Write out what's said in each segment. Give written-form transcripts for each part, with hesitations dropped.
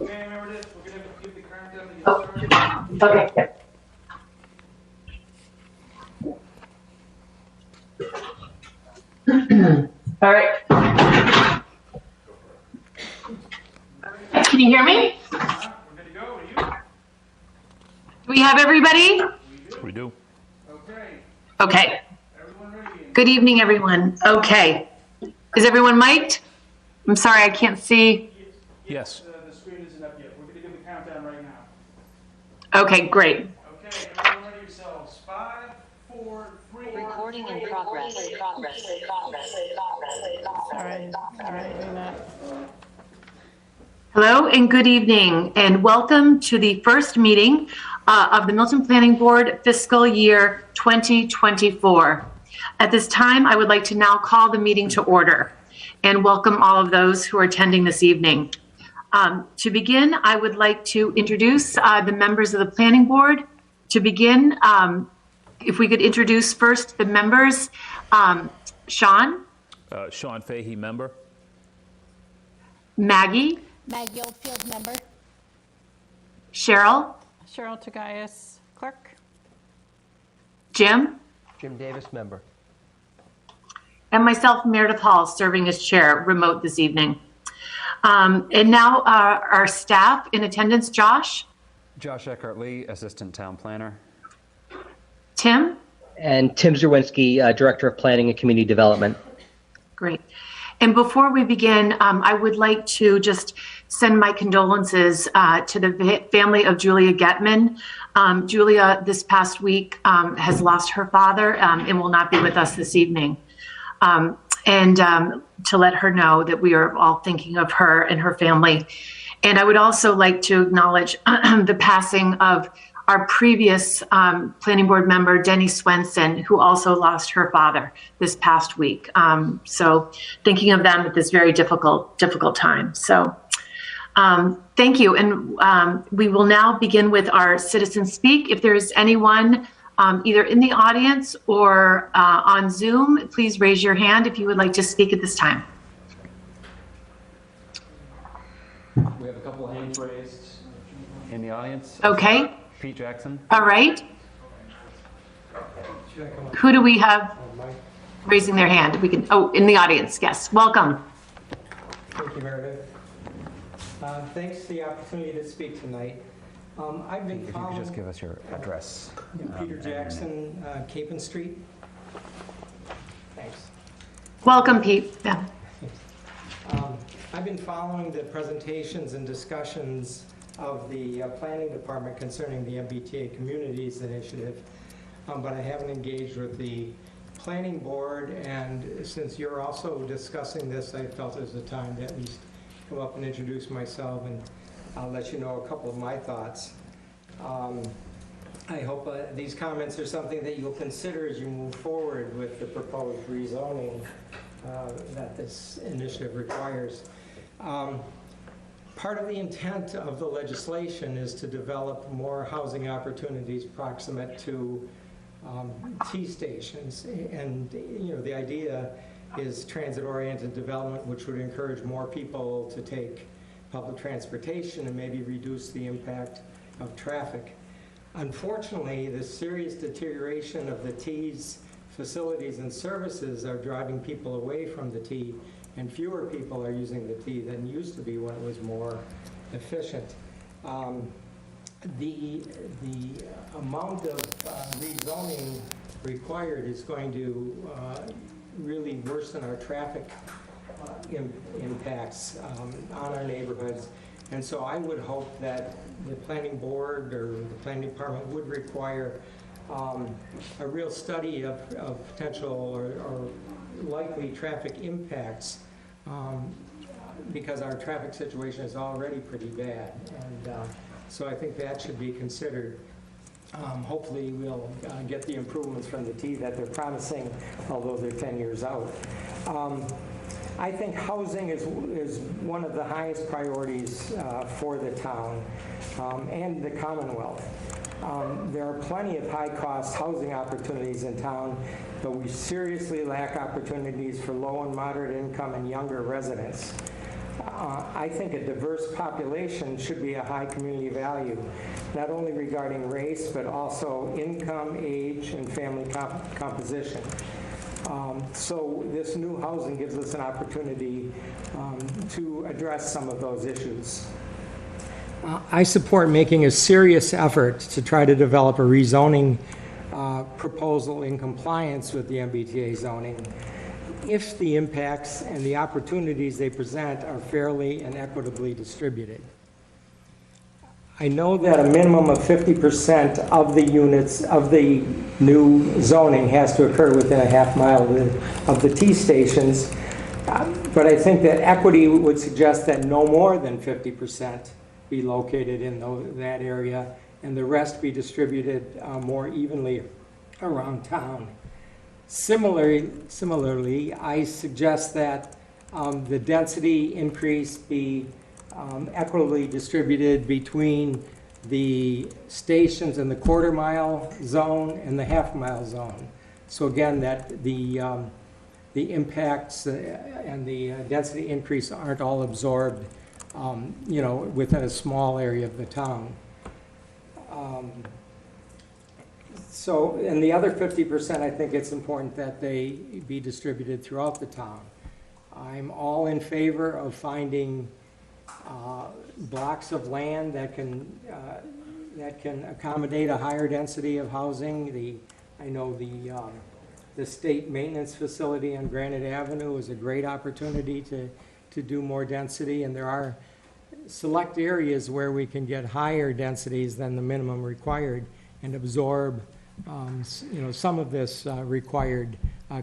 Okay, remember this. We're going to give the countdown to get started. Okay. All right. Can you hear me? We're good to go. Are you? Do we have everybody? We do. Okay. Okay. Everyone ready? Good evening, everyone. Okay. Is everyone mic'd? I'm sorry, I can't see. Yes. The screen isn't up yet. We're going to give the countdown right now. Okay, great. Okay, everyone ready yourselves. 5, 4, 3. Recording in progress. Hello and good evening, and welcome to the first meeting of the Milton Planning Board fiscal year 2024. At this time, I would like to now call the meeting to order and welcome all of those who are attending this evening. To begin, I would like to introduce the members of the Planning Board. To begin, if we could introduce first the members. Sean? Sean Fahey, member. Maggie? Maggie Oldfield, member. Cheryl? Cheryl Tagayas, clerk. Jim? Jim Davis, member. And myself, Meredith Hall, serving as chair, remote this evening. And now our staff in attendance, Josh? Josh Eckhart-Lee, Assistant Town Planner. Tim? And Tim Zerwinski, Director of Planning and Community Development. Great. And before we begin, I would like to just send my condolences to the family of Julia Getman. Julia, this past week, has lost her father and will not be with us this evening. And to let her know that we are all thinking of her and her family. And I would also like to acknowledge the passing of our previous planning board member, Denny Swenson, who also lost her father this past week. So thinking of them at this very difficult time. So thank you. And we will now begin with our citizen speak. If there is anyone either in the audience or on Zoom, please raise your hand if you would like to speak at this time. We have a couple of hands raised in the audience. Okay. Pete Jackson. All right. Who do we have raising their hand? We can, oh, in the audience, yes. Welcome. Thank you, Meredith. Thanks for the opportunity to speak tonight. I've been If you could following just give us your address. Peter Jackson, Capon Street. Thanks. Welcome, Pete. Yeah. I've been following the presentations and discussions of the planning department concerning the MBTA Communities Initiative, but I haven't engaged with the planning board, and since you're also discussing this, I felt it was a time to at least come up and introduce myself, and I'll let you know a couple of my thoughts. I hope these comments are something that you'll consider as you move forward with the proposed rezoning that this initiative requires. Part of the intent of the legislation is to develop more housing opportunities proximate to T stations, and the idea is transit-oriented development, which would encourage more people to take public transportation and maybe reduce the impact of traffic. Unfortunately, the serious deterioration of the T's facilities and services are driving people away from the T, and fewer people are using the T than used to be when it was more efficient. The amount of rezoning required is going to really worsen our traffic impacts on our neighborhoods. And so I would hope that the planning board or the planning department would require a real study of potential or likely traffic impacts, because our traffic situation is already pretty bad. And so I think that should be considered. Hopefully we'll get the improvements from the T that they're promising, although they're 10 years out. I think housing is one of the highest priorities for the town and the Commonwealth. There are plenty of high-cost housing opportunities in town, but we seriously lack opportunities for low and moderate income and younger residents. I think a diverse population should be a high community value, not only regarding race, but also income, age, and family composition. So this new housing gives us an opportunity to address some of those issues. I support making a serious effort to try to develop a rezoning proposal in compliance with the MBTA zoning if the impacts and the opportunities they present are fairly and equitably distributed. I know that a minimum of 50% of the units of the new zoning has to occur within a half mile of the T stations, but I think that equity would suggest that no more than 50% be located in that area and the rest be distributed more evenly around town. Similarly, I suggest that the density increase be equitably distributed between the stations in the quarter-mile zone and the half-mile zone. So again, that the impacts and the density increase aren't all absorbed, within a small area of the town. And the other 50%, I think it's important that they be distributed throughout the town. I'm all in favor of finding blocks of land that can accommodate a higher density of housing. I know the state maintenance facility on Granite Avenue is a great opportunity to do more density, and there are select areas where we can get higher densities than the minimum required and absorb some of this required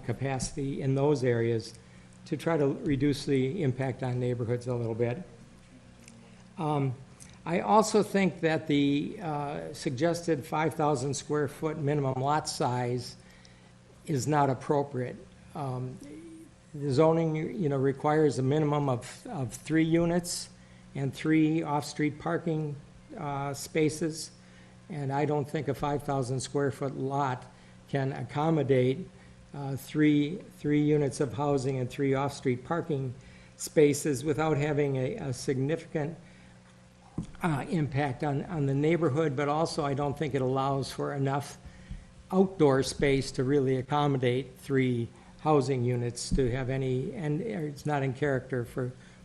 capacity in those areas to try to reduce the impact on neighborhoods a little bit. I also think that the suggested 5,000 square foot minimum lot size is not appropriate. The zoning, requires a minimum of 3 units and 3 off-street parking spaces. And I don't think a 5,000 square foot lot can accommodate 3 units of housing and 3 off-street parking spaces without having a significant impact on the neighborhood, but also I don't think it allows for enough outdoor space to really accommodate 3 housing units to have any, and it's not in character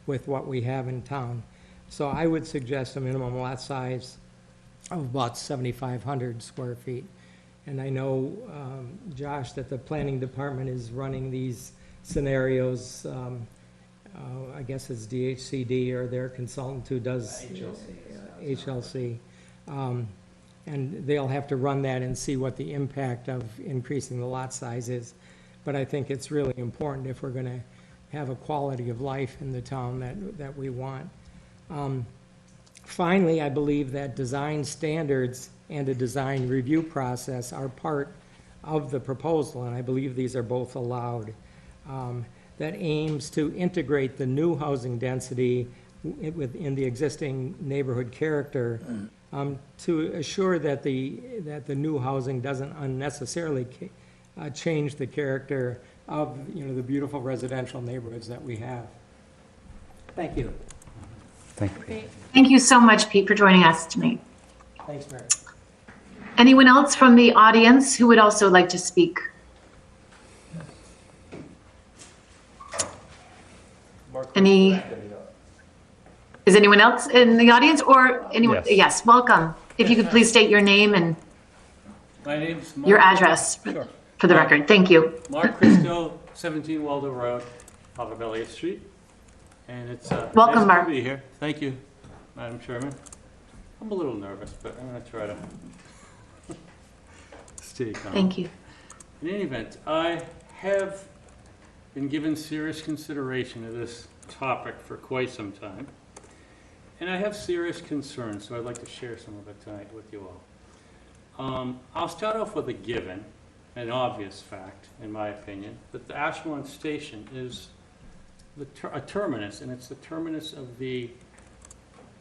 with what we have in town. So I would suggest a minimum lot size of about 7,500 square feet. And I know, Josh, that the planning department is running these scenarios. I guess it's DHCD or their consultant who does HLC. And they'll have to run that and see what the impact of increasing the lot size is. But I think it's really important if we're going to have a quality of life in the town that we want. Finally, I believe that design standards and a design review process are part of the proposal, and I believe these are both allowed, that aims to integrate the new housing density within the existing neighborhood character to assure that the new housing doesn't unnecessarily change the character of the beautiful residential neighborhoods that we have. Thank you. Thank you. Thank you so much, Pete, for joining us tonight. Thanks, Mary. Anyone else from the audience who would also like to speak? Is anyone else in the audience or anyone? Yes. Yes, welcome. If you could please state your name and My name's Mark. your address Sure. for the record. Thank you. Mark Christo, 17 Waldo Road, off of Elliott Street. And it's Welcome, nice Mark. to be here. Thank you, Madam Chairman. I'm a little nervous, but I'm going to try to stay calm. Thank you. In any event, I have been given serious consideration of this topic for quite some time. And I have serious concerns, so I'd like to share some of it tonight with you all. I'll start off with a given, an obvious fact, in my opinion, that the Ashmont Station is a terminus, and it's the terminus of the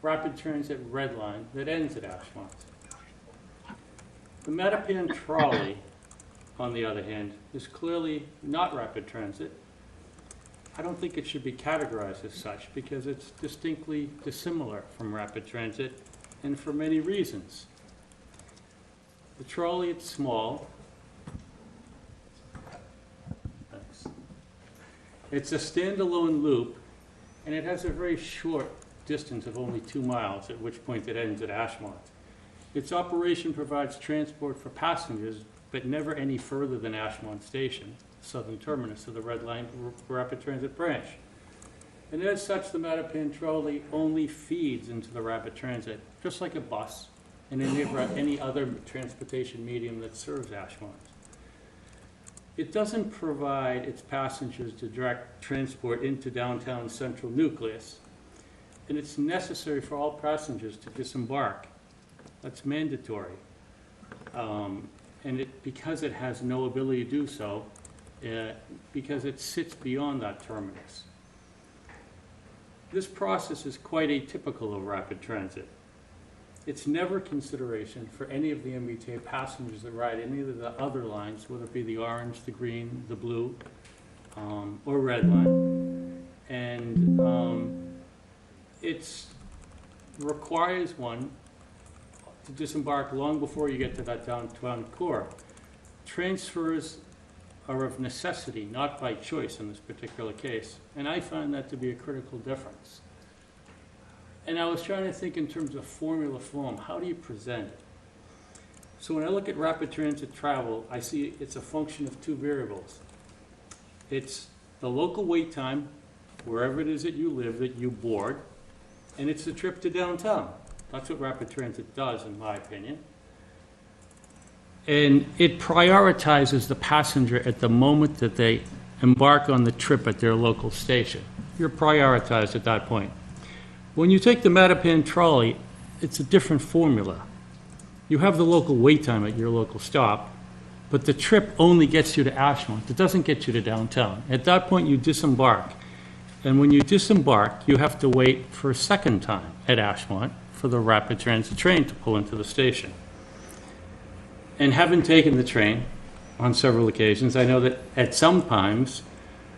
rapid transit red line that ends at Ashmont. The Mattapan trolley, on the other hand, is clearly not rapid transit. I don't think it should be categorized as such because it's distinctly dissimilar from rapid transit and for many reasons. The trolley, it's small. Thanks. It's a standalone loop, and it has a very short distance of only 2 miles, at which point it ends at Ashmont. Its operation provides transport for passengers, but never any further than Ashmont Station, southern terminus of the Red Line Rapid Transit branch. And as such, the Mattapan trolley only feeds into the rapid transit, just like a bus and any other transportation medium that serves Ashmont. It doesn't provide its passengers to direct transport into downtown central nucleus, and it's necessary for all passengers to disembark. That's mandatory. And because it has no ability to do so, because it sits beyond that terminus. This process is quite atypical of rapid transit. It's never consideration for any of the MBTA passengers that ride any of the other lines, whether it be the orange, the green, the blue, or red line. And it requires one to disembark long before you get to that downtown core. Transfers are of necessity, not by choice in this particular case, and I find that to be a critical difference. And I was trying to think in terms of formula form, how do you present it? So when I look at rapid transit travel, I see it's a function of 2 variables. It's the local wait time, wherever it is that you live, that you board, and it's the trip to downtown. That's what rapid transit does, in my opinion. And it prioritizes the passenger at the moment that they embark on the trip at their local station. You're prioritized at that point. When you take the Mattapan trolley, it's a different formula. You have the local wait time at your local stop, but the trip only gets you to Ashmont. It doesn't get you to downtown. At that point, you disembark. And when you disembark, you have to wait for a second time at Ashmont for the rapid transit train to pull into the station. And having taken the train on several occasions, I know that at some times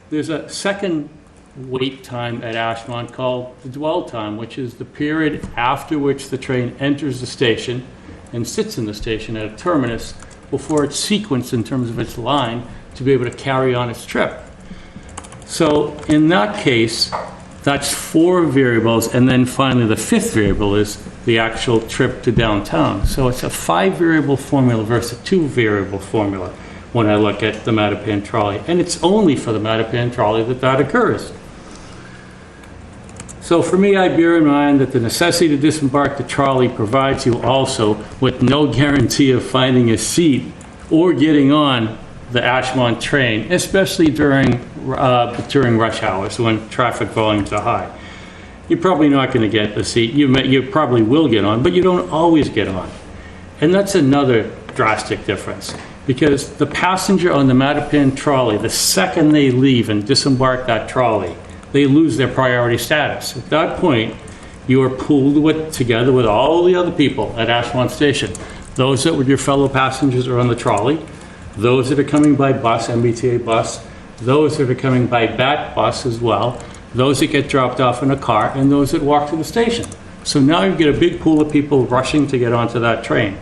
there's a second wait time at Ashmont called the dwell time, which is the period after which the train enters the station and sits in the station at a terminus before it's sequenced in terms of its line to be able to carry on its trip. So in that case, that's 4 variables, and then finally the 5th variable is the actual trip to downtown. So it's a 5-variable formula versus a 2-variable formula when I look at the Mattapan trolley. And it's only for the Mattapan trolley that occurs. So for me, I bear in mind that the necessity to disembark the trolley provides you also with no guarantee of finding a seat or getting on the Ashmont train, especially during rush hours when traffic volumes are high. You're probably not going to get a seat. You probably will get on, but you don't always get on. And that's another drastic difference, because the passenger on the Mattapan trolley, the second they leave and disembark that trolley, they lose their priority status. At that point, you are pooled together with all the other people at Ashmont Station. Those that were your fellow passengers are on the trolley, those that are coming by bus, MBTA bus, those that are coming by BAT bus as well, those that get dropped off in a car, and those that walk to the station. So now you get a big pool of people rushing to get onto that train.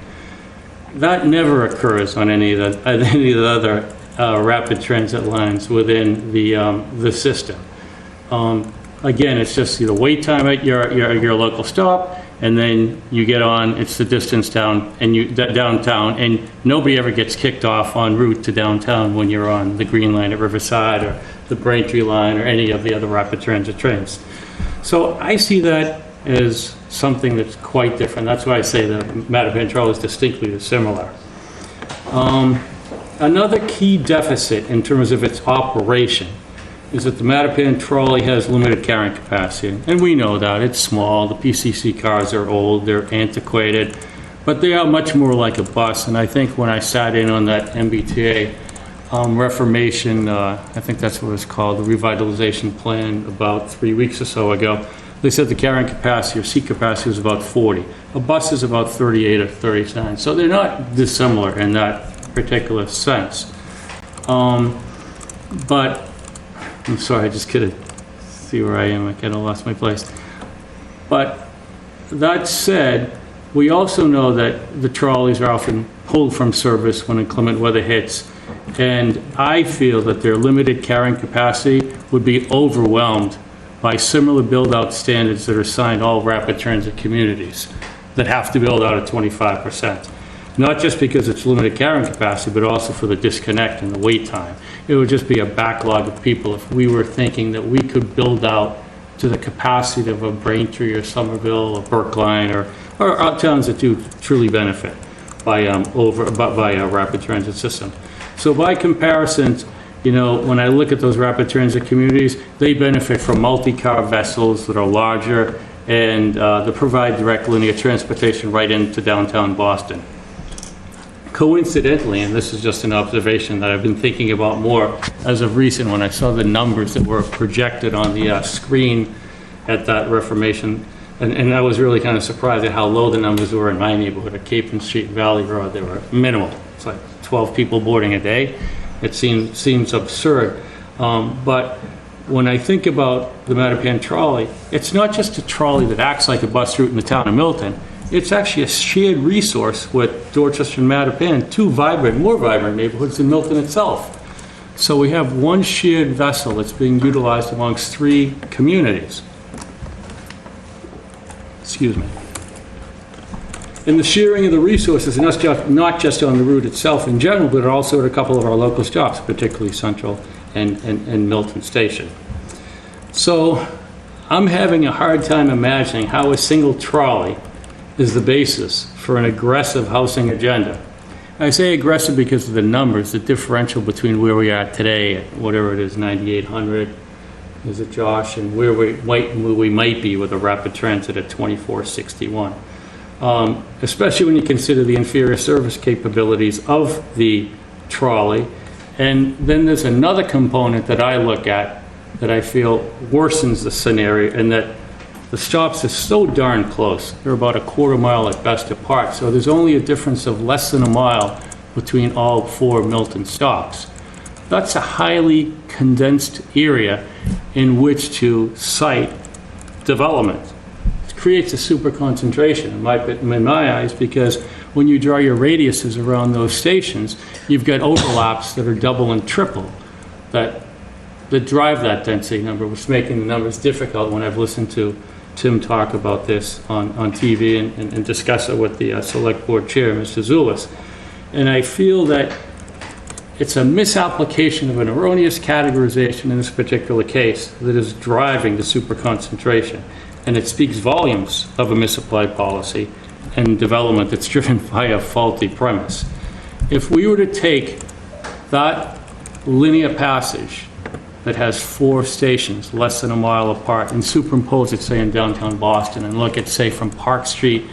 That never occurs on any of the other rapid transit lines within the system. Again, it's just the wait time at your local stop, and then you get on. It's the distance downtown, and nobody ever gets kicked off en route to downtown when you're on the Green Line at Riverside or the Braintree Line or any of the other rapid transit trains. So I see that as something that's quite different. That's why I say the Mattapan trolley is distinctly dissimilar. Another key deficit in terms of its operation is that the Mattapan trolley has limited carrying capacity. And we know that. It's small. The PCC cars are old. They're antiquated. But they are much more like a bus. And I think when I sat in on that MBTA Reformation, I think that's what it's called, the revitalization plan about 3 weeks or so ago, they said the carrying capacity or seat capacity is about 40. A bus is about 38 or 39. So they're not dissimilar in that particular sense. But I'm sorry, I just couldn't see where I am. I kind of lost my place. But that said, we also know that the trolleys are often pulled from service when inclement weather hits. And I feel that their limited carrying capacity would be overwhelmed by similar build-out standards that are assigned all rapid transit communities that have to build out at 25%. Not just because it's limited carrying capacity, but also for the disconnect and the wait time. It would just be a backlog of people if we were thinking that we could build out to the capacity of a Braintree or Somerville or Brookline or towns that do truly benefit by a rapid transit system. So by comparison, you know, when I look at those rapid transit communities, they benefit from multi-car vessels that are larger and that provide direct linear transportation right into downtown Boston. Coincidentally, and this is just an observation that I've been thinking about more as of recent when I saw the numbers that were projected on the screen at that Reformation, and I was really kind of surprised at how low the numbers were in my neighborhood at Capon Street and Valley Road. They were minimal. It's like 12 people boarding a day. It seems absurd. But when I think about the Mattapan trolley, it's not just a trolley that acts like a bus route in the town of Milton. It's actually a shared resource with Dorchester and Mattapan, two more vibrant neighborhoods than Milton itself. So we have one shared vessel that's being utilized amongst three communities. Excuse me. And the sharing of the resources is not just on the route itself in general, but also at a couple of our local stops, particularly Central and Milton Station. So I'm having a hard time imagining how a single trolley is the basis for an aggressive housing agenda. I say aggressive because of the numbers, the differential between where we are today, at whatever it is, 9,800, is it Josh, and where we might be with a rapid transit at 2,461. Especially when you consider the inferior service capabilities of the trolley. And then there's another component that I look at that I feel worsens the scenario, and that the stops are so darn close. They're about a quarter mile at best apart. So there's only a difference of less than a mile between all four Milton stops. That's a highly condensed area in which to site development. It creates a super concentration in my eyes, because when you draw your radiuses around those stations, you've got overlaps that are double and triple that drive that density number, which is making the numbers difficult when I've listened to Tim talk about this on TV and discuss it with the select board chair, Mr. Zulus. And I feel that it's a misapplication of an erroneous categorization in this particular case that is driving the super concentration. And it speaks volumes of a misapplied policy and development that's driven by a faulty premise. If we were to take that linear passage that has four stations less than a mile apart and superimpose it, say, in downtown Boston, and look at, say, from Park Street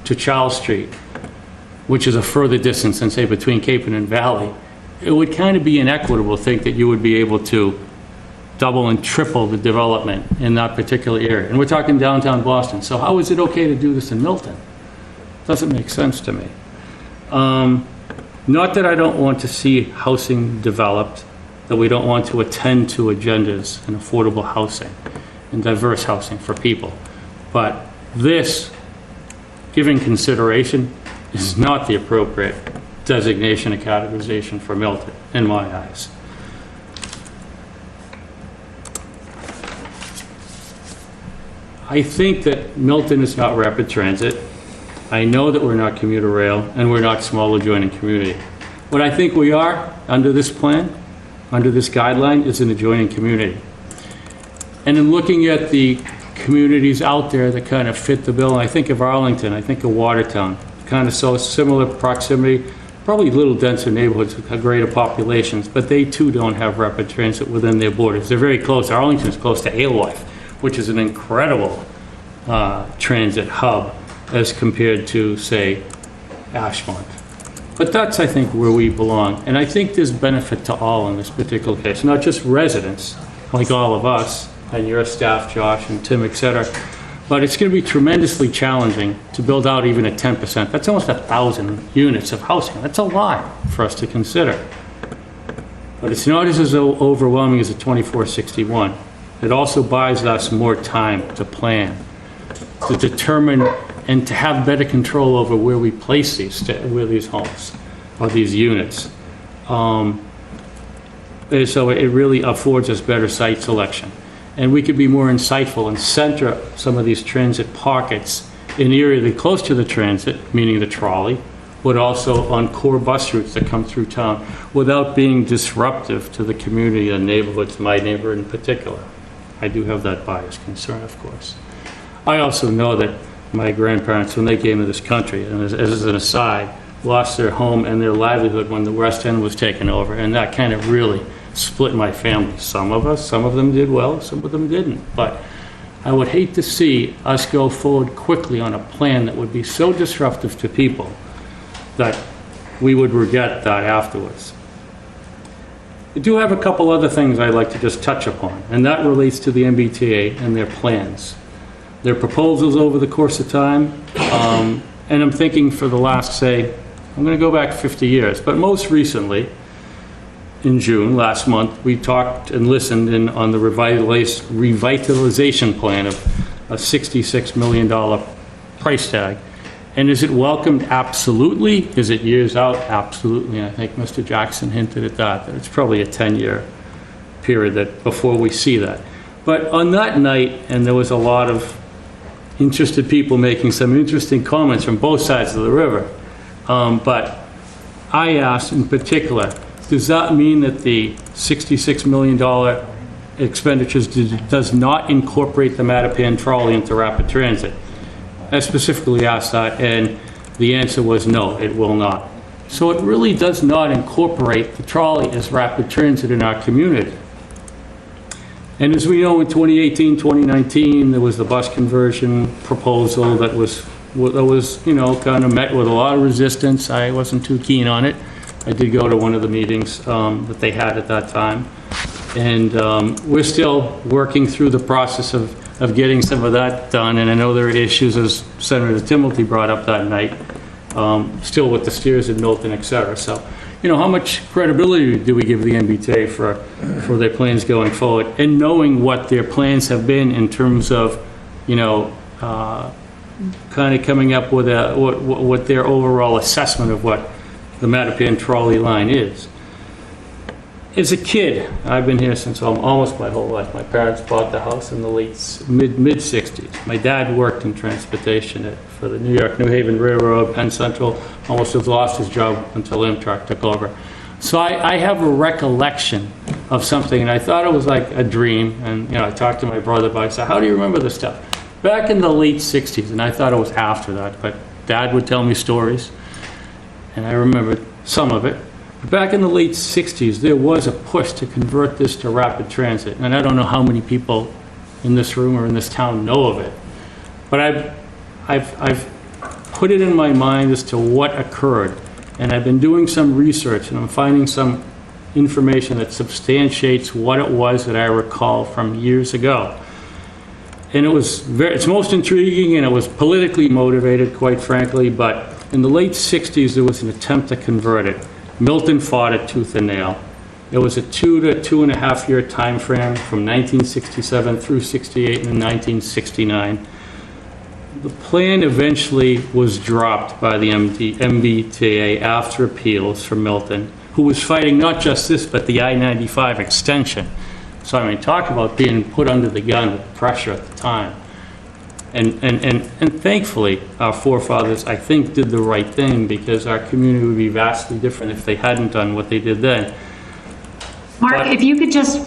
to Charles Street, which is a further distance than, say, between Capon and Valley, it would kind of be inequitable to think that you would be able to double and triple the development in that particular area. And we're talking downtown Boston. So how is it okay to do this in Milton? Doesn't make sense to me. Not that I don't want to see housing developed, that we don't want to attend to agendas and affordable housing and diverse housing for people. But this, given consideration, is not the appropriate designation and categorization for Milton, in my eyes. I think that Milton is not rapid transit. I know that we're not commuter rail, and we're not small adjoining community. What I think we are, under this plan, under this guideline, is an adjoining community. And in looking at the communities out there that kind of fit the bill, and I think of Arlington, I think of Watertown, kind of so similar proximity, probably little denser neighborhoods with greater populations, but they too don't have rapid transit within their borders. They're very close. Arlington is close to Alewife, which is an incredible transit hub as compared to, say, Ashmont. But that's, I think, where we belong. And I think there's benefit to all in this particular case, not just residents, like all of us, and your staff, Josh and Tim, et cetera, but it's going to be tremendously challenging to build out even at 10%. That's almost 1,000 units of housing. That's a lot for us to consider. But it's not as overwhelming as a 2461. It also buys us more time to plan, to determine and to have better control over where we place these homes or these units. And so it really affords us better site selection. And we could be more insightful and center some of these transit pockets in the area that are close to the transit, meaning the trolley, but also on core bus routes that come through town without being disruptive to the community and neighborhoods, my neighborhood in particular. I do have that bias concern, of course. I also know that my grandparents, when they came to this country, and as an aside, lost their home and their livelihood when the West End was taken over, and that kind of really split my family. Some of them did well, some of them didn't. But I would hate to see us go forward quickly on a plan that would be so disruptive to people that we would regret that afterwards. I do have a couple other things I'd like to just touch upon, and that relates to the MBTA and their plans. Their proposals over the course of time, and I'm thinking for the last, say, I'm going to go back 50 years, but most recently, in June, last month, we talked and listened in on the revitalization plan of a $66 million price tag. And is it welcomed? Absolutely. Is it years out? Absolutely. And I think Mr. Jackson hinted at that it's probably a 10-year period that before we see that. But on that night, and there was a lot of interested people making some interesting comments from both sides of the river, but I asked in particular, does that mean that the $66 million expenditures does not incorporate the Mattapan trolley into rapid transit? I specifically asked that, and the answer was no, it will not. So it really does not incorporate the trolley as rapid transit in our community. And as we know, in 2018, 2019, there was the bus conversion proposal that was kind of met with a lot of resistance. I wasn't too keen on it. I did go to one of the meetings that they had at that time. And we're still working through the process of getting some of that done. And I know there are issues, as Senator Timothy brought up that night, still with the steers in Milton, et cetera. So, how much credibility do we give the MBTA for their plans going forward? And knowing what their plans have been in terms of, kind of coming up with what their overall assessment of what the Mattapan trolley line is. As a kid, I've been here since almost my whole life. My parents bought the house in the mid-60s. My dad worked in transportation for the New York-New Haven Railroad, Penn Central, almost has lost his job until Amtrak took over. So I have a recollection of something, and I thought it was like a dream. And I talked to my brother about it. I said, how do you remember this stuff? Back in the late 60s, and I thought it was after that, but Dad would tell me stories, and I remembered some of it. Back in the late 60s, there was a push to convert this to rapid transit. And I don't know how many people in this room or in this town know of it. But I've put it in my mind as to what occurred. And I've been doing some research, and I'm finding some information that substantiates what it was that I recall from years ago. And it's most intriguing, and it was politically motivated, quite frankly. But in the late 60s, there was an attempt to convert it. Milton fought it tooth and nail. It was a 2 to 2.5 year time frame from 1967 through 68 and 1969. The plan eventually was dropped by the MBTA after appeals from Milton, who was fighting not just this, but the I-95 extension. So talk about being put under the gun with pressure at the time. And thankfully, our forefathers, I think, did the right thing, because our community would be vastly different if they hadn't done what they did then. Mark, if you could just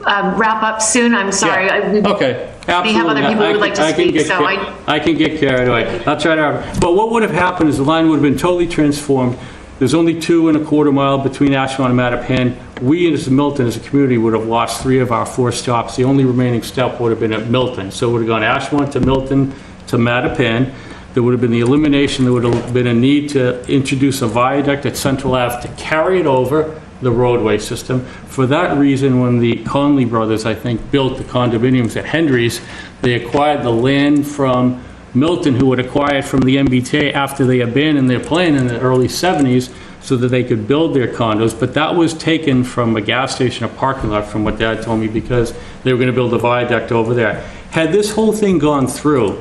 wrap up soon, I'm sorry. Yeah. Okay, absolutely. We have other people who would like to speak, so I can get carried away. I'll try to. But what would have happened is the line would have been totally transformed. There's only 2.25 miles between Ashland and Mattapan. We, as Milton, as a community, would have lost 3 of our 4 stops. The only remaining stop would have been at Milton. So it would have gone Ashland to Milton to Mattapan. There would have been the elimination. There would have been a need to introduce a viaduct at Central Ave to carry it over the roadway system. For that reason, when the Conley brothers, I think, built the condominiums at Hendry's, they acquired the land from Milton, who would acquire it from the MBTA after they abandoned their plan in the early 70s, so that they could build their condos, but that was taken from a gas station, a parking lot, from what Dad told me, because they were gonna build a viaduct over there. Had this whole thing gone through,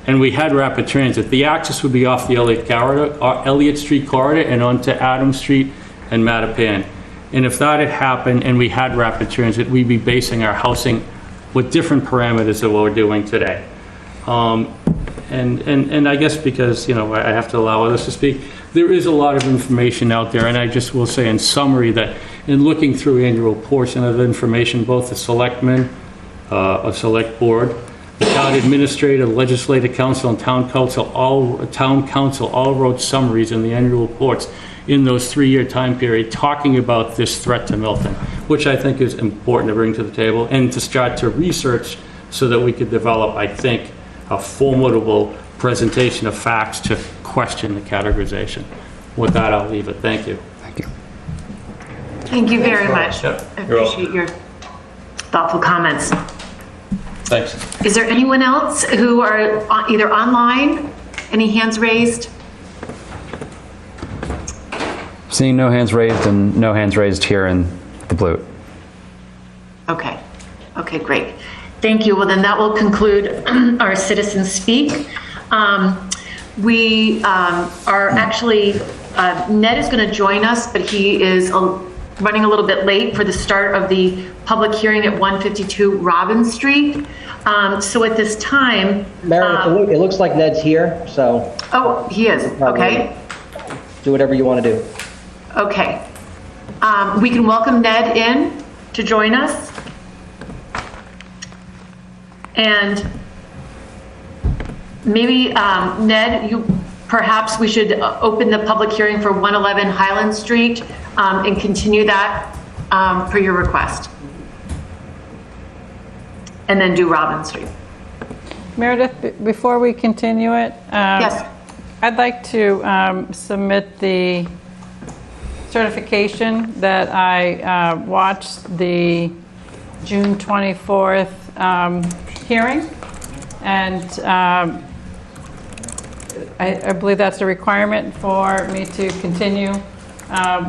and we had rapid transit, the access would be off the Elliott Street corridor and onto Adams Street and Mattapan. And if that had happened and we had rapid transit, we'd be basing our housing with different parameters than what we're doing today. And I guess because, I have to allow others to speak, there is a lot of information out there, and I just will say in summary that in looking through annual portion of information, both the selectmen, a select board, the town administrator, legislative council, and town council all wrote summaries in the annual reports in those 3-year time period talking about this threat to Milton, which I think is important to bring to the table and to start to research so that we could develop, I think, a formidable presentation of facts to question the categorization. With that, I'll leave it. Thank you. Thank you. Thank you very much. I You're welcome. appreciate your thoughtful comments. Thanks. Is there anyone else who are either online? Any hands raised? Seeing no hands raised and no hands raised here in the blue. Okay. Okay, great. Thank you. Well, then that will conclude our citizens speak. We are actually, Ned is going to join us, but he is running a little bit late for the start of the public hearing at 152 Robin Street. So at this time... Meredith, it looks like Ned's here, so Oh, he is. Okay. do whatever you want to do. Okay. We can welcome Ned in to join us. And maybe, Ned, perhaps we should open the public hearing for 111 Highland Street and continue that per your request. And then do Robin Street. Meredith, before we continue it, Yes. I'd like to submit the certification that I watched the June 24th hearing, and I believe that's a requirement for me to continue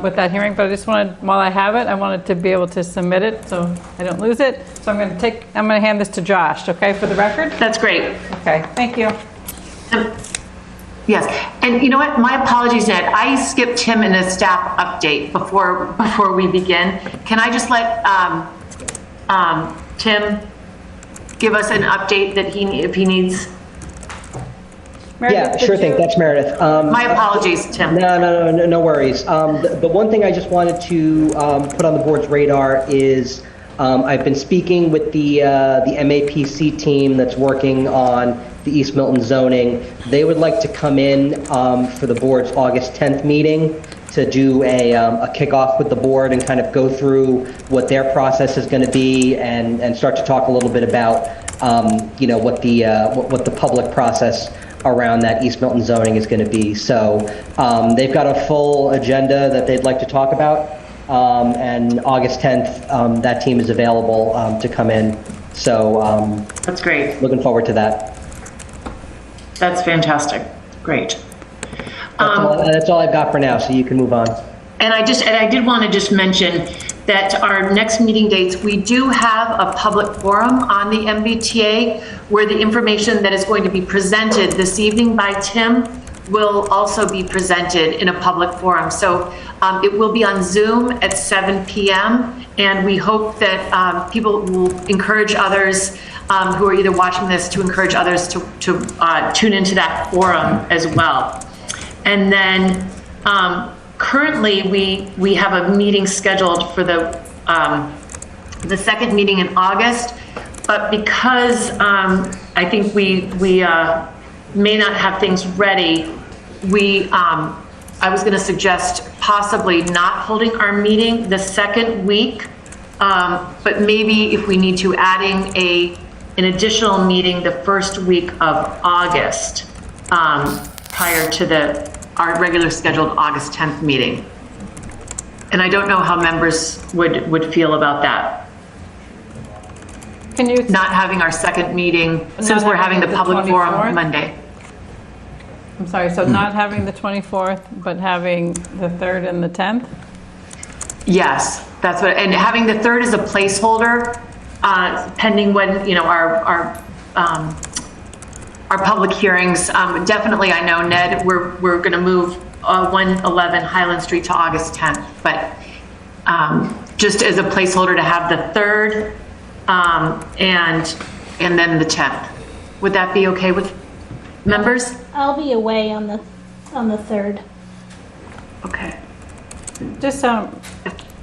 with that hearing, but I just wanted, while I have it, I wanted to be able to submit it so I don't lose it. So I'm going to hand this to Josh, okay, for the record? That's great. Okay, thank you. Yes, and you know what? My apologies, Ned. I skipped him in a staff update before we begin. Can I just let Tim give us an update that if he needs? Meredith, Yeah, sure thing. That's Meredith. My apologies, Tim. No worries. The one thing I just wanted to put on the board's radar is I've been speaking with the MAPC team that's working on the East Milton zoning. They would like to come in for the board's August 10th meeting to do a kickoff with the board and kind of go through what their process is going to be and start to talk a little bit about what the public process around that East Milton zoning is going to be. So they've got a full agenda that they'd like to talk about, and August 10th that team is available to come in. So That's great. looking forward to that. That's fantastic. Great. That's all I've got for now, so you can move on. And I did want to just mention that our next meeting dates, we do have a public forum on the MBTA where the information that is going to be presented this evening by Tim will also be presented in a public forum. So it will be on Zoom at 7 p.m. and we hope that people will encourage others who are either watching this to encourage others to tune into that forum as well. And then currently we have a meeting scheduled for the second meeting in August, but because I think we may not have things ready, I was going to suggest possibly not holding our meeting the second week, but maybe if we need to, adding an additional meeting the first week of August prior to our regular scheduled August 10th meeting. And I don't know how members would feel about that. Can you, Not having our second meeting, since we're having the public forum Monday. I'm sorry, so not having the 24th, but having the 3rd and the 10th? Yes, that's what, and having the 3rd as a placeholder, pending when, you know, our public hearings. Definitely, I know, Ned, we're going to move 111 Highland Street to August 10th, but just as a placeholder to have the 3rd and then the 10th. Would that be okay with members? I'll be away on the 3rd. Okay. Just, I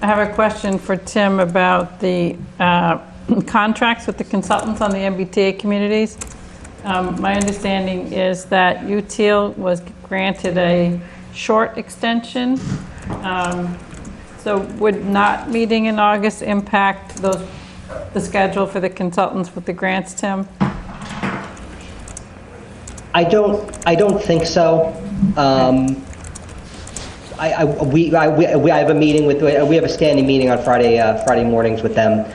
have a question for Tim about the contracts with the consultants on the MBTA communities. My understanding is that UTIL was granted a short extension. So would not meeting in August impact the schedule for the consultants with the grants, Tim? I don't think so. We have a meeting with, we have a standing meeting on Friday mornings with them.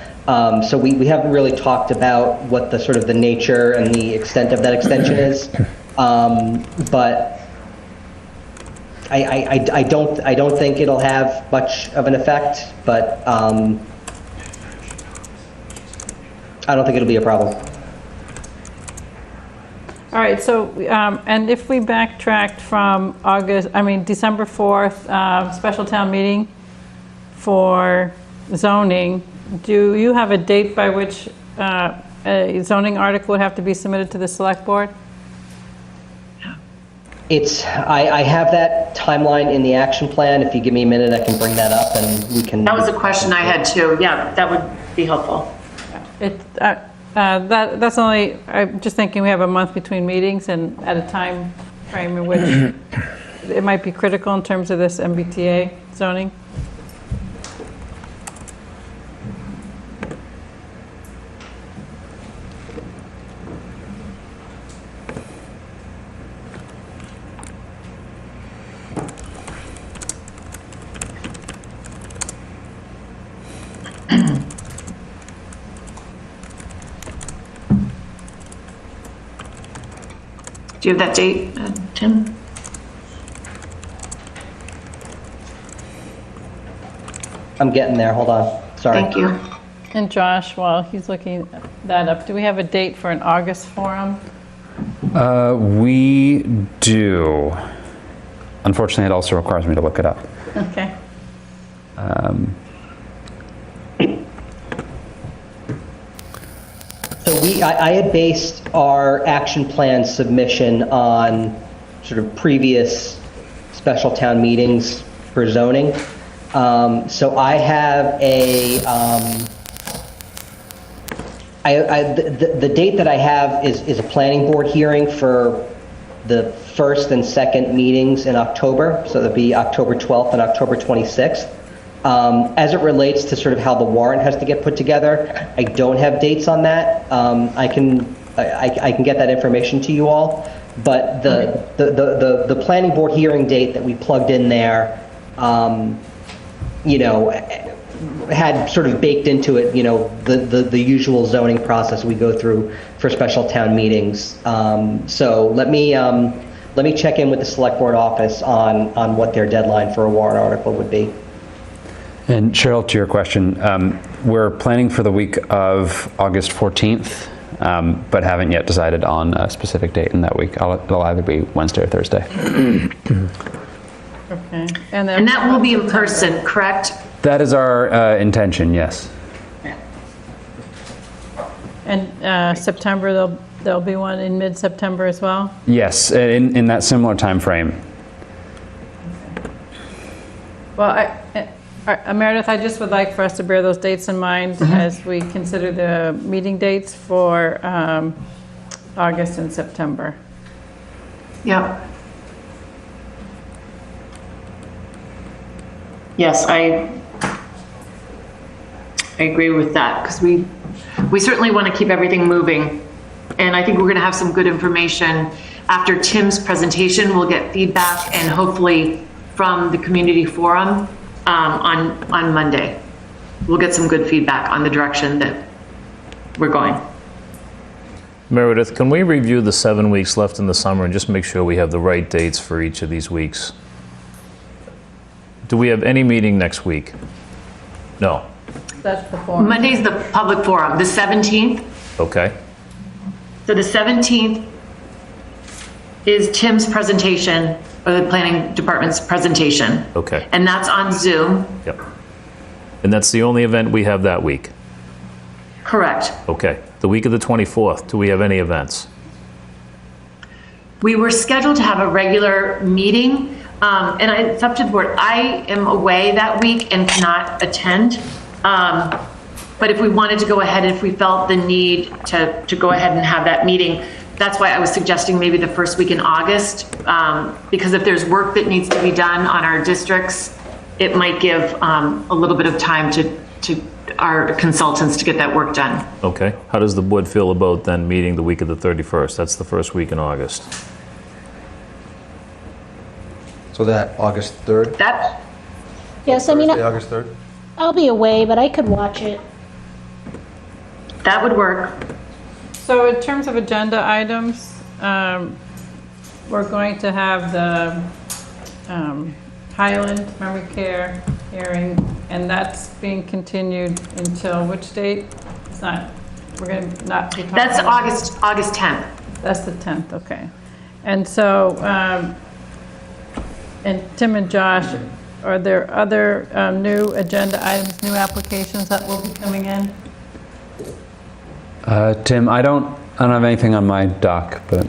So we haven't really talked about what the sort of the nature and the extent of that extension is. But I don't think it'll have much of an effect, but I don't think it'll be a problem. All right, so, and if we backtracked from December 4th, special town meeting for zoning, do you have a date by which a zoning article would have to be submitted to the select board? I have that timeline in the action plan. If you give me a minute, I can bring that up and we can. That was a question I had too. Yeah, that would be helpful. That's only, I'm just thinking we have a month between meetings and at a time frame in which it might be critical in terms of this MBTA zoning. Do you have that date, Tim? I'm getting there. Hold on. Sorry. Thank you. And Josh, while he's looking that up, do we have a date for an August forum? We do. Unfortunately, it also requires me to look it up. Okay. So I had based our action plan submission on sort of previous special town meetings for zoning. So I have the date that I have is a planning board hearing for the first and second meetings in October. So that'd be October 12th and October 26th. As it relates to sort of how the warrant has to get put together, I don't have dates on that. I can get that information to you all, but the planning board hearing date that we plugged in there, you know, had sort of baked into it, you know, the usual zoning process we go through for special town meetings. So let me check in with the select board office on what their deadline for a warrant article would be. And Cheryl, to your question, we're planning for the week of August 14th, but haven't yet decided on a specific date in that week. It'll either be Wednesday or Thursday. Okay. And that will be in person, correct? That is our intention, yes. And September, there'll be one in mid-September as well? Yes, in that similar time frame. Well, Meredith, I just would like for us to bear those dates in mind as we consider the meeting dates for August and September. Yep. Yes, I agree with that because we certainly want to keep everything moving. And I think we're going to have some good information after Tim's presentation. We'll get feedback and hopefully from the community forum on Monday. We'll get some good feedback on the direction that we're going. Meredith, can we review the 7 weeks left in the summer and just make sure we have the right dates for each of these weeks? Do we have any meeting next week? No. That's the forum. Monday's the public forum, the 17th. Okay. So the 17th is Tim's presentation, or the planning department's presentation. Okay. And that's on Zoom. Yep. And that's the only event we have that week? Correct. Okay. The week of the 24th, do we have any events? We were scheduled to have a regular meeting, and it's up to the board. I am away that week and cannot attend. But if we wanted to go ahead, if we felt the need to go ahead and have that meeting, that's why I was suggesting maybe the first week in August, because if there's work that needs to be done on our districts, it might give a little bit of time to our consultants to get that work done. Okay. How does the board feel about then meeting the week of the 31st? That's the first week in August. So that August 3rd? That, Yes, I mean, Thursday, August 3rd? I'll be away, but I could watch it. that would work. So in terms of agenda items, we're going to have the Highland Memory Care hearing, and that's being continued until which date? It's not, we're going to not be talking That's about- August 10th. That's the 10th, okay. And so, and Tim and Josh, are there other new agenda items, new applications that will be coming in? Tim, I don't have anything on my dock, but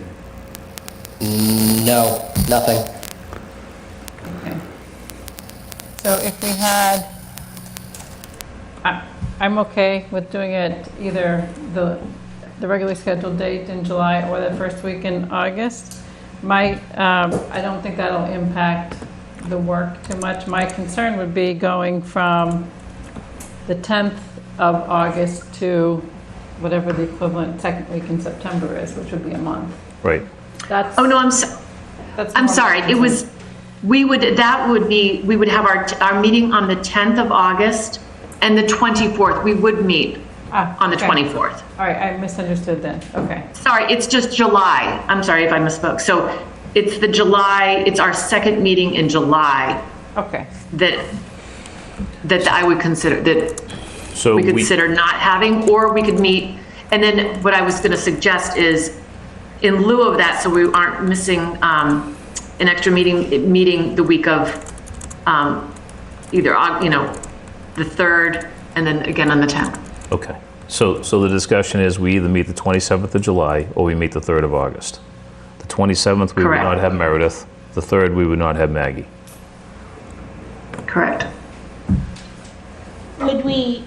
No, nothing. Okay. So if we had, I'm okay with doing it either the regularly scheduled date in July or the first week in August. I don't think that'll impact the work too much. My concern would be going from the 10th of August to whatever the equivalent second week in September is, which would be a month. Right. That's, Oh, no, I'm more sorry. my It was, concern. we would have our meeting on the 10th of August and the 24th. We would meet on the Okay. 24th. All right, I misunderstood then. Okay. Sorry, it's just July. I'm sorry if I misspoke. So it's it's our second meeting in July Okay. that I would consider, that So we consider not having, or we could meet. And then what I was going to suggest is, in lieu of that, so we aren't missing an extra meeting the week of either, the 3rd and then again on the 10th. Okay. So the discussion is we either meet the 27th of July or we meet the 3rd of August. The 27th, we would Correct. not have Meredith. The 3rd, we would not have Maggie. Correct. Would we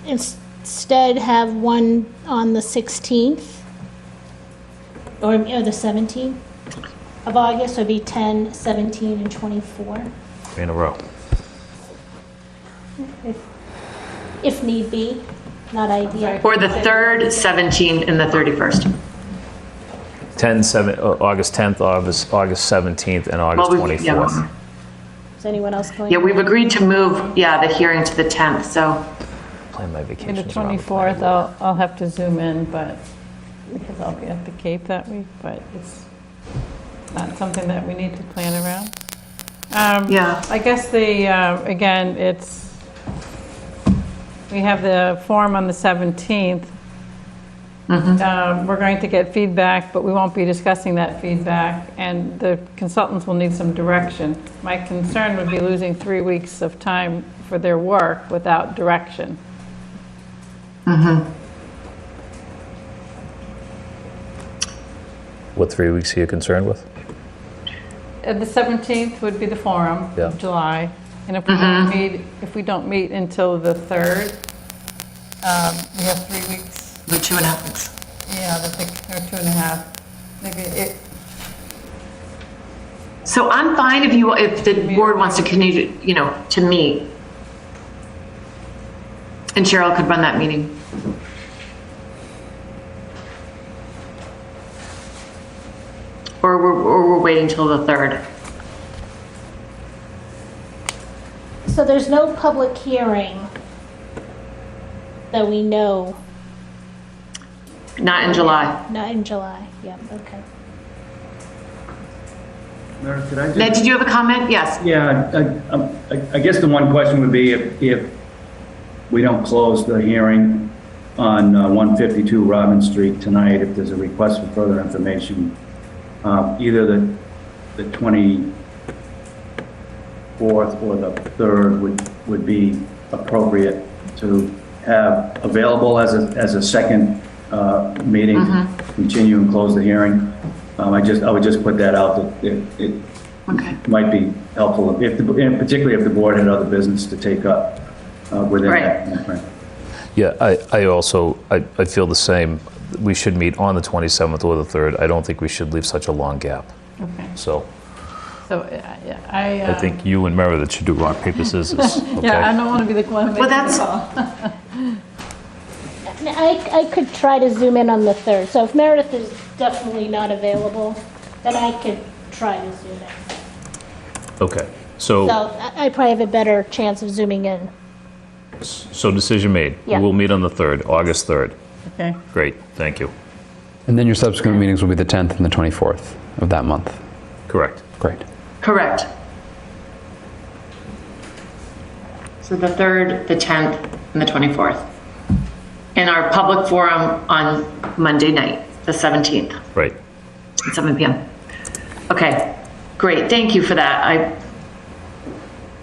instead have one on the 16th? Or the 17th of August, so it'd be 10, 17, and 24, In a row. if need be, not ideal. Or the 3rd, 17th, and the 31st. August 10th, August 17th, and August Well, 24th. Is anyone else going? Yeah, we've agreed to move, the hearing to the 10th, so. Plan my In vacations the around the planning 24th, board. I'll have to zoom in, but, because I'll be at the Cape that week, but it's not something that we need to plan around. Yeah. I guess again, we have the forum on the 17th. We're going to get feedback, but we won't be discussing that feedback, and the consultants will need some direction. My concern would be losing 3 weeks of time for their work without direction. What 3 weeks are you concerned with? The 17th would be the forum Yeah. of July, and if we don't meet until the 3rd, we have 3 weeks. The 2.5 weeks. Yeah, or 2.5. Maybe So I'm fine if the board wants to continue, to meet. And Cheryl could run that meeting. Or we're waiting till the 3rd. So there's no public hearing that we know Not in July. Not in July, yep, okay. Meredith, could I just? Ned, did you have a comment? Yes. Yeah, I guess the one question would be if we don't close the hearing on 152 Robin Street tonight, if there's a request for further information, either the 24th or the 3rd would be appropriate to have available as a second meeting, continue and close the hearing. I would just put that out that it might be helpful, and particularly if the board had other business to take up within that timeframe. Yeah, I feel the same. We should meet on the 27th or the 3rd. I don't think we should leave such a long gap. Okay. So I I think you and Meredith should do rock, paper, scissors. Okay? yeah, I don't want to be the one making that's- the call. I could try to zoom in on the 3rd, so if Meredith is definitely not available, then I could try to zoom in. Okay. So I probably have a better chance of zooming in. So decision made. Yeah. We'll meet on the 3rd, August 3rd. Okay. Great, thank you. And then your subsequent meetings will be the 10th and the 24th of that month. Correct. Great. Correct. So the 3rd, the 10th, and the 24th. And our public forum on Monday night, the 17th, Right. at 7 p.m. Okay, great. Thank you for that.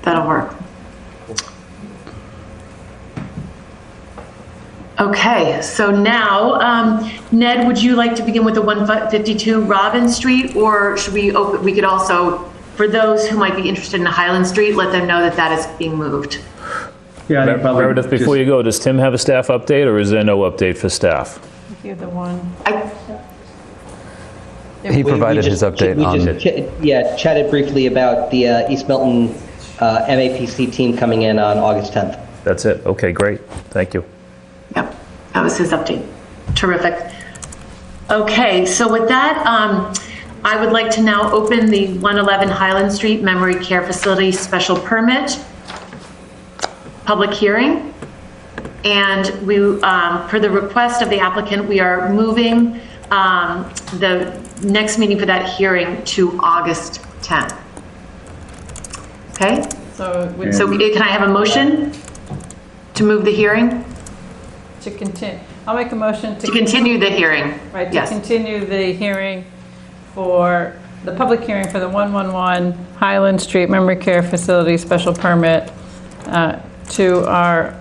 That'll work. Okay, so now, Ned, would you like to begin with the 152 Robin Street, or should we open, we could also, for those who might be interested in Highland Street, let them know that that is being moved. Yeah, I think probably Meredith, before you go, does Tim have a staff update, or is there no update for staff? You're the one. He provided his update on. Chatted briefly about the East Milton MAPC team coming in on August 10th. That's it. Okay, great. Thank you. Yep, that was his update. Terrific. Okay, so with that, I would like to now open the 111 Highland Street Memory Care Facility Special Permit public hearing. And we, per the request of the applicant, we are moving the next meeting for that hearing to August 10th. Okay? So Can I have a motion to move the hearing? to continue, I'll make a motion To continue the hearing? Right, to Yes. continue the hearing for, the public hearing for the 111 Highland Street Memory Care Facility Special Permit to our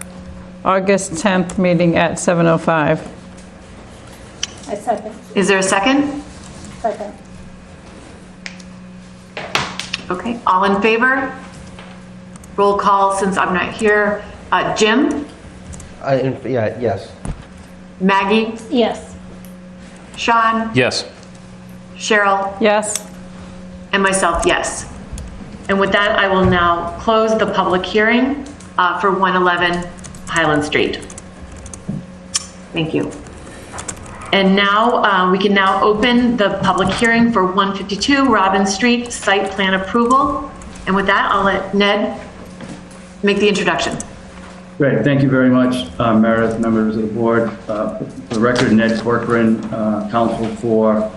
August 10th meeting at 7:05. I second. Is there a second? Second. Okay, all in favor? Roll call since I'm not here. Jim? Yes. Maggie? Yes. Sean? Yes. Cheryl? Yes? And myself, yes. And with that, I will now close the public hearing for 111 Highland Street. Thank you. And now, we can now open the public hearing for 152 Robin Street Site Plan Approval. And with that, I'll let Ned make the introduction. Great, thank you very much, Meredith, members of the board. For the record, Ned Corcoran, counsel for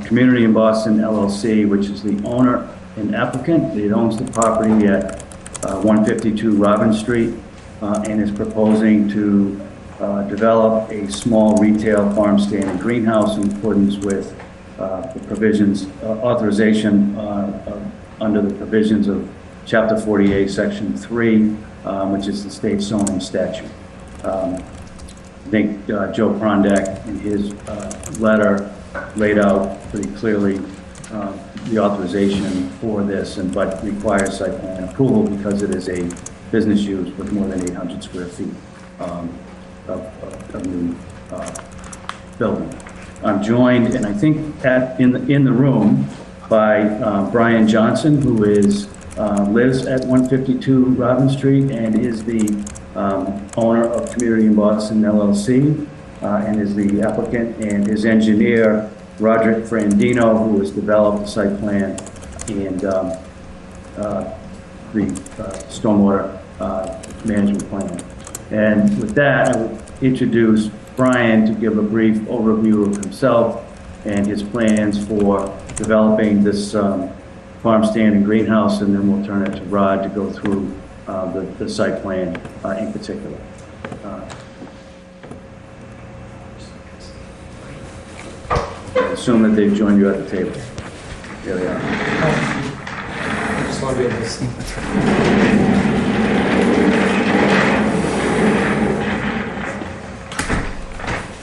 Community in Boston LLC, which is the owner and applicant. It owns the property at 152 Robin Street and is proposing to develop a small retail farm stand and greenhouse in accordance with the provisions, authorization under the provisions of Chapter 48, Section 3, which is the state zoning statute. I think Joe Prondak in his letter laid out pretty clearly the authorization for this, but requires site plan approval because it is a business use with more than 800 square feet of new building. I'm joined, and I think in the room by Brian Johnson, who is lives at 152 Robin Street and is the owner of Community in Boston LLC, and is the applicant, and his engineer, Roderick Frandino, who has developed the site plan and the stormwater management plan. And with that, I will introduce Brian to give a brief overview of himself and his plans for developing this farm stand and greenhouse, and then we'll turn it to Rod to go through the site plan in particular. I assume that they've joined you at the table. There they are. I just want to be able to see.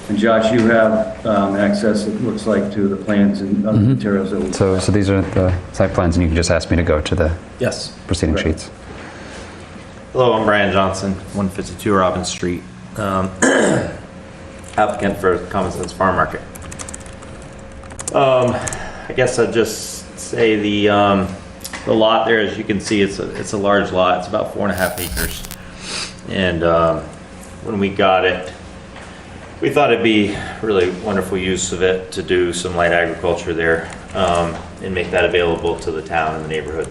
And Josh, you have access, it looks like, to the plans and other materials that we... So these are the site plans, and you can just ask me to go to the Yes. proceeding Right. sheets. Hello, I'm Brian Johnson, 152 Robin Street, applicant for Common Sense Farm Market. I guess I'd just say the lot there, as you can see, it's a large lot. It's about 4.5 acres. And when we got it, we thought it'd be really wonderful use of it to do some light agriculture there and make that available to the town and the neighborhood.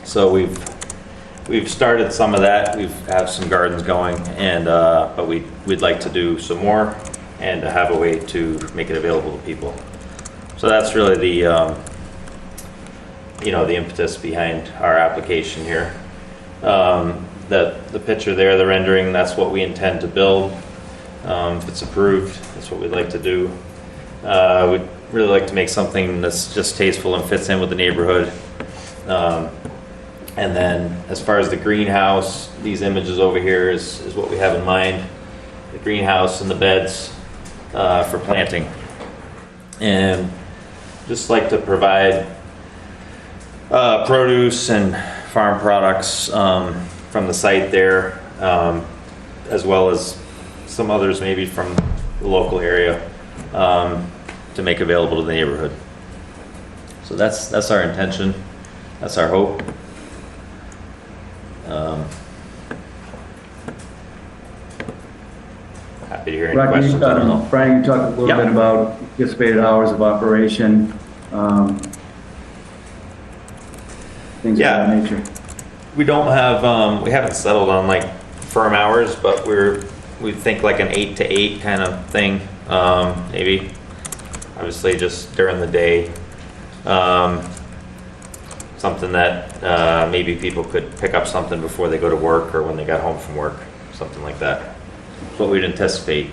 So we've started some of that. We have some gardens going, and but we'd like to do some more and to have a way to make it available to people. So that's really the the impetus behind our application here. The picture there, the rendering, that's what we intend to build. If it's approved, that's what we'd like to do. We'd really like to make something that's just tasteful and fits in with the neighborhood. And then as far as the greenhouse, these images over here is what we have in mind. The greenhouse and the beds for planting. And just like to provide produce and farm products from the site there, as well as some others maybe from the local area to make available to the neighborhood. So that's our intention. That's our hope. Happy to hear any questions. I don't know. Brian, you talked a little bit about anticipated hours of operation, things of that nature. We don't have, we haven't settled on like firm hours, but we think like an 8 to 8 kind of thing, maybe. Obviously just during the day. Something that maybe people could pick up something before they go to work or when they got home from work, something like that. That's what we'd anticipate.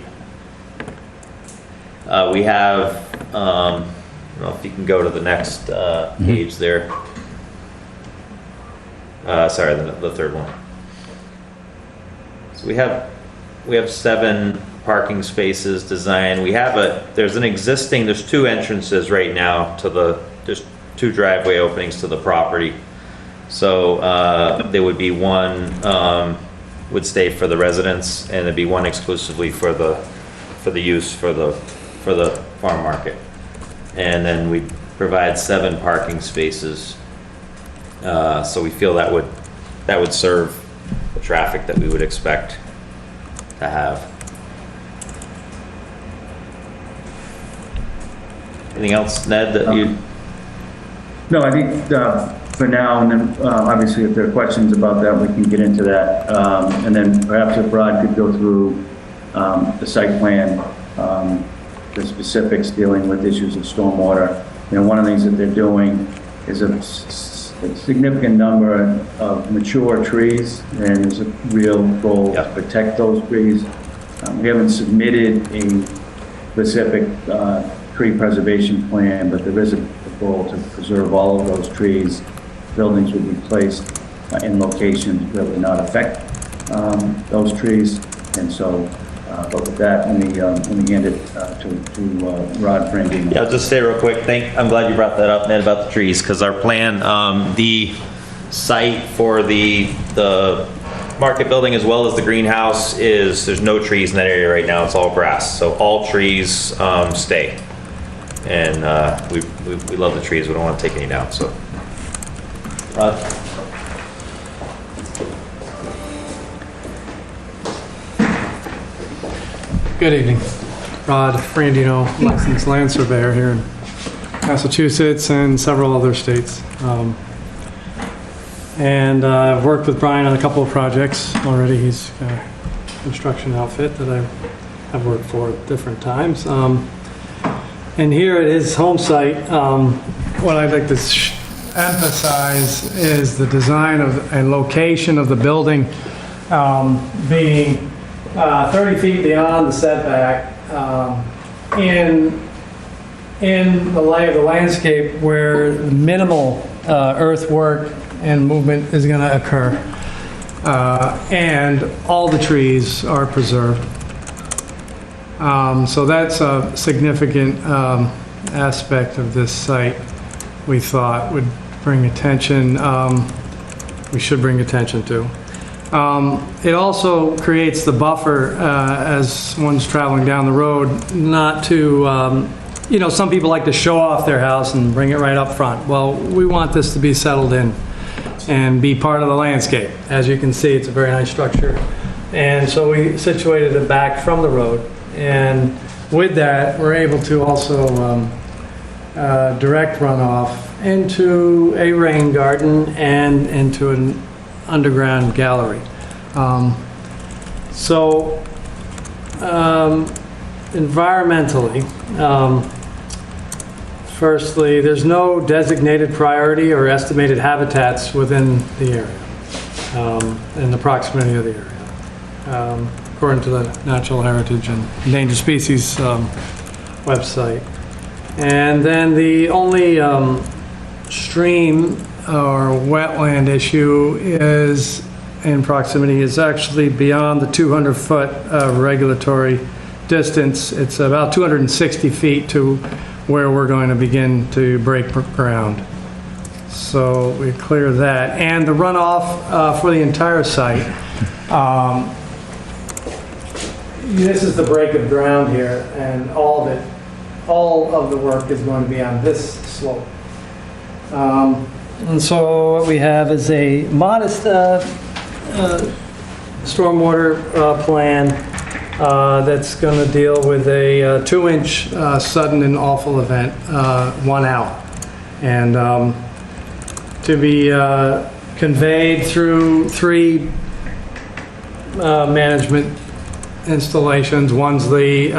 We have, I don't know if you can go to the next page there. Sorry, the third one. So we have 7 parking spaces designed. There's there's 2 entrances right now to there's 2 driveway openings to the property. So there would be one would stay for the residents, and there'd be one exclusively for the use for the farm market. And then we provide 7 parking spaces. So we feel that would serve the traffic that we would expect to have. Anything else, Ned, that you? No, I think for now, and then obviously if there are questions about that, we can get into that. And then perhaps if Rod could go through the site plan, the specifics dealing with issues of stormwater. One of the things that they're doing is a significant number of mature trees, and there's a real goal to protect those trees. We haven't submitted a specific tree preservation plan, but there is a goal to preserve all of those trees. Buildings would be placed in locations that would not affect those trees. And so, but with that, let me hand it to Rod for anything. Yeah, I'll just say real quick, I'm glad you brought that up, Ned, about the trees, because our plan, the site for the market building as well as the greenhouse there's no trees in that area right now, it's all grass. So all trees stay. And we love the trees, we don't want to take any down, so. Rod? Good evening. Rod Frandino, licensed land surveyor here in Massachusetts and several other states. And I've worked with Brian on a couple of projects already. He's got a construction outfit that I have worked for at different times. And here at his home site, what I'd like to emphasize is the design of and location of the building being 30 feet beyond the setback in the lay of the landscape where minimal earthwork and movement is going to occur. And all the trees are preserved. So that's a significant aspect of this site we thought would bring attention, we should bring attention to. It also creates the buffer as one's traveling down the road, not to, you know, some people like to show off their house and bring it right up front. Well, we want this to be settled in and be part of the landscape. As you can see, it's a very nice structure. And so we situated it back from the road. And with that, we're able to also direct runoff into a rain garden and into an underground gallery. Environmentally, firstly, there's no designated priority or estimated habitats within the area, in the proximity of the area, according to the Natural Heritage and Endangered Species website. And then the only stream or wetland issue is in proximity is actually beyond the 200-foot regulatory distance. It's about 260 feet to where we're going to begin to break ground. So we clear that. And the runoff for the entire site, this is the break of ground here, and all of the work is going to be on this slope. And so what we have is a modest stormwater plan that's going to deal with a 2-inch sudden and awful event, 1 hour. And to be conveyed through 3 management installations. One's the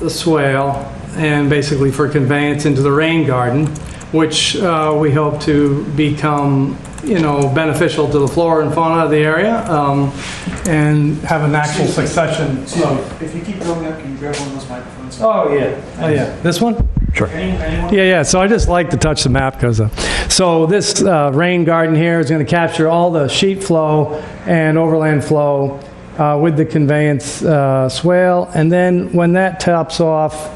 swale, and basically for conveyance into the rain garden, which we hope to become, you know, beneficial to the flora and fauna of the area, and have a natural succession. So if you keep going up, can you grab one of those microphones? Oh yeah. This one? Sure. Yeah. So I just like to touch the map because so this rain garden here is going to capture all the sheet flow and overland flow with the conveyance swale, and then when that tops off,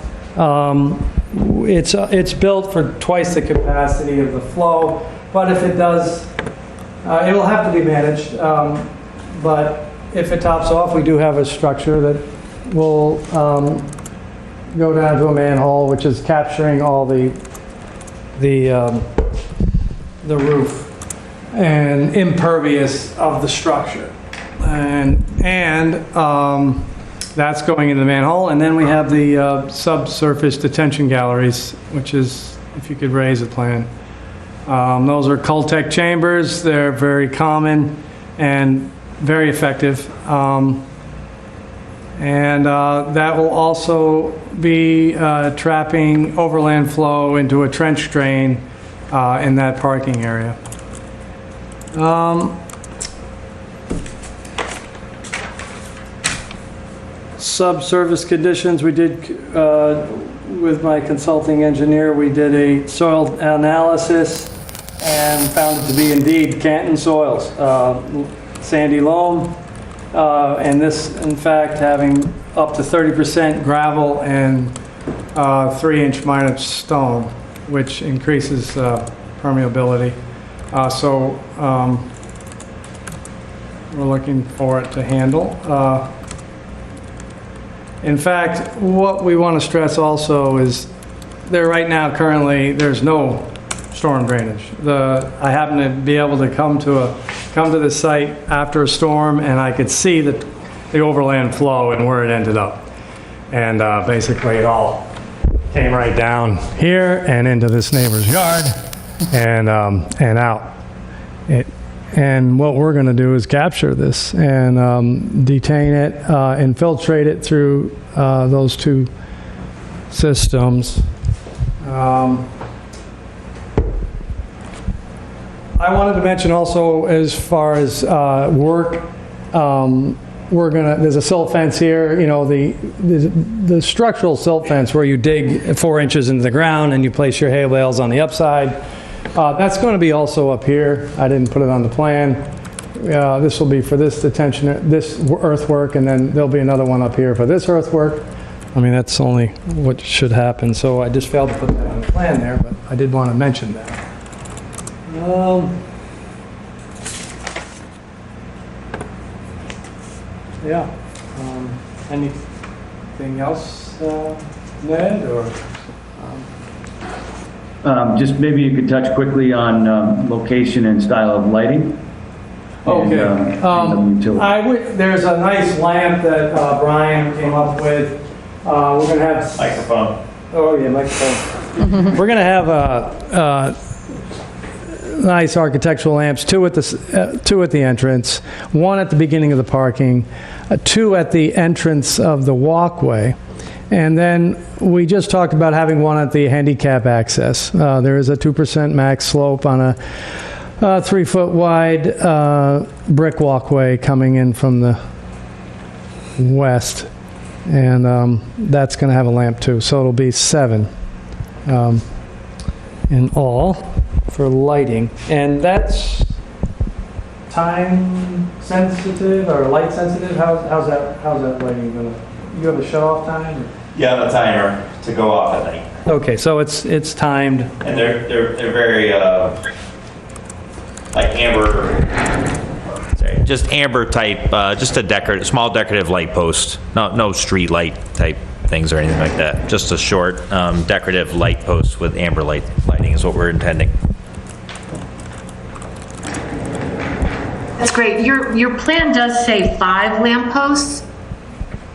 it's built for twice the capacity of the flow. But if it does, it will have to be managed. But if it tops off, we do have a structure that will go down to a manhole, which is capturing all the roof and impervious of the structure, and that's going into the manhole. And then we have the subsurface detention galleries, which is, if you could raise a plan. Those are Cultec chambers. They're very common and very effective. And that will also be trapping overland flow into a trench drain in that parking area. Subsurface conditions, we did, with my consulting engineer, we did a soil analysis and found it to be indeed Canton soils, sandy loam, and this, in fact, having up to 30% gravel and 3-inch minus stone, which increases permeability. So we're looking for it to handle. In fact, what we want to stress also is there right now currently there's no storm drainage. I happen to be able to come to the site after a storm, and I could see the overland flow and where it ended up. And basically it all came right down here and into this neighbor's yard and out. And what we're going to do is capture this and detain it, infiltrate it through those two systems. I wanted to mention also, as far as work, there's a silt fence here, you know, the structural silt fence where you dig 4 inches into the ground and you place your hay bales on the upside. That's going to be also up here. I didn't put it on the plan. This will be for this detention, this earthwork, and then there'll be another one up here for this earthwork. I mean, that's only what should happen, so I just failed to put that on the plan there, but I did want to mention that. Yeah. Anything else, Ned, or? Just maybe you could touch quickly on location and style of lighting. Okay. And utility. There's a nice lamp that Brian came up with. We're going to have... Microphone. Oh, yeah, microphone. We're going to have nice architectural lamps, two at the entrance, one at the beginning of the parking, two at the entrance of the walkway. And then we just talked about having one at the handicap access. There is a 2% max slope on a 3-foot wide brick walkway coming in from the west. And that's going to have a lamp too. So it'll be 7 in all for lighting. And that's time sensitive or light sensitive? How's that lighting going to... You have a shut-off time? Or? Yeah, the timer to go off at night. Okay, so it's timed. And they're very like amber, sorry, just amber type, just a small decorative light post. No street light type things or anything like that. Just a short decorative light post with amber lighting is what we're intending. That's great. Your plan does say 5 lampposts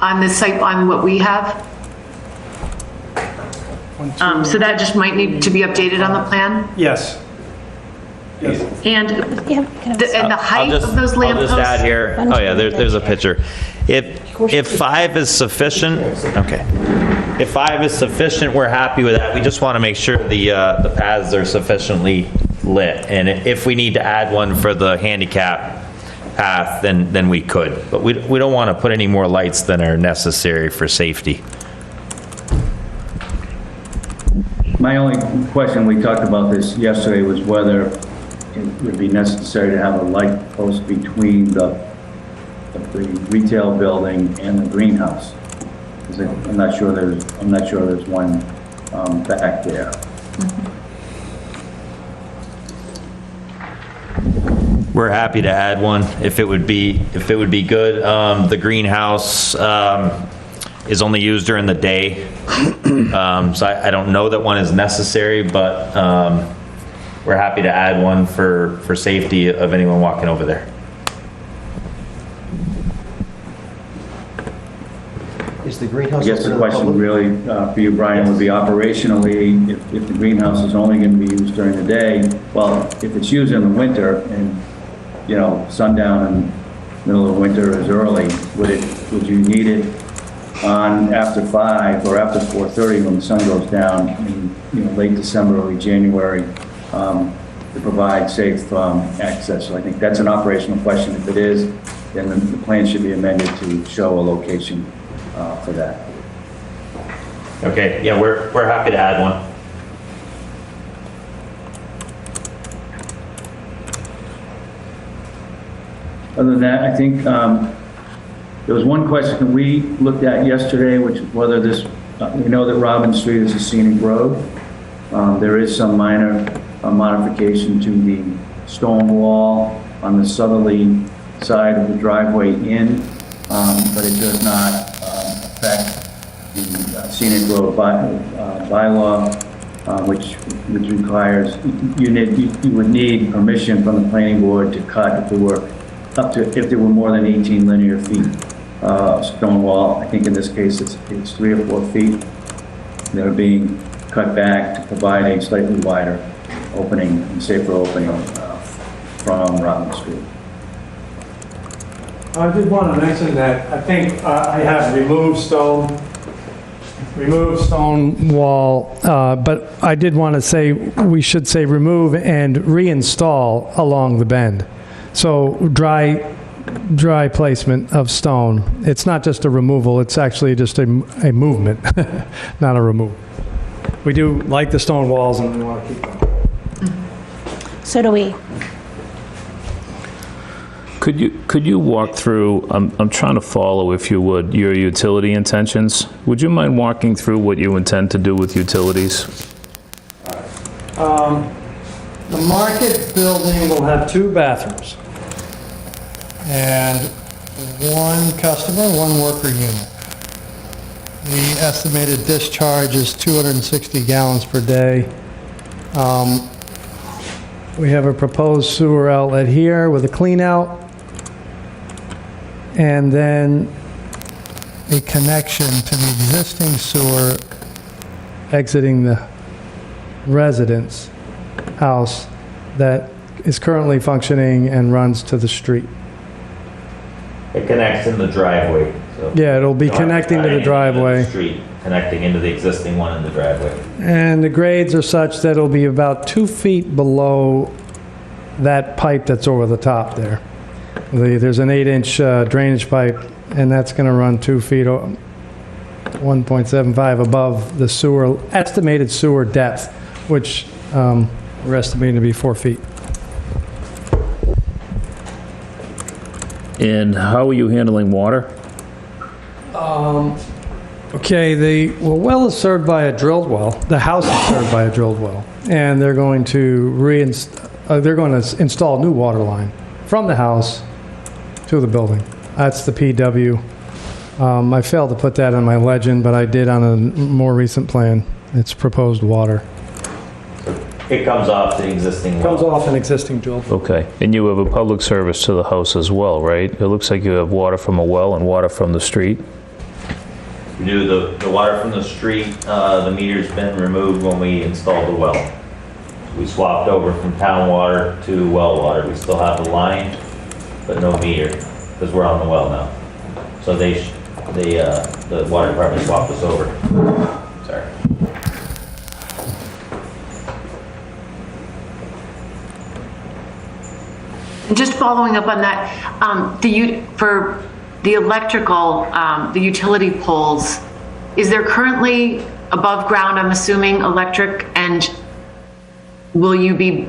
on the site, on what we have. So that just might need to be updated on the plan? Yes. And the height of those I'll lampposts? just add here, oh yeah, there's a picture. If 5 is sufficient, okay. If 5 is sufficient, we're happy with that. We just want to make sure the paths are sufficiently lit. And if we need to add one for the handicap path, then we could. But we don't want to put any more lights than are necessary for safety. My only question, we talked about this yesterday, was whether it would be necessary to have a light post between the retail building and the greenhouse. 'Cause I'm not sure there's one back there. We're happy to add one if it would be good. The greenhouse is only used during the day, so I don't know that one is necessary, but we're happy to add one for safety of anyone walking over there. Is the greenhouse... I guess the question really for you, Brian, would be operationally, if the greenhouse is only going to be used during the day, well, if it's used in the winter and, you know, sundown in the middle of winter is early, would you need it on after 5 or after 4:30 when the sun goes down in, you know, late December, early January, to provide safe access? So I think that's an operational question. If it is, then the plan should be amended to show a location for that. Okay, yeah, we're happy to add one. Other than that, I think there was one question we looked at yesterday, which is whether this, we know that Robin Street is a scenic road. There is some minor modification to the stone wall on the southerly side of the driveway in, but it does not affect the scenic road bylaw, which requires you would need permission from the planning board to cut if there were more than 18 linear feet of stone wall. I think in this case it's 3 or 4 feet that are being cut back to provide a slightly wider opening and safer opening from Rutland Street. I did want to mention that I think I have removed stone wall, but I did want to say, we should say remove and reinstall along the bend. So dry placement of stone. It's not just a removal, it's actually just a movement, not a removal. We do like the stone walls and we want to keep them. So do we. Could you walk through, I'm trying to follow, if you would, your utility intentions. Would you mind walking through what you intend to do with utilities? The Market building will have 2 bathrooms and 1 customer, 1 worker unit. The estimated discharge is 260 gallons per day. We have a proposed sewer outlet here with a clean out, and then a connection to the existing sewer exiting the residence house that is currently functioning and runs to the street. It connects in the driveway. So Yeah, it'll be connecting to the driveway. Street, connecting into the existing one in the driveway. And the grades are such that it'll be about 2 feet below that pipe that's over the top there. There's an 8-inch drainage pipe, and that's going to run 2 feet, 1.75 above the sewer, estimated sewer depth, which we're estimating to be 4 feet. And how are you handling water? Okay, the well is served by a drilled well. The house is served by a drilled well, and they're going to install a new water line from the house to the building. That's the PW. I failed to put that on my legend, but I did on a more recent plan. It's proposed water. It comes off the existing well. Comes off an existing drilled well. Okay, and you have a public service to the house as well, right? It looks like you have water from a well and water from the street. We do the water from the street, the meter's been removed when we installed the well. We swapped over from town water to well water. We still have the line, but no meter, because we're on the well now. So the water department swapped us over. Sorry. And just following up on that, for the electrical, the utility poles, is there currently above ground, I'm assuming, electric, and will you be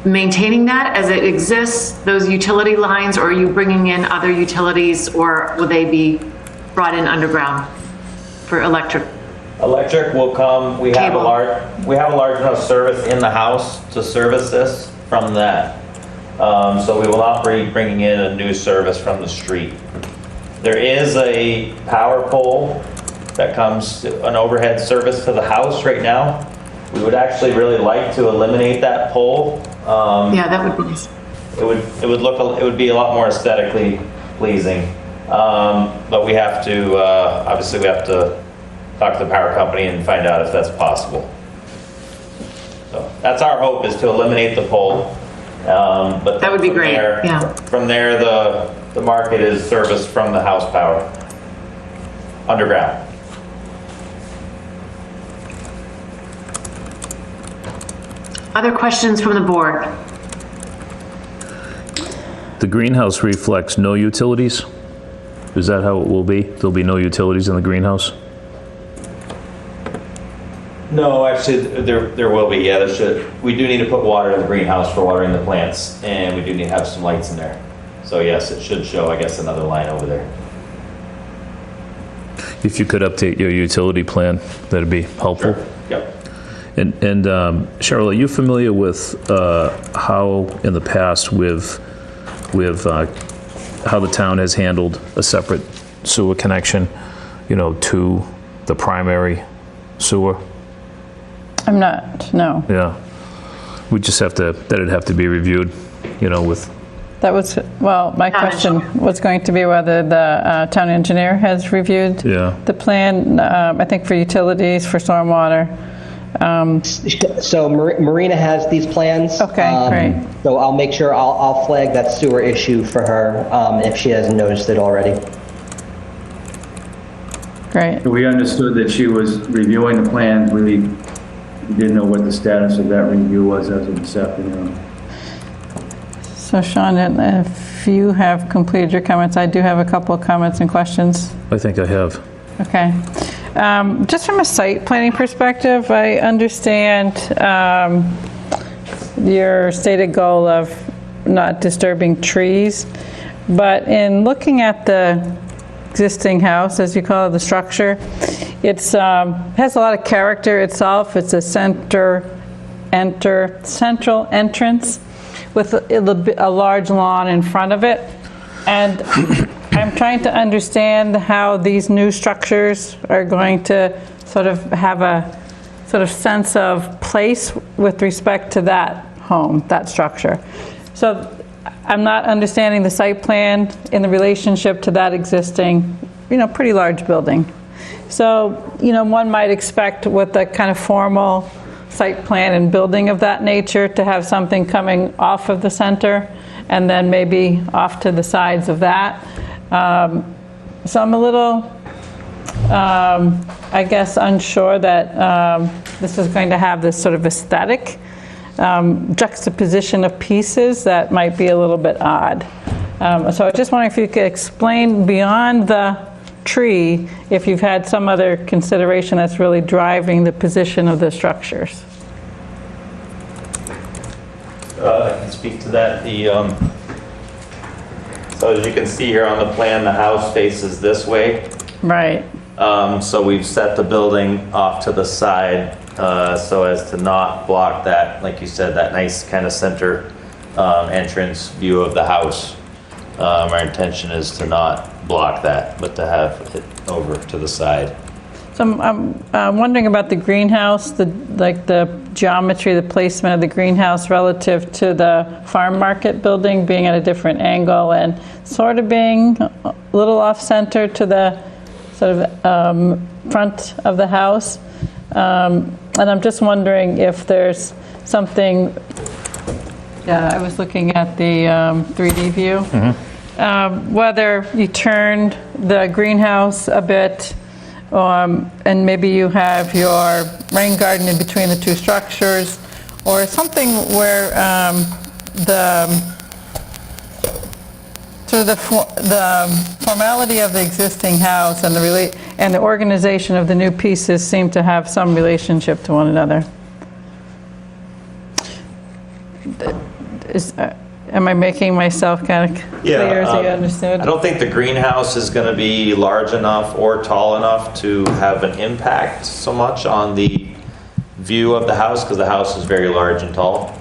maintaining that as it exists, those utility lines, or are you bringing in other utilities, or will they be brought in underground for electric? Electric will come, we have a large enough service in the house to service this from that. So we will not be bringing in a new service from the street. There is a power pole that comes, an overhead service to the house right now. We would actually really like to eliminate that pole. Yeah, that would be nice. It would be a lot more aesthetically pleasing. But we have to, obviously we have to talk to the power company and find out if that's possible. So that's our hope, is to eliminate the pole. But that would be great, yeah. From there, the market is serviced from the house power, underground. Other questions from the board? The greenhouse reflects no utilities? Is that how it will be? There'll be no utilities in the greenhouse? No, actually, there will be, yeah, there should. We do need to put water in the greenhouse for watering the plants, and we do need to have some lights in there. So yes, it should show, I guess, another line over there. If you could update your utility plan, that'd be helpful. Sure. Yep. And Cheryl, are you familiar with how in the past with how the town has handled a separate sewer connection, to the primary sewer? I'm not, no. Yeah. We just that'd have to be reviewed, with. That was, well, my question was going to be whether the town engineer has reviewed the plan, I think for utilities, for stormwater, So Marina has these plans. Okay, great. So I'll make sure, I'll flag that sewer issue for her if she hasn't noticed it already. Great. We understood that she was reviewing the plans. We didn't know what the status of that review was as of this afternoon. So Sean, if you have completed your comments, I do have a couple of comments and questions. I think I have. Okay. Just from a site planning perspective, I understand your stated goal of not disturbing trees, but in looking at the existing house, as you call it, the structure, it's has a lot of character itself. It's a central entrance with a large lawn in front of it, and I'm trying to understand how these new structures are going to sort of have a sort of sense of place with respect to that home, that structure. So I'm not understanding the site plan in the relationship to that existing, pretty large building. So, one might expect with a kind of formal site plan and building of that nature to have something coming off of the center and then maybe off to the sides of that. So I'm a little, I guess, unsure that this is going to have this sort of aesthetic juxtaposition of pieces that might be a little bit odd. So I just wondering if you could explain beyond the tree if you've had some other consideration that's really driving the position of the structures. I can speak to that. So as you can see here on the plan, the house faces this way. Right. So we've set the building off to the side so as to not block that, like you said, that nice kind of center entrance view of the house. Our intention is to not block that, but to have it over to the side. So I'm wondering about the greenhouse, the geometry, the placement of the greenhouse relative to the farm market building being at a different angle and sort of being a little off-center to the sort of front of the house. And I'm just wondering if there's something, I was looking at the 3D view, whether you turned the greenhouse a bit, and maybe you have your rain garden in between the two structures, or something where the formality of the existing house and the organization of the new pieces seem to have some relationship to one another. Am I making myself kind of clear as you understood? I don't think the greenhouse is going to be large enough or tall enough to have an impact so much on the view of the house, because the house is very large and tall.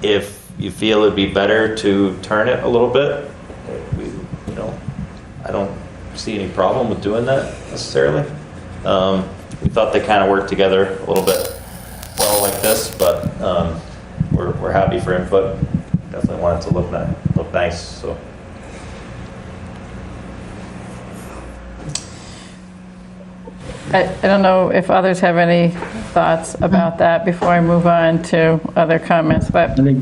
If you feel it'd be better to turn it a little bit, I don't see any problem with doing that necessarily. We thought they kind of worked together a little bit well like this, but we're happy for input. Definitely want it to look nice. So. I don't know if others have any thoughts about that before I move on to other comments, but I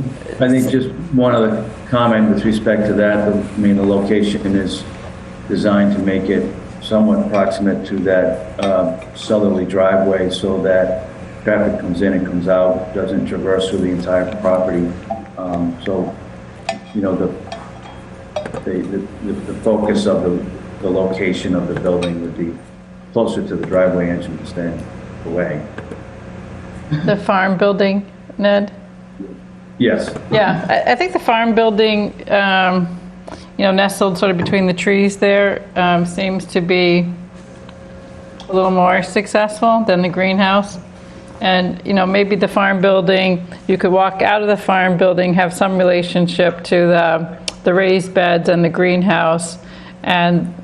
think just one other comment with respect to that. The location is designed to make it somewhat proximate to that southerly driveway, so that traffic comes in and comes out, doesn't traverse through the entire property. So, the focus of the location of the building would be closer to the driveway entrance than away. the farm building, Ned? Yes. Yeah, I think the farm building, nestled sort of between the trees there, seems to be a little more successful than the greenhouse. And, maybe the farm building, you could walk out of the farm building, have some relationship to the raised beds and the greenhouse, and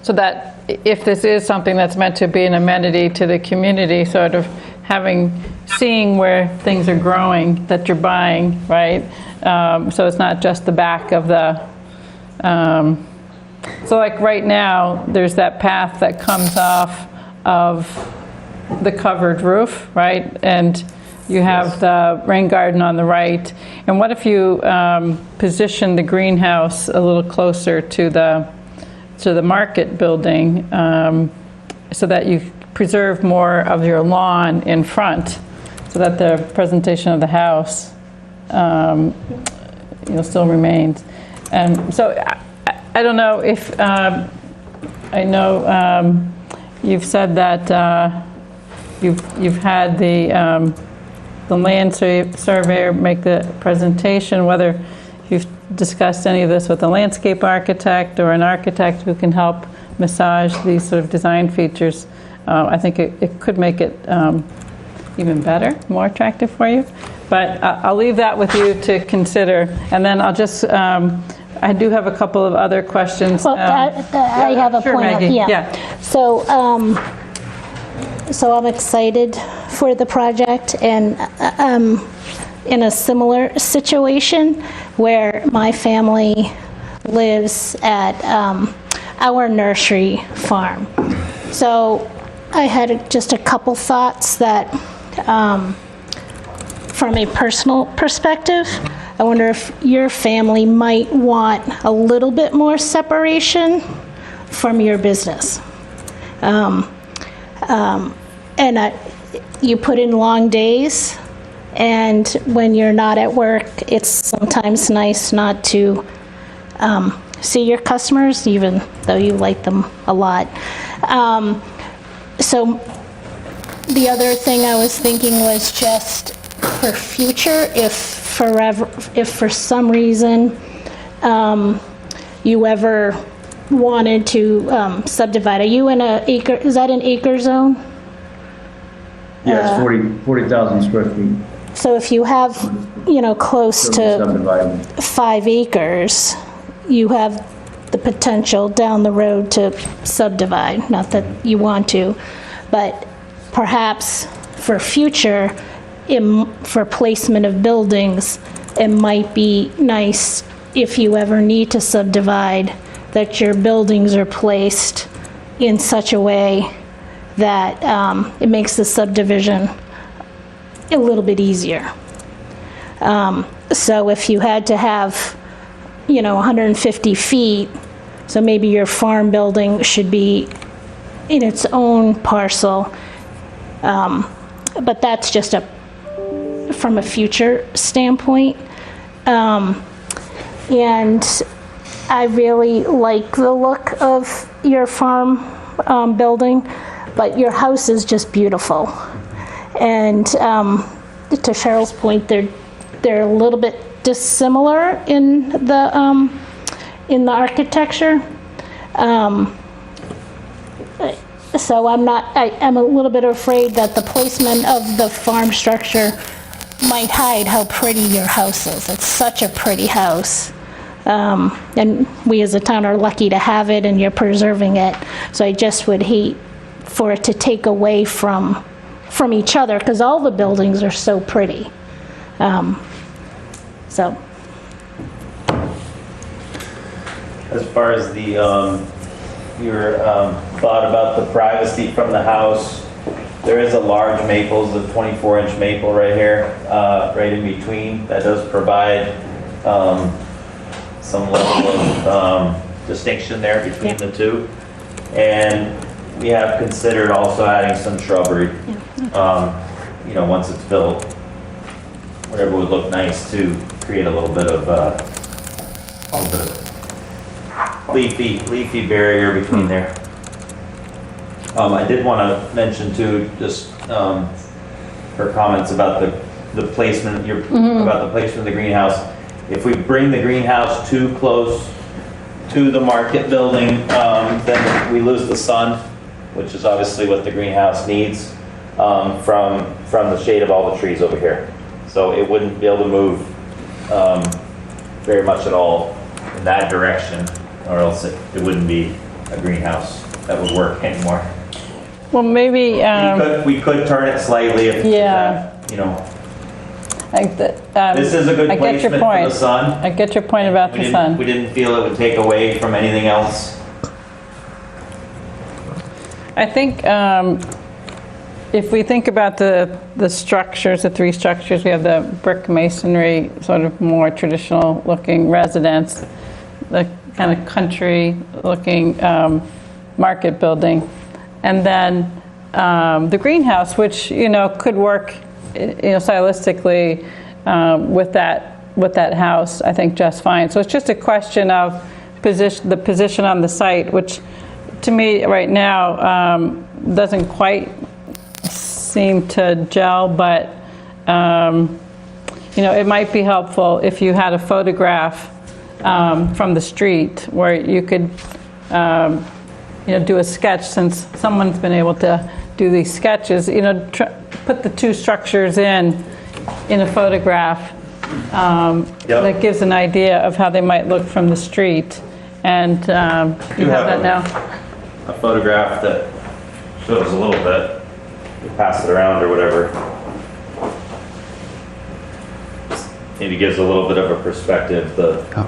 so that if this is something that's meant to be an amenity to the community, sort of seeing where things are growing that you're buying, right? So it's not just the back of the So like right now, there's that path that comes off of the covered roof, right? And you have the rain garden on the right. And what if you position the greenhouse a little closer to the market building so that you preserve more of your lawn in front, so that the presentation of the house still remains. So I don't know if, I know you've said that you've had the land surveyor make the presentation, whether you've discussed any of this with a landscape architect or an architect who can help massage these sort of design features. I think it could make it even better, more attractive for you. But I'll leave that with you to consider. And then I'll just, I do have a couple of other questions. Well, I have a sure, point. Maggie. Yeah. So, so I'm excited for the project, and in a similar situation where my family lives at our nursery farm. So I had just a couple thoughts that, from a personal perspective, I wonder if your family might want a little bit more separation from your business. You put in long days, and when you're not at work, it's sometimes nice not to see your customers, even though you like them a lot. So the other thing I was thinking was just for future, if for some reason you ever wanted to subdivide. Are you in a acre, is that an acre zone? Yes, 40,000 square feet. So if you have, close to Subdivided. 5 acres, you have the potential down the road to subdivide. Not that you want to, but perhaps for future, for placement of buildings, it might be nice if you ever need to subdivide that your buildings are placed in such a way that it makes the subdivision a little bit easier. So if you had to have, 150 feet, so maybe your farm building should be in its own parcel, but that's just from a future standpoint. And I really like the look of your farm building, but your house is just beautiful. And to Cheryl's point, they're a little bit dissimilar in the architecture. So I'm a little bit afraid that the placement of the farm structure might hide how pretty your house is. It's such a pretty house. And we as a town are lucky to have it, and you're preserving it. So I just would hate for it to take away from each other, because all the buildings are so pretty. So. As far as the your thought about the privacy from the house, there is a large maple, the 24-inch maple right here, right in between. That does provide some level of distinction there between the two. And we have considered also adding some shrubbery, once it's built, whatever would look nice to create a little bit of leafy barrier between there. I did want to mention too, just her comments about the placement, about the placement of the greenhouse. If we bring the greenhouse too close to the market building, then we lose the sun, which is obviously what the greenhouse needs, from the shade of all the trees over here. So it wouldn't be able to move very much at all in that direction, or else it wouldn't be a greenhouse that would work anymore. Well, maybe we could turn it slightly if yeah. that, I think that This is a good I get your placement for point. the sun. I get your point about the We sun. didn't feel it would take away from anything else. I think if we think about the structures, the three structures, we have the brick masonry, sort of more traditional looking residence, the kind of country looking market building, and then the greenhouse, which, you know, could work, you know, stylistically with that house, I think just fine. So it's just a question of the position on the site, which to me right now doesn't quite seem to gel, but you know, it might be helpful if you had a photograph from the street where you could you know, do a sketch, since someone's been able to do these sketches, you know, put the two structures in a photograph that gives an idea of how they might look from the street. And you have that now? A photograph that shows a little bit. You pass it around or whatever. Maybe gives a little bit of a perspective.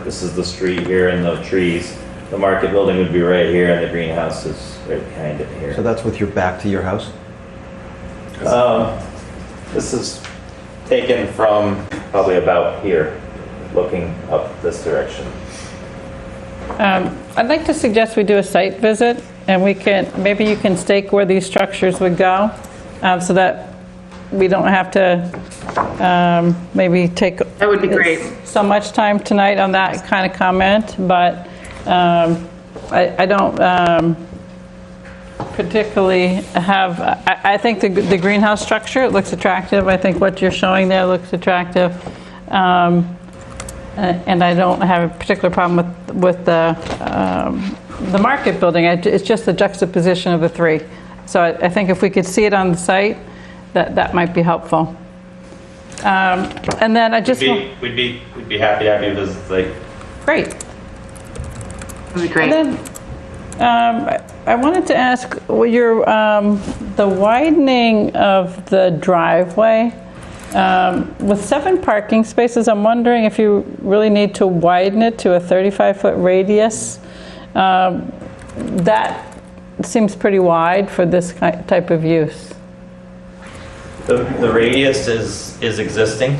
This is the street here and the trees. The market building would be right here and the greenhouse is right behind it here. So that's with your back to your house? This is taken from probably about here, looking up this direction. I'd like to suggest we do a site visit, and we can, maybe you can stake where these structures would go, so that we don't have to maybe take That would be great. so much time tonight on that kind of comment, but I don't particularly have, I think the greenhouse structure, it looks attractive. I think what you're showing there looks attractive. And I don't have a particular problem with the market building. It's just the juxtaposition of the three. So I think if we could see it on the site, that might be helpful. And then I just We'd be happy to have you visit the site. Great. That would be great. And then I wanted to ask, the widening of the driveway, with 7 parking spaces, I'm wondering if you really need to widen it to a 35-foot radius. That seems pretty wide for this type of use. The radius is existing.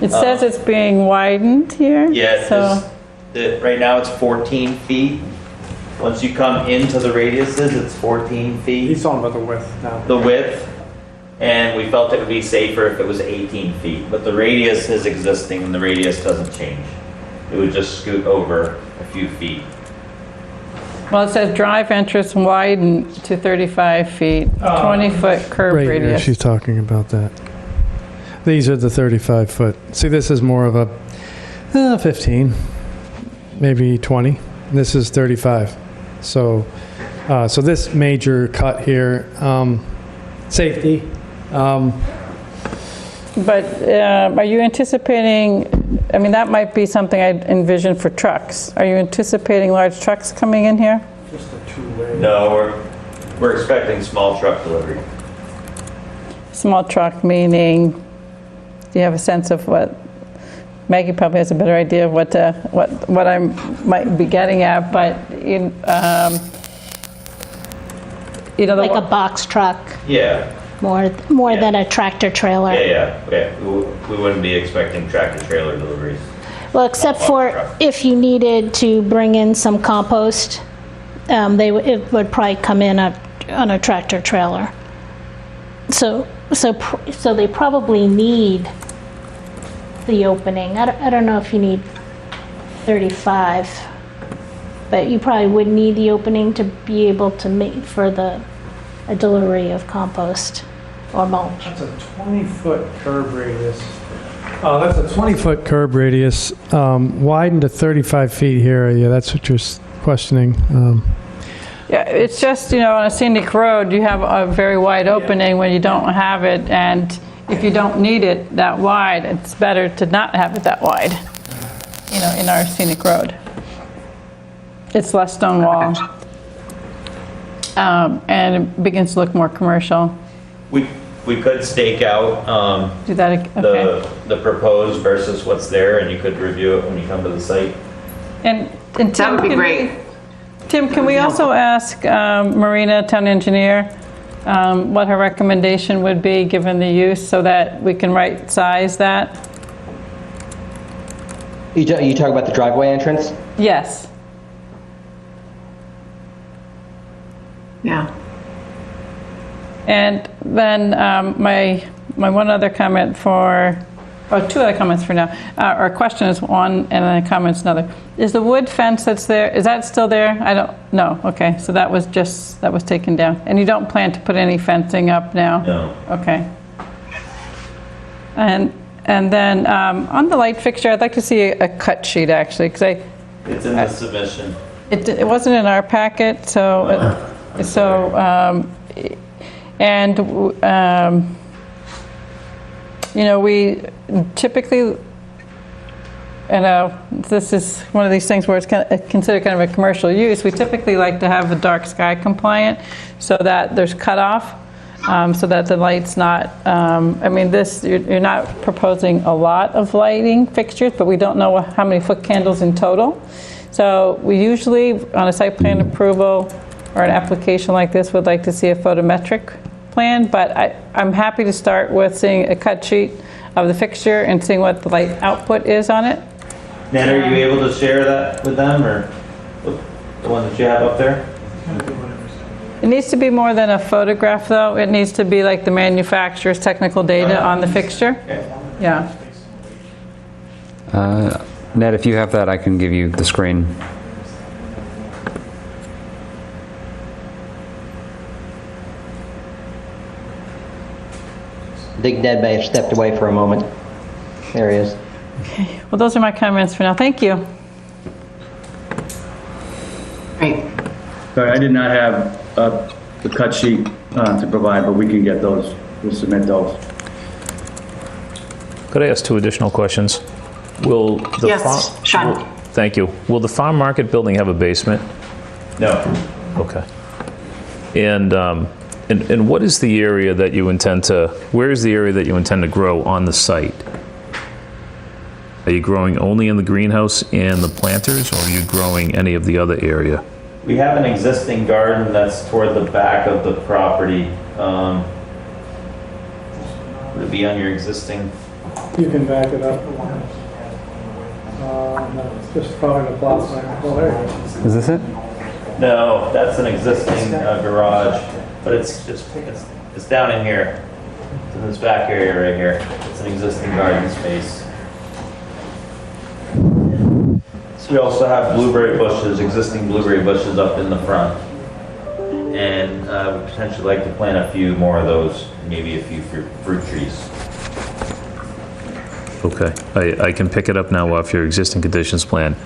It says it's being widened here. Yeah, So, right now it's 14 feet. Once you come into the radiuses, it's 14 feet. He's talking about the width now. The width, and we felt it would be safer if it was 18 feet. But the radius is existing, and the radius doesn't change. It would just scoot over a few feet. well, it says drive entrance widened to 35 feet, 20-foot curb Right here, radius. she's talking about that. These are the 35-foot. See, this is more of a 15, maybe 20. This is 35. So this major cut here, safety. But are you anticipating, I mean, that might be something I'd envision for trucks. Are you anticipating large trucks coming in here? Just a two-way. No, we're expecting small truck delivery. Small truck meaning, do you have a sense of what, Maggie probably has a better idea of what I might be getting at, but you know, Like a box truck, Yeah, more Yeah. than a tractor trailer. yeah. We wouldn't be expecting tractor trailer deliveries. Well, except for if you needed to bring in some compost, it would probably come in on a tractor trailer. So they probably need the opening. I don't know if you need 35, but you probably would need the opening to be able to make for a delivery of compost or mulch. That's a 20-foot curb radius. Oh, that's a 20-foot curb radius, widened to 35 feet here. Yeah, that's what you're questioning. yeah, it's just, you know, on a scenic road, you have a very wide opening when you don't have it, and if you don't need it that wide, it's better to not have it that wide, you know, in our scenic road. It's less stone wall, and it begins to look more commercial. We we could stake out Do that, okay. the proposed versus what's there, and you could review it when you come to the site. And That Tim, would be can great. Tim, can we also ask Marina, town engineer, what her recommendation would be given the use so that we can right size that? You talk about the driveway entrance? Yes. Yeah. And then my one other comment two other comments for now, or a question is one, and then a comment's another. Is the wood fence that's there, is that still there? I don't, no, okay, so that was taken down. And you don't plan to put any fencing up now? No. Okay. And then on the light fixture, I'd like to see a cut sheet actually, because It's in the submission. it wasn't in our packet, so, you know, we typically, this is one of these things where it's considered kind of a commercial use. We typically like to have the dark sky compliant so that there's cutoff, so that the light's not, I mean, you're not proposing a lot of lighting fixtures, but we don't know how many foot candles in total. So we usually, on a site plan approval or an application like this, would like to see a photometric plan, but I'm happy to start with seeing a cut sheet of the fixture and seeing what the light output is on it. Ned, are you able to share that with them, or the one that you have up there? It needs to be more than a photograph, though. It needs to be like the manufacturer's technical data on the fixture. Yeah. Ned, if you have that, I can give you the screen. I think Ned may have stepped away for a moment. There he is. Okay. Well, those are my comments for now. Thank you. Great. Sorry, I did not have the cut sheet to provide, but we can get those. We'll submit those. Could I ask two additional questions? Will the Yes, Sean. Thank you. Will the farm market building have a basement? No. Okay. And what is the area that you intend to, where is the area that you intend to grow on the site? Are you growing only in the greenhouse and the planters, or are you growing any of the other area? We have an existing garden that's toward the back of the property. Would it be on your existing? You can back it up. No, it's just probably the plot plan. Well, there it is. Is this it? No, that's an existing garage, but it's down in here. It's in this back area right here. It's an existing garden space. So we also have blueberry bushes, existing blueberry bushes up in the front. And we potentially like to plant a few more of those, maybe a few fruit trees. Okay, I can pick it up now off your existing conditions plan.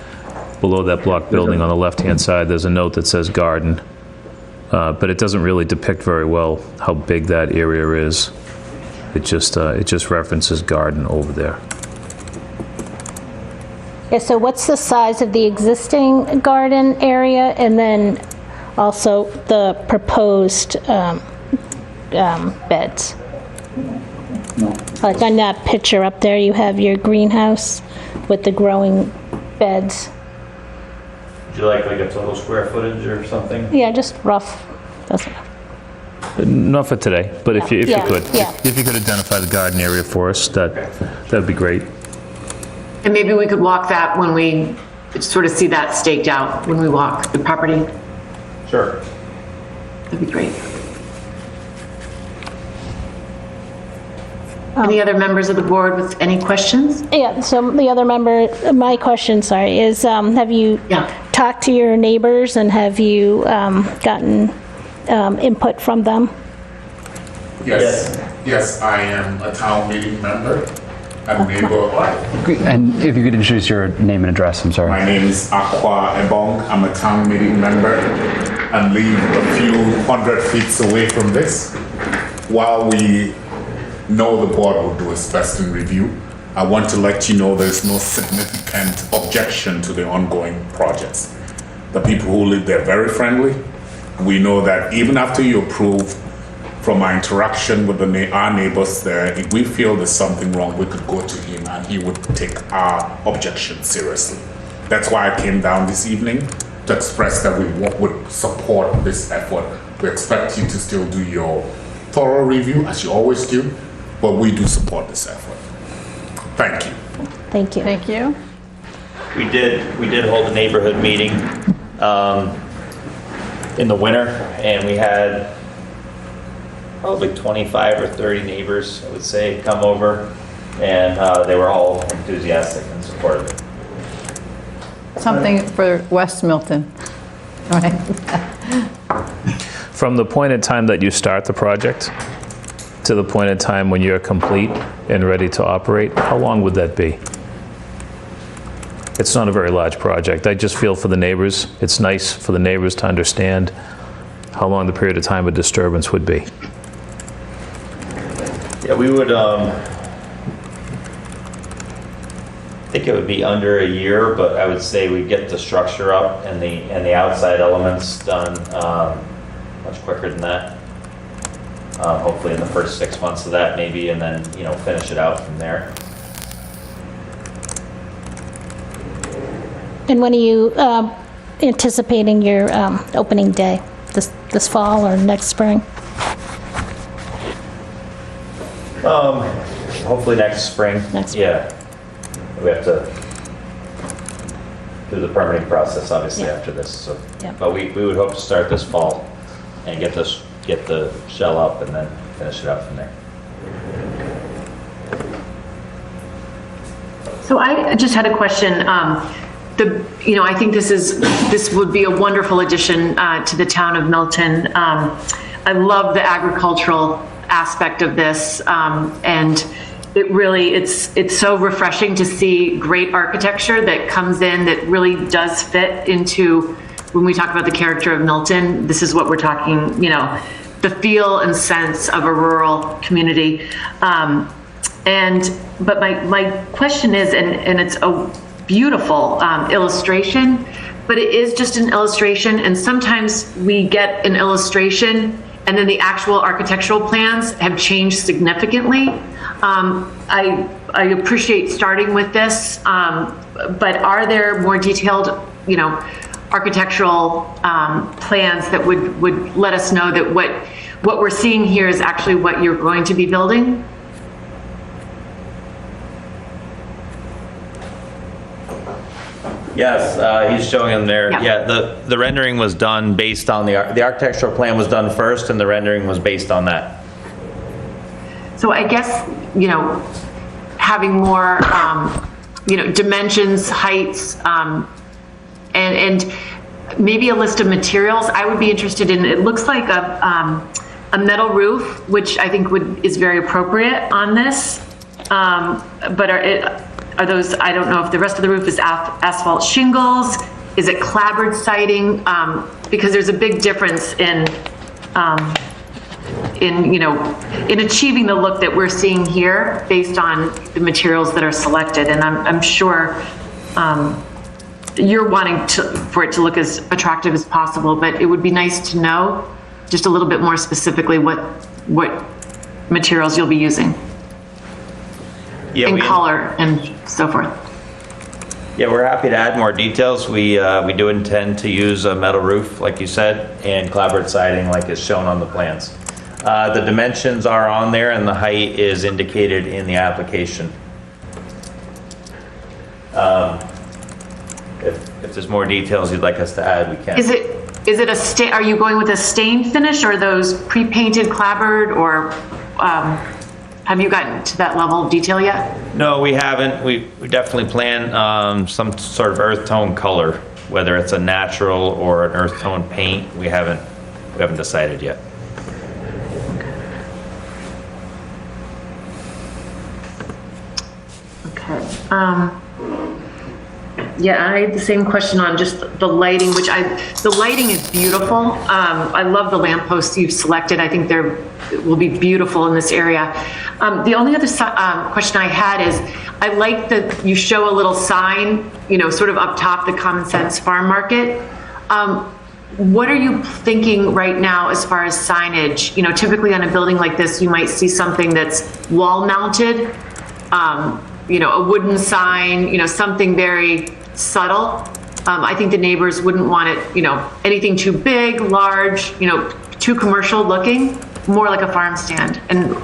Below that block building on the left-hand side, there's a note that says garden, but it doesn't really depict very well how big that area is. It just references garden over there. Yeah, so what's the size of the existing garden area, and then also the proposed beds? Like on that picture up there, you have your greenhouse with the growing beds. Would you like a total square footage or something? Yeah, just rough. That's enough. Not for today, but if you Yeah, could, yeah. if you could identify the garden area for us, that'd be great. And maybe we could walk that when we sort of see that staked out when we walk the property. Sure. That'd be great. Any other members of the board with any questions? Yeah, so the other member, my question, sorry, is have you talked to your neighbors, and have you gotten input from them? Yes, I am a town meeting member. I'm a neighbor. And if you could introduce your name and address, I'm sorry. My name is Akwa Ebong. I'm a town meeting member and live a few hundred feet away from this. While we know the board will do its best in review, I want to let you know there's no significant objection to the ongoing projects. The people who live there are very friendly. We know that even after you approve from our interaction with our neighbors there, if we feel there's something wrong, we could go to him and he would take our objection seriously. That's why I came down this evening to express that we would support this effort. We expect you to still do your thorough review, as you always do, but we do support this effort. Thank you. Thank you. Thank you. We did hold a neighborhood meeting in the winter, and we had probably 25 or 30 neighbors, I would say, come over, and they were all enthusiastic and supportive. Something for West Milton, right? From the point in time that you start the project to the point in time when you're complete and ready to operate, how long would that be? It's not a very large project. I just feel for the neighbors, it's nice for the neighbors to understand how long the period of time of disturbance would be. Yeah, we would, I think it would be under a year, but I would say we'd get the structure up and the outside elements done much quicker than that. Hopefully in the first 6 months of that maybe, and then, finish it out from there. And when are you anticipating your opening day? This fall or next spring? Hopefully next spring. Next spring. Yeah. We have to do the permitting process, obviously, Yeah. after this. So, Yeah. but we would hope to start this fall and get the shell up and then finish it out from there. So I just had a question. I think this would be a wonderful addition to the town of Milton. I love the agricultural aspect of this, and it's so refreshing to see great architecture that comes in that really does fit into, when we talk about the character of Milton, this is what we're talking, the feel and sense of a rural community. But my question is, and it's a beautiful illustration, but it is just an illustration, and sometimes we get an illustration and then the actual architectural plans have changed significantly. I appreciate starting with this, but are there more detailed, architectural plans that would let us know that what we're seeing here is actually what you're going to be building? Yes, he's showing them there. Yeah, the rendering was done based on the architectural plan was done first, and the rendering was based on that. So I guess, having more, dimensions, heights, and maybe a list of materials. I would be interested in, it looks like a metal roof, which I think is very appropriate on this. But are those, I don't know if the rest of the roof is asphalt shingles, is it clapboard siding? Because there's a big difference in achieving the look that we're seeing here based on the materials that are selected. And I'm sure you're wanting for it to look as attractive as possible, but it would be nice to know just a little bit more specifically what materials you'll be using. Yeah, and color and so forth. Yeah, we're happy to add more details. We do intend to use a metal roof, like you said, and clapboard siding like is shown on the plans. The dimensions are on there and the height is indicated in the application. If there's more details you'd like us to add, we can. Is it are you going with a stain finish, or those pre-painted clapboard, or have you gotten to that level of detail yet? No, we haven't. We definitely plan some sort of earth tone color, whether it's a natural or an earth tone paint. We haven't decided yet. Okay. Yeah, I had the same question on just the lighting, the lighting is beautiful. I love the lampposts you've selected. I think will be beautiful in this area. The only other question I had is, I like that you show a little sign, sort of up top, the Common Sense Farm Market. what are you thinking right now as far as signage? You know, typically on a building like this, you might see something that's wall mounted, you know, a wooden sign, you know, something very subtle. I think the neighbors wouldn't want it, you know, anything too big, large, you know, too commercial looking, more like a farm stand. And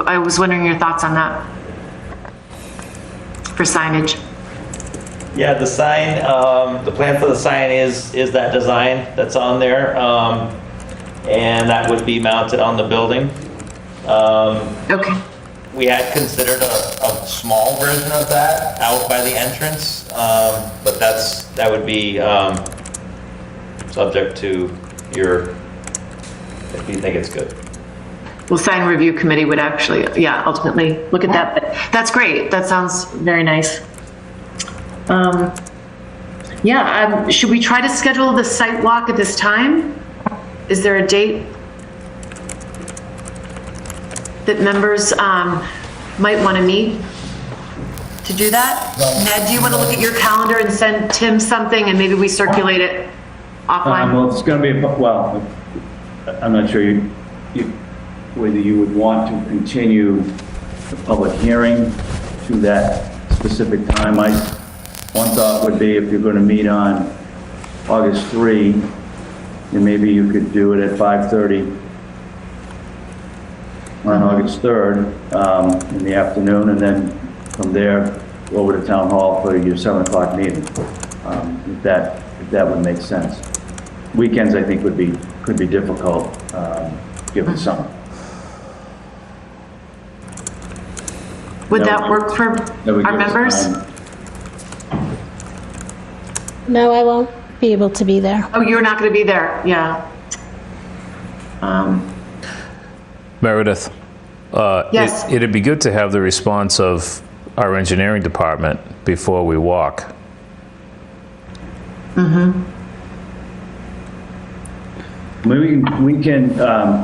I was wondering your thoughts on that for signage. Yeah, the sign, the plan for the sign is that design that's on there, and that would be mounted on the building. Okay. We had considered a small version of that out by the entrance, but that would be subject to your, if you think it's good. Well, sign review committee would actually, yeah, ultimately look at that. But that's great. That sounds very nice. Yeah, should we try to schedule the site walk at this time? Is there a date that members might want to meet to do that? Ned, do you want to look at your calendar and send Tim something and maybe we circulate it offline? Well, it's going to be, well, I'm not sure whether you would want to continue the public hearing to that specific time. One thought would be if you're going to meet on August 3, then maybe you could do it at 5:30 on August 3rd in the afternoon, and then from there over to Town Hall for your 7 o'clock meeting, if that would make sense. Weekends, I think, could be difficult given summer. Would that work for our members? No, I won't be able to be there. Oh, you're not going to be there, yeah. Meredith, Yes. it'd be good to have the response of our engineering department before we walk. Maybe we can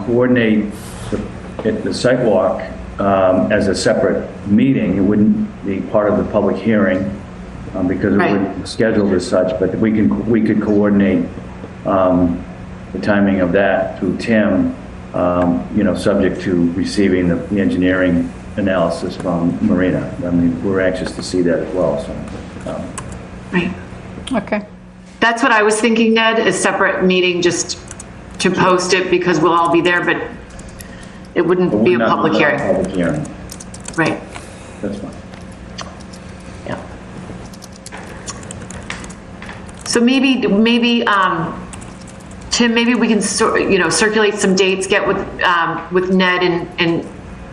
coordinate the site walk as a separate meeting. It wouldn't be part of the public hearing because it wasn't scheduled as such, but we could coordinate the timing of that through Tim, you know, subject to receiving the engineering analysis from Marina. I mean, we're anxious to see that as well, so. Right. Okay. That's what I was thinking, Ned, a separate meeting just to post it because we'll all be there, but it wouldn't be a public hearing. Public hearing, Right. that's fine. Yeah. So maybe, Tim, maybe we can, you know, circulate some dates, get with Ned and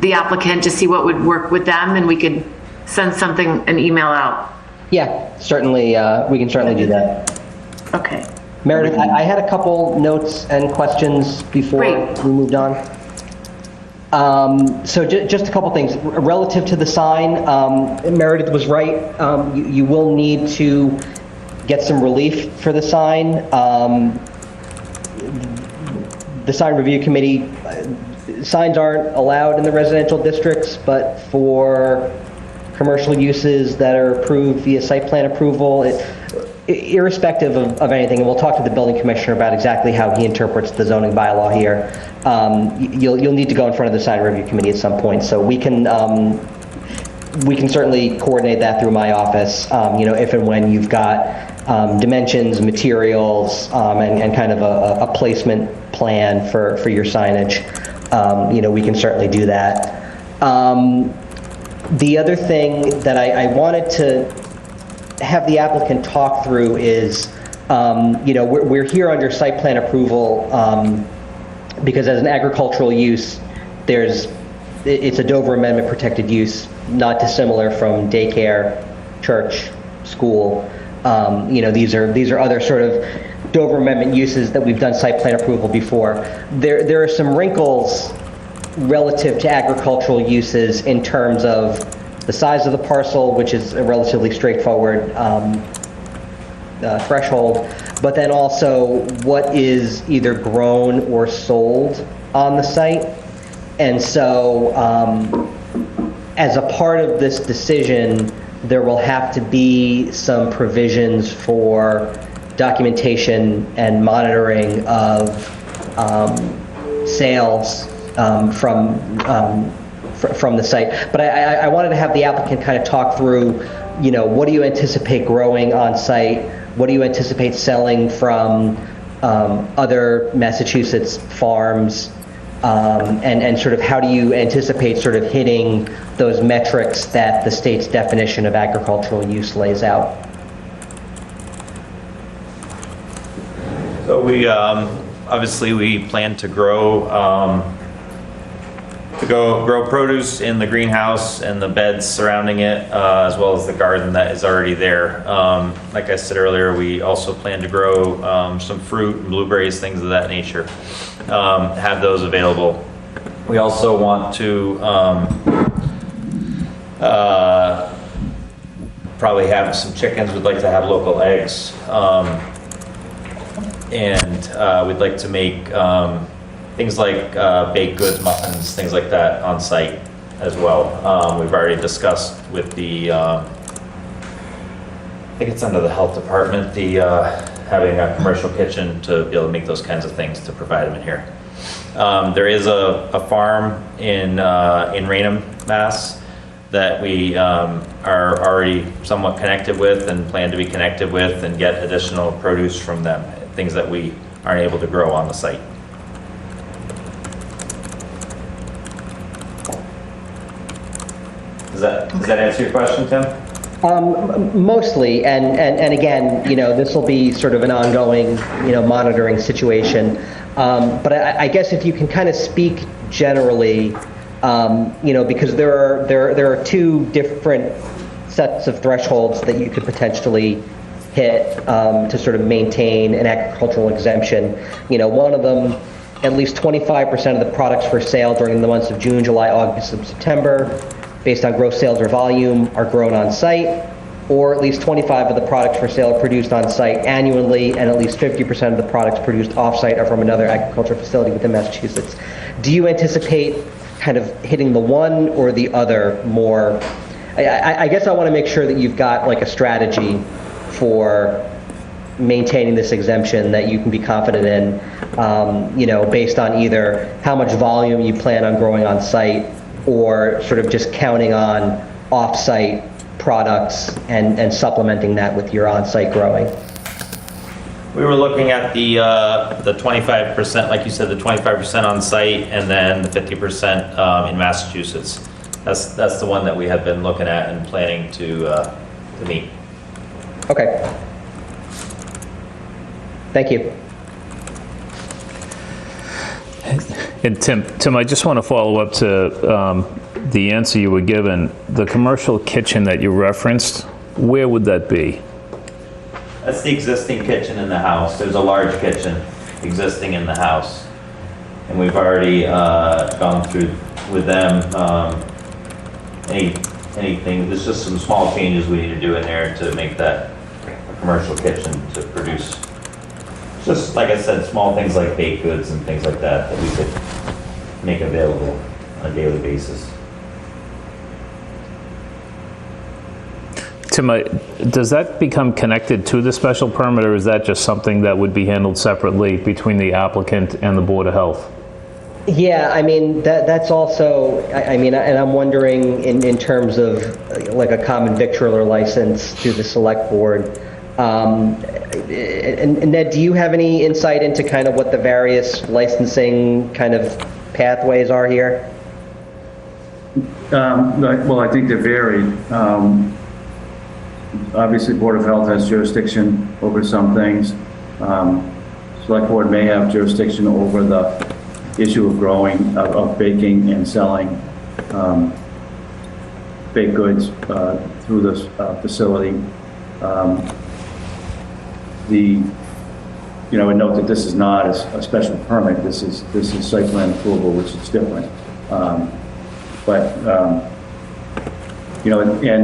the applicant to see what would work with them, and we could send something, an email out. Yeah, certainly, we can certainly do that. Okay. Meredith, I had a couple notes and questions before Great. we moved on. So just a couple things. Relative to the sign, Meredith was right. You will need to get some relief for the sign. The sign review committee, signs aren't allowed in the residential districts, but for commercial uses that are approved via site plan approval, irrespective of anything, and we'll talk to the building commissioner about exactly how he interprets the zoning bylaw here, you'll need to go in front of the sign review committee at some point. So we can certainly coordinate that through my office, you know, if and when you've got dimensions, materials, and kind of a placement plan for your signage. You know, we can certainly do that. The other thing that I wanted to have the applicant talk through is, you know, we're here under site plan approval because as an agricultural use, it's a Dover Amendment protected use, not dissimilar from daycare, church, school. You know, these are other sort of Dover Amendment uses that we've done site plan approval before. There are some wrinkles relative to agricultural uses in terms of the size of the parcel, which is a relatively straightforward threshold, but then also what is either grown or sold on the site. And so as a part of this decision, there will have to be some provisions for documentation and monitoring of sales from the site. But I wanted to have the applicant kind of talk through, what do you anticipate growing on site? What do you anticipate selling from other Massachusetts farms? And sort of how do you anticipate sort of hitting those metrics that the state's definition of agricultural use lays out? So we, obviously we plan to grow produce in the greenhouse and the beds surrounding it, as well as the garden that is already there. Like I said earlier, we also plan to grow some fruit and blueberries, things of that nature. Have those available. We also want to probably have some chickens. We'd like to have local eggs. And we'd like to make things like baked goods, muffins, things like that on site as well. We've already discussed with the, I think it's under the health department, the having a commercial kitchen to be able to make those kinds of things to provide them in here. There is a farm in Raynham, Mass, that we are already somewhat connected with and plan to be connected with and get additional produce from them, things that we aren't able to grow on the site. Does that answer your question, Tim? Mostly, and again, this will be sort of an ongoing, monitoring situation. But I guess if you can kind of speak generally, because there are two different sets of thresholds that you could potentially hit to sort of maintain an agricultural exemption. One of them, at least 25% of the products for sale during the months of June, July, August, and September, based on gross sales or volume, are grown on site, or at least 25 of the products for sale are produced on site annually, and at least 50% of the products produced off-site are from another agricultural facility within Massachusetts. Do you anticipate kind of hitting the one or the other more? I guess I want to make sure that you've got like a strategy for maintaining this exemption that you can be confident in, based on either how much volume you plan on growing on site, or sort of just counting on off-site products and supplementing that with your on-site growing. We were looking at the 25%, like you said, the 25% on site, and then the 50% in Massachusetts. That's the one that we have been looking at and planning to meet. Okay. Thank you. And Tim, I just want to follow up to the answer you were given. The commercial kitchen that you referenced, where would that be? That's the existing kitchen in the house. There's a large kitchen existing in the house. And we've already gone through with them anything. There's just some small changes we need to do in there to make that a commercial kitchen to produce. Just like I said, small things like baked goods and things like that that we could make available on a daily basis. Tim, does that become connected to the special permit, or is that just something that would be handled separately between the applicant and the Board of Health? Yeah, I mean, that's also, and I'm wondering in terms of like a common victualler license through the select board. And Ned, do you have any insight into kind of what the various licensing kind of pathways are here? Well, I think they vary. Obviously, Board of Health has jurisdiction over some things. Select Board may have jurisdiction over the issue of growing, of baking and selling baked goods through this facility. I would note that this is not a special permit. This is site plan approval, which is different. And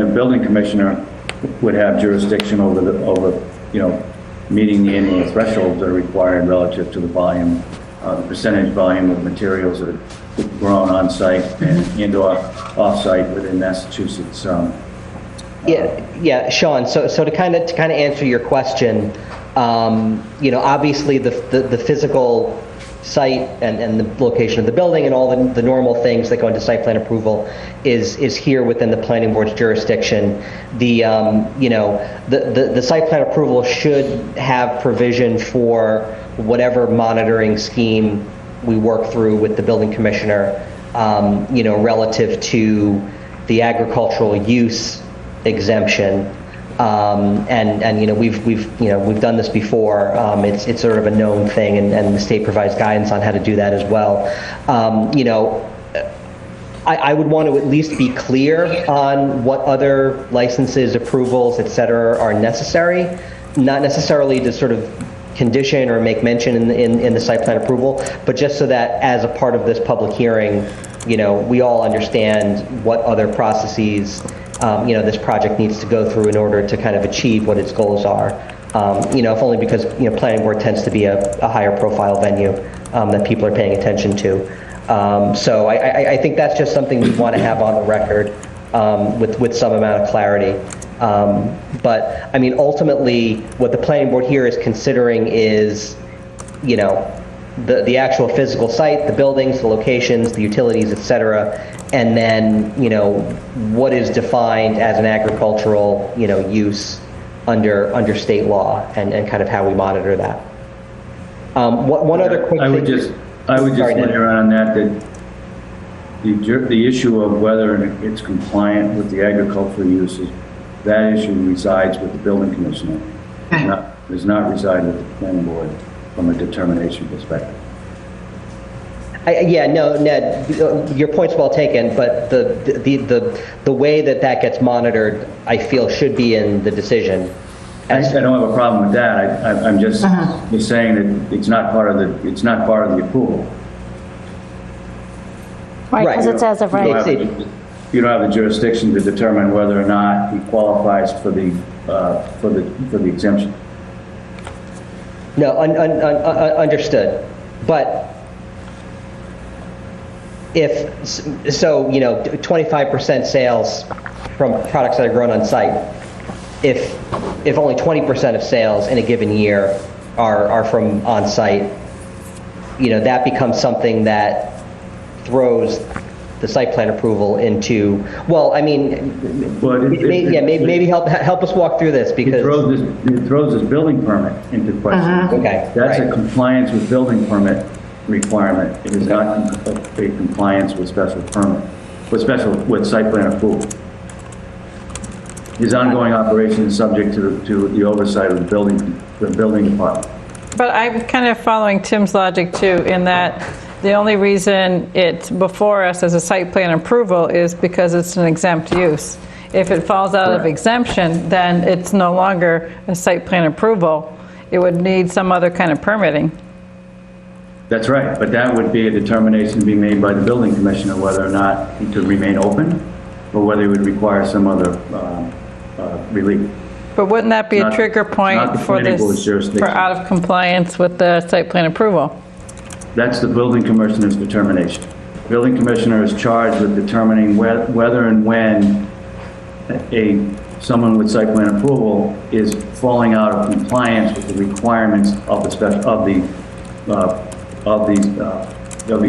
the building commissioner would have jurisdiction over meeting the annual thresholds that are required relative to the volume, the percentage volume of materials that are grown on site and or off site within Massachusetts. Yeah, Sean. So to kind of answer your question, Obviously the physical site and the location of the building and all the normal things that go into site plan approval is here within the planning board's jurisdiction. The site plan approval should have provision for whatever monitoring scheme we work through with the building commissioner, relative to the agricultural use exemption. We've done this before. It's sort of a known thing, and the state provides guidance on how to do that as well. I would want to at least be clear on what other licenses, approvals, et cetera, are necessary, not necessarily to sort of condition or make mention in the site plan approval, but just so that as a part of this public hearing, we all understand what other processes this project needs to go through in order to kind of achieve what its goals are. If only because planning board tends to be a higher profile venue that people are paying attention to. So I think that's just something we want to have on the record with some amount of clarity. But I mean, ultimately, what the planning board here is considering is, the actual physical site, the buildings, the locations, the utilities, et cetera, and then, what is defined as an agricultural, use under state law, and kind of how we monitor that. One other quick thing. I would just layer on that the issue of whether it's compliant with the agricultural uses, that issue resides with the building commissioner. Does not reside with the planning board from a determination perspective. Ned, your point's well taken, but the way that gets monitored, I feel, should be in the decision. I don't have a problem with that. I'm just saying that it's not part of the approval. Right, because it's as of right. You don't have the jurisdiction to determine whether or not he qualifies for the exemption. No, understood. But if so, 25% sales from products that are grown on site. If only 20% of sales in a given year are from on site, that becomes something that throws the site plan approval into, maybe help us walk through this, because it throws this building permit into question. Okay, that's a compliance with building permit requirement. It is not a compliance with special permit, with site plan approval. His ongoing operation is subject to the oversight of the building department. But I'm kind of following Tim's logic too, in that the only reason it's before us as a site plan approval is because it's an exempt use. If it falls out of exemption, then it's no longer a site plan approval. It would need some other kind of permitting. That's right, but that would be a determination to be made by the building commissioner whether or not he could remain open, or whether he would require some other relief. But wouldn't that be a trigger point for this, for out of compliance with the site plan approval? That's the building commissioner's determination. The building commissioner is charged with determining whether and when someone with site plan approval is falling out of compliance with the requirements of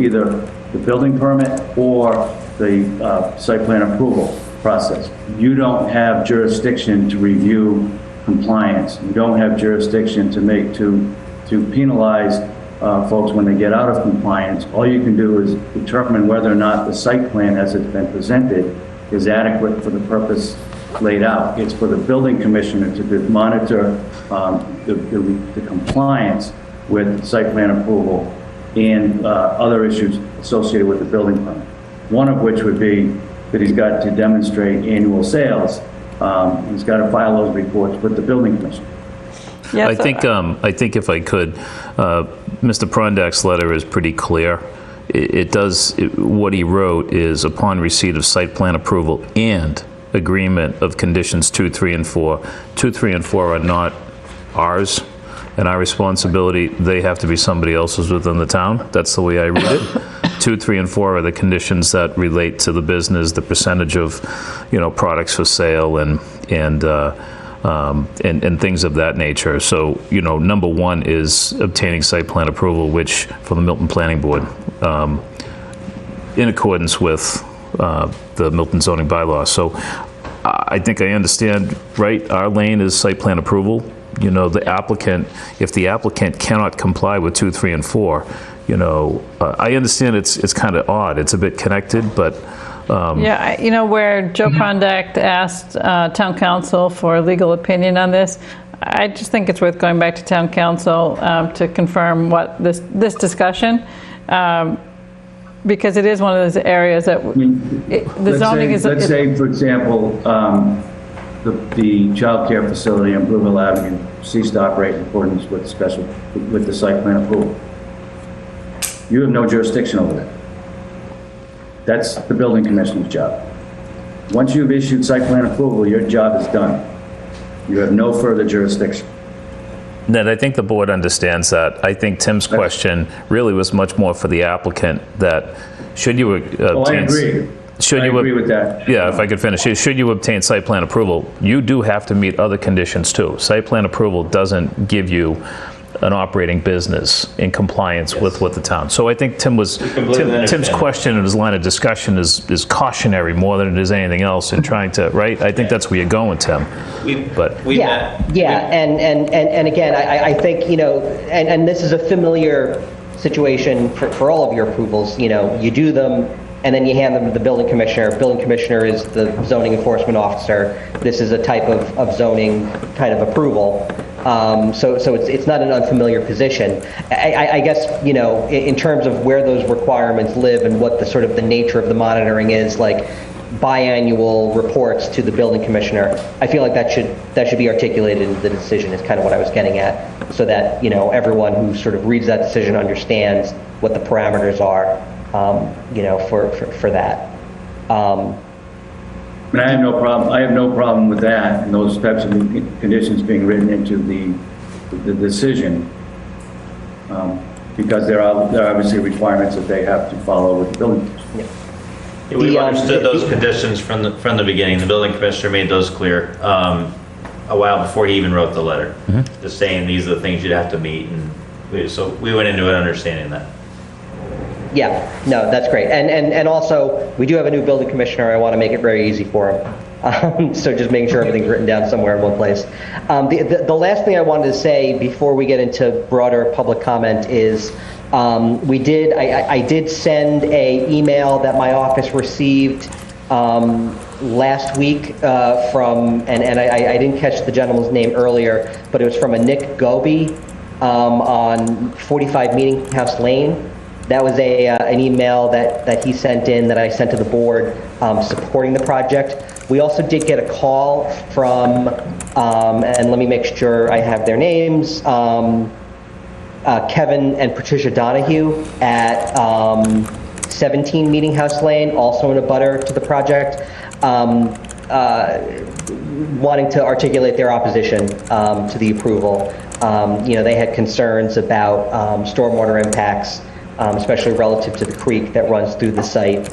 either the building permit or the site plan approval process. You don't have jurisdiction to review compliance. You don't have jurisdiction to penalize folks when they get out of compliance. All you can do is determine whether or not the site plan as it's been presented is adequate for the purpose laid out. It's for the building commissioner to monitor the compliance with site plan approval and other issues associated with the building permit. One of which would be that he's got to demonstrate annual sales. He's got to file those reports with the building commissioner. Yes, I think if I could, Mr. Prondak's letter is pretty clear. What he wrote is, upon receipt of site plan approval and agreement of conditions 2, 3, and 4. 2, 3, and 4 are not ours and our responsibility. They have to be somebody else's within the town. That's the way I read it. 2, 3, and 4 are the conditions that relate to the business, the percentage of, products for sale, and and things of that nature. So, number one is obtaining site plan approval, which, from the Milton Planning Board, in accordance with the Milton zoning bylaws. So I think I understand, right? Our lane is site plan approval. The applicant, if the applicant cannot comply with 2, 3, and 4, I understand it's kind of odd. It's a bit connected, but where Joe Prondak asked town council for a legal opinion on this, I just think it's worth going back to town council to confirm what this discussion, because it is one of those areas that the zoning is. Let's say, for example, the child care facility on Blueville Avenue ceased to operate in accordance with the site plan approval. You have no jurisdiction over that. That's the building commissioner's job. Once you've issued site plan approval, your job is done. You have no further jurisdiction. Ned, I think the board understands that. I think Tim's question really was much more for the applicant, that should you obtain... I agree. I agree with that. Yeah, if I could finish. Should you obtain site plan approval, you do have to meet other conditions too. Site plan approval doesn't give you an operating business in compliance with what the town. So I think Tim's question and his line of discussion is cautionary more than it is anything else in trying to, right? I think that's where you're going, Tim. And again, I think, and this is a familiar situation for all of your approvals. You do them and then you hand them to the building commissioner. Building commissioner is the zoning enforcement officer. This is a type of zoning kind of approval. So it's not an unfamiliar position. I guess, in terms of where those requirements live and what the sort of the nature of the monitoring is, like biannual reports to the building commissioner, I feel like that should be articulated in the decision, is kind of what I was getting at, so that, everyone who sort of reads that decision understands what the parameters are, for that. And I have no problem with that and those types of conditions being written into the decision, because there are obviously requirements that they have to follow with the building commissioner. Yeah, we've understood those conditions from the beginning. The building commissioner made those clear a while before he even wrote the letter, just saying these are the things you'd have to meet, and so we went into it understanding that. Yeah, no, that's great. And also, we do have a new building commissioner. I want to make it very easy for him. So just making sure everything's written down somewhere in one place. The last thing I wanted to say before we get into broader public comment is I did send an email that my office received last week from, and I didn't catch the gentleman's name earlier, but it was from a Nick Goby on 45 Meeting House Lane. That was an email that he sent in that I sent to the board supporting the project. We also did get a call from, and let me make sure I have their names, Kevin and Patricia Donahue at 17 Meeting House Lane, also in a butter to the project, wanting to articulate their opposition to the approval. They had concerns about stormwater impacts, especially relative to the creek that runs through the site.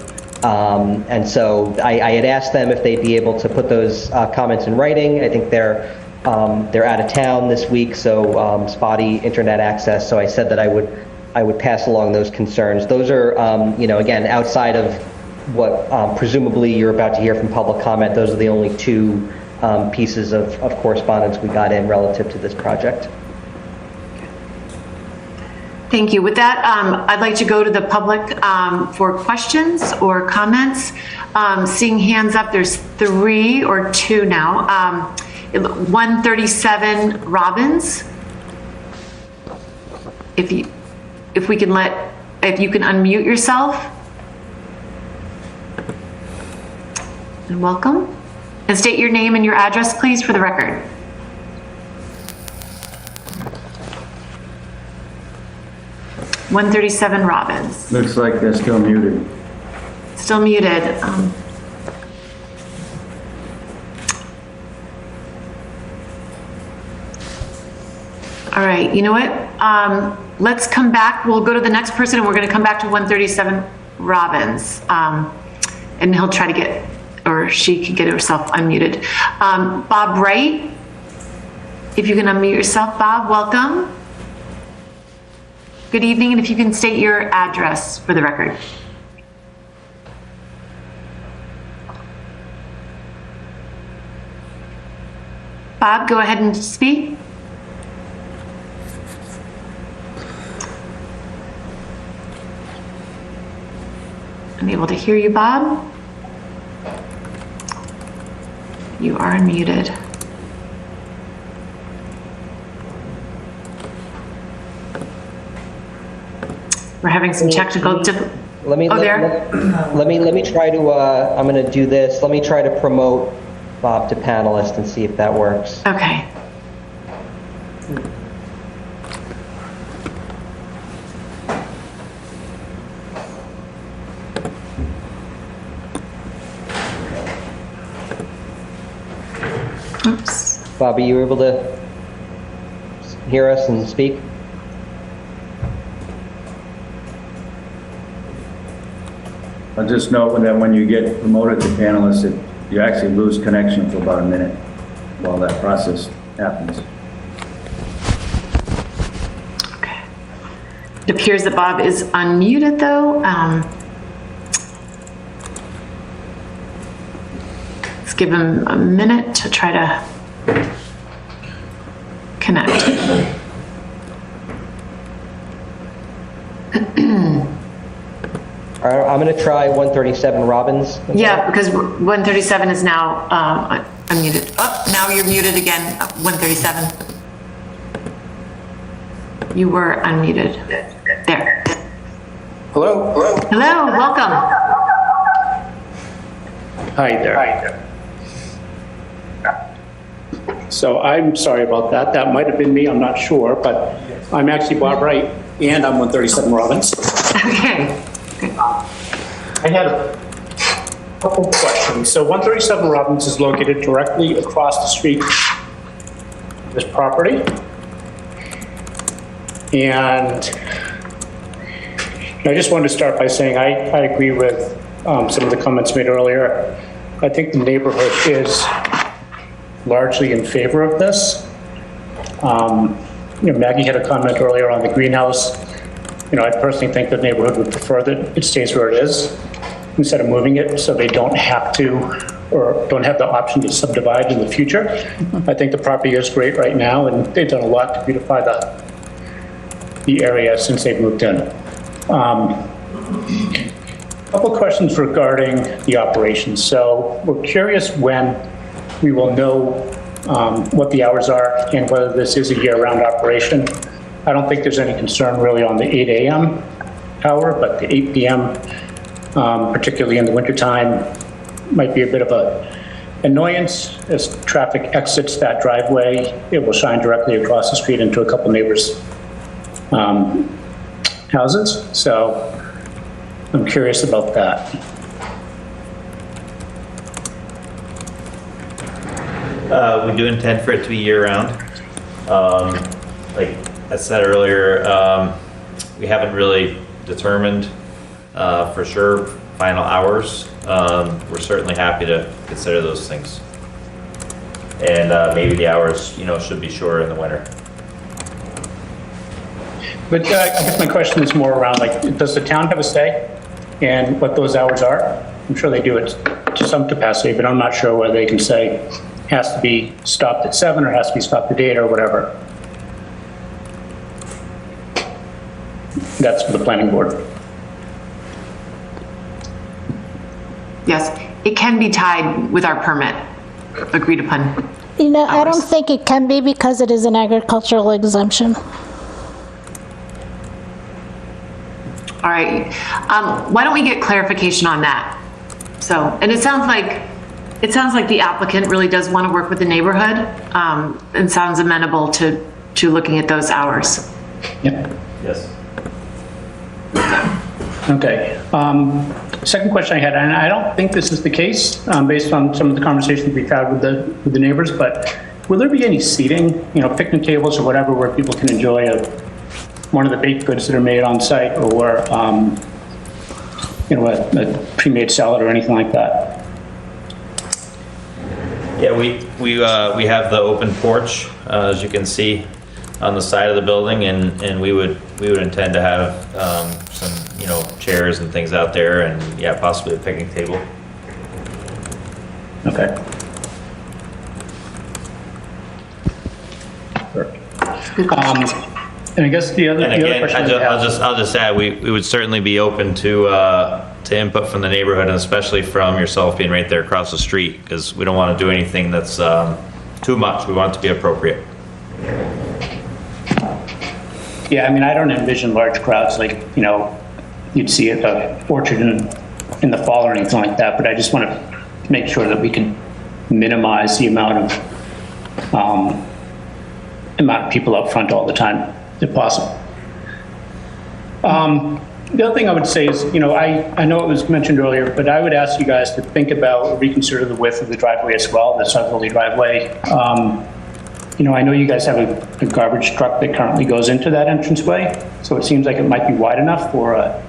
And so I had asked them if they'd be able to put those comments in writing. I think they're out of town this week, so spotty internet access. So I said that I would pass along those concerns. Those are, again, outside of what presumably you're about to hear from public comment. Those are the only two pieces of correspondence we got in relative to this project. Thank you. With that, I'd like to go to the public for questions or comments. Seeing hands up, there's 3 or 2 now. 137 Robbins. If you can unmute yourself. And welcome. And state your name and your address, please, for the record. (137) Robbins. Looks like they're still muted. Still muted. All right, you know what? Let's come back. We'll go to the next person and we're going to come back to 137 Robbins. And he'll try to get, or she can get herself unmuted. Bob Wright, If you can unmute yourself, Bob, welcome. Good evening, and if you can state your address for the record. Bob, go ahead and speak. Unable to hear you, Bob. You are unmuted. We're having some technical difficulties. Let me try to, I'm going to do this. Let me try to promote Bob to panelist and see if that works. Okay. Oops. Bob, are you able to hear us and speak? I'll just note that when you get promoted to panelist, you actually lose connection for about a minute while that process happens. Okay. It appears that Bob is unmuted, though. Let's give him a minute to try to connect. All right, I'm going to try 137 Robbins. Yeah, because 137 is now unmuted. Oh, now you're muted again, 137. You were unmuted. There. Hello? Hello, welcome. Hi there. So I'm sorry about that. That might have been me, I'm not sure, but I'm actually Bob Wright, and I'm 137 Robbins. Okay. I had a couple questions. So 137 Robbins is located directly across the street from this property. And I just wanted to start by saying I agree with some of the comments made earlier. I think the neighborhood is largely in favor of this. Maggie had a comment earlier on the greenhouse. I personally think the neighborhood would prefer that it stays where it is instead of moving it, so they don't have to or don't have the option to subdivide in the future. I think the property is great right now, and they've done a lot to beautify the area since they've moved in. A couple questions regarding the operations. So we're curious when we will know what the hours are and whether this is a year-round operation. I don't think there's any concern really on the 8 a.m. hour, but the 8 p.m., particularly in the wintertime, might be a bit of an annoyance. As traffic exits that driveway, it will shine directly across the street into a couple neighbors' houses. So I'm curious about that. We do intend for it to be year-round. Like I said earlier, we haven't really determined for sure final hours. We're certainly happy to consider those things. And maybe the hours, should be shorter in the winter. But I guess my question is more around, does the town have a say in what those hours are? I'm sure they do it to some capacity, but I'm not sure whether they can say has to be stopped at 7 or has to be stopped at 8 or whatever. That's for the planning board. Yes, it can be tied with our permit, agreed upon. I don't think it can be because it is an agricultural exemption. All right, why don't we get clarification on that? So, and it sounds like the applicant really does want to work with the neighborhood and sounds amenable to looking at those hours. Yep. Yes. Okay. Second question I had, and I don't think this is the case based on some of the conversations we've had with the neighbors, but will there be any seating, picnic tables or whatever, where people can enjoy one of the baked goods that are made on site, or a pre-made salad or anything like that? Yeah, we have the open porch, as you can see, on the side of the building, and we would intend to have some, you know, chairs and things out there, and yeah, possibly a picnic table. Okay. And I guess the other question I have- I'll just add, we would certainly be open to input from the neighborhood, and especially from yourself being right there across the street, because we don't want to do anything that's too much. We want it to be appropriate. Yeah, I mean, I don't envision large crowds like, you know, you'd see at the orchard in the fall or anything like that, but I just want to make sure that we can minimize the amount of people up front all the time, if possible. The other thing I would say is, you know, I know it was mentioned earlier, but I would ask you guys to think about or reconsider the width of the driveway as well, the southerly driveway. You know, I know you guys have a garbage truck that currently goes into that entranceway, so it seems like it might be wide enough for a,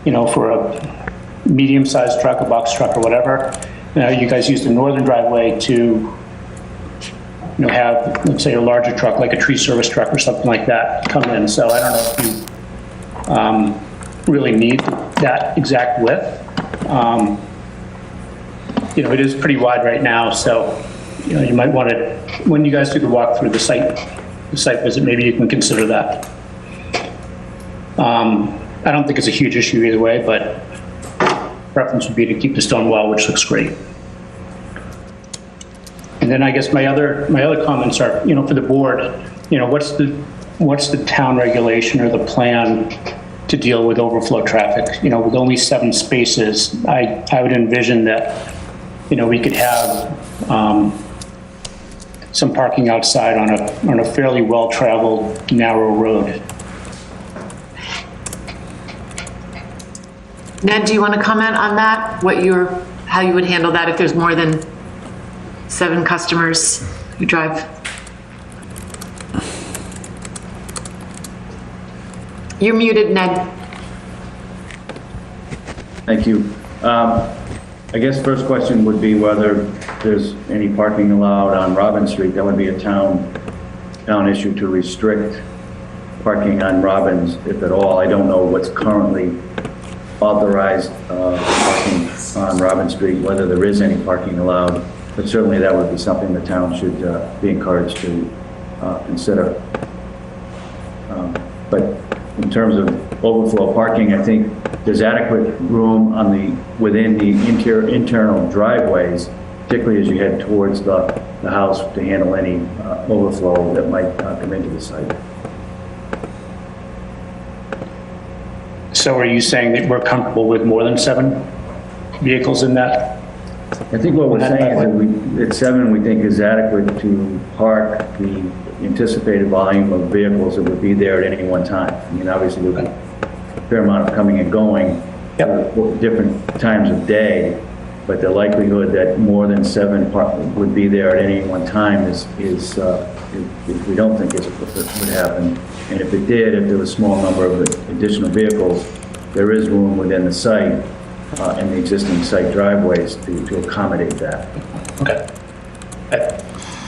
you know, for a medium-sized truck, a box truck or whatever. You know, you guys use the northern driveway to, you know, have, let's say, a larger truck, like a tree service truck or something like that, come in. So I don't know if you really need that exact width. You know, it is pretty wide right now, so, you know, you might want to, when you guys do the walk through the site visit, maybe you can consider that. I don't think it's a huge issue either way, but preference would be to keep the stone wall, which looks great. And then I guess my other comments are, you know, for the board, you know, what's the town regulation or the plan to deal with overflow traffic? You know, with only 7 spaces, I would envision that, you know, we could have some parking outside on a fairly well-traveled, narrow road. Ned, do you want to comment on that? How you would handle that if there's more than 7 customers who drive? You're muted, Ned. Thank you. I guess first question would be whether there's any parking allowed on Robin Street. That would be a town issue to restrict parking on Robbins, if at all. I don't know what's currently authorized parking on Robin Street, whether there is any parking allowed, but certainly that would be something the town should be encouraged to consider. But in terms of overflow parking, I think there's adequate room within the internal driveways, particularly as you head towards the house, to handle any overflow that might come into the site. So are you saying that we're comfortable with more than 7 vehicles in that? I think what we're saying is that 7 we think is adequate to park the anticipated volume of vehicles that would be there at any one time. I mean, obviously there's a fair amount of coming and going at different times of day, but the likelihood that more than 7 would be there at any one time is we don't think would happen. And if it did, if there was a small number of additional vehicles, there is room within the site and the existing site driveways to accommodate that. Okay.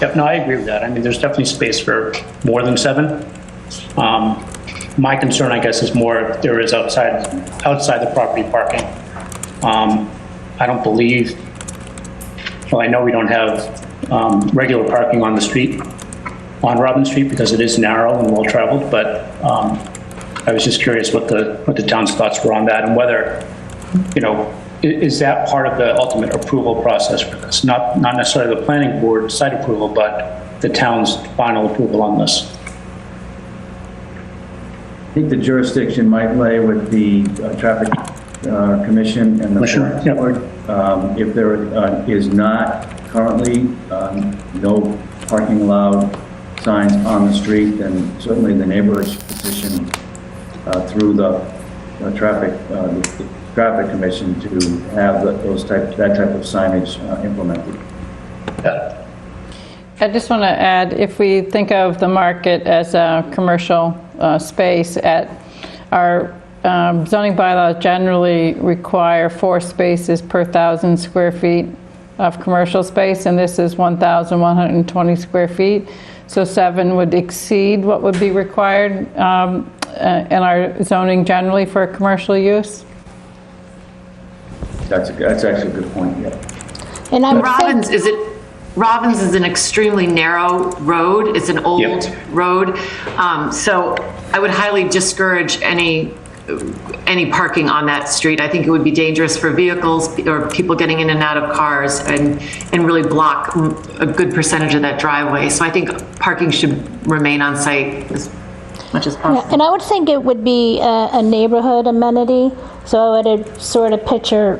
Yep, no, I agree with that. I mean, there's definitely space for more than 7. My concern, I guess, is more if there is outside the property parking. I don't believe, well, I know we don't have regular parking on the street, on Robin Street, because it is narrow and well-traveled, but I was just curious what the town's thoughts were on that, and whether, you know, is that part of the ultimate approval process for this? Not necessarily the planning board site approval, but the town's final approval on this. I think the jurisdiction might lay with the traffic commission and the board. If there is not currently no parking allowed signs on the street, then certainly the neighborhood's position through the traffic commission to have that type of signage implemented. I just want to add, if we think of the market as a commercial space, our zoning bylaws generally require 4 spaces per 1,000 square feet of commercial space, and this is 1,120 square feet. So 7 would exceed what would be required in our zoning generally for commercial use. That's actually a good point, yeah. And I'm Robbins is an extremely narrow road. It's an old road. So I would highly discourage any parking on that street. I think it would be dangerous for vehicles or people getting in and out of cars and really block a good percentage of that driveway. So I think parking should remain on site as much as possible. and I would think it would be a neighborhood amenity. So I would sort of picture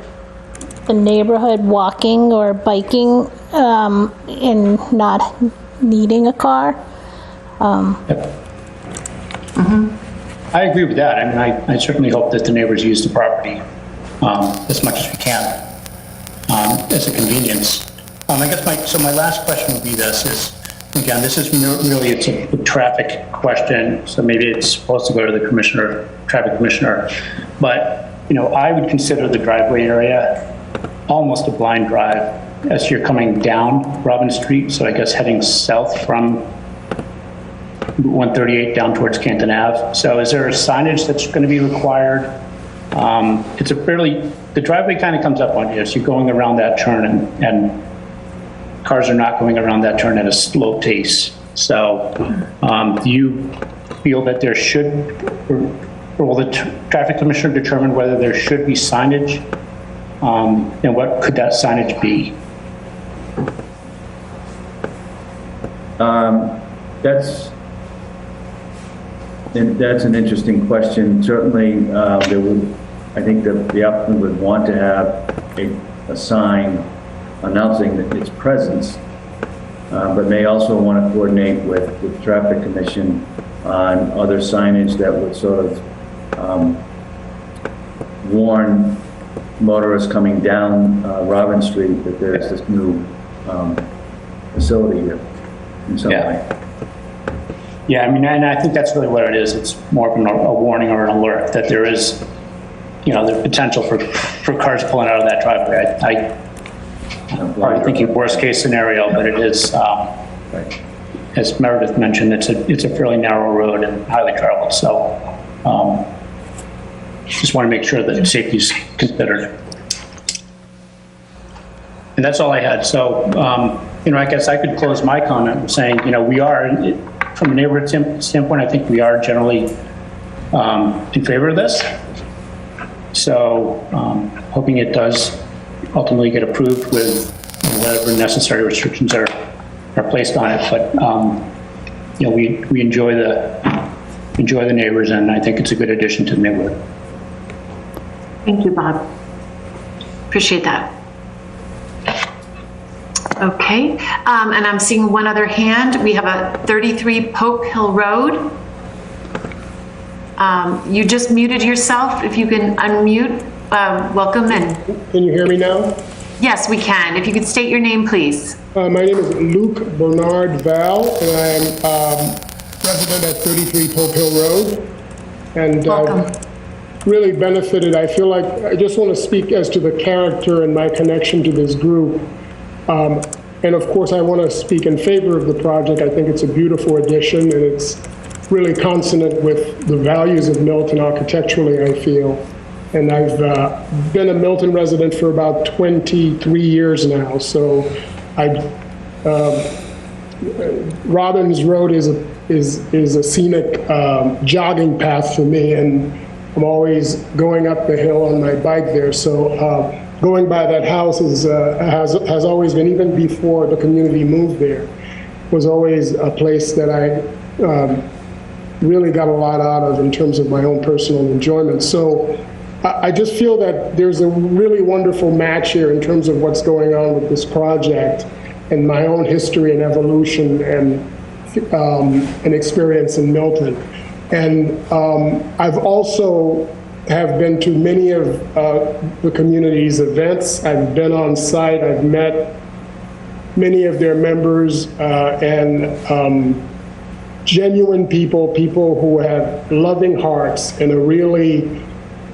the neighborhood walking or biking and not needing a car. I agree with that. I mean, I certainly hope that the neighbors use the property as much as we can as a convenience. I guess my last question would be this is, again, this is really, it's a traffic question, so maybe it's supposed to go to the traffic commissioner. But, I would consider the driveway area almost a blind drive as you're coming down Robin Street. So I guess heading south from 138 down towards Canton Ave. So is there a signage that's going to be required? The driveway kind of comes up on you, so you're going around that turn and cars are not going around that turn at a slow pace. So do you feel that there should, or will the traffic commissioner determine whether there should be signage? And what could that signage be? That's an interesting question. Certainly, I think that the applicant would want to have a sign announcing that its presence, but may also want to coordinate with the traffic commission on other signage that would sort of warn motorists coming down Robin Street that there's this new facility here in some way. Yeah, I mean, and I think that's really what it is. It's more of a warning or an alert that there is, the potential for cars pulling out of that driveway. I'm probably thinking worst case scenario, but it is, as Meredith mentioned, it's a fairly narrow road and highly traveled. So just want to make sure that safety is considered. And that's all I had. So, I guess I could close my comment with saying, we are, from a neighborhood standpoint, I think we are generally in favor of this. So, hoping it does ultimately get approved with whatever necessary restrictions are placed on it. But, we enjoy the neighbors, and I think it's a good addition to the neighborhood. Thank you, Bob. Appreciate that. Okay, and I'm seeing one other hand. We have a 33 Pope Hill Road. You just muted yourself. If you can unmute, welcome in. Can you hear me now? Yes, we can. If you could state your name, please. My name is Luke Bernard Val, and I'm resident at 33 Pope Hill Road. And welcome. Really benefited. I feel like I just want to speak as to the character and my connection to this group. And of course, I want to speak in favor of the project. I think it's a beautiful addition, and it's really consonant with the values of Milton architecturally, I feel. And I've been a Milton resident for about 23 years now. So Robbins Road is a scenic jogging path for me, and I'm always going up the hill on my bike there. So going by that house has always been, even before the community moved there, was always a place that I really got a lot out of in terms of my own personal enjoyment. So I just feel that there's a really wonderful match here in terms of what's going on with this project and my own history and evolution and experience in Milton. And I've also have been to many of the community's events. I've been on site. I've met many of their members and genuine people who have loving hearts and a really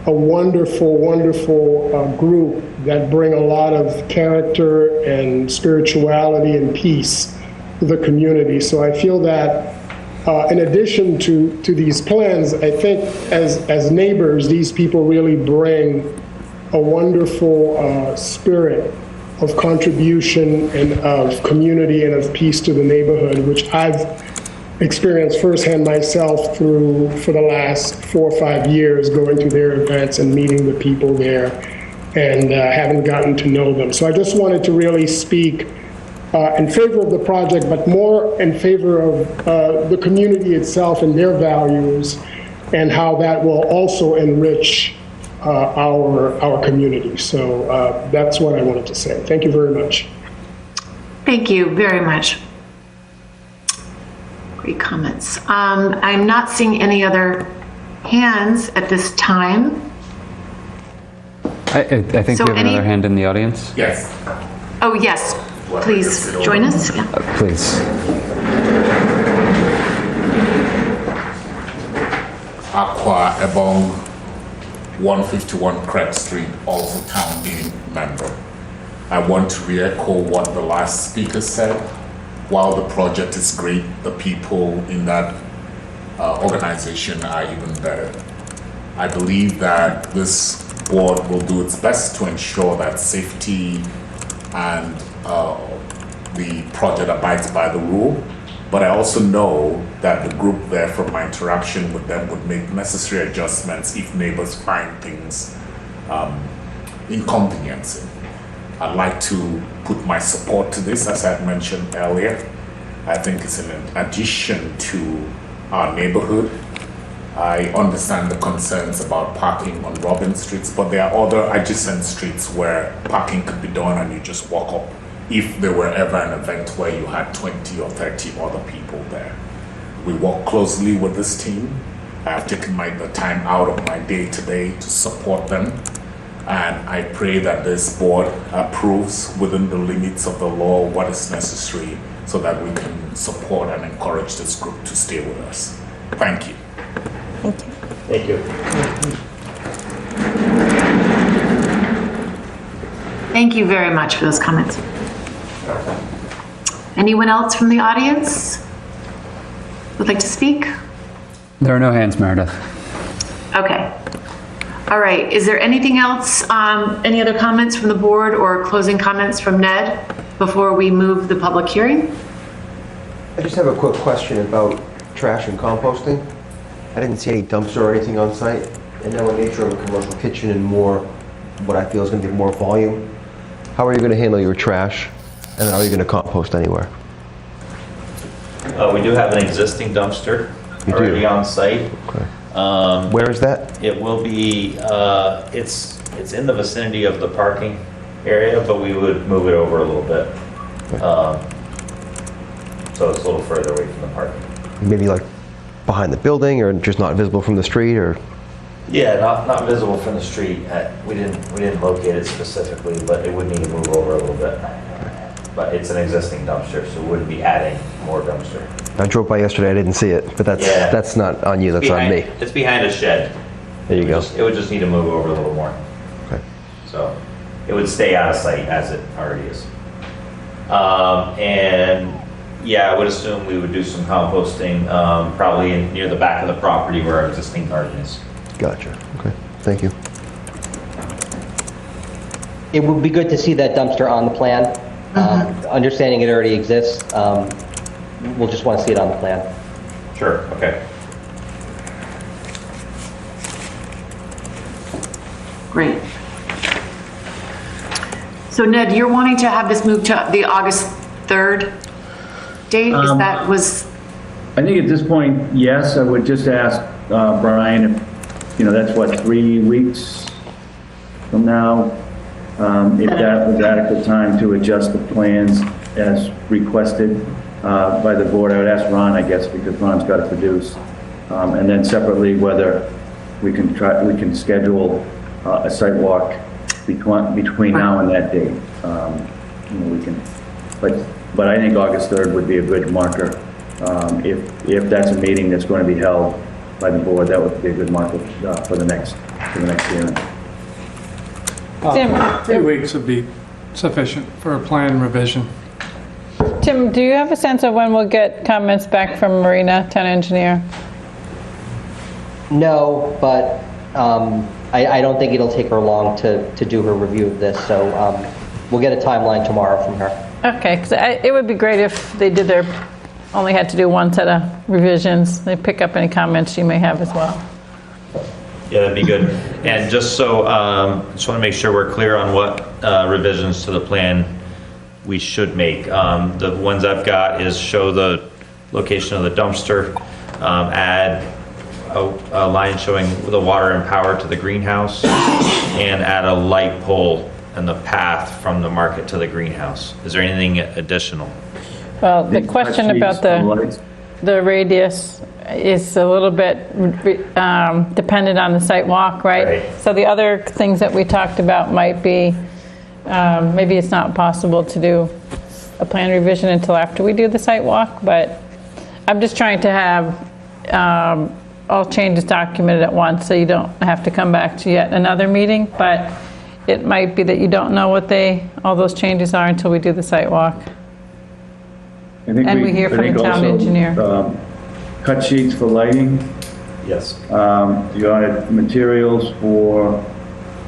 a wonderful, wonderful group that bring a lot of character and spirituality and peace to the community. So I feel that in addition to these plans, I think as neighbors, these people really bring a wonderful spirit of contribution and of community and of peace to the neighborhood, which I've experienced firsthand myself for the last 4 or 5 years, going to their events and meeting the people there and having gotten to know them. So I just wanted to really speak in favor of the project, but more in favor of the community itself and their values and how that will also enrich our community. So that's what I wanted to say. Thank you very much. Thank you very much. Great comments. I'm not seeing any other hands at this time. I think So we have any- another hand in the audience. Yes. Oh, yes, please join us. Yeah. Please. Aqua Ebong, 151 Craig Street, also town meeting member. I want to re-echo what the last speaker said. While the project is great, the people in that organization are even better. I believe that this board will do its best to ensure that safety and the project abides by the rule. But I also know that the group there, from my interaction with them, would make necessary adjustments if neighbors find things inconveniencing. I'd like to put my support to this, as I had mentioned earlier. I think it's an addition to our neighborhood. I understand the concerns about parking on Robin Streets, but there are other adjacent streets where parking could be done and you just walk up if there were ever an event where you had 20 or 30 other people there. We work closely with this team. I have taken the time out of my day today to support them. And I pray that this board approves within the limits of the law what is necessary so that we can support and encourage this group to stay with us. Thank you. Thank you. Thank you very much for those comments. Anyone else from the audience would like to speak? There are no hands, Meredith. Okay. All right. Is there anything else, any other comments from the board or closing comments from Ned before we move the public hearing? I just have a quick question about trash and composting. I didn't see any dumpster or anything on site. And now in nature of a commercial kitchen and more, what I feel is going to be more volume, how are you going to handle your trash? And are you going to compost anywhere? We do have an existing dumpster already on site. Okay. Where is that? It will be, it's in the vicinity of the parking area, but we would move it over a little bit. So it's a little further away from the parking. Maybe like behind the building or just not visible from the street, or? Yeah, not visible from the street. We didn't locate it specifically, but it would need to move over a little bit. But it's an existing dumpster, so we wouldn't be adding more dumpster. I drove by yesterday, I didn't see it, but that's not on you, that's on me. It's behind a shed. There you go. It would just need to move over a little more. Okay. So it would stay out of sight as it already is. And yeah, I would assume we would do some composting, probably near the back of the property where our existing garden is. Gotcha. Okay. Thank you. It would be good to see that dumpster on the plan. Understanding it already exists, we'll just want to see it on the plan. Sure, okay. Great. So Ned, you're wanting to have this moved to the August 3rd date? Is that was? I think at this point, yes, I would just ask Brian if, that's what, 3 weeks from now? If that was adequate time to adjust the plans as requested by the board. I would ask Ron, I guess, because Ron's got to produce. And then separately, whether we can schedule a site walk between now and that date. We can, but I think August 3rd would be a good marker. If that's a meeting that's going to be held by the board, that would be a good market for the next hearing. Tim, 3 weeks would be sufficient for a plan revision. Tim, do you have a sense of when we'll get comments back from Marina, town engineer? No, but I don't think it'll take her long to do her review of this, so we'll get a timeline tomorrow from her. Okay, because it would be great if they only had to do one set of revisions. They pick up any comments she may have as well. Yeah, that'd be good. And just so, just want to make sure we're clear on what revisions to the plan we should make. The ones I've got is show the location of the dumpster, add a line showing the water and power to the greenhouse, and add a light pole and the path from the market to the greenhouse. Is there anything additional? Well, the question about the radius is a little bit dependent on the site walk, right? So the other things that we talked about might be, maybe it's not possible to do a plan revision until after we do the site walk, but I'm just trying to have all changes documented at once so you don't have to come back to yet another meeting, but it might be that you don't know what all those changes are until we do the site walk. And we hear from the town engineer. Cut sheets for lighting. Yes. You wanted materials for,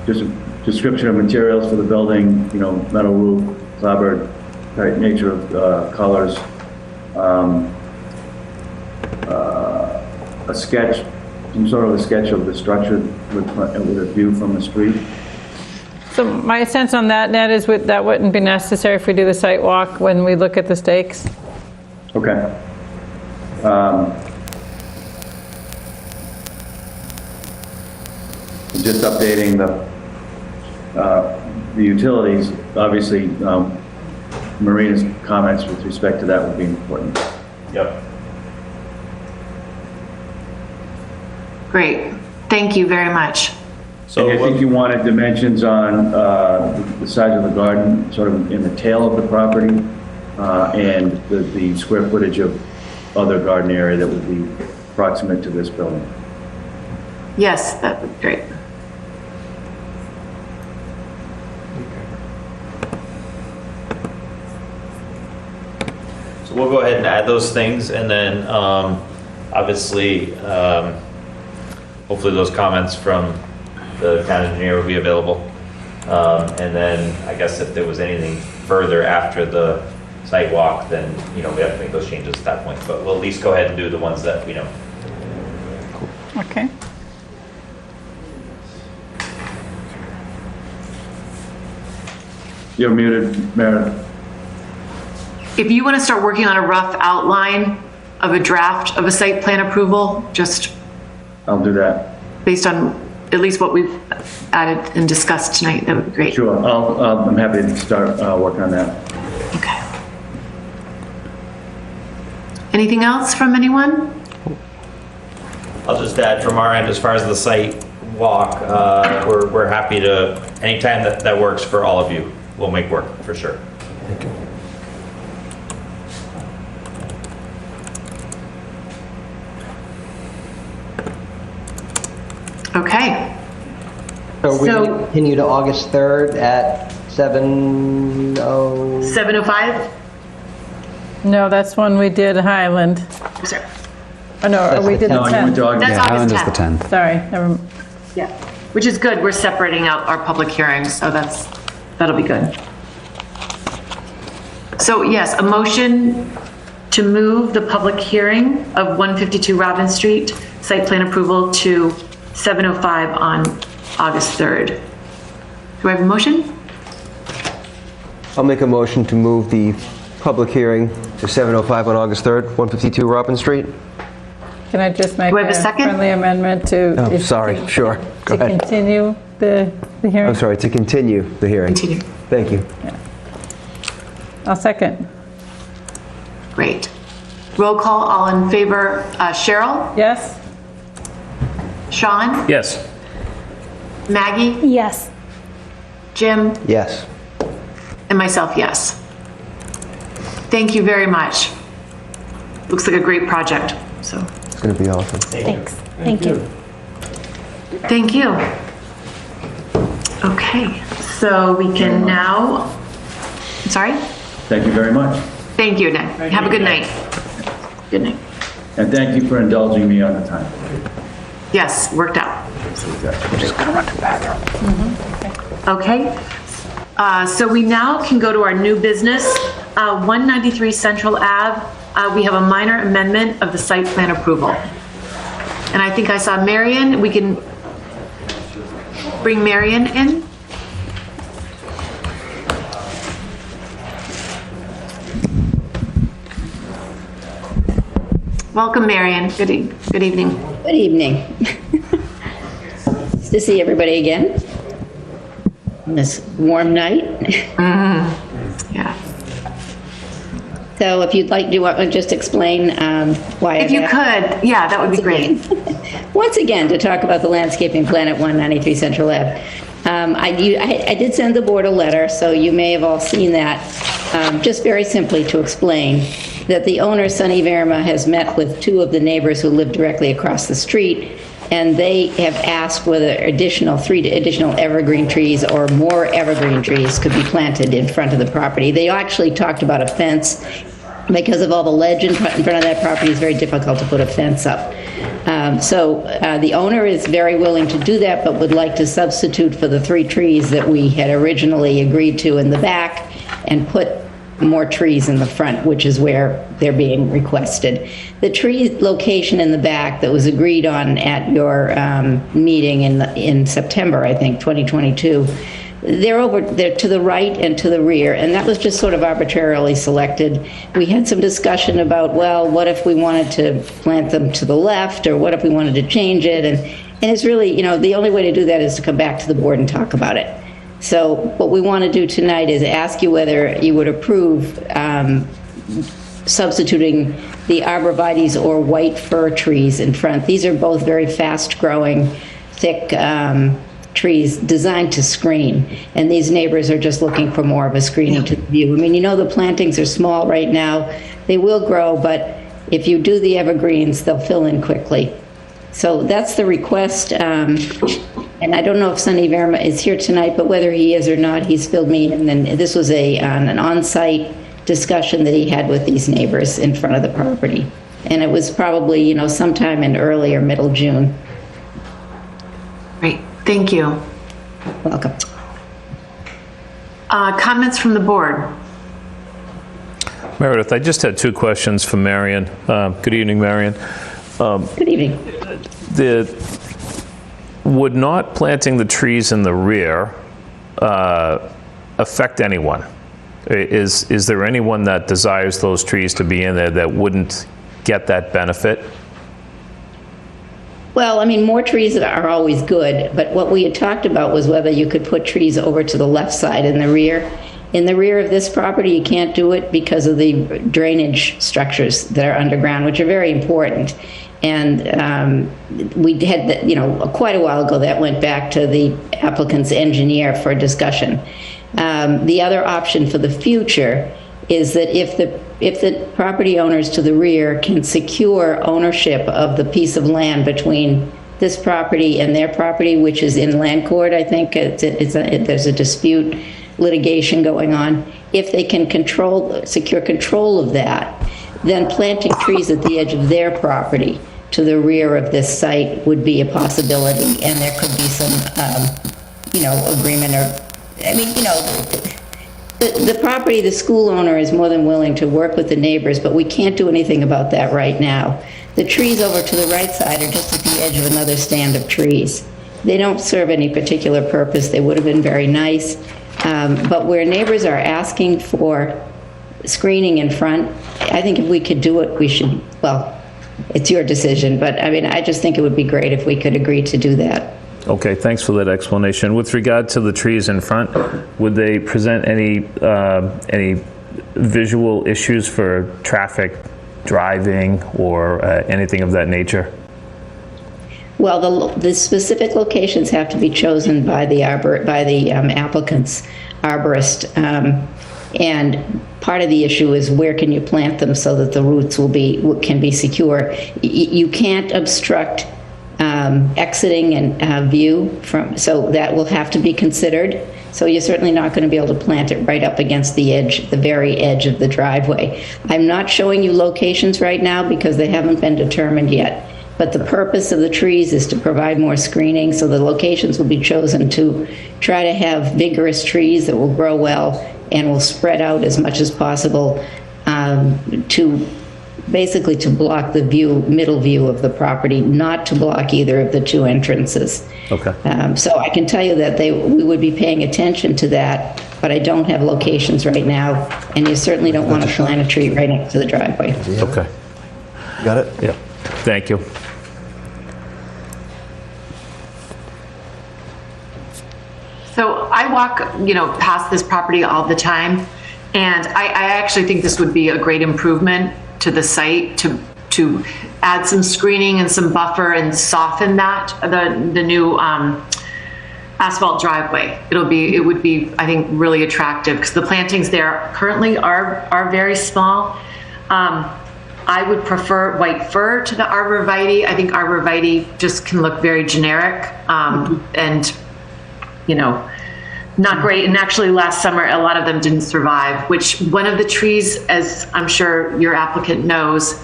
just a description of materials for the building, metal roof, clapboard, type nature of colors. A sketch, some sort of a sketch of the structure with a view from the street. So my sense on that, Ned, is that wouldn't be necessary if we do the site walk when we look at the stakes. Okay. Just updating the utilities, obviously, Marina's comments with respect to that would be important. Yep. Great. Thank you very much. So I think you wanted dimensions on the size of the garden, sort of in the tail of the property, and the square footage of other garden area that would be proximate to this building. Yes, that would be great. So we'll go ahead and add those things, and then obviously, hopefully those comments from the town engineer will be available. And then I guess if there was anything further after the site walk, then we have to make those changes at that point. But we'll at least go ahead and do the ones that we know. Okay. You're muted, Meredith. If you want to start working on a rough outline of a draft of a site plan approval, just I'll do that. based on at least what we've added and discussed tonight, that would be great. Sure, I'm happy to start working on that. Okay. Anything else from anyone? I'll just add from our end, as far as the site walk, we're happy to, anytime that works for all of you, we'll make work, for sure. Thank you. Okay. So we continue to August 3rd at 7:00. 7:05? No, that's when we did Highland. Sorry. Oh, no, we did the 10th. That's August 10th. Sorry, Yeah, which is good. We're separating out our public hearings, so that'll be good. So yes, a motion to move the public hearing of 152 Robin Street, site plan approval to 7:05 on August 3rd. Do I have a motion? I'll make a motion to move the public hearing to 7:05 on August 3rd, 152 Robin Street. Can I just make Do I have a a second? friendly amendment to? Oh, sorry, sure. Go To ahead. continue the hearing? I'm sorry, to continue the hearing. Continue. Thank you. I'll second. Great. Roll call, all in favor. Cheryl? Yes? Sean? Yes. Maggie? Yes. Jim? Yes. And myself, yes. Thank you very much. Looks like a great project, so. It's going to be awesome. Thanks. Thank you. Thank you. Okay, so we can now, sorry? Thank you very much. Thank you, Ned. Have a good night. Good night. And thank you for indulging me on the time. Yes, worked out. I'm just gonna run to the bathroom. Okay, so we now can go to our new business, 193 Central Ave. We have a minor amendment of the site plan approval. And I think I saw Marion. We can bring Marion in. Welcome, Marion. Good evening. Good evening. Nice to see everybody again on this warm night. Yeah. So if you'd like, do you want to just explain why? If you could, yeah, that would be great. Once again, to talk about the landscaping plan at 193 Central Ave. I did send the board a letter, so you may have all seen that, just very simply to explain that the owner, Sunny Verma, has met with two of the neighbors who live directly across the street, and they have asked whether three additional evergreen trees or more evergreen trees could be planted in front of the property. They actually talked about a fence. Because of all the ledge in front of that property, it's very difficult to put a fence up. So the owner is very willing to do that, but would like to substitute for the 3 trees that we had originally agreed to in the back and put more trees in the front, which is where they're being requested. The tree location in the back that was agreed on at your meeting in September, I think, 2022, they're to the right and to the rear, and that was just sort of arbitrarily selected. We had some discussion about, well, what if we wanted to plant them to the left, or what if we wanted to change it, and it's really, the only way to do that is to come back to the board and talk about it. So what we want to do tonight is ask you whether you would approve substituting the arborvitaes or white fir trees in front. These are both very fast-growing, thick trees designed to screen, and these neighbors are just looking for more of a screening to the view. I mean, the plantings are small right now. They will grow, but if you do the evergreens, they'll fill in quickly. So that's the request, and I don't know if Sunny Verma is here tonight, but whether he is or not, he's filled me in, and this was an on-site discussion that he had with these neighbors in front of the property. And it was probably, sometime in early or middle June. Great, thank you. Welcome. Comments from the board? Meredith, I just had 2 questions for Marion. Good evening, Marion. Good evening. Would not planting the trees in the rear affect anyone? Is there anyone that desires those trees to be in there that wouldn't get that benefit? Well, I mean, more trees are always good, but what we had talked about was whether you could put trees over to the left side in the rear. In the rear of this property, you can't do it because of the drainage structures that are underground, which are very important. And we had, quite a while ago, that went back to the applicant's engineer for discussion. The other option for the future is that if the property owners to the rear can secure ownership of the piece of land between this property and their property, which is in land court, I think there's a dispute litigation going on. If they can secure control of that, then planting trees at the edge of their property to the rear of this site would be a possibility, and there could be some, agreement or, the property, the school owner is more than willing to work with the neighbors, but we can't do anything about that right now. The trees over to the right side are just at the edge of another stand of trees. They don't serve any particular purpose. They would have been very nice, but where neighbors are asking for screening in front, I think if we could do it, we should, well, it's your decision, but I just think it would be great if we could agree to do that. Okay, thanks for that explanation. With regard to the trees in front, would they present any visual issues for traffic driving or anything of that nature? Well, the specific locations have to be chosen by the applicant's arborist, and part of the issue is where can you plant them so that the roots can be secure. You can't obstruct exiting and view from, so that will have to be considered. So you're certainly not going to be able to plant it right up against the edge, the very edge of the driveway. I'm not showing you locations right now because they haven't been determined yet. But the purpose of the trees is to provide more screening, so the locations will be chosen to try to have vigorous trees that will grow well and will spread out as much as possible to basically to block the middle view of the property, not to block either of the two entrances. Okay. So I can tell you that we would be paying attention to that, but I don't have locations right now, and you certainly don't want to plant a tree right next to the driveway. Okay. Got it? Yeah. Thank you. So I walk, past this property all the time, and I actually think this would be a great improvement to the site to add some screening and some buffer and soften that, the new asphalt driveway. It would be, I think, really attractive because the plantings there currently are very small. I would prefer white fir to the arborvitae. I think arborvitae just can look very generic and, not great. And actually last summer, a lot of them didn't survive, which one of the trees, as I'm sure your applicant knows,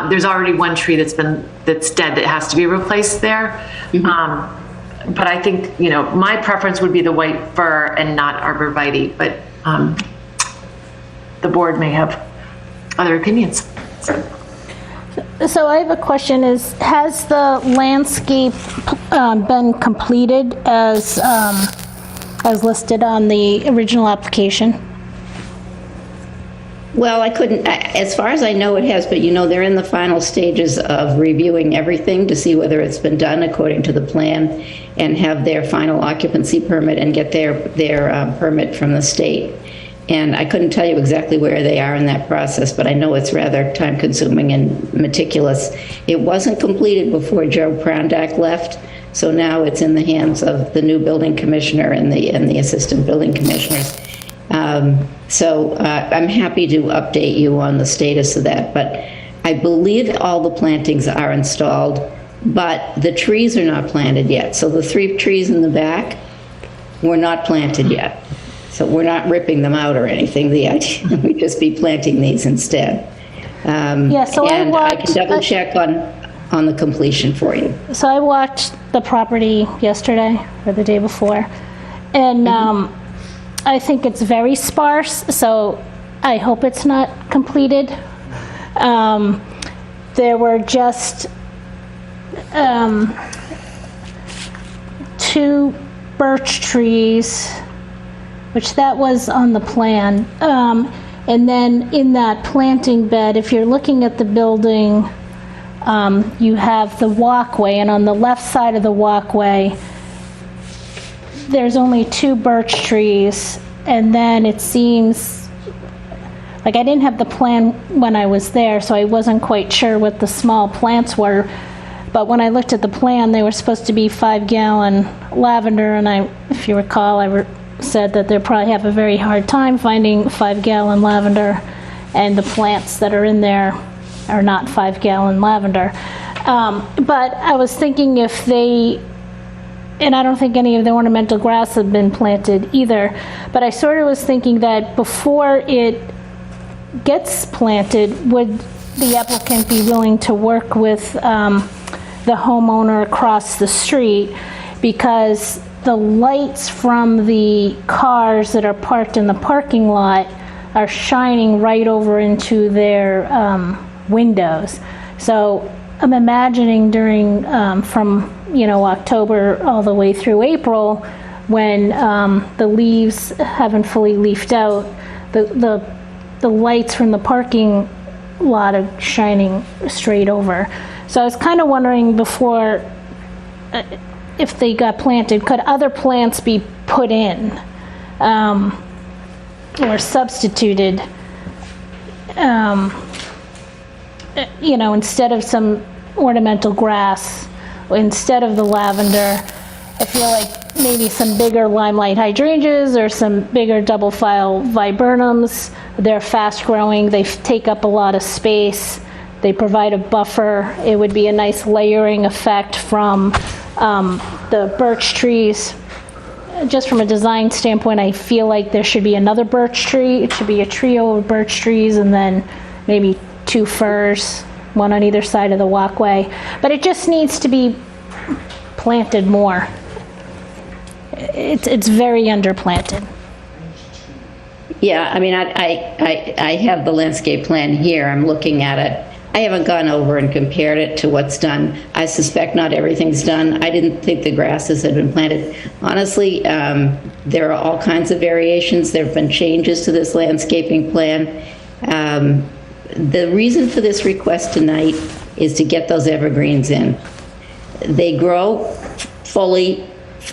there's already one tree that's dead that has to be replaced there. But I think, my preference would be the white fir and not arborvitae, but the board may have other opinions. So I have a question has the landscape been completed as listed on the original application? Well, I couldn't, as far as I know it has, but they're in the final stages of reviewing everything to see whether it's been done according to the plan and have their final occupancy permit and get their permit from the state. And I couldn't tell you exactly where they are in that process, but I know it's rather time-consuming and meticulous. It wasn't completed before Joe Prondak left, so now it's in the hands of the new building commissioner and the assistant building commissioners. So I'm happy to update you on the status of that, but I believe all the plantings are installed, but the trees are not planted yet. So the 3 trees in the back were not planted yet. So we're not ripping them out or anything. The idea would just be planting these instead. So and I can double check on the completion for you. So I walked the property yesterday or the day before, and I think it's very sparse, so I hope it's not completed. There were just 2 birch trees, which that was on the plan. And then in that planting bed, if you're looking at the building, you have the walkway, and on the left side of the walkway, there's only 2 birch trees, and then it seems like I didn't have the plan when I was there, so I wasn't quite sure what the small plants were. But when I looked at the plan, they were supposed to be 5-gallon lavender, and if you recall, I said that they'll probably have a very hard time finding 5-gallon lavender, and the plants that are in there are not 5-gallon lavender. But I was thinking if and I don't think any of the ornamental grass had been planted either, but I sort of was thinking that before it gets planted, would the applicant be willing to work with the homeowner across the street, because the lights from the cars that are parked in the parking lot are shining right over into their windows. So I'm imagining during from October all the way through April, when the leaves haven't fully leafed out, the lights from the parking lot are shining straight over. So I was kind of wondering before, if they got planted, could other plants be put in or substituted? Instead of some ornamental grass, instead of the lavender, I feel like maybe some bigger limelight hydrangeas or some bigger double file viburnums. They're fast growing, they take up a lot of space. They provide a buffer. It would be a nice layering effect from the birch trees. Just from a design standpoint, I feel like there should be another birch tree. It should be a trio of birch trees and then maybe 2 firs, one on either side of the walkway. But it just needs to be planted more. It's very underplanted. Yeah, I mean, I have the landscape plan here. I'm looking at it. I haven't gone over and compared it to what's done. I suspect not everything's done. I didn't think the grasses had been planted. Honestly, there are all kinds of variations. There have been changes to this landscaping plan. The reason for this request tonight is to get those evergreens in. They grow fully.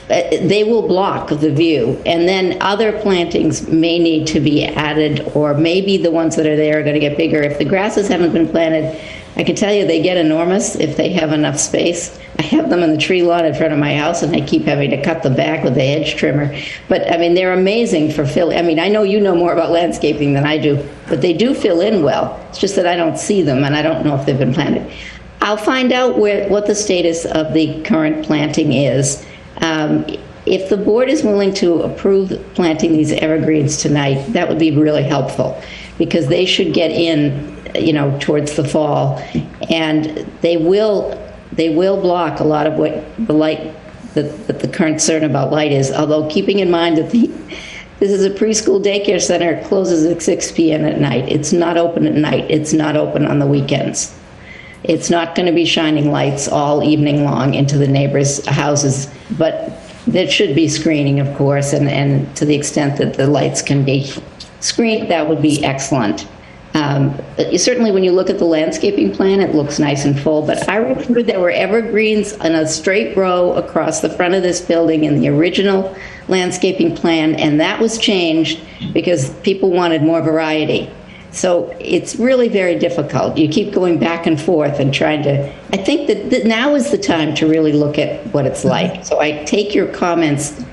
They will block the view, and then other plantings may need to be added, or maybe the ones that are there are going to get bigger. If the grasses haven't been planted, I can tell you they get enormous if they have enough space. I have them in the tree lawn in front of my house, and I keep having to cut them back with the hedge trimmer. But I mean, they're amazing for filling. I mean, I know you know more about landscaping than I do, but they do fill in well. It's just that I don't see them, and I don't know if they've been planted. I'll find out what the status of the current planting is. If the board is willing to approve planting these evergreens tonight, that would be really helpful, because they should get in, you know, towards the fall, and they will block a lot of what the light, that the current concern about light is, although keeping in mind that this is a preschool daycare center. It closes at 6 p.m. at night. It's not open at night. It's not open on the weekends. It's not going to be shining lights all evening long into the neighbors' houses, but there should be screening, of course, and to the extent that the lights can be screened, that would be excellent. Certainly when you look at the landscaping plan, it looks nice and full, but I remember there were evergreens in a straight row across the front of this building in the original landscaping plan, and that was changed because people wanted more variety. So it's really very difficult. You keep going back and forth and trying to, I think that now is the time to really look at what it's like. So I take your comments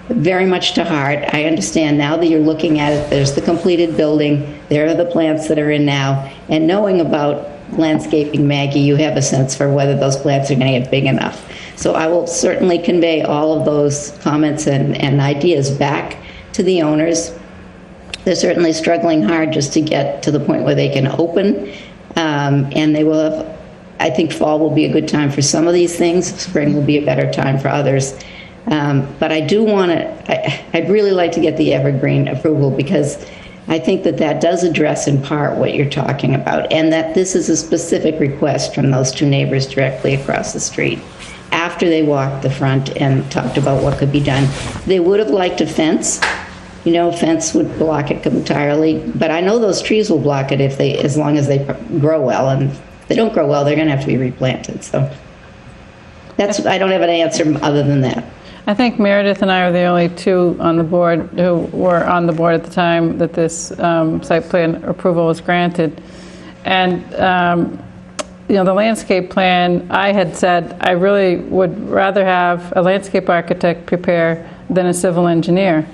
very much to heart. I understand now that you're looking at it, there's the completed building, there are the plants that are in now, and knowing about landscaping, Maggie, you have a sense for whether those plants are going to get big enough. So I will certainly convey all of those comments and ideas back to the owners. They're certainly struggling hard just to get to the point where they can open, and they will have, I think fall will be a good time for some of these things. Spring will be a better time for others. But I do want to, I'd really like to get the evergreen approval, because I think that that does address in part what you're talking about, and that this is a specific request from those 2 neighbors directly across the street. After they walked the front and talked about what could be done, they would have liked a fence. You know, fence would block it entirely, but I know those trees will block it as long as they grow well, and if they don't grow well, they're going to have to be replanted. So I don't have an answer other than that. I think Meredith and I are the only 2 on the board who were on the board at the time that this site plan approval was granted. And, you know, the landscape plan, I had said I really would rather have a landscape architect prepare than a civil engineer.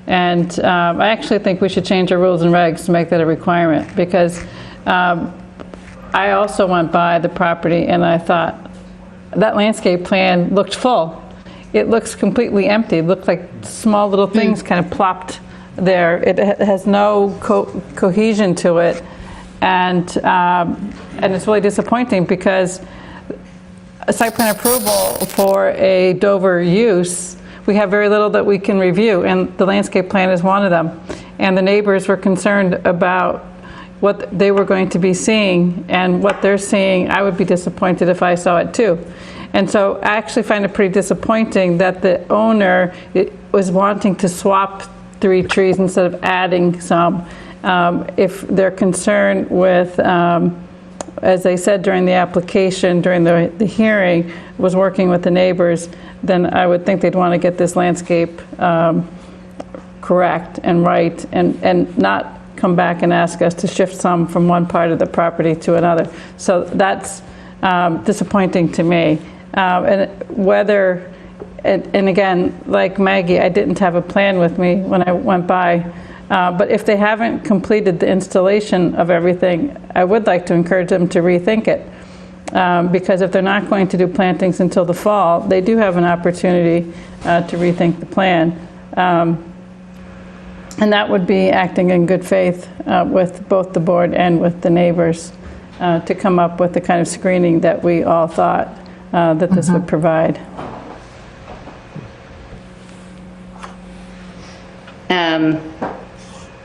And I actually think we should change our rules and regs to make that a requirement, because I also went by the property and I thought that landscape plan looked full. It looks completely empty. It looked like small little things kind of plopped there. It has no cohesion to it, and it's really disappointing, because a site plan approval for a Dover use, we have very little that we can review, and the landscape plan is one of them. And the neighbors were concerned about what they were going to be seeing and what they're seeing. I would be disappointed if I saw it too. And so I actually find it pretty disappointing that the owner was wanting to swap 3 trees instead of adding some. If they're concerned with, as they said during the application, during the hearing, was working with the neighbors, then I would think they'd want to get this landscape correct and right, and not come back and ask us to shift some from one part of the property to another. So that's disappointing to me. And again, like Maggie, I didn't have a plan with me when I went by But if they haven't completed the installation of everything, I would like to encourage them to rethink it. Because if they're not going to do plantings until the fall, they do have an opportunity to rethink the plan. And that would be acting in good faith with both the board and with the neighbors to come up with the kind of screening that we all thought that this would provide.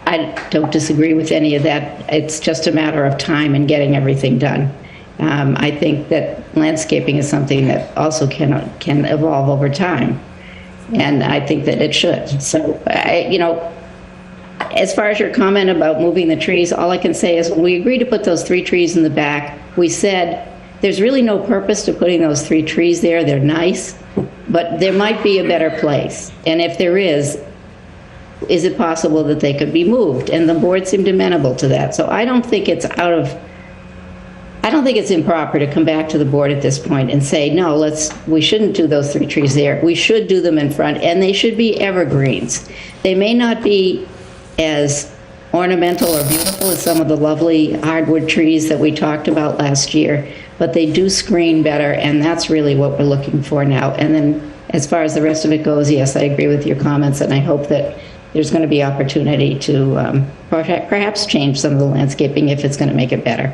I don't disagree with any of that. It's just a matter of time and getting everything done. I think that landscaping is something that also can evolve over time, and I think that it should. So, as far as your comment about moving the trees, all I can say is when we agreed to put those 3 trees in the back, we said there's really no purpose to putting those 3 trees there. They're nice, but there might be a better place, and if there is it possible that they could be moved? And the board seemed amenable to that. So I don't think it's improper to come back to the board at this point and say, no, we shouldn't do those 3 trees there. We should do them in front, and they should be evergreens. They may not be as ornamental or beautiful as some of the lovely hardwood trees that we talked about last year, but they do screen better, and that's really what we're looking for now. And then as far as the rest of it goes, yes, I agree with your comments, and I hope that there's going to be opportunity to perhaps change some of the landscaping if it's going to make it better.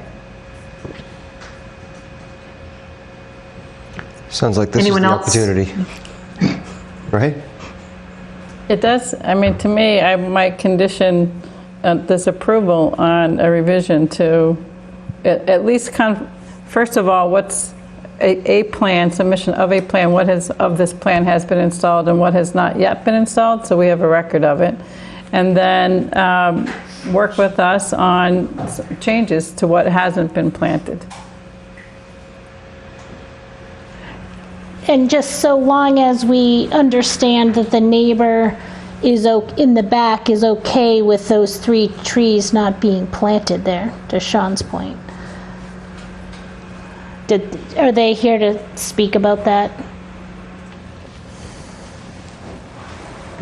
Sounds like this Anyone is the else? opportunity. Right? It does. I mean, to me, I might condition this approval on a revision to at least first of all, what's a plan, submission of a plan, what of this plan has been installed and what has not yet been installed, so we have a record of it. And then work with us on changes to what hasn't been planted. And just so long as we understand that the neighbor is in the back is okay with those 3 trees not being planted there, to Sean's point. Are they here to speak about that?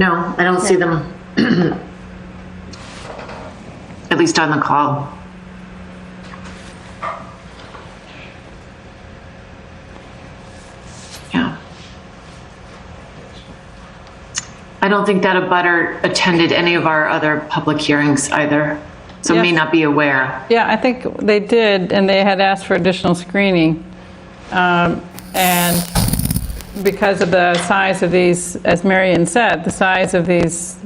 No, I don't see them, at least on the call. Yeah. I don't think that abutter attended any of our other public hearings either, so may not be aware. Yeah, I think they did, and they had asked for additional screening. And because of the size of these, as Marion said, the size of these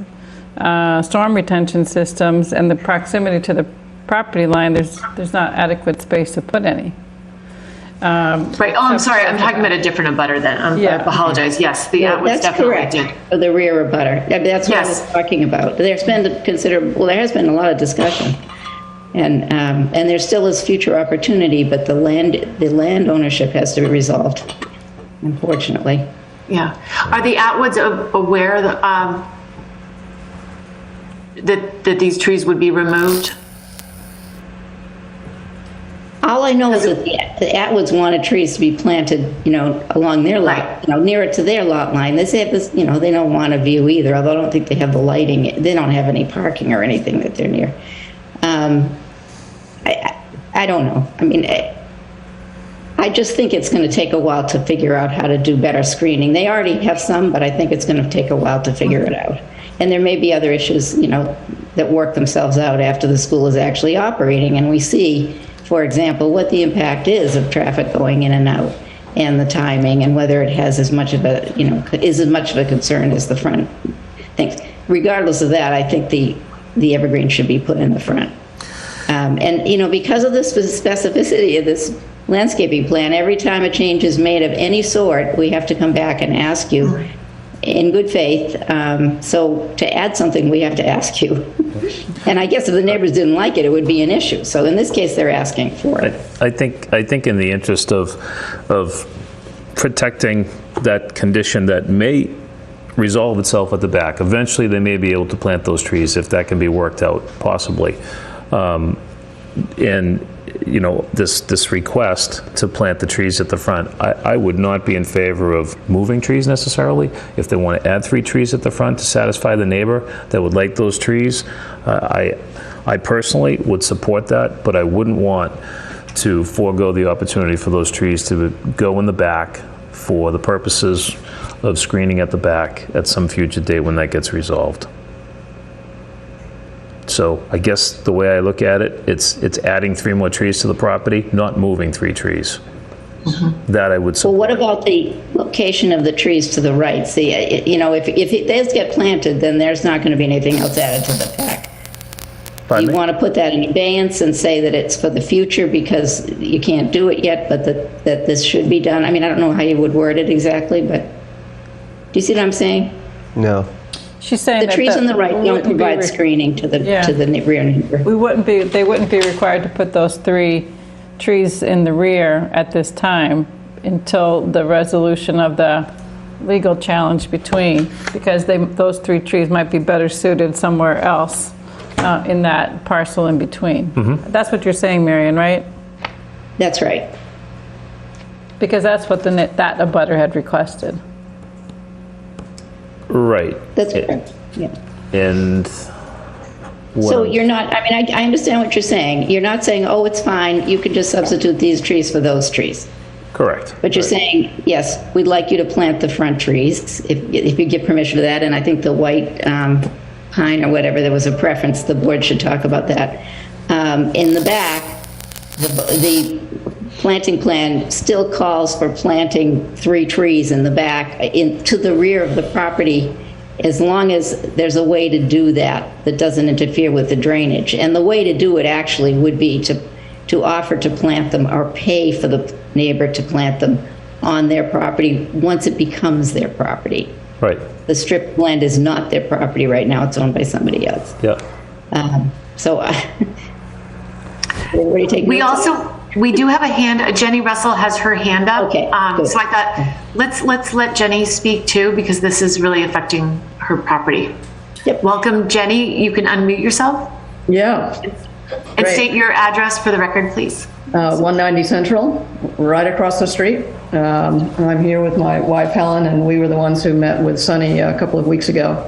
storm retention systems and the proximity to the property line, there's not adequate space to put any. Right. Oh, I'm sorry. I'm talking about a different abutter then. I apologize. Yes, the Atwoods definitely did. The rear abutter. That's what I was talking about. There's been there has been a lot of discussion, and there still is future opportunity, but the land ownership has to be resolved, unfortunately. Yeah. Are the Atwoods aware that these trees would be removed? All I know is that the Atwoods wanted trees to be planted, along their lot, nearer to their lot line. They say this, they don't want a view either, although I don't think they have the lighting. They don't have any parking or anything that they're near. I don't know. I mean, I just think it's going to take a while to figure out how to do better screening. They already have some, but I think it's going to take a while to figure it out. And there may be other issues, that work themselves out after the school is actually operating, and we see, for example, what the impact is of traffic going in and out, and the timing, and whether it has as much of a, is as much of a concern as the front things. Regardless of that, I think the evergreen should be put in the front. And because of the specificity of this landscaping plan, every time a change is made of any sort, we have to come back and ask you in good faith. So to add something, we have to ask you. And I guess if the neighbors didn't like it, it would be an issue. So in this case, they're asking for it. I think in the interest of protecting that condition that may resolve itself at the back, eventually they may be able to plant those trees if that can be worked out, possibly. And this request to plant the trees at the front, I would not be in favor of moving trees necessarily. If they want to add 3 trees at the front to satisfy the neighbor that would like those trees, I personally would support that, but I wouldn't want to forego the opportunity for those trees to go in the back for the purposes of screening at the back at some future date when that gets resolved. So I guess the way I look at it, it's adding 3 more trees to the property, not moving 3 trees. That I would support. Well, what about the location of the trees to the right? See, if those get planted, then there's not going to be anything else added to the pack. Pardon You me? want to put that in abeyance and say that it's for the future because you can't do it yet, but that this should be done? I mean, I don't know how you would word it exactly, but do you see what I'm saying? No. She's saying The that trees on the right don't wouldn't be provide re- screening to the rear neighbor. They wouldn't be required to put those 3 trees in the rear at this time until the resolution of the legal challenge between, because those 3 trees might be better suited somewhere else in that parcel in between. That's what you're saying, Marion, right? That's right. Because that's what that abutter had requested. Right. That's correct. Yeah. And So you're not, I mean, I understand what you're saying. You're not saying, oh, it's fine, you can just substitute these trees for those trees. correct. But you're saying, yes, we'd like you to plant the front trees, if you give permission to that, and I think the white pine or whatever, there was a preference, the board should talk about that. In the back, the planting plan still calls for planting 3 trees in the back, to the rear of the property, as long as there's a way to do that doesn't interfere with the drainage. And the way to do it actually would be to offer to plant them or pay for the neighbor to plant them on their property once it becomes their property. Right. The strip land is not their property right now, it's owned by somebody else. Yeah. Where do you take notes? We do have a hand, Jenny Russell has her hand up. Okay, good. So I thought, let's let Jenny speak too, because this is really affecting her property. Yep. Welcome, Jenny, you can unmute yourself. Yeah. And state your address for the record, please. 190 Central, right across the street. I'm here with my wife Helen, and we were the ones who met with Sonny a couple of weeks ago.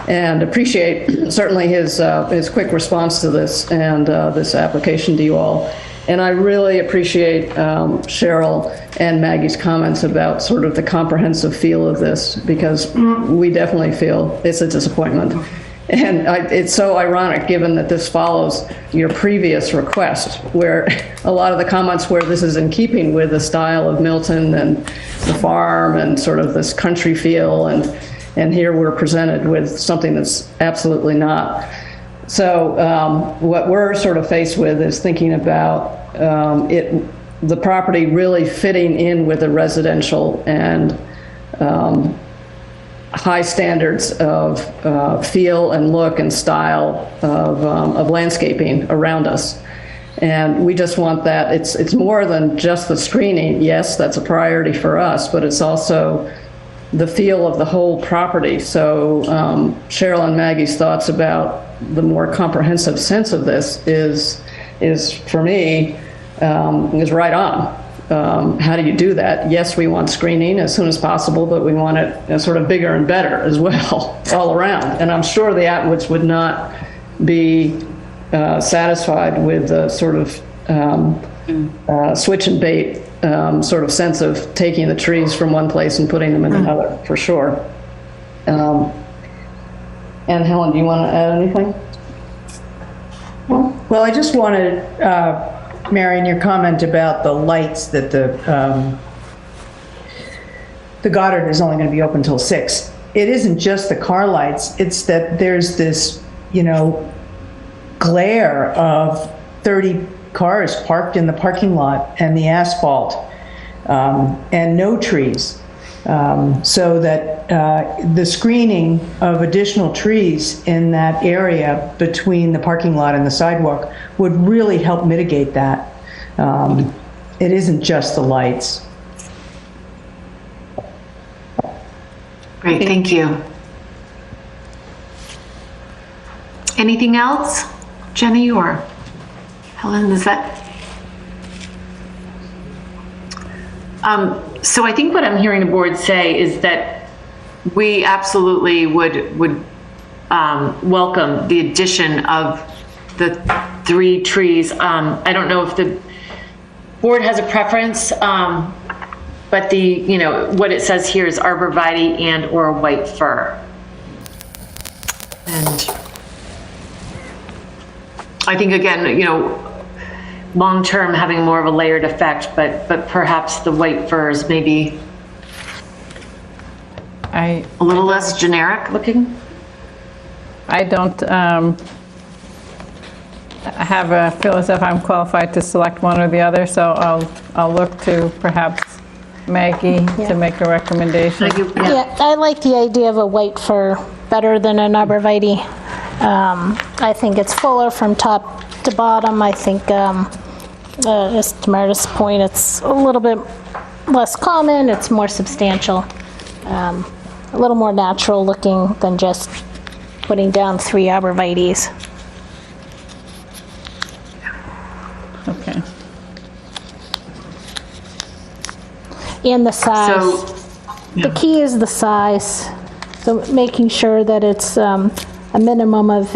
And appreciate certainly his quick response to this and this application to you all. And I really appreciate Cheryl and Maggie's comments about sort of the comprehensive feel of this, because we definitely feel it's a disappointment. And it's so ironic, given that this follows your previous request, where a lot of the comments where this is in keeping with the style of Milton and the farm and sort of this country feel, and here we're presented with something that's absolutely not. So what we're sort of faced with is thinking about the property really fitting in with the residential and high standards of feel and look and style of landscaping around us. And we just want that. It's more than just the screening. Yes, that's a priority for us, but it's also the feel of the whole property. So Cheryl and Maggie's thoughts about the more comprehensive sense of this is for me, is right on. How do you do that? Yes, we want screening as soon as possible, but we want it sort of bigger and better as well, all around. And I'm sure the Atwoods would not be satisfied with the sort of switch and bait sort of sense of taking the trees from one place and putting them in another, for sure. And Helen, do you want to add anything? Well, I just wanted, Marion, your comment about the lights, that the Goddard is only going to be open till 6. It isn't just the car lights, it's that there's this, glare of 30 cars parked in the parking lot and the asphalt, and no trees. So that the screening of additional trees in that area between the parking lot and the sidewalk would really help mitigate that. It isn't just the lights. Great, thank you. Anything else? Jenny or Helen, is that? So I think what I'm hearing the board say is that we absolutely would welcome the addition of the 3 trees. I don't know if the board has a preference, but what it says here is arborvitae and or white fir. And I think, again, long-term having more of a layered effect, but perhaps the white firs maybe a little less generic looking. I don't feel as if I'm qualified to select one or the other, so I'll look to perhaps Maggie to make a recommendation. Yeah, I like the idea of a white fir better than an arborvitae. I think it's fuller from top to bottom. I think, as to Meredith's point, it's a little bit less common, it's more substantial, a little more natural looking than just putting down 3 arborvitaes. Okay. And the size. The key is the size. So making sure that it's a minimum of,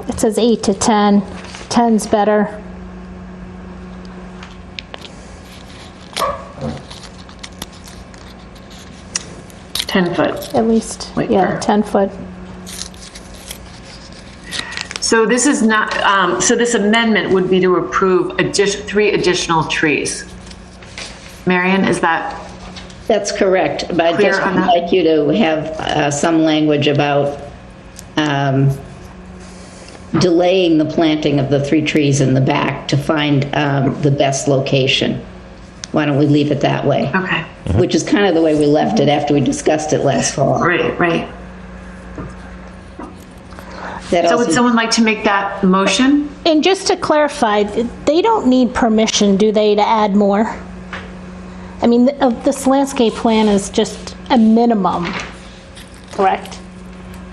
it says 8 to 10. 10's better. $10 At least, White yeah, fir. 10 foot. So this is not, so this amendment would be to approve 3 additional trees. Marion, is that? That's correct, but I Clear just on would that? like you to have some language about delaying the planting of the 3 trees in the back to find the best location. Why don't we leave it that way? Okay. Which is kind of the way we left it after we discussed it last fall. Right. That So also- would someone like to make that motion? And just to clarify, they don't need permission, do they, to add more? I mean, this landscape plan is just a minimum, correct?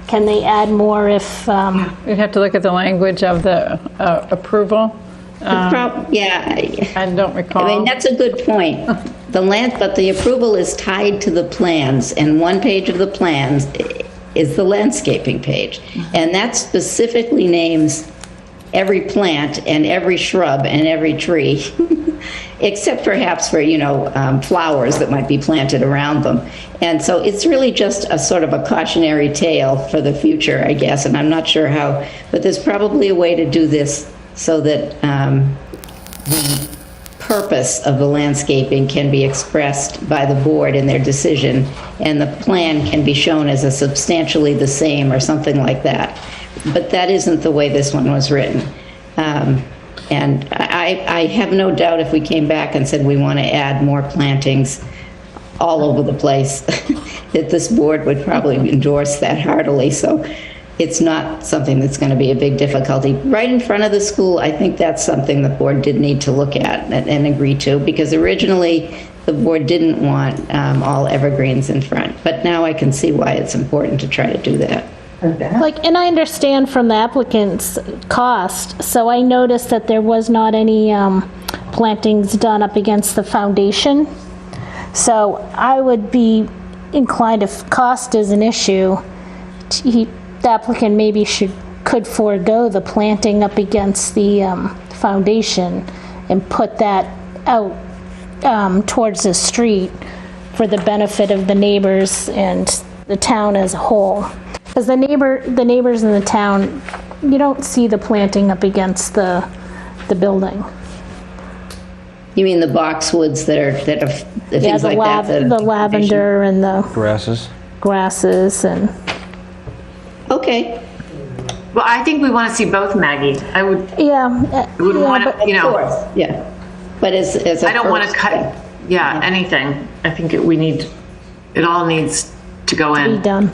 Can they add more if, You'd have to look at the language of the approval. Yeah. I don't recall. I mean, that's a good point. But the approval is tied to the plans, and one page of the plans is the landscaping page. And that specifically names every plant and every shrub and every tree, except perhaps for, flowers that might be planted around them. And so it's really just a sort of a cautionary tale for the future, I guess, and I'm not sure how, but there's probably a way to do this so that the purpose of the landscaping can be expressed by the board in their decision, and the plan can be shown as a substantially the same or something like that. But that isn't the way this one was written. And I have no doubt if we came back and said we want to add more plantings all over the place, that this board would probably endorse that heartily. So it's not something that's going to be a big difficulty. Right in front of the school, I think that's something the board did need to look at and agree to, because originally the board didn't want all evergreens in front. But now I can see why it's important to try to do that. and I understand from the applicant's cost, so I noticed that there was not any plantings done up against the foundation. So I would be inclined, if cost is an issue, the applicant maybe could forego the planting up against the foundation and put that out towards the street for the benefit of the neighbors and the town as a whole. Because the neighbors in the town, you don't see the planting up against the building. You mean the boxwoods that are things the like that? The lavender and the Grasses. and. Okay. Well, I think we want to see both, Maggie. I would. Yeah. Would want to, Of course, yeah. But as a I don't want to first cut. step. Yeah, anything. I think it all needs to go in. Be done.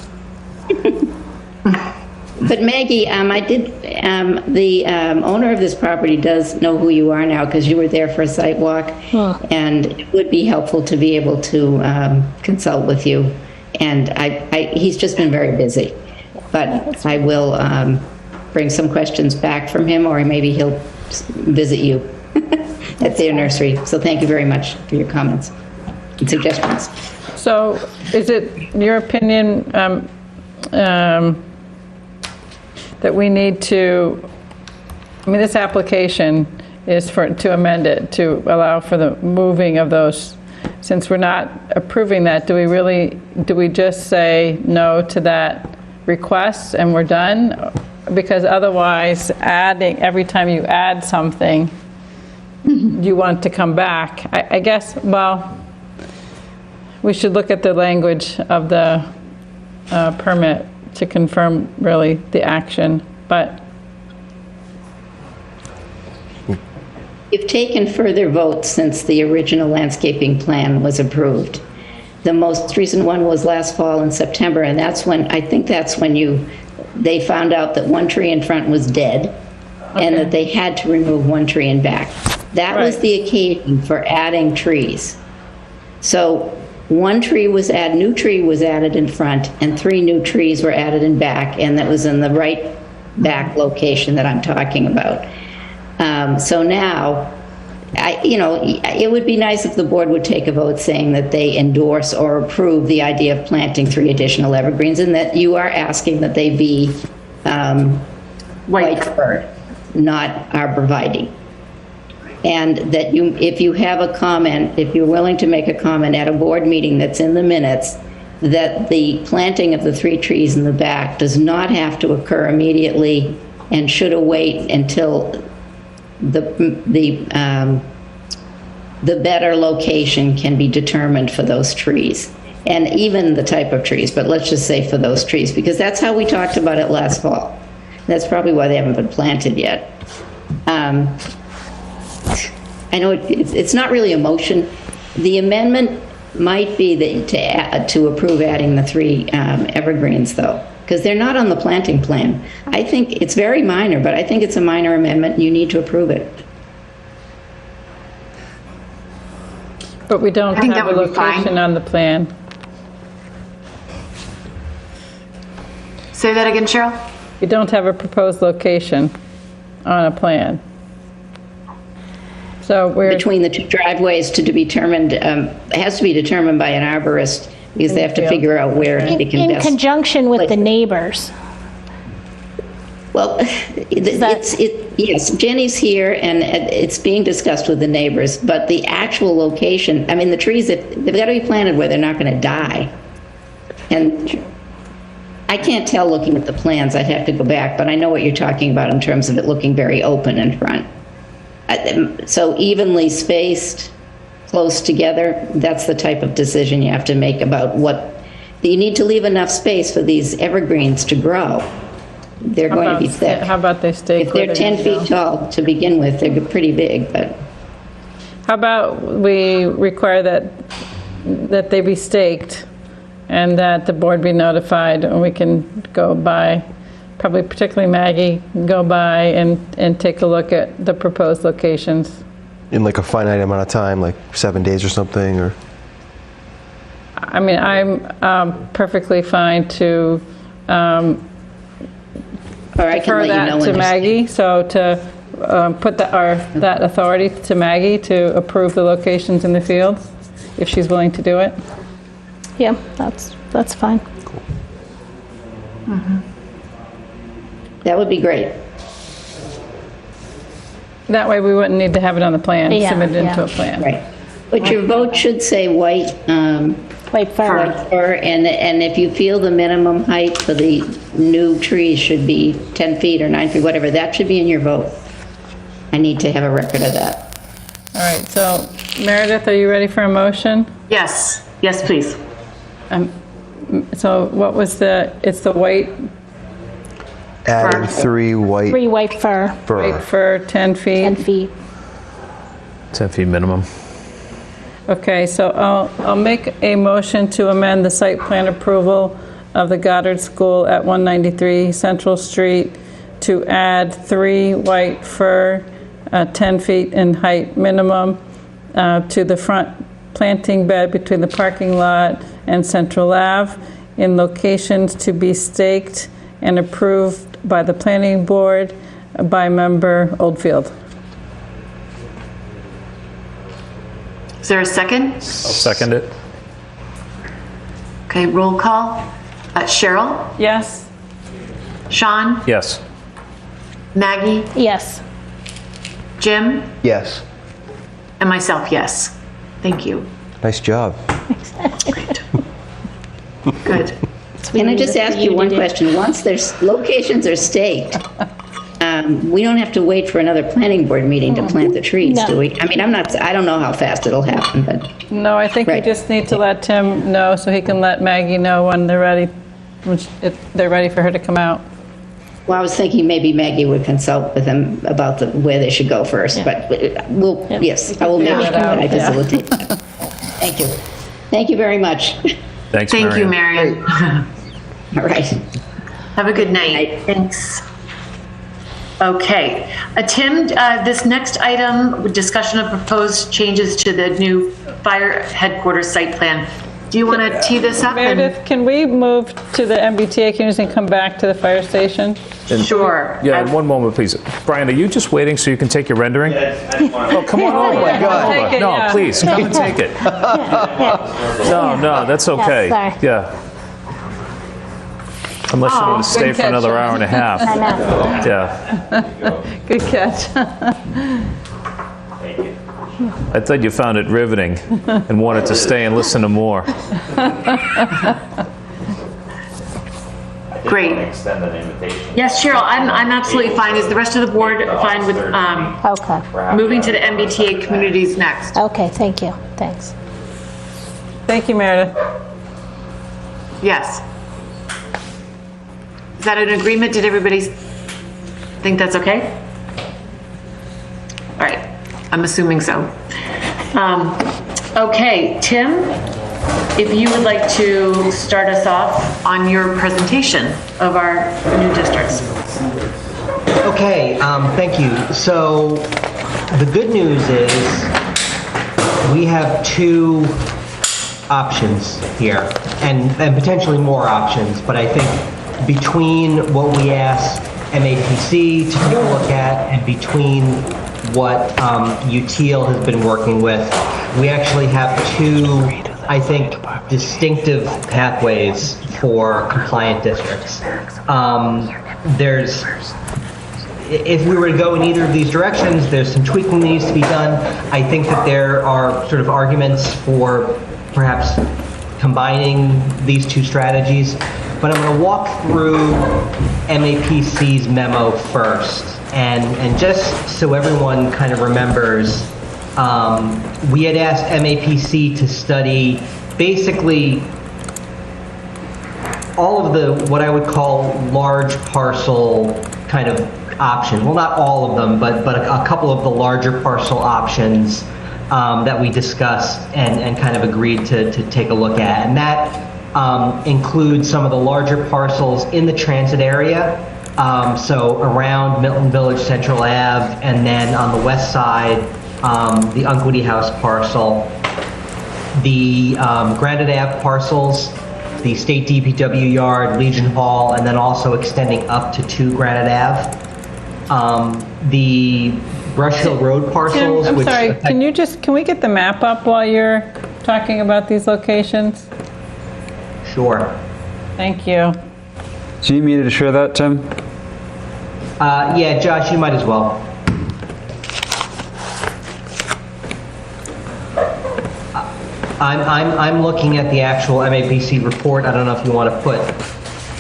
But Maggie, I did, the owner of this property does know who you are now because you were there for a site walk. And it would be helpful to be able to consult with you. And he's just been very busy. But I will bring some questions back from him, or maybe he'll visit you at their nursery. So thank you very much for your comments. and suggestions. So is it your opinion that we need to, I mean, this application is to amend it, to allow for the moving of those. Since we're not approving that, do we just say no to that request and we're done? Because otherwise, every time you add something, you want to come back. I guess, well, we should look at the language of the permit to confirm really the action, but. You've taken further votes since the original landscaping plan was approved. The most recent one was last fall in September, and that's when they found out that one tree in front was dead, and that they had to remove one tree in back. That was the occasion for adding trees. So one tree was added, new tree was added in front, and 3 new trees were added in back, and that was in the right back location that I'm talking about. So now, it would be nice if the board would take a vote saying that they endorse or approve the idea of planting 3 additional evergreens, and that you are asking that they be white fir, not arborvitae. And that if you have a comment, if you're willing to make a comment at a board meeting that's in the minutes, that the planting of the 3 trees in the back does not have to occur immediately and should await until the better location can be determined for those trees, and even the type of trees, but let's just say for those trees, because that's how we talked about it last fall. That's probably why they haven't been planted yet. I know it's not really a motion. The amendment might be to approve adding the 3 evergreens, though, because they're not on the planting plan. I think it's very minor, but I think it's a minor amendment. You need to approve it. But we don't have a location on the plan. Say that again, Cheryl? You don't have a proposed location on a plan. So we're between the 2 driveways to be determined, it has to be determined by an arborist, because they have to figure out where they can best. In conjunction with the neighbors. Well, yes, Jenny's here, and it's being discussed with the neighbors, but the actual location, I mean, the trees, they've got to be planted where they're not going to die. And I can't tell looking at the plans, I'd have to go back, but I know what you're talking about in terms of it looking very open in front. So evenly spaced, close together, that's the type of decision you have to make about you need to leave enough space for these evergreens to grow. They're going to be thick. How about they stay? If they're 10 feet tall to begin with, they're pretty big, but. How about we require that they be staked and that the board be notified, and we can go by, probably particularly Maggie, go by and take a look at the proposed locations. In like a finite amount of time, like 7 days or something, or? I mean, I'm perfectly fine to refer that to Maggie, so to put that authority to Maggie to approve the locations in the field, if she's willing to do it. Yeah, that's fine. Cool. That would be great. That way we wouldn't need to have it on the plan, submitted into a plan. Right. But your vote should say white fir, and if you feel the minimum height for the new trees should be 10 feet or 9 feet, whatever, that should be in your vote. I need to have a record of that. All right, so Meredith, are you ready for a motion? Yes, please. So what was it's the white? Adding 3 white. 3 white fir. White fir, 10 feet? 10 feet. 10 feet minimum. Okay, so I'll make a motion to amend the site plan approval of the Goddard School at 193 Central Street to add 3 white fir, 10 feet in height minimum, to the front planting bed between the parking lot and Central Ave in locations to be staked and approved by the planning board by member Oldfield. Is there a second? I'll second it. Okay, roll call. Cheryl? Yes? Sean? Yes. Maggie? Yes. Jim? Yes. And myself, yes. Thank you. Nice job. Good. Can I just ask you one question? Once there's locations are staked, we don't have to wait for another planning board meeting to plant the trees, No. do we? I mean, I don't know how fast it'll happen, but, No, I think we Right. just need to let Tim know so he can let Maggie know when they're ready, if they're ready for her to come out. well, I was thinking maybe Maggie would consult with them about where they should go first, but we'll, yes, I will make figure sure it out, that I yeah. facilitate that. Thank you. Thank you very much. Thanks, Thank you, Marion. Marion. All right. Have a good night. Thanks. Okay. Tim, this next item, discussion of proposed changes to the new fire headquarters site plan. Do you want to tee this up? Meredith, can we move to the MBTA communities and come back to the fire station? Sure. Yeah, and one moment, please. Brian, are you just waiting so you can take your rendering? Oh, come on over. my God. Take it, No, yeah. please, come and take it. No, that's okay. sorry. Yeah. Unless you want to stay good for another catch. hour and a half. I know. Yeah. Good catch. I thought you found it riveting and wanted to stay and listen to more. Great. Extend an invitation. Yes, Cheryl, I'm absolutely fine. Is the rest of the board fine with Okay. moving to the MBTA communities next? Okay, thank you. Thanks. Thank you, Meredith. Yes. Is that an agreement? Did everybody think that's okay? All right, I'm assuming so. Okay, Tim, if you would like to start us off on your presentation of our new districts. Okay, thank you. So the good news is we have two options here and potentially more options, but I think between what we asked MAPC to take a look at and between what UTL has been working with, we actually have two, I think, distinctive pathways for compliant districts. If we were to go in either of these directions, there's some tweaking that needs to be done. I think that there are sort of arguments for perhaps combining these two strategies, but I'm going to walk through MAPC's memo first. And just so everyone kind of remembers, we had asked MAPC to study basically all of the, what I would call large parcel kind of options. Well, not all of them, but a couple of the larger parcel options that we discussed and kind of agreed to take a look at. And that includes some of the larger parcels in the transit area. So around Milton Village, Central Ave, and then on the west side, the Unquity House parcel, the Granite Ave parcels, the State DPW yard, Legion Hall, and then also extending up to 2 Granite Ave. The Brush Hill Road parcels, Tim, I'm which sorry, affect- can we get the map up while you're talking about these locations? Sure. Thank you. Do you need me to share that, Tim? Yeah, Josh, you might as well. I'm looking at the actual MAPC report. I don't know if you want to put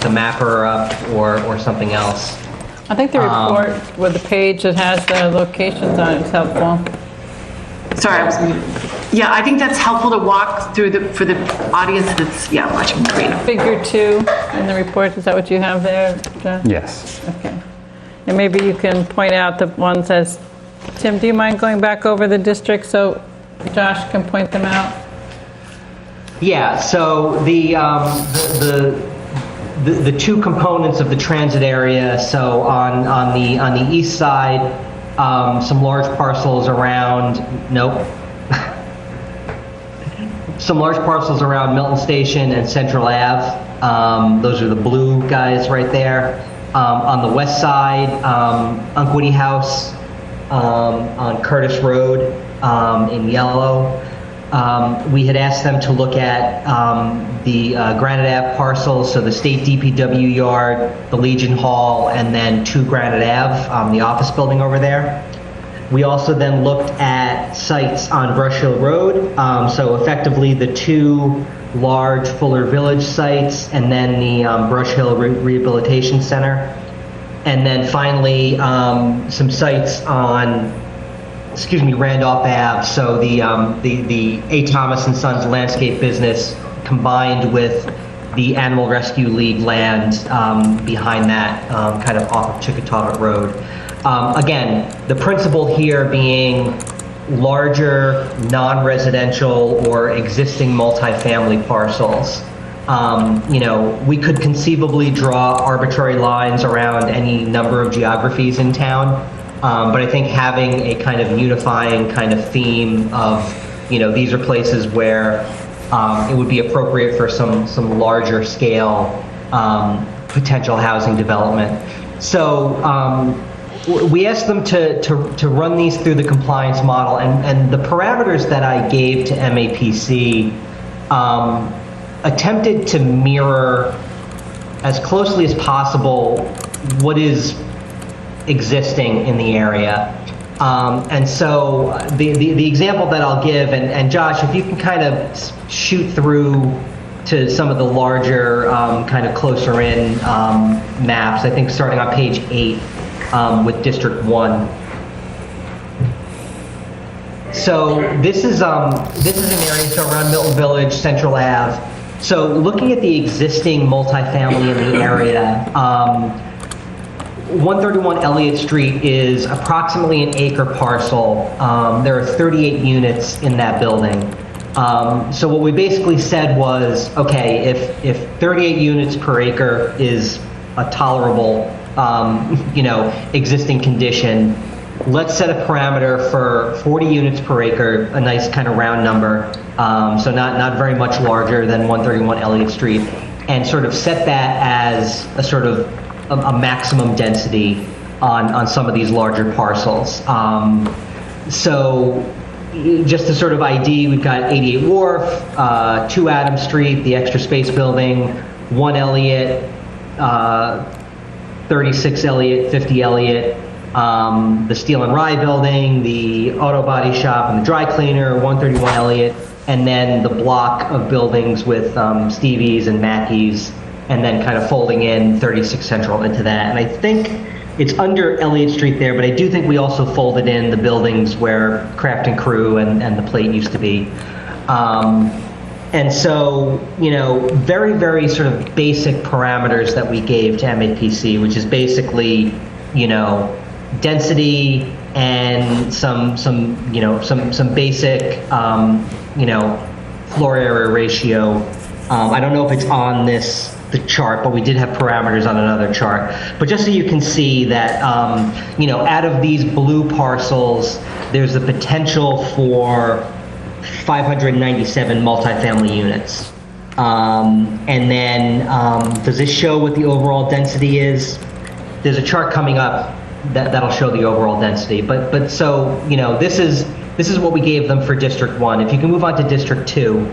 the mapper up or something else. I think the report with the page that has the locations on it is helpful. Sorry, yeah, I think that's helpful to walk through for the audience that's, watching the screen. Figure 2 in the report, is that what you have there, Josh? Yes. Okay. And maybe you can point out the ones as, Tim, do you mind going back over the districts so Josh can point them out? Yeah, so the two components of the transit area, so on the east side, some large parcels around, some large parcels around Milton Station and Central Ave. Those are the blue guys right there. On the west side, Unquity House on Curtis Road in yellow. We had asked them to look at the Granite Ave parcels, so the state DPW yard, the Legion Hall, and then 2 Granite Ave, the office building over there. We also then looked at sites on Brush Hill Road, so effectively the 2 large Fuller Village sites, and then the Brush Hill Rehabilitation Center. And then finally, some sites on, Randolph Ave, so the A. Thomas and Sons landscape business combined with the Animal Rescue League land behind that, kind of off of Chickatawit Road. Again, the principle here being larger, non-residential or existing multifamily parcels. We could conceivably draw arbitrary lines around any number of geographies in town, but I think having a kind of unifying kind of theme of, these are places where it would be appropriate for some larger scale potential housing development. So we asked them to run these through the compliance model, and the parameters that I gave to MAPC attempted to mirror as closely as possible what is existing in the area. And so the example that I'll give, and Josh, if you can kind of shoot through to some of the larger, kind of closer in maps, I think starting on page 8 with District 1. So this is an area so around Milton Village, Central Ave. So looking at the existing multifamily in the area, 131 Elliott Street is approximately an acre parcel. There are 38 units in that building. So what we basically said was, okay, if 38 units per acre is a tolerable, existing condition, let's set a parameter for 40 units per acre, a nice kind of round number, so not very much larger than 131 Elliott Street, and sort of set that as a sort of a maximum density on some of these larger parcels. So just to sort of ID, we've got 88 Wharf, 2 Adams Street, the Extra Space Building, 1 Elliott, 36 Elliott, 50 Elliott, the Steel and Rye Building, the Auto Body Shop and the Dry Cleaner, 131 Elliott, and then the block of buildings with Stevie's and Mackey's, and then kind of folding in 36 Central into that. And I think it's under Elliott Street there, but I do think we also folded in the buildings where Craft and Crew and the Plate used to be. And so, very, very sort of basic parameters that we gave to MAPC, which is basically, density and some basic, floor area ratio. I don't know if it's on the chart, but we did have parameters on another chart. But just so you can see that, out of these blue parcels, there's the potential for 597 multifamily units. And then, does this show what the overall density is? There's a chart coming up that'll show the overall density. But so, this is what we gave them for District 1. If you can move on to District 2.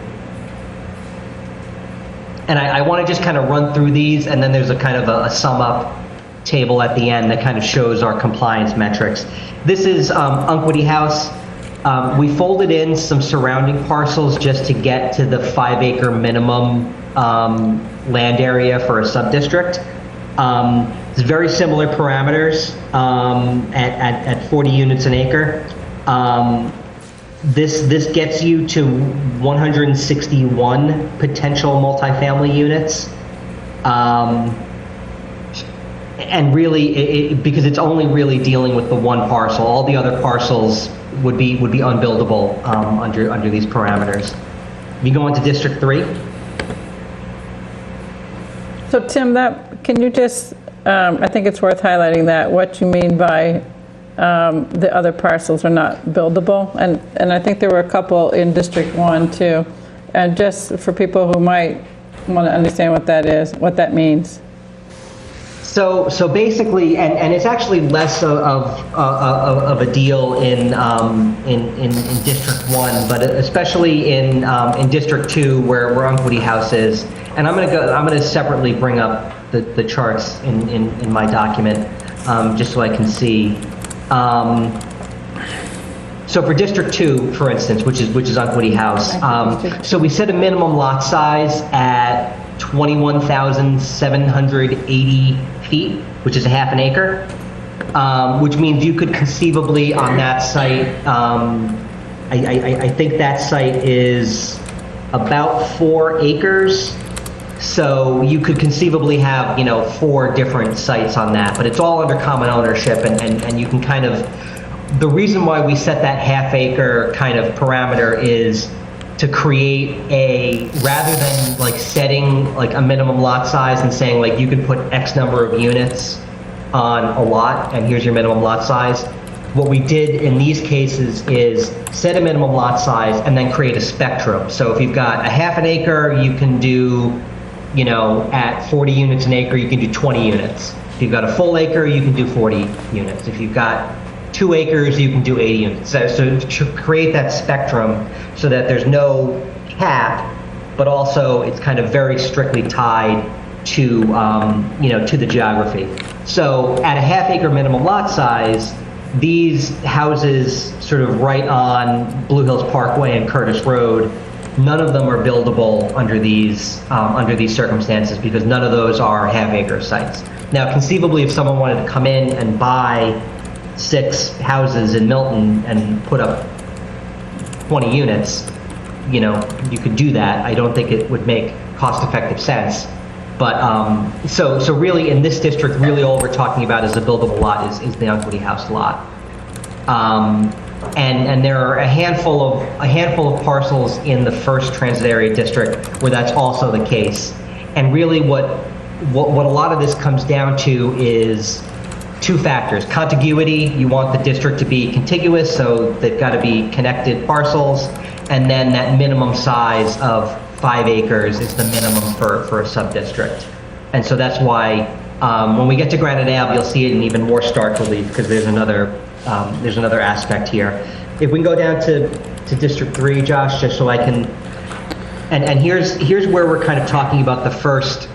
And I want to just kind of run through these, and then there's a kind of a sum up table at the end that kind of shows our compliance metrics. This is Unquity House. We folded in some surrounding parcels just to get to the 5 acre minimum land area for a sub-district. It's very similar parameters at 40 units an acre. This gets you to 161 potential multifamily units. And really, because it's only really dealing with the one parcel, all the other parcels would be unbuildable under these parameters. You go into District 3. So Tim, can you just, I think it's worth highlighting that, what you mean by the other parcels are not buildable. And I think there were a couple in District 1 too. And just for people who might want to understand what that is, what that means. So basically, and it's actually less of a deal in District 1, but especially in District 2 where Unquity House is. And I'm gonna separately bring up the charts in my document just so I can see. So for District 2, for instance, which is Unquity House, so we set a minimum lot size at 21,780 feet, which is a half an acre, which means you could conceivably on that site, I think that site is about 4 acres. So you could conceivably have, 4 different sites on that, but it's all under common ownership, and you can kind of, the reason why we set that half acre kind of parameter is to create rather than like setting like a minimum lot size and saying like you can put X number of units on a lot and here's your minimum lot size. What we did in these cases is set a minimum lot size and then create a spectrum. So if you've got a half an acre, you can do, at 40 units an acre, you can do 20 units. If you've got a full acre, you can do 40 units. If you've got 2 acres, you can do 80 units. So to create that spectrum so that there's no cap, but also it's kind of very strictly tied to, to the geography. So at a half acre minimum lot size, these houses sort of right on Blue Hills Parkway and Curtis Road, none of them are buildable under these circumstances because none of those are half acre sites. Now, conceivably, if someone wanted to come in and buy 6 houses in Milton and put up 20 units, you could do that. I don't think it would make cost-effective sense. But so really in this district, really all we're talking about is a buildable lot is the Unquity House lot. And there are a handful of parcels in the first transit area district where that's also the case. And really what a lot of this comes down to is 2 factors. Contiguity, you want the district to be contiguous, so they've got to be connected parcels, and then that minimum size of 5 acres is the minimum for a sub-district. And so that's why when we get to Granite Ave, you'll see it in even more stark relief because there's another aspect here. If we can go down to District 3, Josh, just so I can, and here's where we're kind of talking about the first,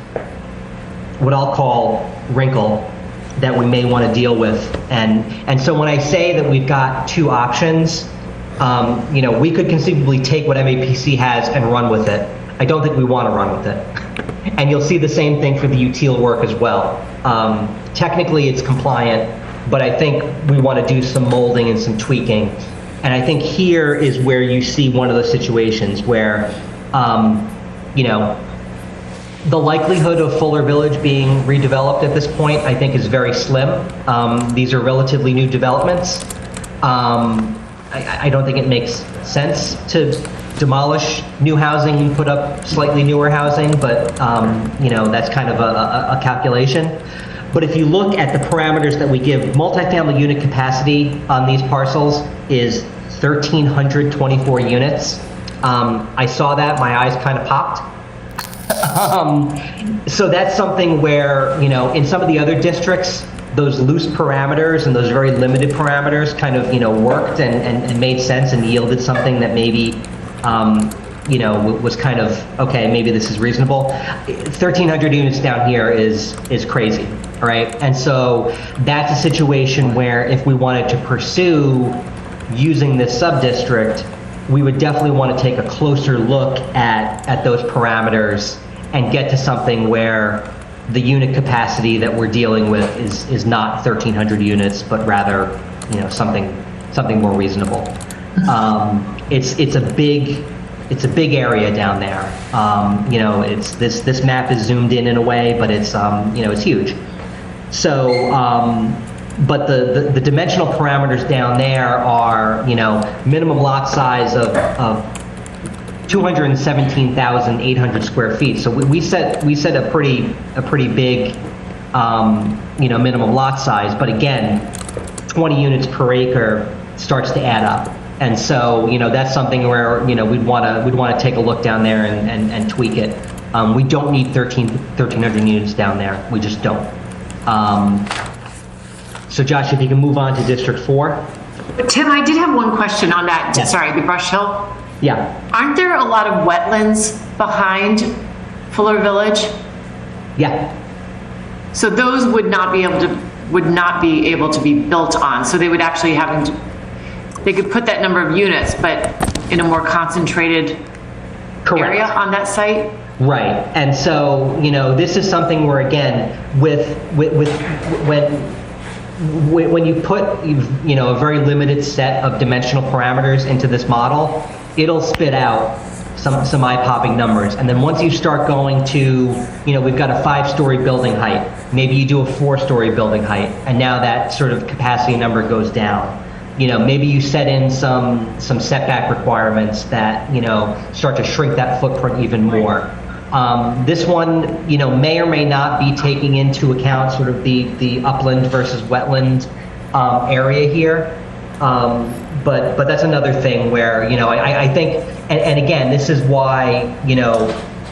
what I'll call wrinkle that we may want to deal with. And so when I say that we've got 2 options, we could conceivably take what MAPC has and run with it. I don't think we want to run with it. And you'll see the same thing for the util work as well. Technically it's compliant, but I think we want to do some molding and some tweaking. And I think here is where you see one of those situations where, the likelihood of Fuller Village being redeveloped at this point, I think, is very slim. These are relatively new developments. I don't think it makes sense to demolish new housing and put up slightly newer housing, but that's kind of a calculation. But if you look at the parameters that we give, multifamily unit capacity on these parcels is 1,324 units. I saw that, my eyes kind of popped. So that's something where, in some of the other districts, those loose parameters and those very limited parameters kind of, worked and made sense and yielded something that maybe, was kind of, okay, maybe this is reasonable. 1,300 units down here is crazy, right? And so that's a situation where if we wanted to pursue using this sub-district, we would definitely want to take a closer look at those parameters and get to something where the unit capacity that we're dealing with is not 1,300 units, but rather, something more reasonable. It's a big area down there. It's this map is zoomed in a way, but it's it's huge. So, but the dimensional parameters down there are minimum lot size of 217,800 square feet. So we set a pretty big minimum lot size, but again, 20 units per acre starts to add up. And so that's something where we'd want to take a look down there and tweak it. We don't need 1,300 units down there. We just don't. So Josh, if you can move on to District 4. Tim, I did have one question on that. Yes. Sorry, the Brush Hill. Yeah. Aren't there a lot of wetlands behind Fuller Village? Yeah. So those would not be able to be built on. So they would actually they could put that number of units, but in a more concentrated area on that site? Right. And so, this is something where, again, when you put, a very limited set of dimensional parameters into this model, it'll spit out some eye-popping numbers. And then once you start going to, we've got a 5-story building height, maybe you do a 4-story building height, and now that sort of capacity number goes down. Maybe you set in some setback requirements that, start to shrink that footprint even more. This one, may or may not be taking into account sort of the upland versus wetland area here. But that's another thing where, I think, and again, this is why,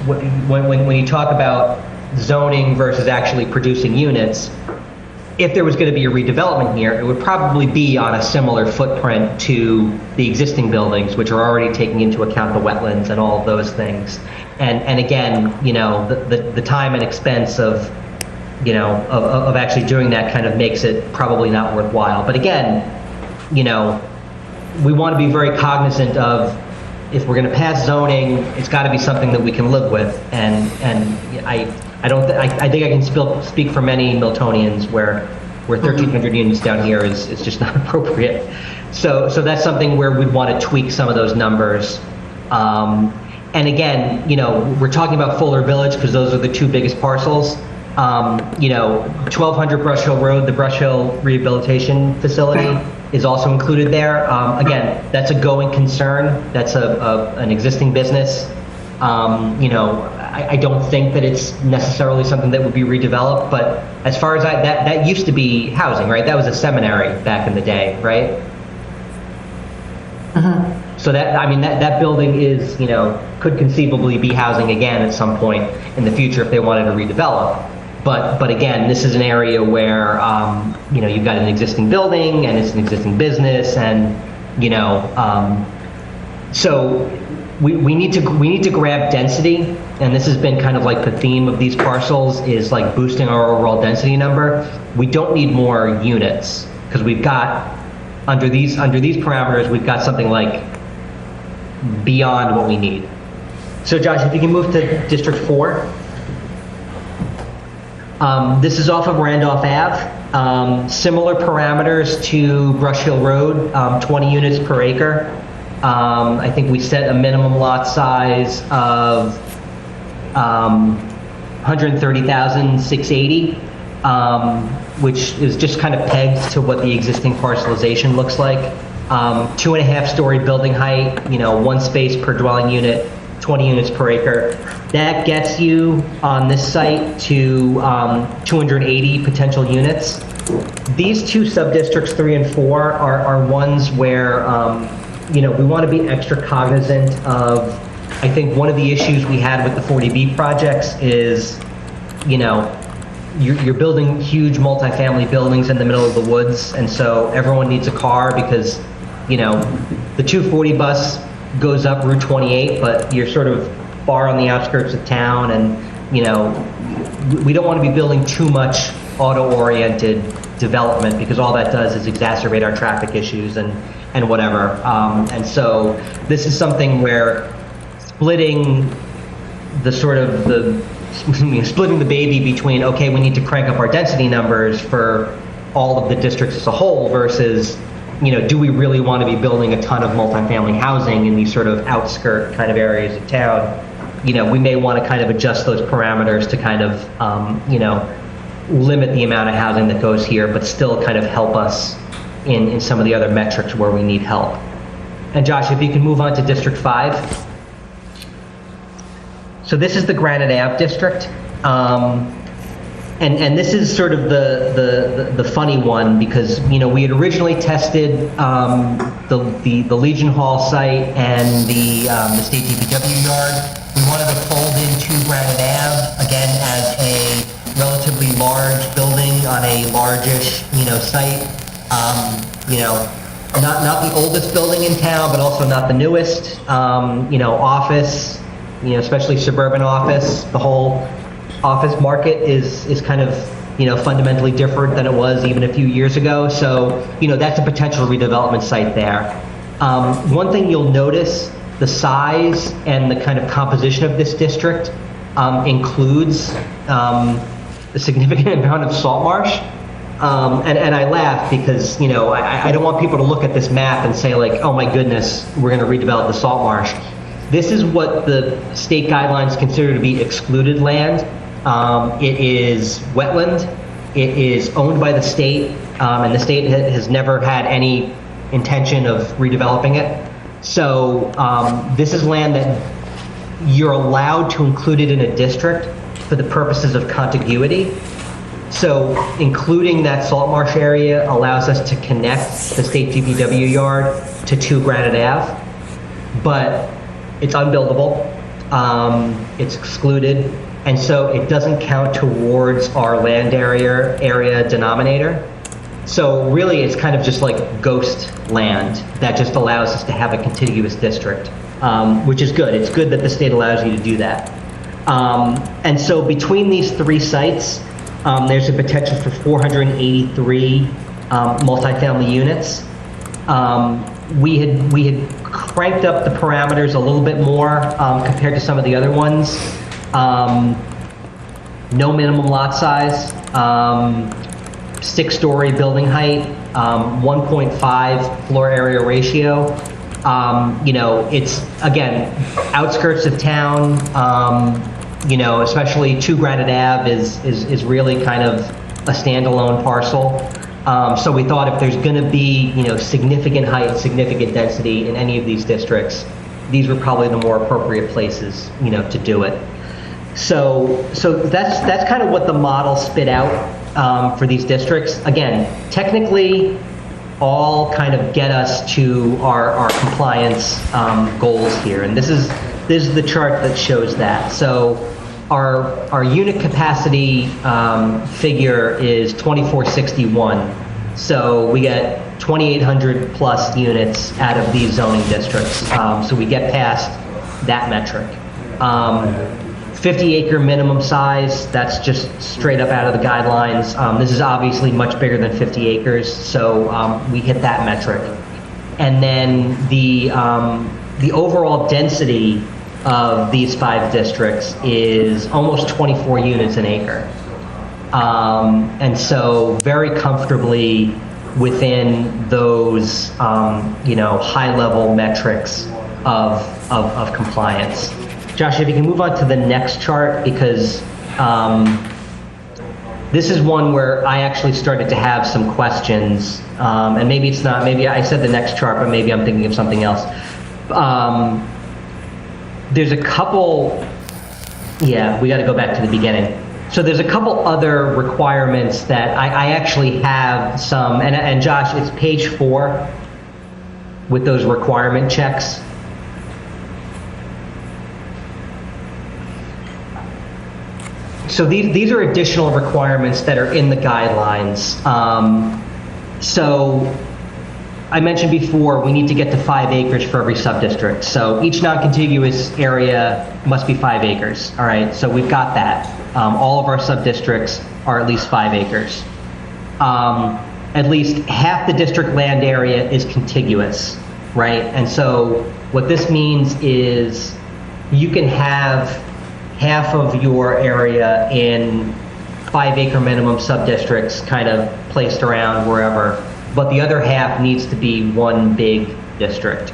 when you talk about zoning versus actually producing units, if there was going to be a redevelopment here, it would probably be on a similar footprint to the existing buildings, which are already taking into account the wetlands and all of those things. And again, the time and expense of actually doing that kind of makes it probably not worthwhile. But again, we want to be very cognizant of, if we're going to pass zoning, it's got to be something that we can live with. And I think I can speak for many Miltonians where 1,300 units down here is just not appropriate. So that's something where we'd want to tweak some of those numbers. And again, we're talking about Fuller Village because those are the 2 biggest parcels. 1200 Brush Hill Road, the Brush Hill Rehabilitation Facility, is also included there. Again, that's a going concern. That's an existing business. I don't think that it's necessarily something that would be redeveloped, but as far as that used to be housing, right? That was a seminary back in the day, right? So that building is, could conceivably be housing again at some point in the future if they wanted to redevelop. But again, this is an area where, you've got an existing building and it's an existing business, and, so we need to grab density, and this has been kind of like the theme of these parcels, is like boosting our overall density number. We don't need more units because we've got, under these parameters, we've got something like beyond what we need. So Josh, if you can move to District 4. This is off of Randolph Ave. Similar parameters to Brush Hill Road, 20 units per acre. I think we set a minimum lot size of 130,680, which is just kind of pegged to what the existing parcelization looks like. 2.5-story building height, 1 space per dwelling unit, 20 units per acre. That gets you on this site to 280 potential units. These 2 subdistricts, 3 and 4, are ones where we want to be extra cognizant of. I think one of the issues we had with the 40B projects is, you're building huge multifamily buildings in the middle of the woods, and so everyone needs a car because, the 240 bus goes up Route 28, but you're sort of far on the outskirts of town, and, we don't want to be building too much auto-oriented development because all that does is exacerbate our traffic issues and whatever. And so this is something where splitting splitting the baby between, okay, we need to crank up our density numbers for all of the districts as a whole versus, do we really want to be building a ton of multifamily housing in these sort of outskirt kind of areas of town? We may want to kind of adjust those parameters to kind of, limit the amount of housing that goes here, but still kind of help us in some of the other metrics where we need help. And Josh, if you can move on to District 5. So this is the Granite Ave district. And this is sort of the funny one because, we had originally tested the Legion Hall site and the state DPW yard. We wanted to fold into Granite Ave, again, as a relatively relatively large building on a largish, site. Not the oldest building in town, but also not the newest. Office, especially suburban office. The whole office market is kind of, fundamentally different than it was even a few years ago. So, that's a potential redevelopment site there. One thing you'll notice, the size and the kind of composition of this district includes a significant amount of salt marsh. And I laugh because, I don't want people to look at this map and say like, oh my goodness, we're going to redevelop the salt marsh. This is what the state guidelines consider to be excluded land. It is wetland. It is owned by the state, and the state has never had any intention of redeveloping it. So this is land that you're allowed to include it in a district for the purposes of contiguity. So including that salt marsh area allows us to connect the state DPW yard to 2 Granite Ave, but it's unbuildable, it's excluded, and so it doesn't count towards our land area denominator. So really it's kind of just like ghost land that just allows us to have a contiguous district, which is good. It's good that the state allows you to do that. And so between these 3 sites, there's a potential for 483 multifamily units. We had cranked up the parameters a little bit more compared to some of the other ones. No minimum lot size, 6-story building height, 1.5 floor area ratio. It's, again, outskirts of town, especially 2 Granite Ave is really kind of a standalone parcel. So we thought if there's going to be, significant height, significant density in any of these districts, these were probably the more appropriate places, to do it. So that's kind of what the model spit out for these districts. Again, technically, all kind of get us to our compliance goals here, and this is the chart that shows that. So our unit capacity figure is 2461. So we get 2,800 plus units out of these zoning districts. So we get past that metric. 50-acre minimum size, that's just straight up out of the guidelines. This is obviously much bigger than 50 acres, so we hit that metric. And then the overall density of these 5 districts is almost 24 units an acre. And so very comfortably within those, high-level metrics of compliance. Josh, if you can move on to the next chart, because this is one where I actually started to have some questions, and maybe it's not, maybe I said the next chart, but maybe I'm thinking of something else. There's a couple, yeah, we got to go back to the beginning. So there's a couple other requirements that I actually have some, and Josh, it's page 4 with those requirement checks. So these are additional requirements that are in the guidelines. So I mentioned before, we need to get to 5 acres for every subdistrict. So each non-contiguous area must be 5 acres. All right, so we've got that. All of our subdistricts are at least 5 acres. At least half the district land area is contiguous, right? And so what this means is you can have half of your area in 5-acre minimum subdistricts kind of placed around wherever, but the other half needs to be one big district.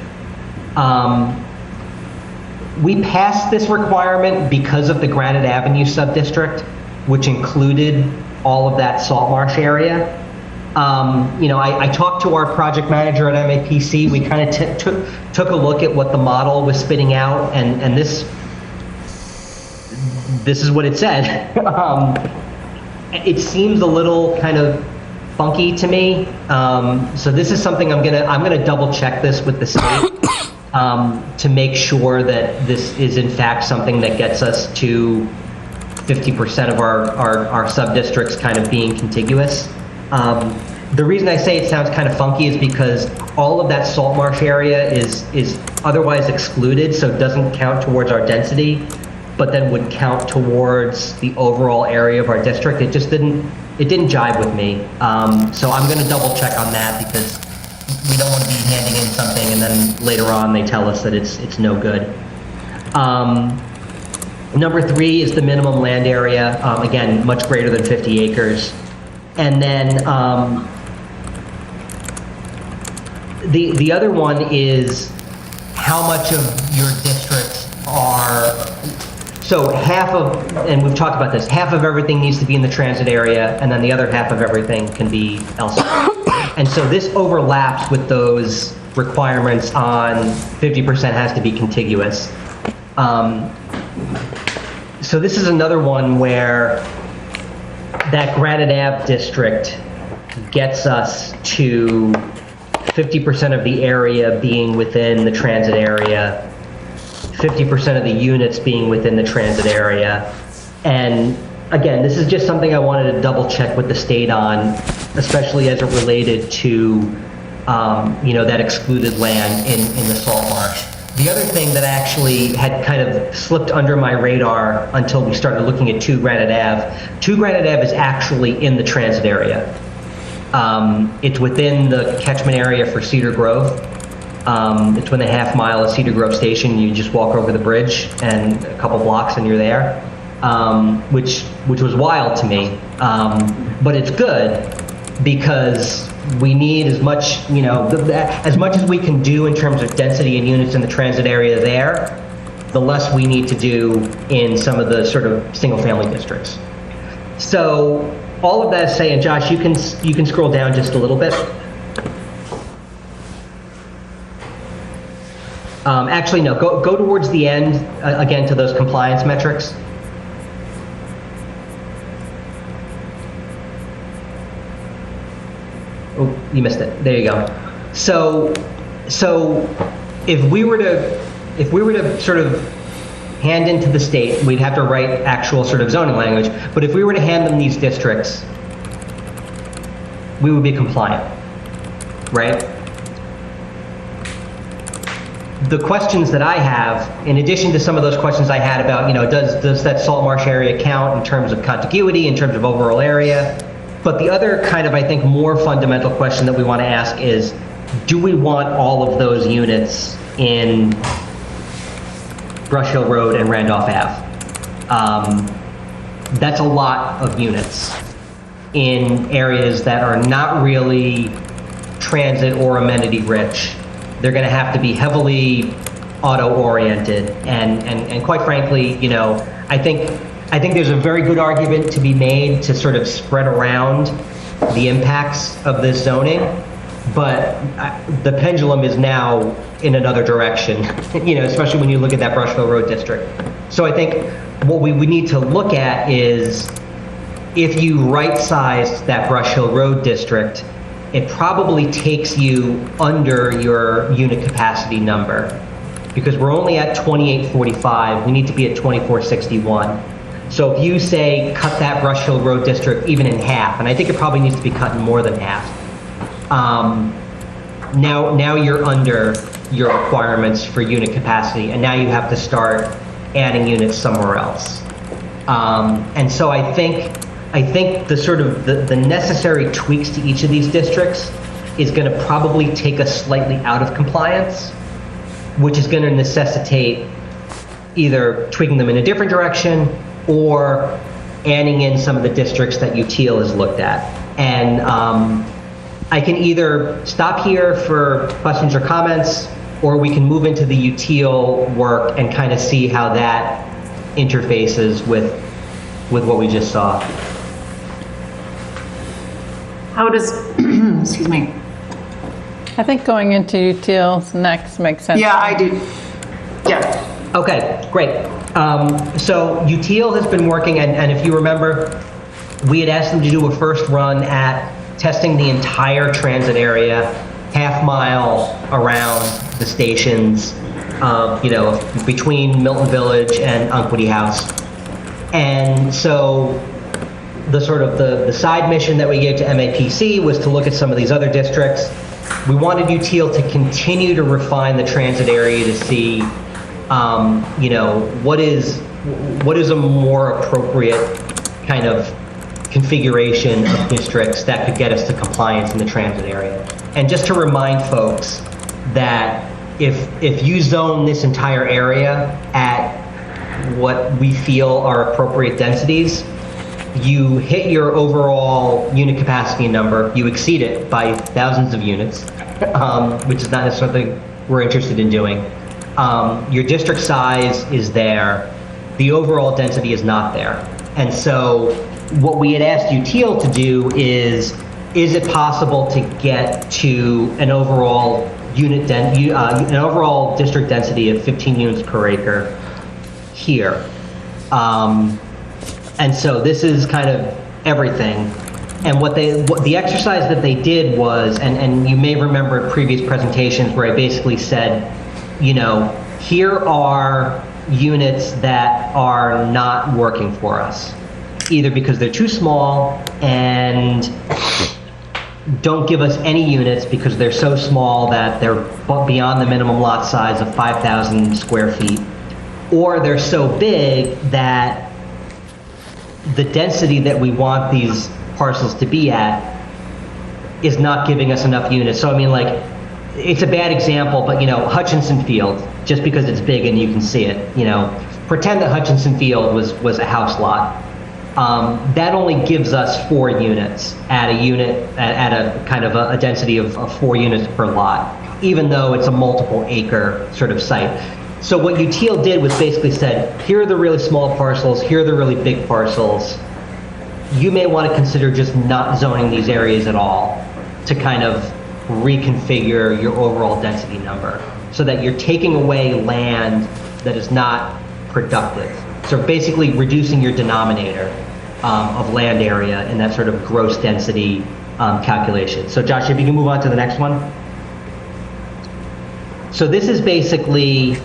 We passed this requirement because of the Granite Avenue subdistrict, which included all of that salt marsh area. I talked to our project manager at MAPC. We kind of took a look at what the model was spitting out, and this is what it said. It seems a little kind of funky to me. So this is something I'm gonna double check this with the state to make sure that this is in fact something that gets us to 50% of our sub-districts kind of being contiguous. The reason I say it sounds kind of funky is because all of that salt marsh area is otherwise excluded, so it doesn't count towards our density, but then would count towards the overall area of our district. It just didn't jive with me. So I'm going to double check on that because we don't want to be handing in something and then later on they tell us that it's no good. Number 3 is the minimum land area. Again, much greater than 50 acres. And then the other one is how much of your districts are, so half of, and we've talked about this, half of everything needs to be in the transit area, and then the other half of everything can be elsewhere. And so this overlaps with those requirements on 50% has to be contiguous. So this is another one where that Granite Ave district gets us to 50% of the area being within the transit area, 50% of the units being within the transit area. And again, this is just something I wanted to double check with the state on, especially as it related to that excluded land in the salt marsh. The other thing that actually had kind of slipped under my radar until we started looking at 2 Granite Ave. 2 Granite Ave is actually in the transit area. It's within the catchment area for Cedar Grove. It's within a half mile of Cedar Grove Station. You just walk over the bridge and a couple blocks and you're there, which was wild to me. But it's good because we need as much, as much as we can do in terms of density and units in the transit area there, the less we need to do in some of the sort of single-family districts. So all of that is saying, Josh, you can scroll down just a little bit. Actually, no, go towards the end, again, to those compliance metrics. Oh, you missed it. There you go. So if we were to sort of hand into the state, we'd have to write actual sort of zoning language. But if we were to hand them these districts, we would be compliant, right? The questions that I have, in addition to some of those questions I had about, does that salt marsh area count in terms of contiguity, in terms of overall area? But the other kind of, I think, more fundamental question that we want to ask is, do we want all of those units in Brush Hill Road and Randolph Ave? That's a lot of units in areas that are not really transit or amenity rich. They're going to have to be heavily auto-oriented, and quite frankly, I think there's a very good argument to be made to sort of spread around the impacts of this zoning, but the pendulum is now in another direction, especially when you look at that Brush Hill Road district. So I think what we need to look at is, if you right-sized that Brush Hill Road district, it probably takes you under your unit capacity number, because we're only at 2845. We need to be at 2461. So if you say cut that Brush Hill Road district even in half, and I think it probably needs to be cut in more than half, now you're under your requirements for unit capacity, and now you have to start adding units somewhere else. And so I think the sort of the necessary tweaks to each of these districts is going to probably take us slightly out of compliance, which is going to necessitate either tweaking them in a different direction or adding in some of the districts that UTIL has looked at. And I can either stop here for questions or comments, or we can move into the UTIL work and kind of see how that interfaces with what we just saw. How does, excuse me. I think going into UTIL's next makes sense. Yeah, I do. Yeah. Okay, great. So UTIL has been working, and if you remember, we had asked them to do a first run at testing the entire transit area, half mile around the stations, between Milton Village and Unquity House. And so the sort of the side mission that we gave to MAPC was to look at some of these other districts. We wanted UTIL to continue to refine the transit area to see, you know, what is a more appropriate kind of configuration of districts that could get us to compliance in the transit area. And just to remind folks that if you zone this entire area at what we feel are appropriate densities, you hit your overall unit capacity number, you exceed it by thousands of units, which is not necessarily something we're interested in doing. Your district size is there, the overall density is not there. And so what we had asked UTIL to do is it possible to get to an overall an overall district density of 15 units per acre here? And so this is kind of everything. And what the exercise that they did was, and you may remember previous presentations where I basically said, you know, here are units that are not working for us, either because they're too small and don't give us any units because they're so small that they're beyond the minimum lot size of 5,000 square feet, or they're so big that the density that we want these parcels to be at is not giving us enough units. So I mean, like, it's a bad example, but you know, Hutchinson Field, just because it's big and you can see it, you know, pretend that Hutchinson Field was a house lot. That only gives us 4 units at a kind of a density of 4 units per lot, even though it's a multiple acre sort of site. So what UTIL did was basically said, here are the really small parcels, here are the really big parcels. You may want to consider just not zoning these areas at all to kind of reconfigure your overall density number so that you're taking away land that is not productive. So basically reducing your denominator of land area in that sort of gross density calculation. So Josh, if you can move on to the next one. So this is basically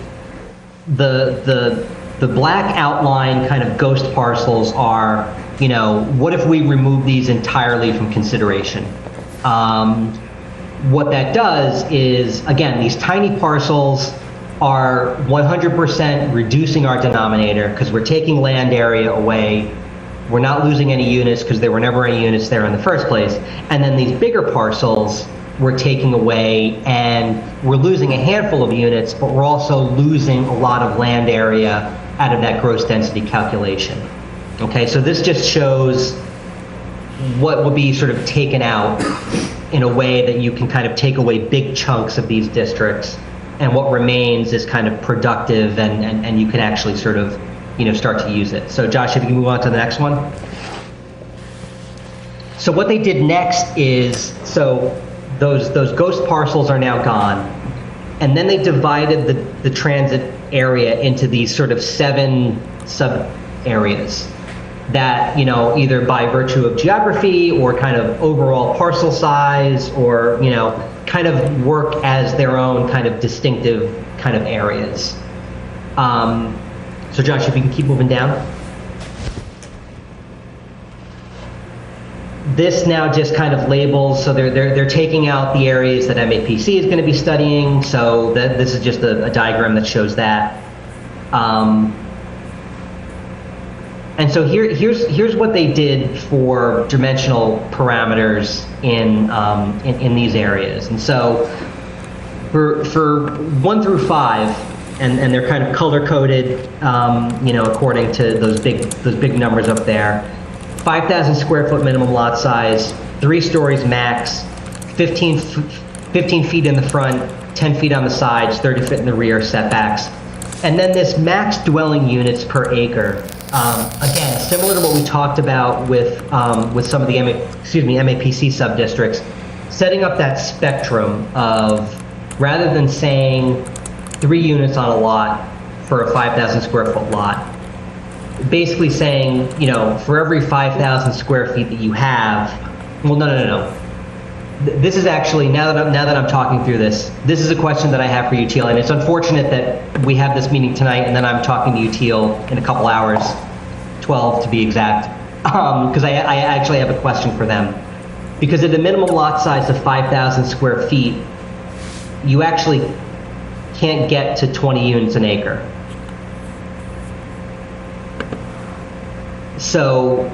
the black outline kind of ghost parcels are, you know, what if we remove these entirely from consideration? What that does is, again, these tiny parcels are 100% reducing our denominator because we're taking land area away. We're not losing any units because there were never any units there in the first place. And then these bigger parcels we're taking away, and we're losing a handful of units, but we're also losing a lot of land area out of that gross density calculation. Okay, so this just shows what would be sort of taken out in a way that you can kind of take away big chunks of these districts, and what remains is kind of productive, and you can actually sort of, you know, start to use it. So Josh, if you can move on to the next one. So what they did next is, so those ghost parcels are now gone, and then they divided the transit area into these sort of 7 sub areas that, you know, either by virtue of geography or kind of overall parcel size, or, you know, kind of work as their own kind of distinctive kind of areas. So Josh, if you can keep moving down. This now just kind of labels, so they're taking out the areas that MAPC is going to be studying. So this is just a diagram that shows that. And so here's what they did for dimensional parameters in these areas. And so for 1 through 5, and they're kind of color coded, you know, according to those big numbers up there. 5,000 square foot minimum lot size, 3 stories max, 15 feet in the front, 10 feet on the sides, 30 feet in the rear setbacks. And then this max dwelling units per acre. Again, similar to what we talked about with some of the MAPC sub-districts, setting up that spectrum of, rather than saying 3 units on a lot for a 5,000 square foot lot, basically saying, you know, for every 5,000 square feet that you have, well, no. This is actually, now that I'm talking through this is a question that I have for UTIL, and it's unfortunate that we have this meeting tonight and then I'm talking to UTIL in a couple hours. 12 to be exact, because I actually have a question for them. Because at the minimum lot size of 5,000 square feet, you actually can't get to 20 units an acre. So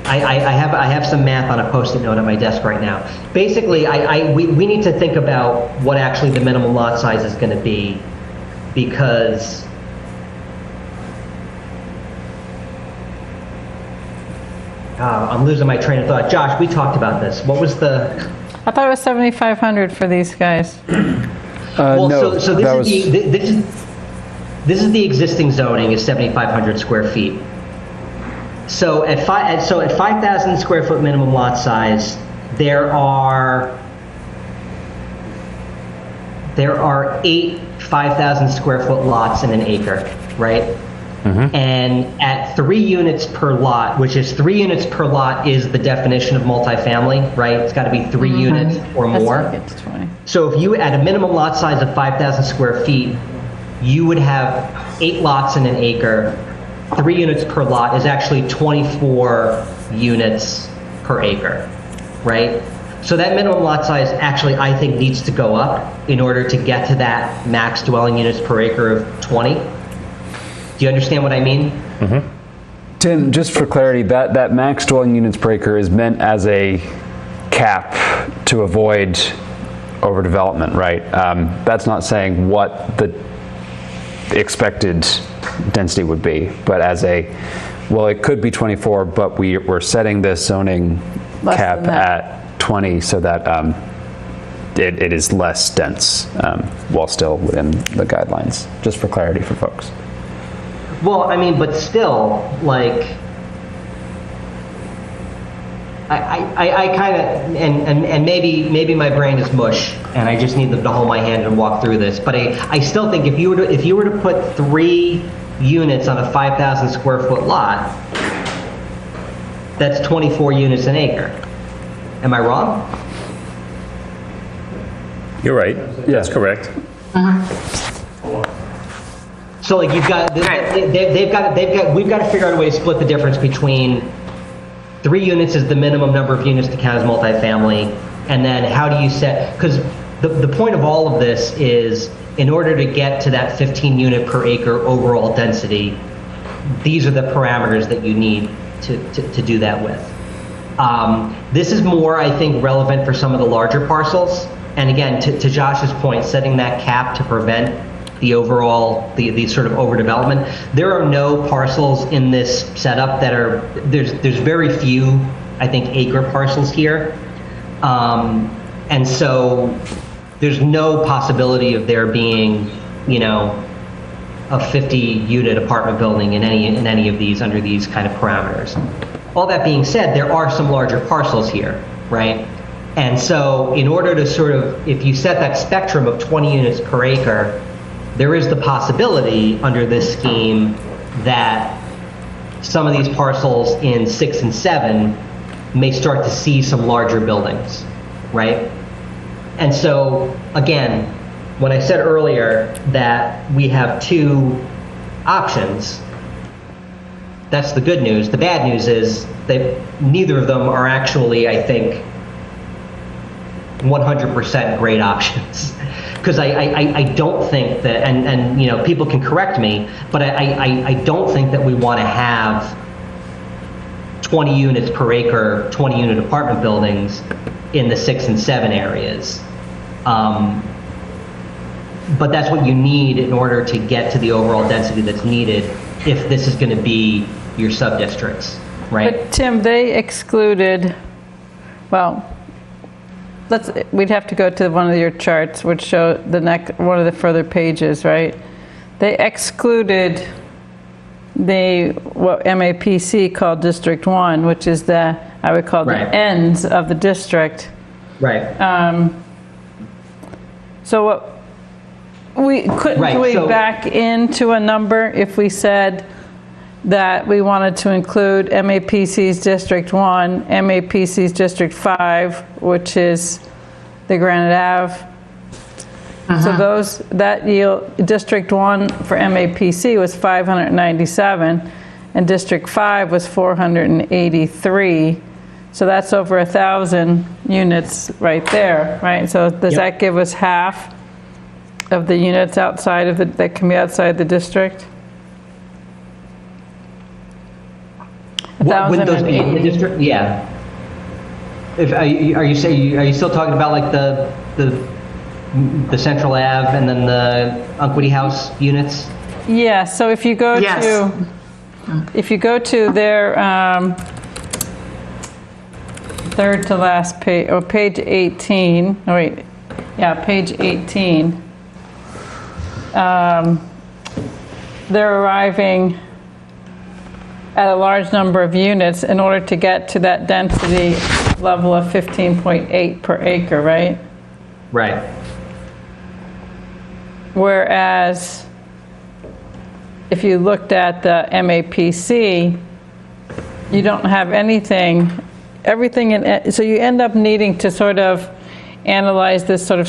I have some math on a Post-it note on my desk right now. Basically, we need to think about what actually the minimum lot size is going to be, because I'm losing my train of thought. Josh, we talked about this. What was the? I thought it was 7,500 for these guys. Well, no, so this is the existing zoning is 7,500 square feet. So at 5,000 square foot minimum lot size, there are 8 5,000 square foot lots in an acre, right? Mm-hmm. And at 3 units per lot, which is 3 units per lot is the definition of multifamily, right? It's got to be 3 units or more. That's how you get to 20. So if you, at a minimum lot size of 5,000 square feet, you would have 8 lots in an acre. 3 units per lot is actually 24 units per acre, right? So that minimum lot size actually, I think, needs to go up in order to get to that max dwelling units per acre of 20. Do you understand what I mean? Mm-hmm. Tim, just for clarity, that max dwelling units per acre is meant as a cap to avoid overdevelopment, right? That's not saying what the expected density would be, but as a, well, it could be 24, but we're setting this zoning Less cap than that. at 20 so that it is less dense while still within the guidelines, just for clarity for folks. Well, I mean, but still, like, I kind of, and maybe my brain is mush, and I just need them to hold my hand and walk through this. But I still think if you were to put 3 units on a 5,000 square foot lot, that's 24 units an acre. Am I wrong? You're right. That's correct. So like we've got to figure out a way to split the difference between 3 units is the minimum number of units to count as multifamily, and then how do you set, because the point of all of this is in order to get to that 15 unit per acre overall density, these are the parameters that you need to do that with. This is more, I think, relevant for some of the larger parcels. And again, to Josh's point, setting that cap to prevent the overall, the sort of overdevelopment. There are no parcels in this setup that are, there's very few, I think, acre parcels here. And so there's no possibility of there being, you know, a 50 unit apartment building in any of these under these kind of parameters. All that being said, there are some larger parcels here, right? And so in order to sort of, if you set that spectrum of 20 units per acre, there is the possibility under this scheme that some of these parcels in 6 and 7 may start to see some larger buildings, right? And so again, when I said earlier that we have 2 options, that's the good news. The bad news is that neither of them are actually, I think, 100% great options. Because I don't think that, and you know, people can correct me, but I don't think that we want to have 20 units per acre, 20 unit apartment buildings in the 6 and 7 areas. But that's what you need in order to get to the overall density that's needed if this is going to be your sub-districts, right? But Tim, they excluded, well, we'd have to go to one of your charts, which show one of the further pages, right? They excluded what MAPC called District 1, which is I would call the ends of the district. Right. So what, couldn't we back into a number if we said that we wanted to include MAPC's District 1, MAPC's District 5, which is the Granite Ave, So that yield, District 1 for MAPC was 597, and District 5 was 483. So that's over 1,000 units right there, right? So does that give us half of the units outside of that can be outside the district? Wouldn't those be in the district? Yeah. Are you still talking about like the Central Ave and then the Unquity House units? Yeah. So if you go to their third to last page, or page 18. Oh wait, yeah, page 18. They're arriving at a large number of units in order to get to that density level of 15.8 per acre, right? Right. Whereas if you looked at the MAPC, you don't have everything in, so you end up needing to sort of analyze this sort of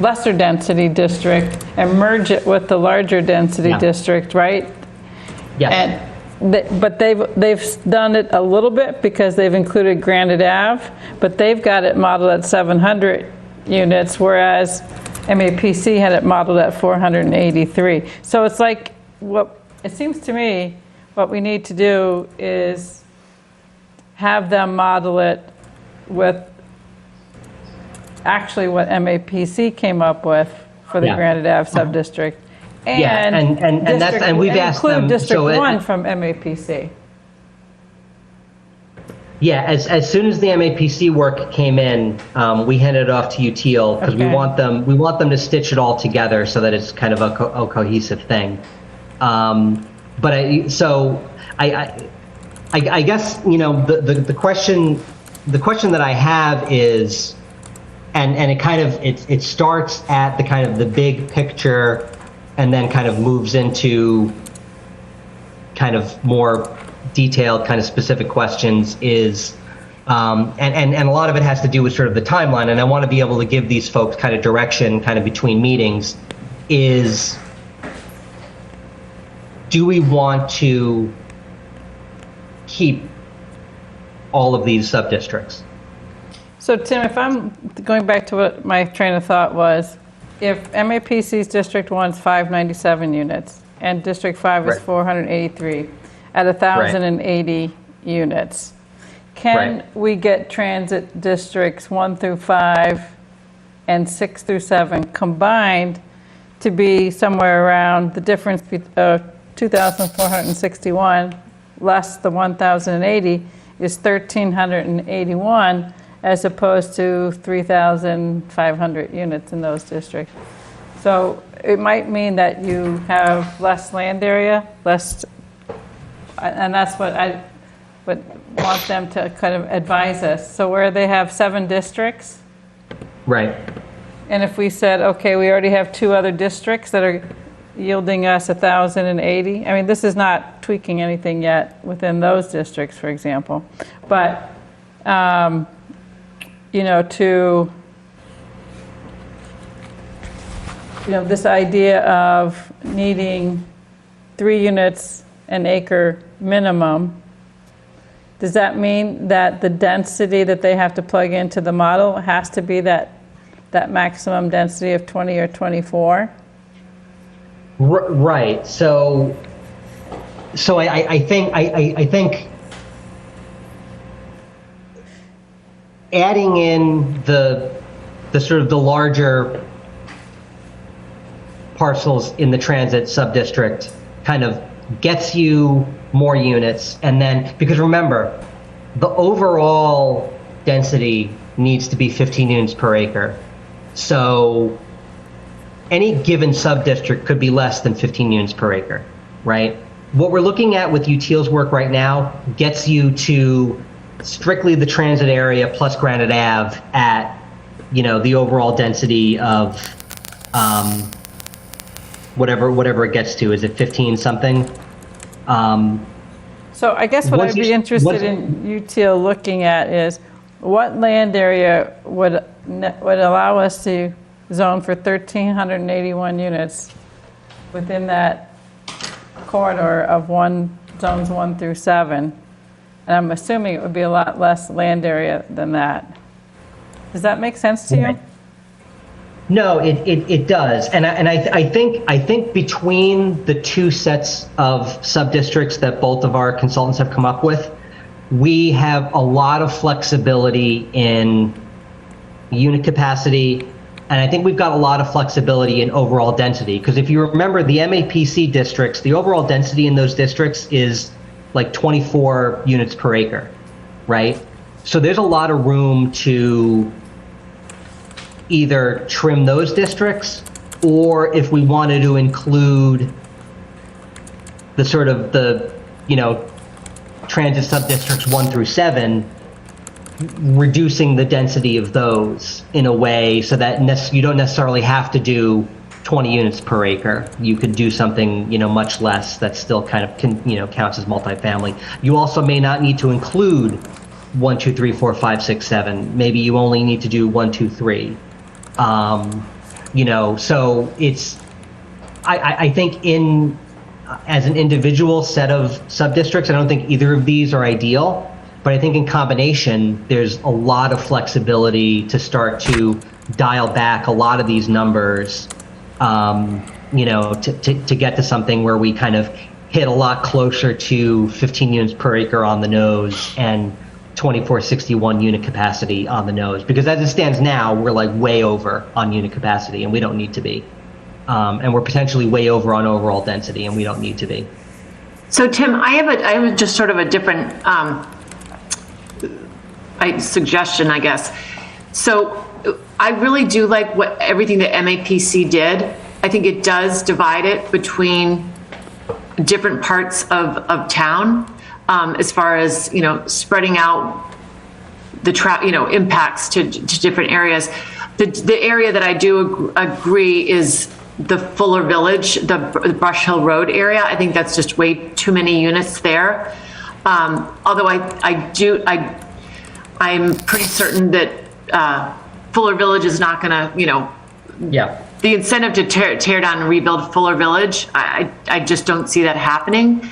lesser density district and merge it with the larger density district, right? Yes. But they've done it a little bit because they've included Granite Ave, but they've got it modeled at 700 units, whereas MAPC had it modeled at 483. So it's like, it seems to me, what we need to do is have them model it with actually what MAPC came up with for the Granite Ave subdistrict. And we've asked them. Include District 1 from MAPC. Yeah, as soon as the MAPC work came in, we handed it off to UTIL because we want them to stitch it all together so that it's kind of a cohesive thing. I guess the question that I have is, and it kind of it starts at the kind of the big picture, and then kind of moves into kind of more detailed, kind of specific questions. Is and a lot of it has to do with sort of the timeline, and I want to be able to give these folks kind of direction, kind of between meetings. Is, do we want to keep all of these sub-districts? So Tim, if I'm going back to what my train of thought was, if MAPC's District 1 is 597 units and District 5 is 483 at 1,080 units, can we get transit districts 1 through 5 and 6 through 7 combined to be somewhere around the difference of 2,461 less the 1,080 is 1,381, as opposed to 3,500 units in those districts. So it might mean that you have less land area, and that's what I would want them to kind of advise us. So where they have 7 districts. Right. And if we said, okay, we already have 2 other districts that are yielding us 1,080. I mean, this is not tweaking anything yet within those districts, for example. But, this idea of needing 3 units an acre minimum, does that mean that the density that they have to plug into the model has to be that maximum density of 20 or 24? Right. So I think adding in the sort of the larger parcels in the transit subdistrict kind of gets you more units, and then, because remember, the overall density needs to be 15 units per acre. So any given sub-district could be less than 15 units per acre, right? What we're looking at with UTIL's work right now gets you to strictly the transit area plus Granite Ave at, the overall density of whatever it gets to. Is it 15 something? So I guess what I'd be interested in UTIL looking at is what land area would allow us to zone for 1,381 units within that corridor of zones 1 through 7. And I'm assuming it would be a lot less land area than that. Does that make sense to you? No, it does, and I think between the two sets of sub-districts that both of our consultants have come up with, we have a lot of flexibility in unit capacity, and I think we've got a lot of flexibility in overall density. Because if you remember the MAPC districts, the overall density in those districts is like 24 units per acre, right? So there's a lot of room to either trim those districts, or if we wanted to include the sort of transit sub-districts 1 through 7, reducing the density of those in a way so that you don't necessarily have to do 20 units per acre. You could do something, much less that still kind of counts as multifamily. You also may not need to include 1, 2, 3, 4, 5, 6, 7. Maybe you only need to do 1, 2, 3. So it's, I think as an individual set of sub-districts, I don't think either of these are ideal, but I think in combination, there's a lot of flexibility to start to dial back a lot of these numbers, to get to something where we kind of hit a lot closer to 15 units per acre on the nose and 2461 unit capacity on the nose, because as it stands now, we're like way over on unit capacity and we don't need to be. And we're potentially way over on overall density and we don't need to be. So Tim, I have just sort of a different suggestion, I guess. So I really do like everything that MAPC did. I think it does divide it between different parts of town. As far as spreading out the impacts to different areas. The area that I do agree is the Fuller Village, the Brush Hill Road area. I think that's just way too many units there. Although I'm pretty certain that Fuller Village is not going to the incentive to tear down and rebuild Fuller Village. I just don't see that happening.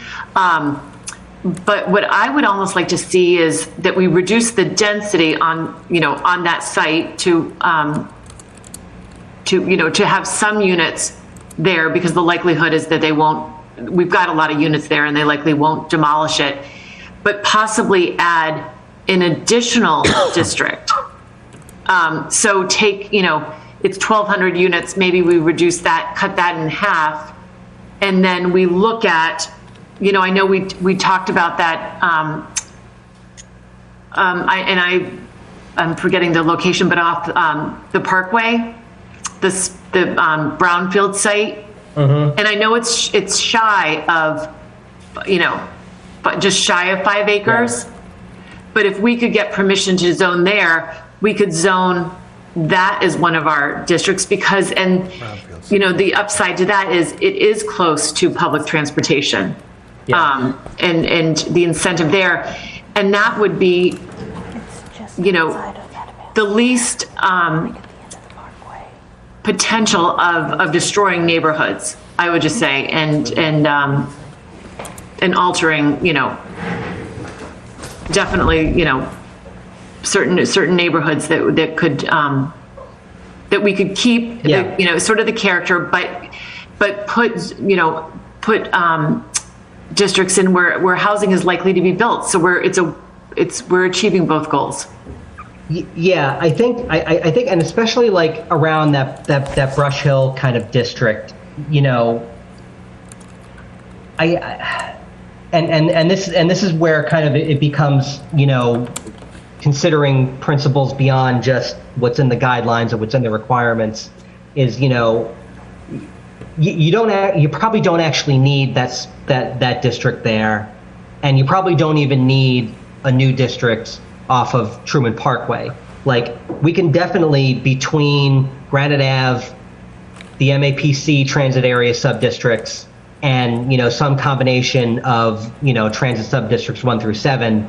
But what I would almost like to see is that we reduce the density on that site to have some units there, because the likelihood is that we've got a lot of units there and they likely won't demolish it, but possibly add an additional district. So take, it's 1,200 units, maybe we reduce that, cut that in half, and then we look at, I know we talked about that, I'm forgetting the location, but off the Parkway, the brownfield site, and I know it's shy of, but just shy of 5 acres. Yeah. But if we could get permission to zone there, we could zone that as one of our districts, because the upside to that is it is close to public transportation. Yeah. And the incentive there, and that would be, the least potential of destroying neighborhoods, I would just say, and altering, definitely, certain neighborhoods that could that we could keep, sort of the character, but put districts in where housing is likely to be built. So we're achieving both goals. Yeah, I think, and especially like around that Brush Hill kind of district, and this is where kind of it becomes, considering principles beyond just what's in the guidelines or what's in the requirements, is you probably don't actually need that district there, and you probably don't even need a new district off of Truman Parkway. Like, we can definitely, between Granite Ave, the MAPC transit area sub-districts, and some combination of transit sub-districts 1 through 7,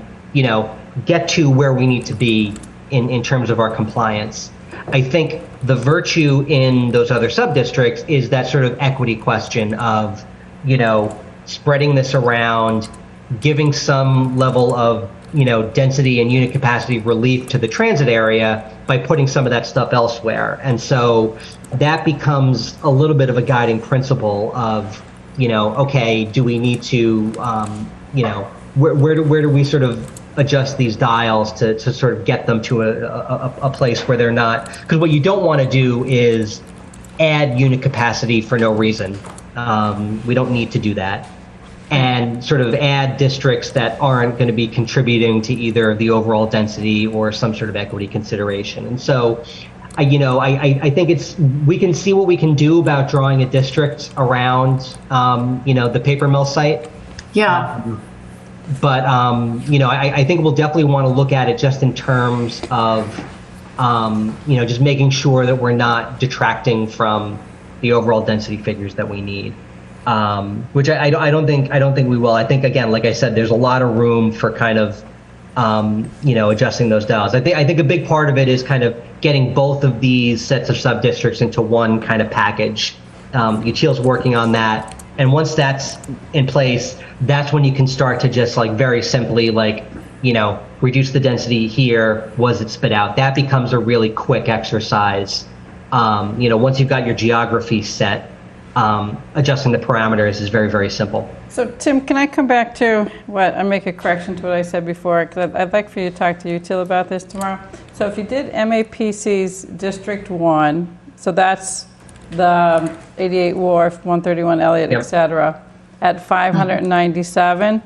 get to where we need to be in terms of our compliance. I think the virtue in those other sub-districts is that sort of equity question of, spreading this around, giving some level of, density and unit capacity relief to the transit area by putting some of that stuff elsewhere. And so that becomes a little bit of a guiding principle of, okay, do we need to, where do we sort of adjust these dials to sort of get them to a place where they're not, because what you don't want to do is add unit capacity for no reason. We don't need to do that. And sort of add districts that aren't going to be contributing to either the overall density or some sort of equity consideration. And so, I think we can see what we can do about drawing a district around, the paper mill site. Yeah. But, I think we'll definitely want to look at it just in terms of, just making sure that we're not detracting from the overall density figures that we need. Which I don't think we will. I think, again, like I said, there's a lot of room for kind of, adjusting those dials. I think a big part of it is kind of getting both of these sets of sub-districts into one kind of package. UTIL's working on that. And once that's in place, that's when you can start to just very simply reduce the density here. Was it spit out? That becomes a really quick exercise. Once you've got your geography set, adjusting the parameters is very, very simple. So Tim, can I come back to and make a correction to what I said before? Because I'd like for you to talk to UTIL about this tomorrow. So if you did MAPC's District 1, so that's the 88 Wharf, 131 Elliott, Yep. et cetera, at 597.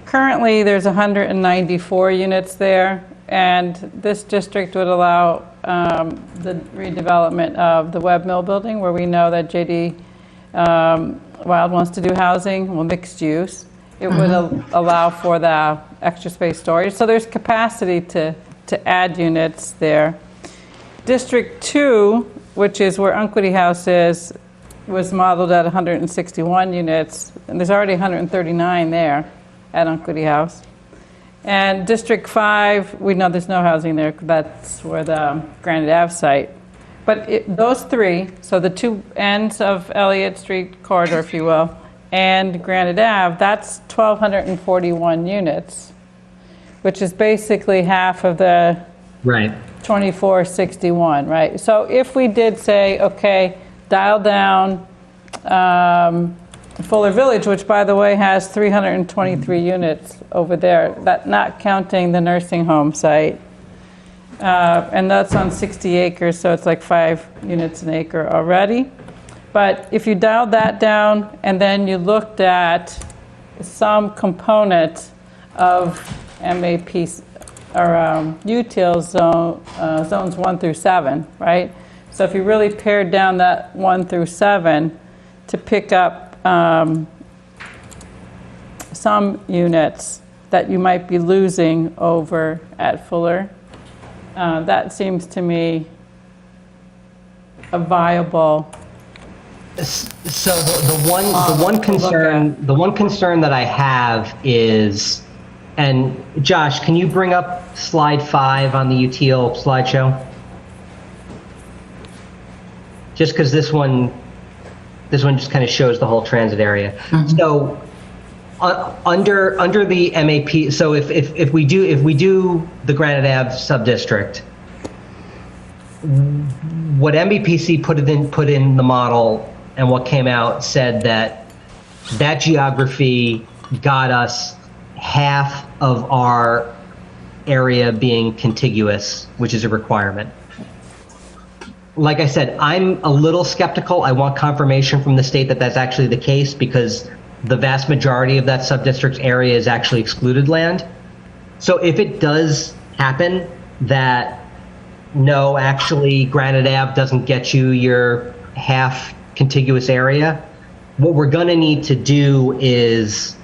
Currently, there's 194 units there, and this district would allow the redevelopment of the Webb Mill building, where we know that JD Wild wants to do housing, mixed use. It would allow for the extra space storage. So there's capacity to add units there. District 2, which is where Unquity House is, was modeled at 161 units, and there's already 139 there at Unquity House. And District 5, we know there's no housing there, 'cause that's where the Granite Ave site. But those three, so the two ends of Elliott Street corridor, if you will, and Granite Ave, that's 1,241 units, which is basically half of the Right. 2461, right? So if we did say, okay, dial down Fuller Village, which by the way has 323 units over there, that not counting the nursing home site, and that's on 60 acres, so it's like 5 units an acre already. But if you dialed that down and then you looked at some component of MAP or UTIL zones 1 through 7, right? So if you really pared down that 1 through 7 to pick up some units that you might be losing over at Fuller, that seems to me a viable. So the one concern that I have is, and Josh, can you bring up slide 5 on the UTIL slideshow? Just because this one just kind of shows the whole transit area. So under the MAP, so if we do the Granite Ave subdistrict, what MAPC put in the model and what came out said that geography got us half of our area being contiguous, which is a requirement. Like I said, I'm a little skeptical. I want confirmation from the state that that's actually the case, because the vast majority of that subdistrict's area is actually excluded land. So if it does happen that, no, actually Granite Ave doesn't get you your half contiguous area, what we're gonna need to do is,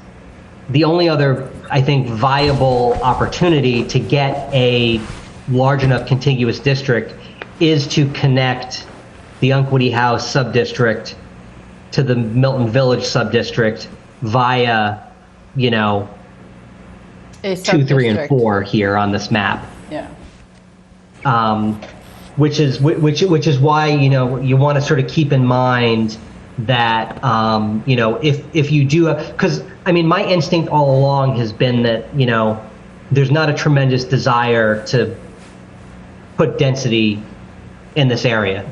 the only other, I think, viable opportunity to get a large enough contiguous district is to connect the Unquity House subdistrict to the Milton Village subdistrict via, 2, 3, and 4 here on this map. Yeah. which is why, you know, you want to sort of keep in mind that, you know, if you do, because I mean, my instinct all along has been that, you know, there's not a tremendous desire to put density in this area,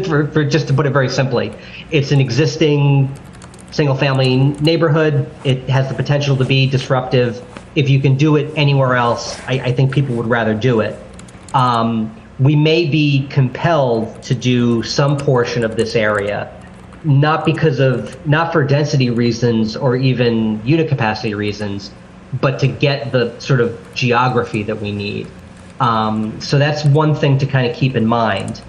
for just to put it very simply. It's an existing single-family neighborhood. It has the potential to be disruptive. If you can do it anywhere else, I think people would rather do it. We may be compelled to do some portion of this area, not for density reasons or even unit capacity reasons, but to get the sort of geography that we need. So that's one thing to kind of keep in mind.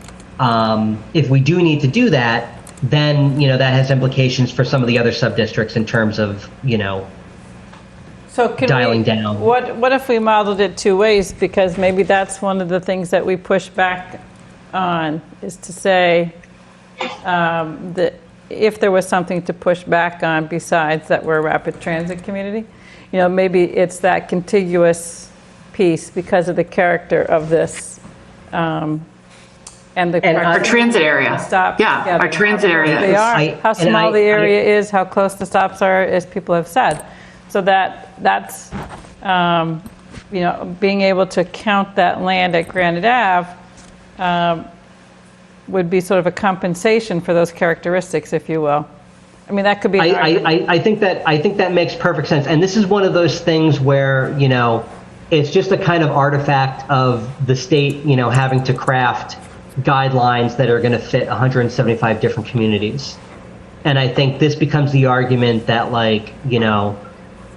If we do need to do that, then, you know, that has implications for some of the other sub-districts in terms of, you know, So can dialing down. What if we modeled it two ways? Because maybe that's one of the things that we push back on, is to say that if there was something to push back on besides that we're a rapid transit community, you know, maybe it's that contiguous piece because of the character of this. And our transit area. Stops. Yeah, our transit area. They are. How small the area is, how close the stops are, as people have said. So that's, you know, being able to count that land at Granite Ave would be sort of a compensation for those characteristics, if you will. I mean, that could be. I think that makes perfect sense. And this is one of those things where, you know, it's just a kind of artifact of the state, you know, having to craft guidelines that are going to fit 175 different communities. And I think this becomes the argument that, like, you know,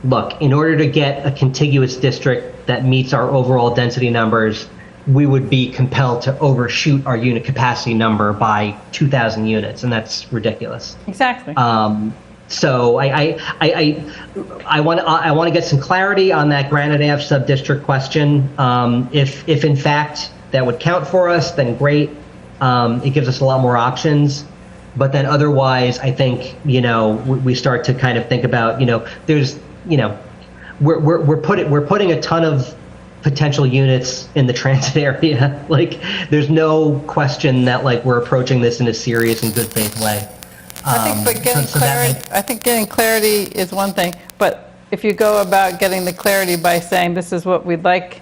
look, in order to get a contiguous district that meets our overall density numbers, we would be compelled to overshoot our unit capacity number by 2,000 units, and that's ridiculous. Exactly. So I want to get some clarity on that Granite Ave sub-district question. If in fact that would count for us, then great. It gives us a lot more options. But then otherwise, I think, you know, we start to kind of think about, you know, there's, you know, we're putting a ton of potential units in the transit area. Like, there's no question that, like, we're approaching this in a serious and good faith way. I think, but getting clarity, I think getting clarity is one thing, but if you go about getting the clarity by saying this is what we'd like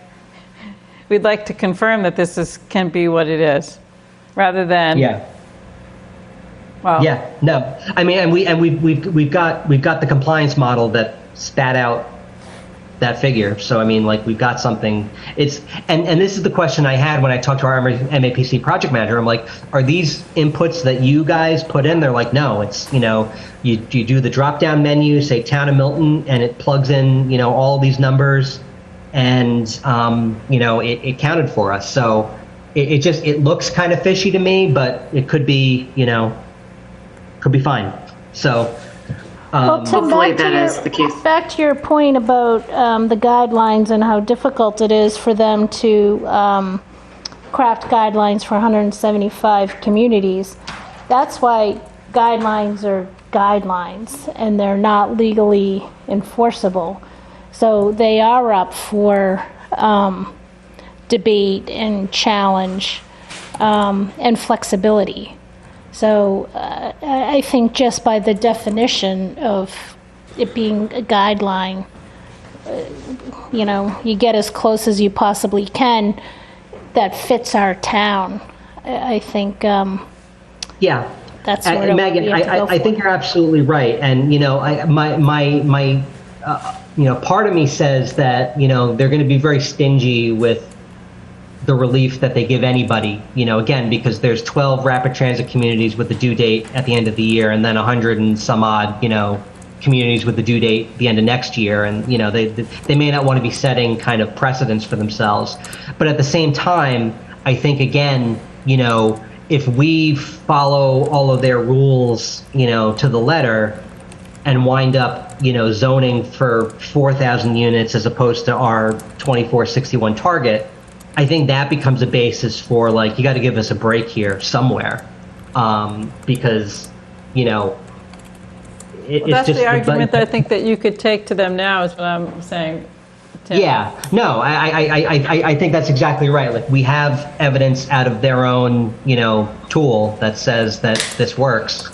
to confirm that this can be what it is, rather than well, yeah, no, I mean, and we've got the compliance model that spat out that figure. So I mean, like, we've got something. It's and this is the question I had when I talked to our MAPC project manager. I'm like, are these inputs that you guys put in? They're like, no, it's, you know, you do the drop down menu, say Town of Milton, and it plugs in, you know, all these numbers, and you know, it counted for us. So it looks kind of fishy to me, but it could be, you know, could be fine. So. Well, Tim, hopefully that is the case. Back to your point about the guidelines and how difficult it is for them to craft guidelines for 175 communities. That's why guidelines are guidelines and they're not legally enforceable. So they are up for debate and challenge and flexibility. So I think just by the definition of it being a guideline, you know, you get as close as you possibly can that fits our town. I think yeah, that's sort of Megan, I think you're absolutely right. And, you know, my you know, part of me says that, you know, they're going to be very stingy with the relief that they give anybody, you know, again, because there's 12 rapid transit communities with the due date at the end of the year, and then 100 and some odd, you know, communities with the due date at the end of next year. And, you know, they may not want to be setting kind of precedents for themselves. But at the same time, I think, again, you know, if we follow all of their rules, you know, to the letter and wind up, you know, zoning for 4,000 units as opposed to our 2461 target, I think that becomes a basis for, like, you got to give us a break here somewhere, because, you know, well, that's just the argument that I think that you could take to them now, is what I'm saying. Tim. Yeah, no, I think that's exactly right. Like, we have evidence out of their own, tool that says that this works.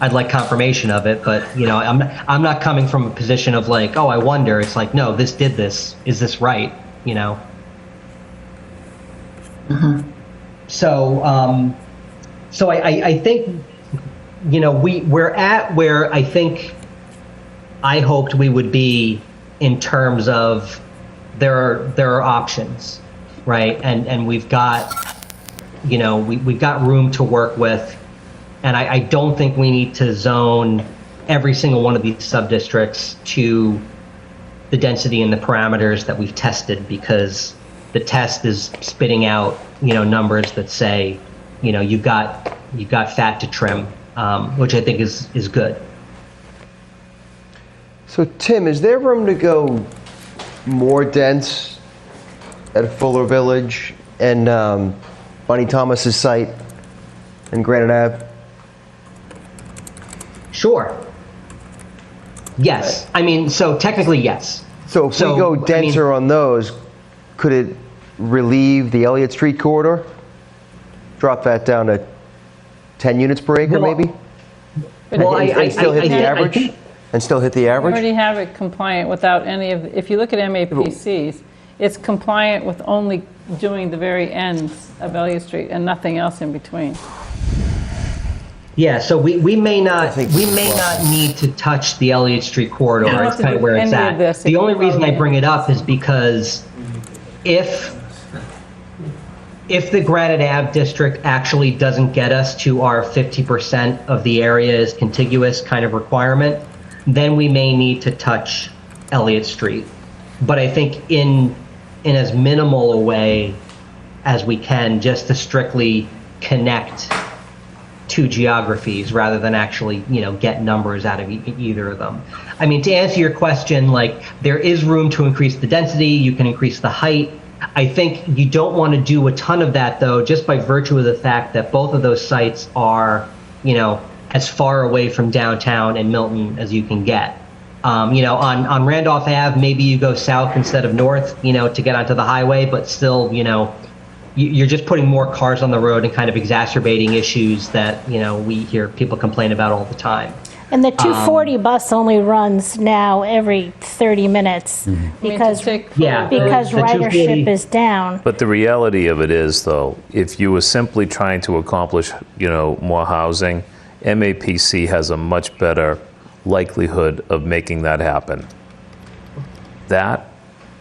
I'd like confirmation of it, but, I'm not coming from a position of like, oh, I wonder. It's like, no, this did this. Is this right? So, so I think, we're at where I think I hoped we would be in terms of there are options, right? And we've got, we've got room to work with. And I don't think we need to zone every single one of these sub-districts to the density and the parameters that we've tested, because the test is spitting out, numbers that say, you've got fat to trim, which I think is good. So Tim, is there room to go more dense at Fuller Village and Bonnie Thomas's site and Granite Ave? Sure. Yes. I mean, so technically, yes. So if we go denser on those, could it relieve the Elliott Street corridor? Drop that down to 10 units per acre, maybe? Well, and still hit the average? And still hit the We average? already have it compliant without any of, if you look at MAPCs, it's compliant with only doing the very ends of Elliott Street and nothing else in between. Yeah, so we may not need to touch the Elliott Street corridor. You don't It's have to kind of do where it's any of at. this The if only you reason I vote bring it up is because if the Granite Ave district actually doesn't get us to our 50% of the area is contiguous kind of requirement, then we may need to touch Elliott Street. But I think in as minimal a way as we can, just to strictly connect two geographies rather than actually, get numbers out of either of them. I mean, to answer your question, like, there is room to increase the density, you can increase the height. I think you don't want to do a ton of that, though, just by virtue of the fact that both of those sites are, as far away from downtown and Milton as you can get. On Randolph Ave, maybe you go south instead of north, to get onto the highway, but still, you're just putting more cars on the road and kind of exacerbating issues that, we hear people complain about all the time. And the 240 bus only runs now every 30 minutes because the ridership is down. But the reality of it is, though, if you were simply trying to accomplish, more housing, MAPC has a much better likelihood of making that happen. That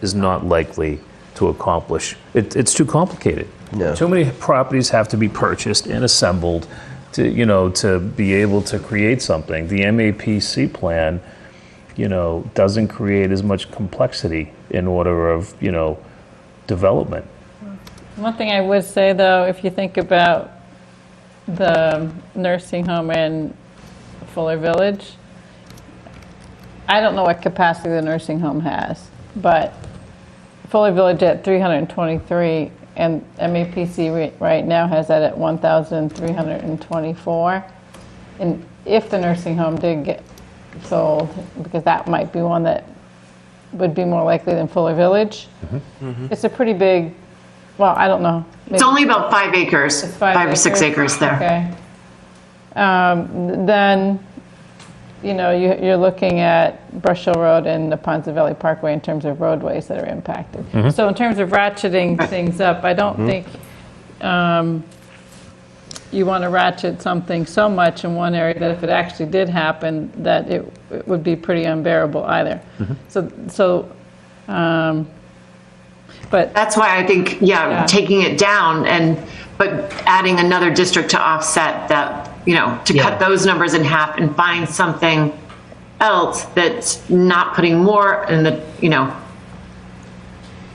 is not likely to accomplish. It's too complicated. No. Too many properties have to be purchased and assembled to be able to create something. The MAPC plan, doesn't create as much complexity in order of, development. One thing I would say, though, if you think about the nursing home in Fuller Village, I don't know what capacity the nursing home has, but Fuller Village at 323 and MAPC right now has that at 1,324. And if the nursing home did get sold, because that might be one that would be more likely than Fuller Village, it's a pretty big, well, I don't know. It's only about 5 acres, 5 or 6 acres there. Okay. Then, you're looking at Brush Hill Road and the Ponza Valley Parkway in terms of roadways that are impacted. So in terms of ratcheting things up, I don't think you want to ratchet something so much in one area that if it actually did happen, that it would be pretty unbearable either. But that's why I think, taking it down but adding another district to offset that, to cut those numbers in half and find something else that's not putting more in the,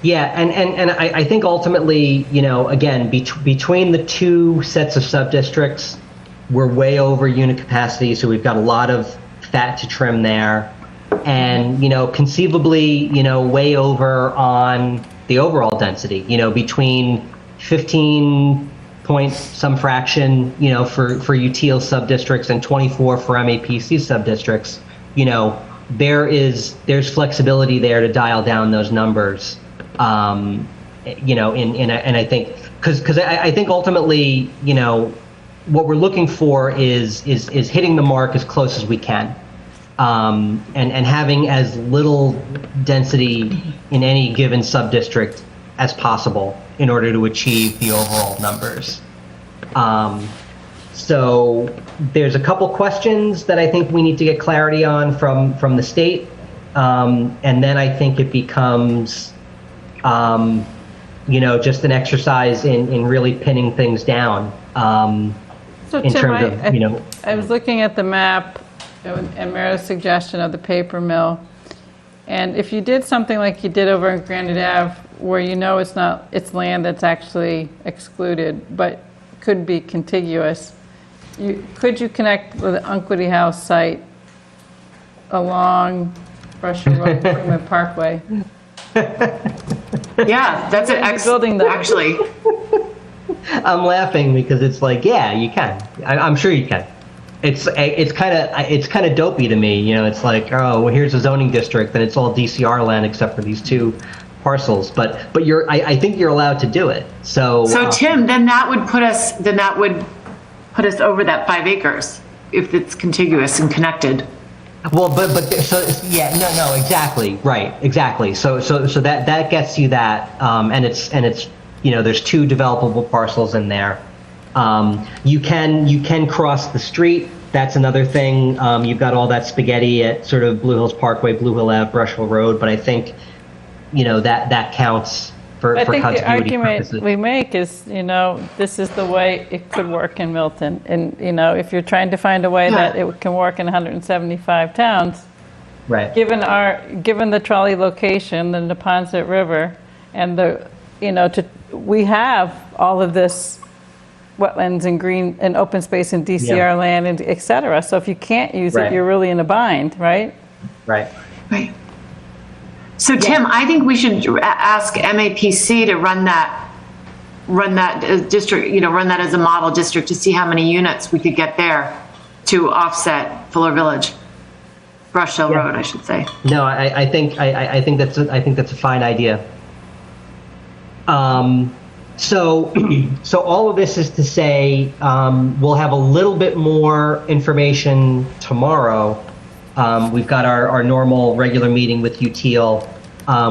Yeah, and I think ultimately, again, between the two sets of sub-districts, we're way over unit capacity, so we've got a lot of fat to trim there. And, conceivably, way over on the overall density, between 15 point some fraction, for UTL sub-districts and 24 for MAPC sub-districts, there's flexibility there to dial down those numbers. You know, and I think because I think ultimately, you know, what we're looking for is hitting the mark as close as we can, and having as little density in any given sub-district as possible in order to achieve the overall numbers. So there's a couple questions that I think we need to get clarity on from the state, and then I think it becomes, you know, just an exercise in really pinning things down. So in Tim, terms of, you know, I was looking at the map and Meredith's suggestion of the paper mill. And if you did something like you did over in Granite Ave, where you know it's land that's actually excluded, but could be contiguous, could you connect with the Unquity House site along Brushell Road, Truman Parkway? Yeah, that's an excellent, actually. I'm laughing because it's like, yeah, you can. I'm sure you can. It's kind of dopey to me, you know. It's like, oh, well, here's a zoning district, and it's all DCR land except for these 2 parcels. But I think you're allowed to do it. So Tim, then that would put us over that 5 acres if it's contiguous and connected. Well, but so yeah, no, exactly, right, exactly. So that gets you that, and it's you know, there's 2 developable parcels in there. You can cross the street. That's another thing. You've got all that spaghetti at sort of Blue Hills Parkway, Blue Hill Ave, Brushell Road, but I think, you know, that counts for I think continuity the argument purposes. we make is, you know, this is the way it could work in Milton. And, you know, if you're trying to find a way that it can work in 175 towns, right? Given the trolley location, the Neponset River, and the, you know, we have all of this wetlands and green and open space and DCR land and et cetera. So if you can't use it, you're really in a bind, right? Right. Right. So Tim, I think we should ask MAPC to run that district, you know, run that as a model district to see how many units we could get there to offset Fuller Village, Brush Hill Road, I should say. No, I think that's a fine idea. So all of this is to say, we'll have a little bit more information tomorrow. We've got our normal regular meeting with UTIL.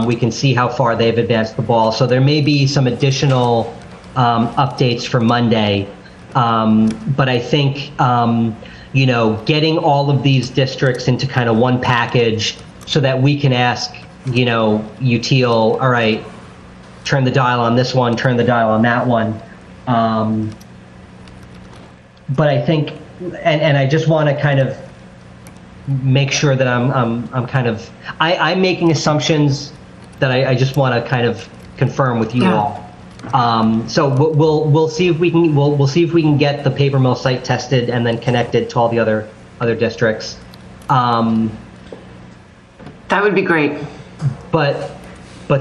We can see how far they've advanced the ball. So there may be some additional updates for Monday. But I think, you know, getting all of these districts into kind of one package so that we can ask, you know, UTIL, all right, turn the dial on this one, turn the dial on that one. But I think, and I just want to kind of make sure that I'm kind of, I'm making assumptions that I just want to kind of confirm with you all. So we'll see if we can, we'll see if we can get the paper mill site tested and then connected to all the other districts. That would be great. But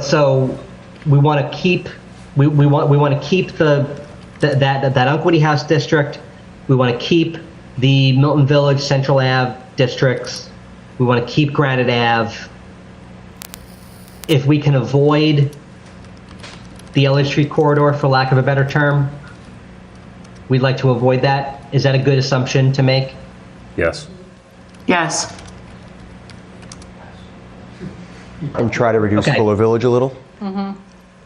so we want to keep, we want to keep that Unquity House district. We want to keep the Milton Village, Central Ave districts. We want to keep Granite Ave. If we can avoid the Elliott Street corridor, for lack of a better term, we'd like to avoid that. Is that a good assumption to make? Yes. Yes. And try to reduce Fuller Village a little?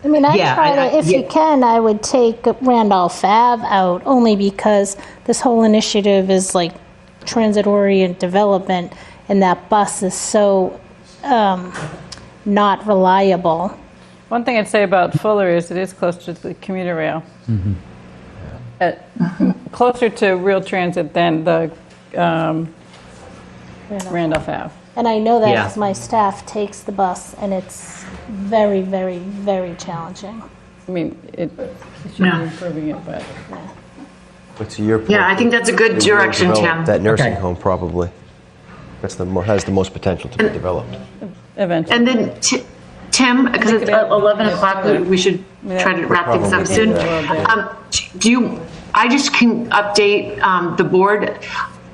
I mean, if you can, I would take Randolph Ave out, only because this whole initiative is like transit-oriented development, and that bus is so not reliable. One thing I'd say about Fuller is it is close to the commuter rail. Closer to real transit than the Randolph Ave. And I know that because my staff takes the bus, and it's very, very, very challenging. I mean, it should be improving it, but... But to your point, Yeah, I think that's a good direction, Tim. that nursing home probably. That's has the most potential to be developed. Eventually. And then Tim, because it's 11 o'clock, we should try to wrap things up soon. I just can update the board.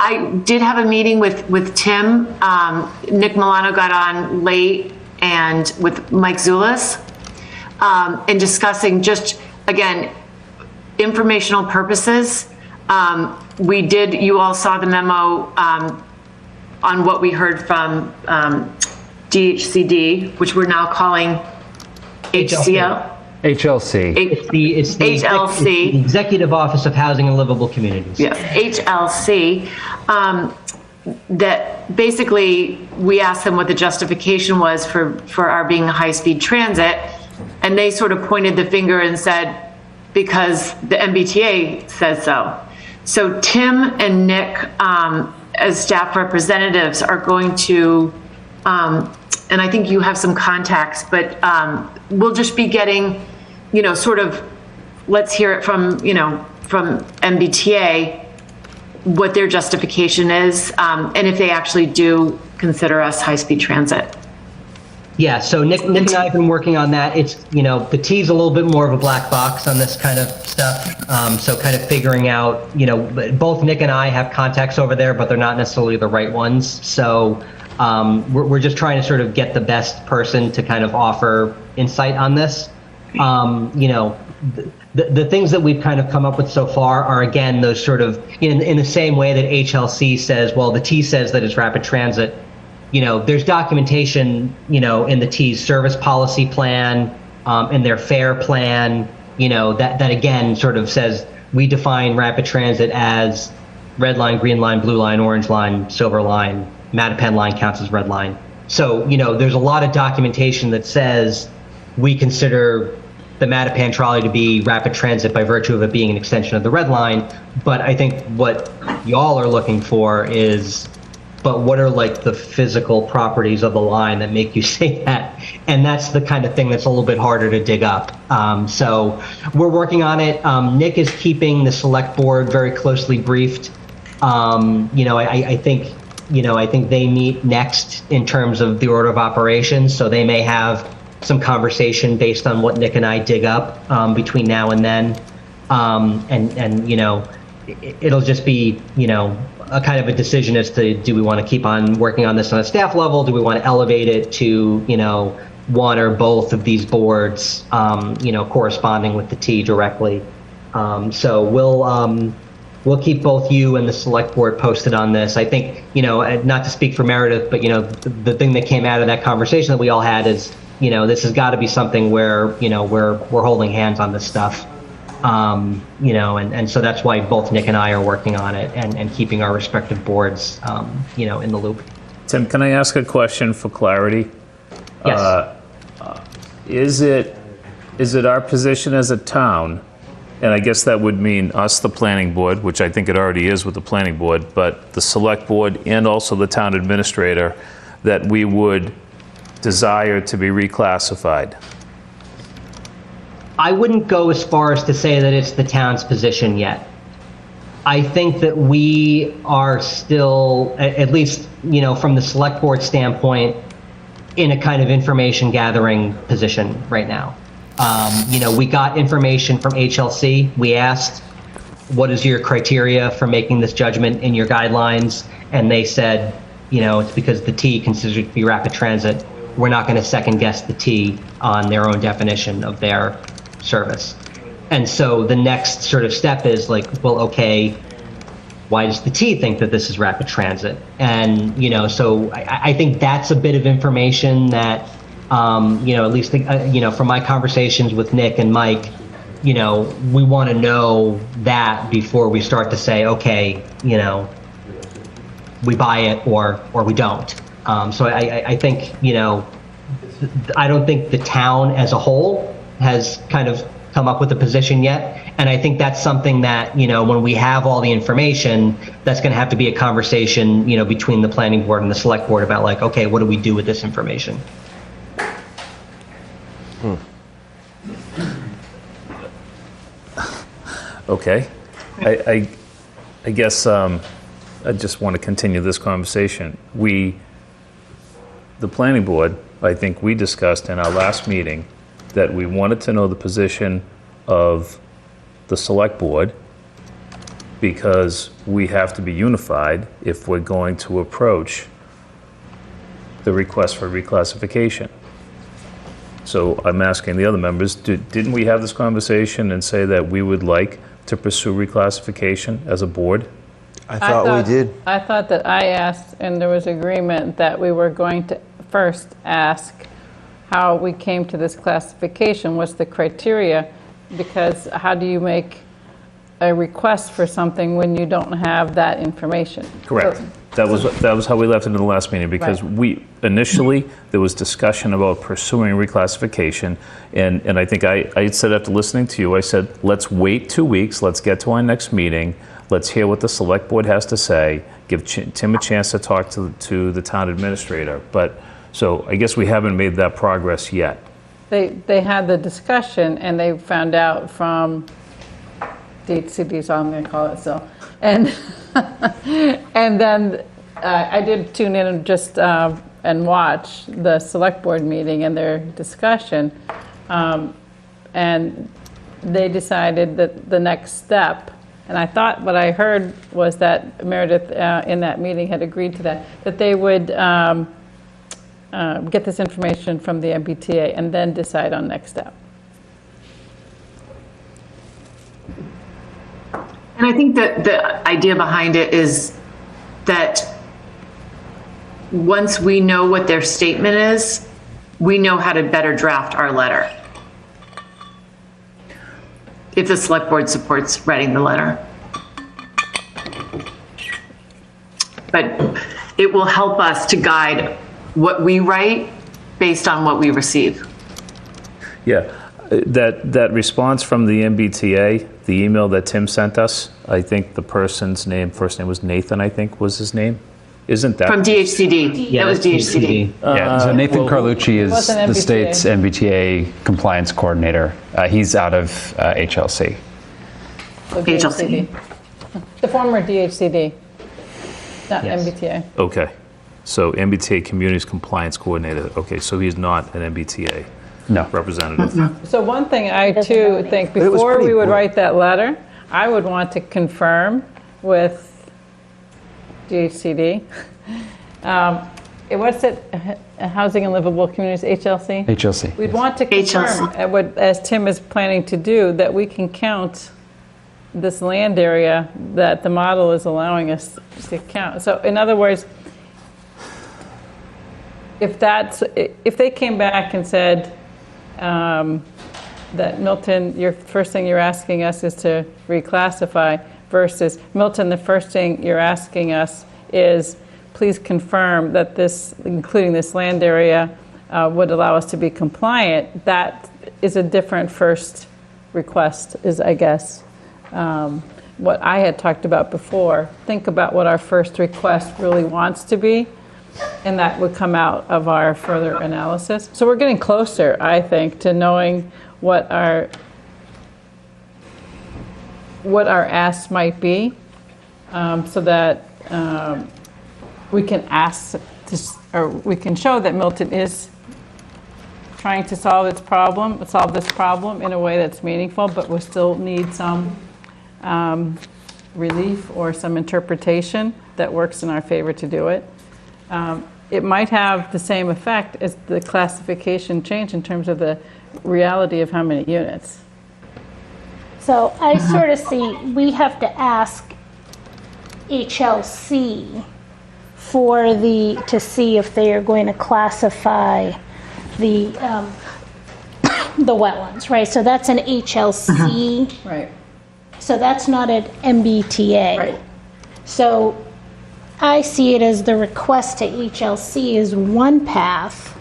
I did have a meeting with Tim. Nick Milano got on late, and with Mike Zulis, and discussing just, again, informational purposes. You all saw the memo on what we heard from DHCD, which we're now calling HCL. HLC. It's the HLC. Executive Office of Housing and Livable Communities. Yeah, HLC. That basically, we asked them what the justification was for our being a high-speed transit, and they sort of pointed the finger and said, because the MBTA says so. So Tim and Nick, as staff representatives, are going to, and I think you have some contacts, but we'll just be getting, sort of, let's hear it from MBTA, what their justification is, and if they actually do consider us high-speed transit. Yeah, so Nick and I have been working on that. It's, the T's a little bit more of a black box on this kind of stuff. So kind of figuring out, both Nick and I have contacts over there, but they're not necessarily the right ones. So we're just trying to sort of get the best person to kind of offer insight on this. The things that we've kind of come up with so far are, again, those sort of, in the same way that HLC says, well, the T says that it's rapid transit. There's documentation, in the T's service policy plan, in their fare plan, that again sort of says we define rapid transit as red line, green line, blue line, orange line, silver line, Mattapan line counts as red line. So, there's a lot of documentation that says we consider the Mattapan trolley to be rapid transit by virtue of it being an extension of the red line. But I think what y'all are looking for is, but what are like the physical properties of the line that make you say that? And that's the kind of thing that's a little bit harder to dig up. So we're working on it. Nick is keeping the select board very closely briefed. I think they meet next in terms of the order of operations. So they may have some conversation based on what Nick and I dig up between now and then. It'll just be, a kind of a decision as to, do we want to keep on working on this on a staff level? Do we want to elevate it to, one or both of these boards, corresponding with the T directly? So we'll keep both you and the select board posted on this. I think, not to speak for Meredith, but, the thing that came out of that conversation that we all had is, this has got to be something where, we're holding hands on this stuff. And so that's why both Nick and I are working on it and keeping our respective boards, in the loop. Tim, can I ask a question for clarity? Yes. Is it our position as a town, and I guess that would mean us, the planning board, which I think it already is with the planning board, but the select board and also the town administrator, that we would desire to be reclassified? I wouldn't go as far as to say that it's the town's position yet. I think that we are still, at least, from the select board standpoint, in a kind of information gathering position right now. We got information from HLC. We asked, what is your criteria for making this judgment in your guidelines? And they said, it's because the T considers it to be rapid transit. We're not going to second guess the T on their own definition of their service. And so the next sort of step is like, well, okay, why does the T think that this is rapid transit? And, so I think that's a bit of information that, at least, from my conversations with Nick and Mike, we want to know that before we start to say, okay, we buy it or we don't. So I think, I don't think the town as a whole has kind of come up with a position yet. And I think that's something that, when we have all the information, that's going to have to be a conversation, between the planning board and the select board about like, okay, what do we do with this information? Okay. I guess I just want to continue this conversation. The planning board, I think we discussed in our last meeting that we wanted to know the position of the select board because we have to be unified if we're going to approach the request for reclassification. So I'm asking the other members, didn't we have this conversation and say that we would like to pursue reclassification as a board? I thought we did. I thought that I asked, and there was agreement that we were going to first ask how we came to this classification, what's the criteria, because how do you make a request for something when you don't have that information? Correct. That was how we left it in the last meeting, because Right. initially there was discussion about pursuing reclassification, and I think I said after listening to you, I said, let's wait 2 weeks, let's get to our next meeting, let's hear what the select board has to say, give Tim a chance to talk to the town administrator. But, so I guess we haven't made that progress yet. They had the discussion, and they found out from DHCD, so I'm going to call it so. And and then I did tune in and just and watch the select board meeting and their discussion, and they decided that the next step, and I thought what I heard was that Meredith in that meeting had agreed to that they would get this information from the MBTA and then decide on next step. And I think that the idea behind it is that once we know what their statement is, we know how to better draft our letter. If the select board supports writing the letter. But it will help us to guide what we write based on what we receive. Yeah, that response from the MBTA, the email that Tim sent us, I think the person's first name was Nathan, I think was his name. Isn't that? From DHCD. Yeah, That was DHCD. Yeah, so Nathan Carlucci is wasn't the MBTA. state's MBTA compliance coordinator. He's out of HLC. So HLC. The former DHCD, not Yes. MBTA. Okay, so MBTA Communities Compliance Coordinator. Okay, so he's not an MBTA No. representative. So one thing I too think, it was before pretty we would important. write that letter, I would want to confirm with DHCD. What's it, Housing and Livable Communities, HLC? HLC. We'd want to confirm, as Tim is planning to do, that we can count this land area that the model is allowing us to count. So in other words, if they came back and said that Milton, your first thing you're asking us is to reclassify, versus Milton, the first thing you're asking us is please confirm that this, including this land area, would allow us to be compliant, that is a different first request, is I guess what I had talked about before. Think about what our first request really wants to be, and that would come out of our further analysis. So we're getting closer, I think, to knowing what our asks might be, so that we can ask or we can show that Milton is trying to solve this problem in a way that's meaningful, but we still need some relief or some interpretation that works in our favor to do it. It might have the same effect as the classification change in terms of the reality of how many units. So I sort of see, we have to ask HLC to see if they are going to classify the wetlands, right? So that's an HLC. Right. So that's not an MBTA. Right. So I see it as the request to HLC is one path,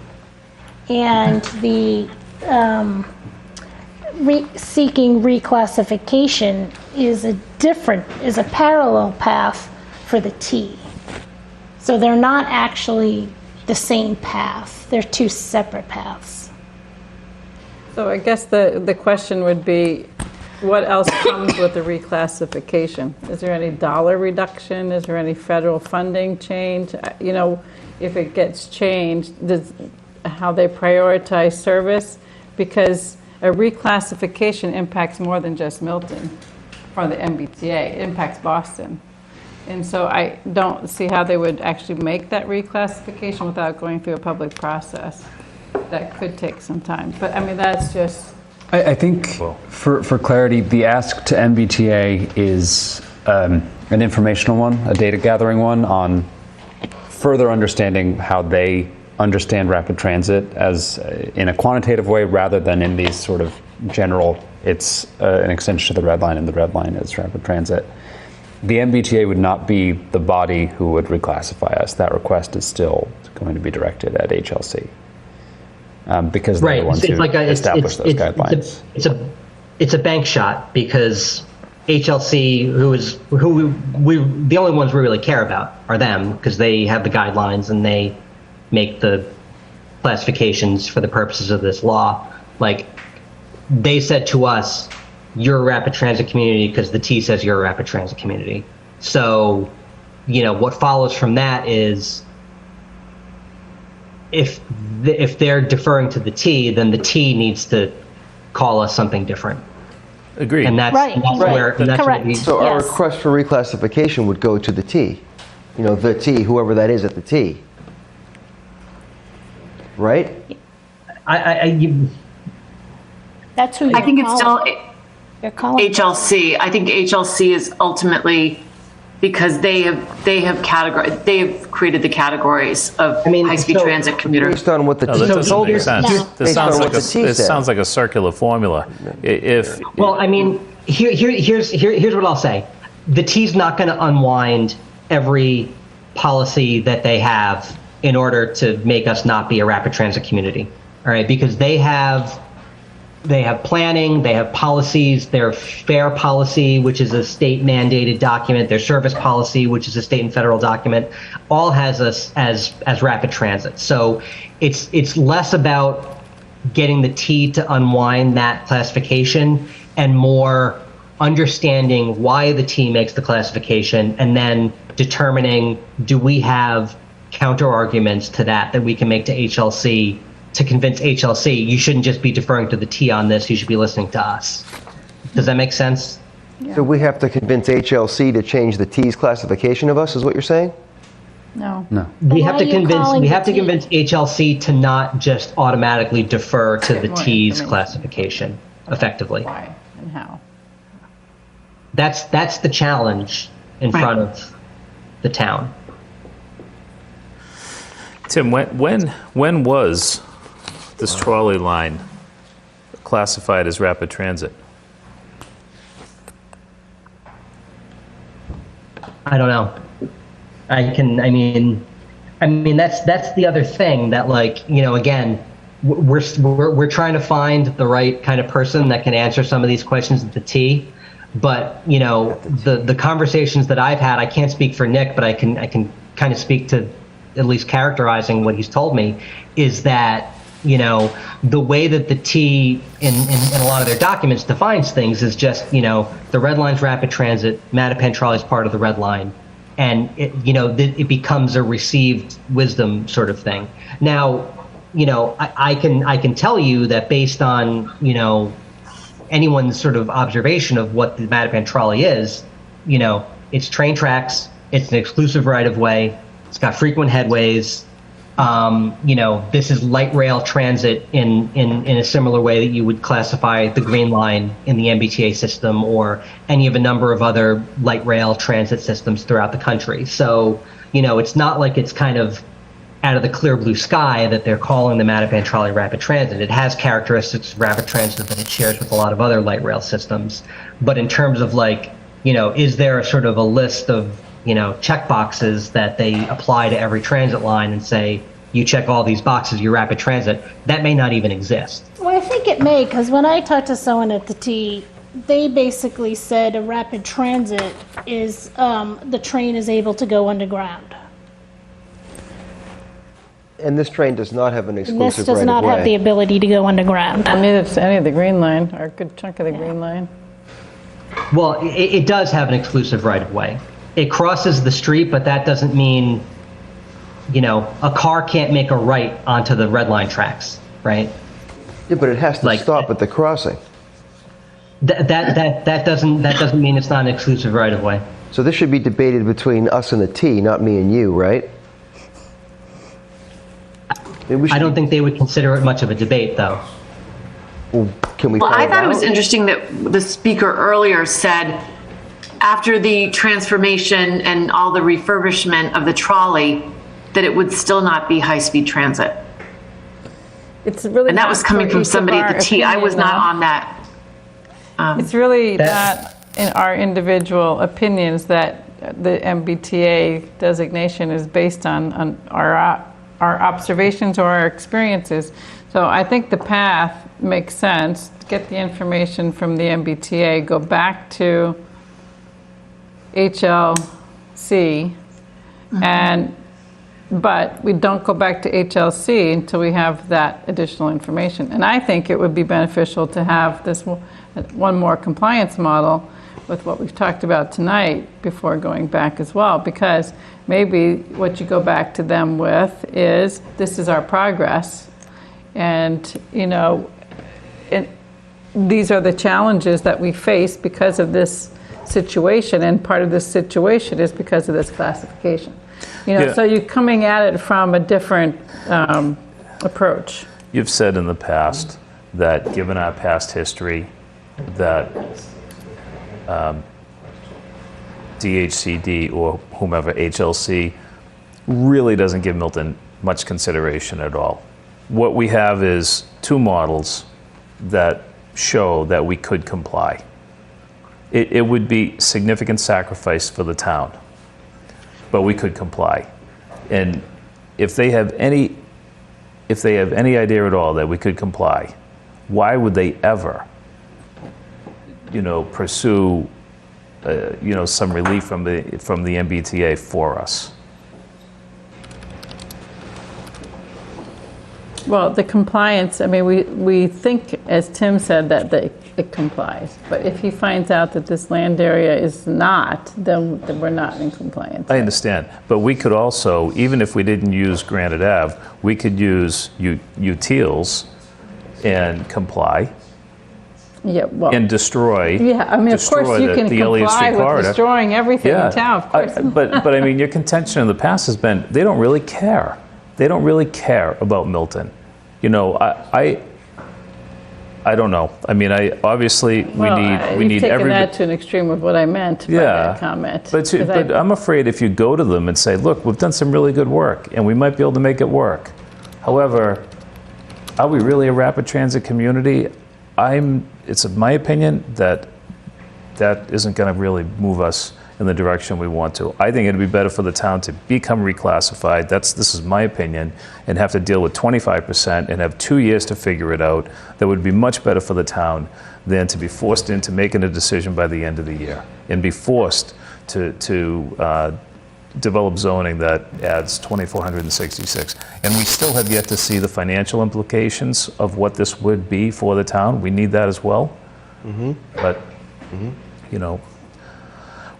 and the seeking reclassification is a parallel path for the T. So they're not actually the same path. They're two separate paths. So I guess the question would be, what else comes with the reclassification? Is there any dollar reduction? Is there any federal funding change? You know, if it gets changed, how they prioritize service? Because a reclassification impacts more than just Milton. for the MBTA. It impacts Boston. And so I don't see how they would actually make that reclassification without going through a public process. That could take some time. But I mean, that's just... I think for clarity, the ask to MBTA is an informational one, a data gathering one on further understanding how they understand rapid transit as in a quantitative way rather than in these sort of general, it's an extension to the red line and the red line is rapid transit. The MBTA would not be the body who would reclassify us. That request is still going to be directed at HLC. Because they're the ones who establish those guidelines. It's a bank shot because HLC, the only ones we really care about are them because they have the guidelines and they make the classifications for the purposes of this law. Like they said to us, you're a rapid transit community because the T says you're a rapid transit community. So, what follows from that is if they're deferring to the T, then the T needs to call us something different. Agreed. And that's where. And that's Correct. So our request for reclassification would go to the T, the T, whoever that is at the T. Right? That's who I think it's still you're calling. HLC. I think HLC is ultimately because they have created the categories of high-speed transit commuter. Based on what the No, T that doesn't make says. sense. No. This Based sounds like a circular formula. Here's what I'll say. The T's not going to unwind every policy that they have in order to make us not be a rapid transit community. All right, because they have planning, they have policies, their fare policy, which is a state mandated document, their service policy, which is a state and federal document, all has us as rapid transit. So it's less about getting the T to unwind that classification and more understanding why the T makes the classification and then determining, do we have counter arguments to that we can make to HLC to convince HLC, you shouldn't just be deferring to the T on this, you should be listening to us. Does that make sense? Yeah. So we have to convince HLC to change the T's classification of us, is what you're saying? No. We have to convince HLC to not just automatically defer to the T's classification effectively. Why and how? That's the challenge in front of the town. Tim, when was this trolley line classified as rapid transit? I don't know. I mean that's the other thing that again, we're trying to find the right kind of person that can answer some of these questions at the T. But the conversations that I've had, I can't speak for Nick, but I can kind of speak to at least characterizing what he's told me, is that the way that the T in a lot of their documents defines things is just the red line's rapid transit, Mattapan trolley is part of the red line, and it becomes a received wisdom sort of thing. Now I can tell you that based on anyone's sort of observation of what the Mattapan trolley is, it's train tracks, it's an exclusive right of way, it's got frequent headways. This is light rail transit in a similar way that you would classify the Green Line in the MBTA system or any of a number of other light rail transit systems throughout the country. So, it's not like it's kind of out of the clear blue sky that they're calling the Mattapan trolley rapid transit. It has characteristics of rapid transit that it shares with a lot of other light rail systems. But in terms of is there a sort of a list of check boxes that they apply to every transit line and say, you check all these boxes, you're rapid transit, that may not even exist. Well, I think it may, because when I talked to someone at the T, they basically said a rapid transit is the train is able to go underground. And this train does not have an This exclusive does right not of have the way. ability to go underground. I mean, it's any of the Green Line, or a good chunk of the Green Line. Well, it does have an exclusive right of way. It crosses the street, but that doesn't mean, a car can't make a right onto the red line tracks, right? Yeah, but it has to stop at the crossing. That doesn't mean it's not an exclusive right of way. So this should be debated between us and the T, not me and you, right? I don't think they would consider it much of a debate, though. Well, can we Well, I find thought it out? was interesting that the speaker earlier said after the transformation and all the refurbishment of the trolley, that it would still not be high-speed transit. It's really And that not was coming for from each of somebody at our the T. I was opinion, not though. on that. It's really not in our individual opinions that the MBTA designation is based on our observations or our experiences. So I think the path makes sense. Get the information from the MBTA, go back to HLC, but we don't go back to HLC until we have that additional information. And I think it would be beneficial to have this one more compliance model with what we've talked about tonight before going back as well, because maybe what you go back to them with is, this is our progress, and these are the challenges that we face because of this situation, and part of this situation is because of this classification. So you're coming at it from a different approach. You've said in the past that, given our past history, that DHCD or whomever, HLC, really doesn't give Milton much consideration at all. What we have is two models that show that we could comply. It would be significant sacrifice for the town, but we could comply. And if they have any idea at all that we could comply, why would they ever, pursue, some relief from the MBTA for us? Well, the compliance, I mean, we think, as Tim said, that it complies. But if he finds out that this land area is not, then we're not in compliance. I understand. But we could also, even if we didn't use Granite Ave, we could use Utils and comply. Yeah, well, and destroy. Yeah, I mean, of course you can comply with destroying everything in town, of course. But I mean, your contention in the past has been they don't really care. They don't really care about Milton. I don't know. I mean, we need taken every. that to an extreme of what I meant by that comment. But I'm afraid if you go to them and say, look, we've done some really good work and we might be able to make it work. However, are we really a rapid transit community? It's my opinion that isn't going to really move us in the direction we want to. I think it'd be better for the town to become reclassified. This is my opinion, and have to deal with 25% and have 2 years to figure it out. That would be much better for the town than to be forced into making a decision by the end of the year and be forced to develop zoning that adds 2,466. And we still have yet to see the financial implications of what this would be for the town. We need that as well. But,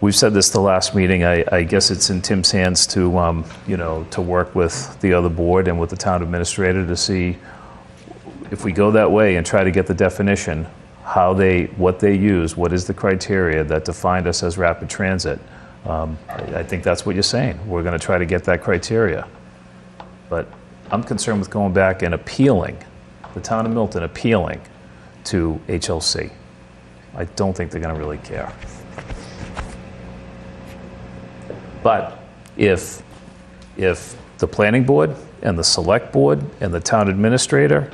we've said this the last meeting. I guess it's in Tim's hands to work with the other board and with the town administrator to see if we go that way and try to get the definition, what they use, what is the criteria that defined us as rapid transit. I think that's what you're saying. We're going to try to get that criteria. But I'm concerned with going back and appealing, the town of Milton appealing to HLC. I don't think they're going to really care. But if the planning board and the select board and the town administrator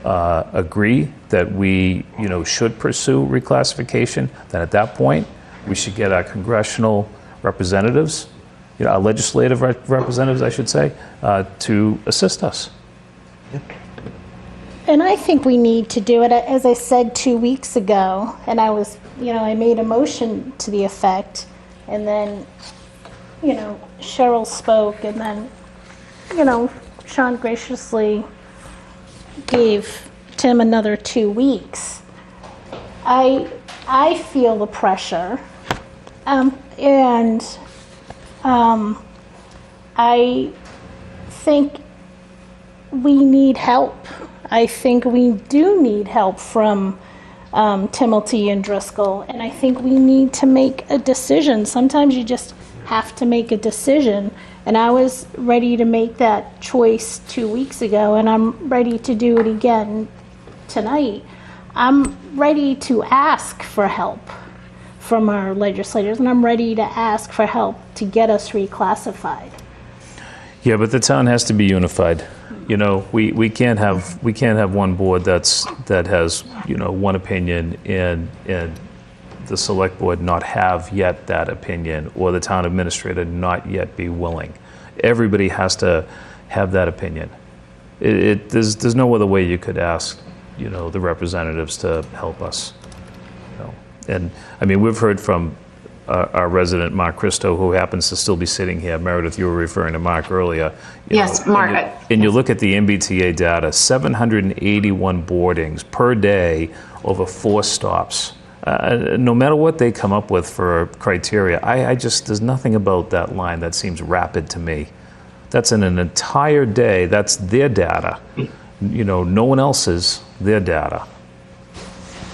agree that we should pursue reclassification, then at that point we should get our congressional representatives, our legislative representatives, I should say, to assist us. And I think we need to do it, as I said 2 weeks ago, and I was, I made a motion to the effect, and then, Cheryl spoke, and then, Sean graciously gave Tim another 2 weeks. I feel the pressure, and I think we need help. I think we do need help from Timilty and Driscoll. And I think we need to make a decision. Sometimes you just have to make a decision. And I was ready to make that choice 2 weeks ago, and I'm ready to do it again tonight. I'm ready to ask for help from our legislators, and I'm ready to ask for help to get us reclassified. Yeah, but the town has to be unified. You know, we can't have one board that has, you know, one opinion and the select board not have yet that opinion, or the town administrator not yet be willing. Everybody has to have that opinion. There's no other way you could ask, you know, the representatives to help us. You know? And I mean, we've heard from our resident, Mark Christo, who happens to still be sitting here. Meredith, you were referring to Mark earlier. Yes, Mark. And you look at the MBTA data, 781 boardings per day over 4 stops. No matter what they come up with for criteria, I just, there's nothing about that line that seems rapid to me. That's in an entire day. That's their data. You know, no one else's, their data.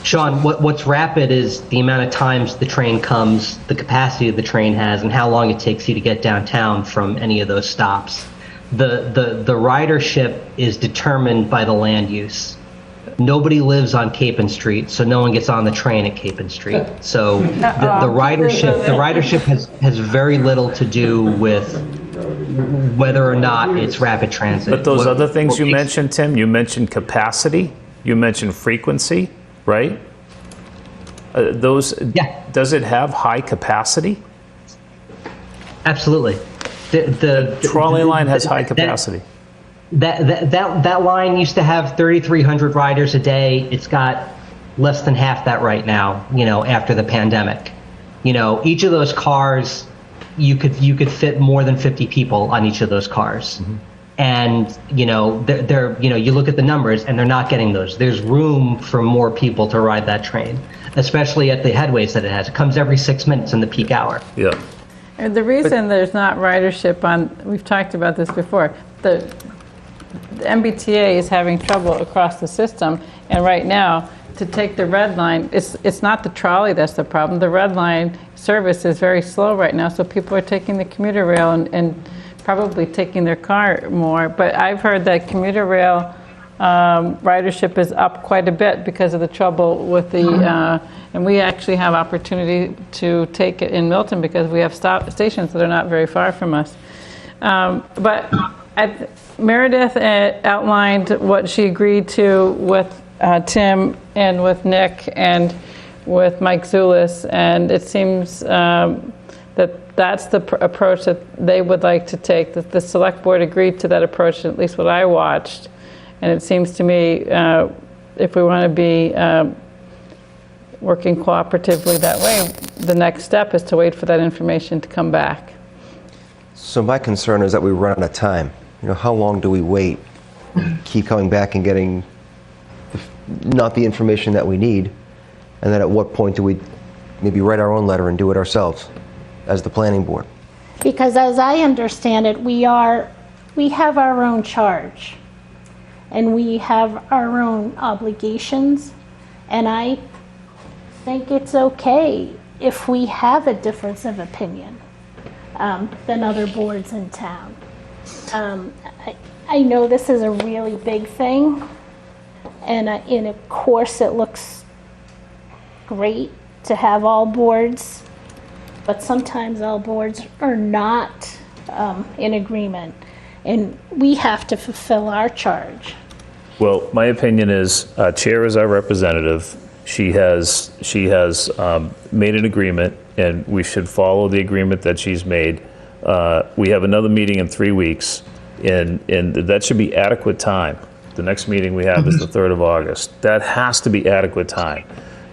Sean, what's rapid is the amount of times the train comes, the capacity the train has, and how long it takes you to get downtown from any of those stops. The ridership is determined by the land use. Nobody lives on Capon Street, so no one gets on the train at Capon Street. So the ridership has very little to do with whether or not it's rapid transit. But those other things you mentioned, Tim, you mentioned capacity, you mentioned frequency, right? Does it have high capacity? Absolutely. The trolley line has high capacity. That line used to have 3,300 riders a day. It's got less than half that right now, you know, after the pandemic. You know, each of those cars, you could fit more than 50 people on each of those cars. Mm-hmm. And, you know, they're, you know, you look at the numbers and they're not getting those. There's room for more people to ride that train, especially at the headways that it has. It comes every 6 minutes in the peak hour. Yeah. And the reason there's not ridership on, we've talked about this before, the MBTA is having trouble across the system, and right now, to take the red line, it's not the trolley that's the problem. The red line service is very slow right now, so people are taking the commuter rail and probably taking their car more. But I've heard that commuter rail ridership is up quite a bit because of the trouble with the, and we actually have opportunity to take it in Milton because we have stations that are not very far from us. But Meredith outlined what she agreed to with Tim and with Nick and with Mike Zulis, and it seems that that's the approach that they would like to take. That the select board agreed to that approach, at least what I watched. And it seems to me, if we want to be working cooperatively that way, the next step is to wait for that information to come back. So my concern is that we run out of time. You know, how long do we wait? Keep coming back and getting not the information that we need, and then at what point do we maybe write our own letter and do it ourselves as the planning board? Because as I understand it, we have our own charge and we have our own obligations, and I think it's okay if we have a difference of opinion than other boards in town. I know this is a really big thing, and of course it looks great to have all boards, but sometimes all boards are not in agreement, and we have to fulfill our charge. Well, my opinion is, Chair is our representative. She has made an agreement, and we should follow the agreement that she's made. We have another meeting in 3 weeks, and that should be adequate time. The next meeting we have is the 3rd of August. That has to be adequate time.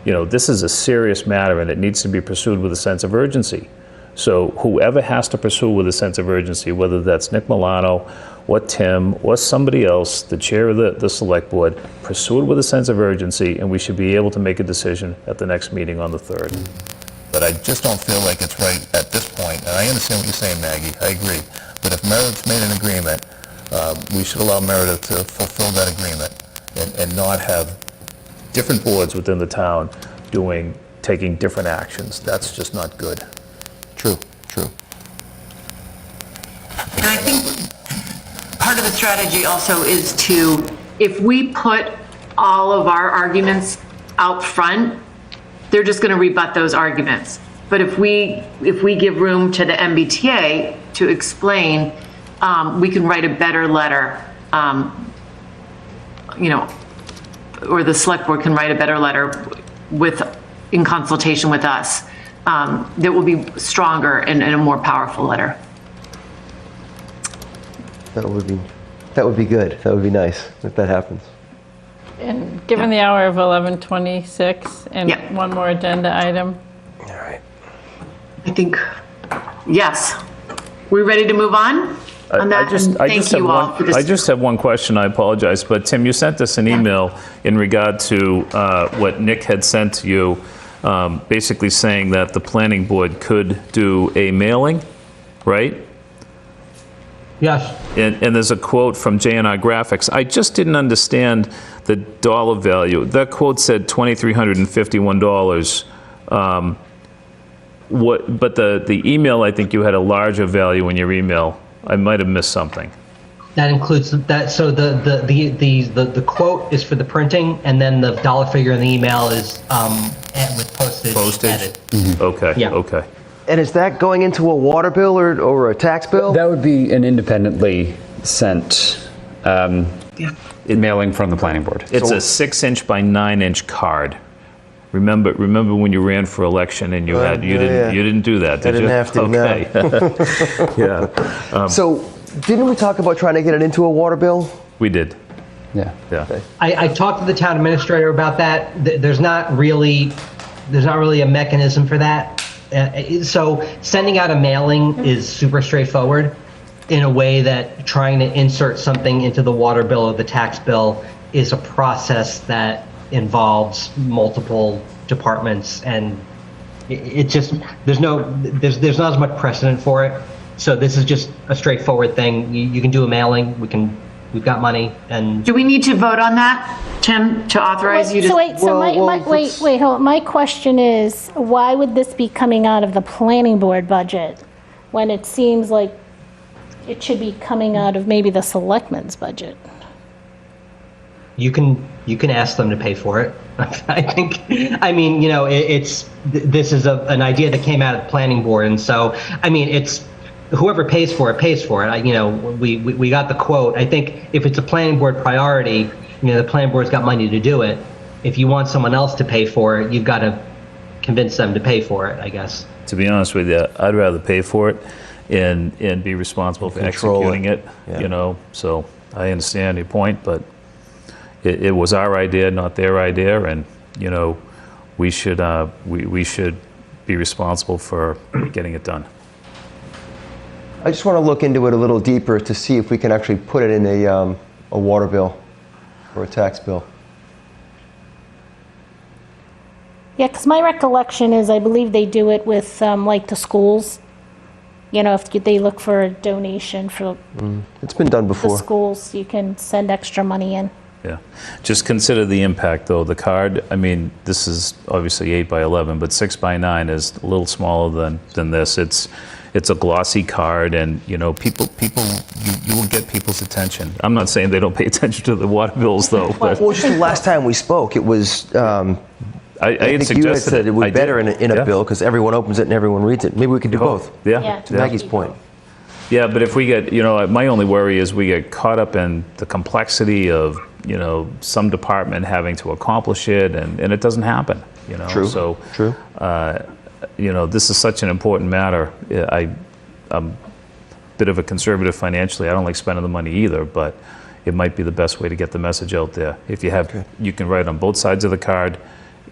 You know, this is a serious matter, and it needs to be pursued with a sense of urgency. So whoever has to pursue with a sense of urgency, whether that's Nick Milano or Tim or somebody else, the chair of the select board, pursue it with a sense of urgency, and we should be able to make a decision at the next meeting on the 3rd. But I just don't feel like it's right at this point. And I understand what you're saying, Maggie. I agree. But if Meredith's made an agreement, we should allow Meredith to fulfill that agreement and not have different boards within the town taking different actions. That's just not good. True, true. And I think part of the strategy also is to, if we put all of our arguments out front, they're just going to rebut those arguments. But if we give room to the MBTA to explain, we can write a better letter, or the select board can write a better letter in consultation with us, that will be stronger and a more powerful letter. That would be good. That would be nice if that happens. And given the hour of 11:26 and one more agenda item. All right. I think, yes. We ready to move on? I just have one question. I apologize, but Tim, you sent us an email in regard to what Nick had sent to you, basically saying that the planning board could do a mailing, right? Yes. And there's a quote from J&R Graphics. I just didn't understand the dollar value. That quote said $2,351. But the email, I think you had a larger value in your email. I might have missed something. That includes that. So the quote is for the printing, and then the dollar figure in the email is with postage. Added. Okay. Yeah. Okay. And is that going into a water bill or a tax bill? That would be an independently sent mailing from the planning board. It's a 6-inch by 9-inch card. Remember when you ran for election and you didn't do that, did you? I didn't have to. Okay. Yeah. So didn't we talk about trying to get it into a water bill? We did. Yeah. Yeah. Okay. I talked to the town administrator about that. There's not really a mechanism for that. So sending out a mailing is super straightforward, in a way that trying to insert something into the water bill or the tax bill is a process that involves multiple departments, and it just there's not as much precedent for it. So this is just a straightforward thing. You can do a mailing. We've got money. And do we need to vote on that, Tim, to authorize you to? Wait, hold on. My question is, why would this be coming out of the planning board budget when it seems like it should be coming out of maybe the selectmen's budget? You can ask them to pay for it. This is an idea that came out of the planning board, and so it's whoever pays for it pays for it. We got the quote. I think if it's a planning board priority, the planning board's got money to do it. If you want someone else to pay for it, you've got to convince them to pay for it, I guess. To be honest with you, I'd rather pay for it and be responsible for executing it. Yeah. So I understand your point, but it was our idea, not their idea, and we should be responsible for getting it done. I just want to look into it a little deeper to see if we can actually put it in a water bill or a tax bill. Yeah, because my recollection is I believe they do it with like the schools. If they look for a donation for It's been done before. the schools, you can send extra money in. Yeah. Just consider the impact, though. The card, this is obviously 8 by 11, but 6 by 9 is a little smaller than this. It's a glossy card, and you will get people's attention. I'm not saying they don't pay attention to the water bills, though. But Well, just the last time we spoke, it was. I think you had said it would be better in a bill because everyone opens it and everyone reads it. Maybe we could do both. Yeah. To Maggie's point. Yeah, but if we get, my only worry is we get caught up in the complexity of, some department having to accomplish it, and it doesn't happen, True. So, True. This is such an important matter. I'm a bit of a conservative financially. I don't like spending the money either, but it might be the best way to get the message out there. If you have, you can write on both sides of the card,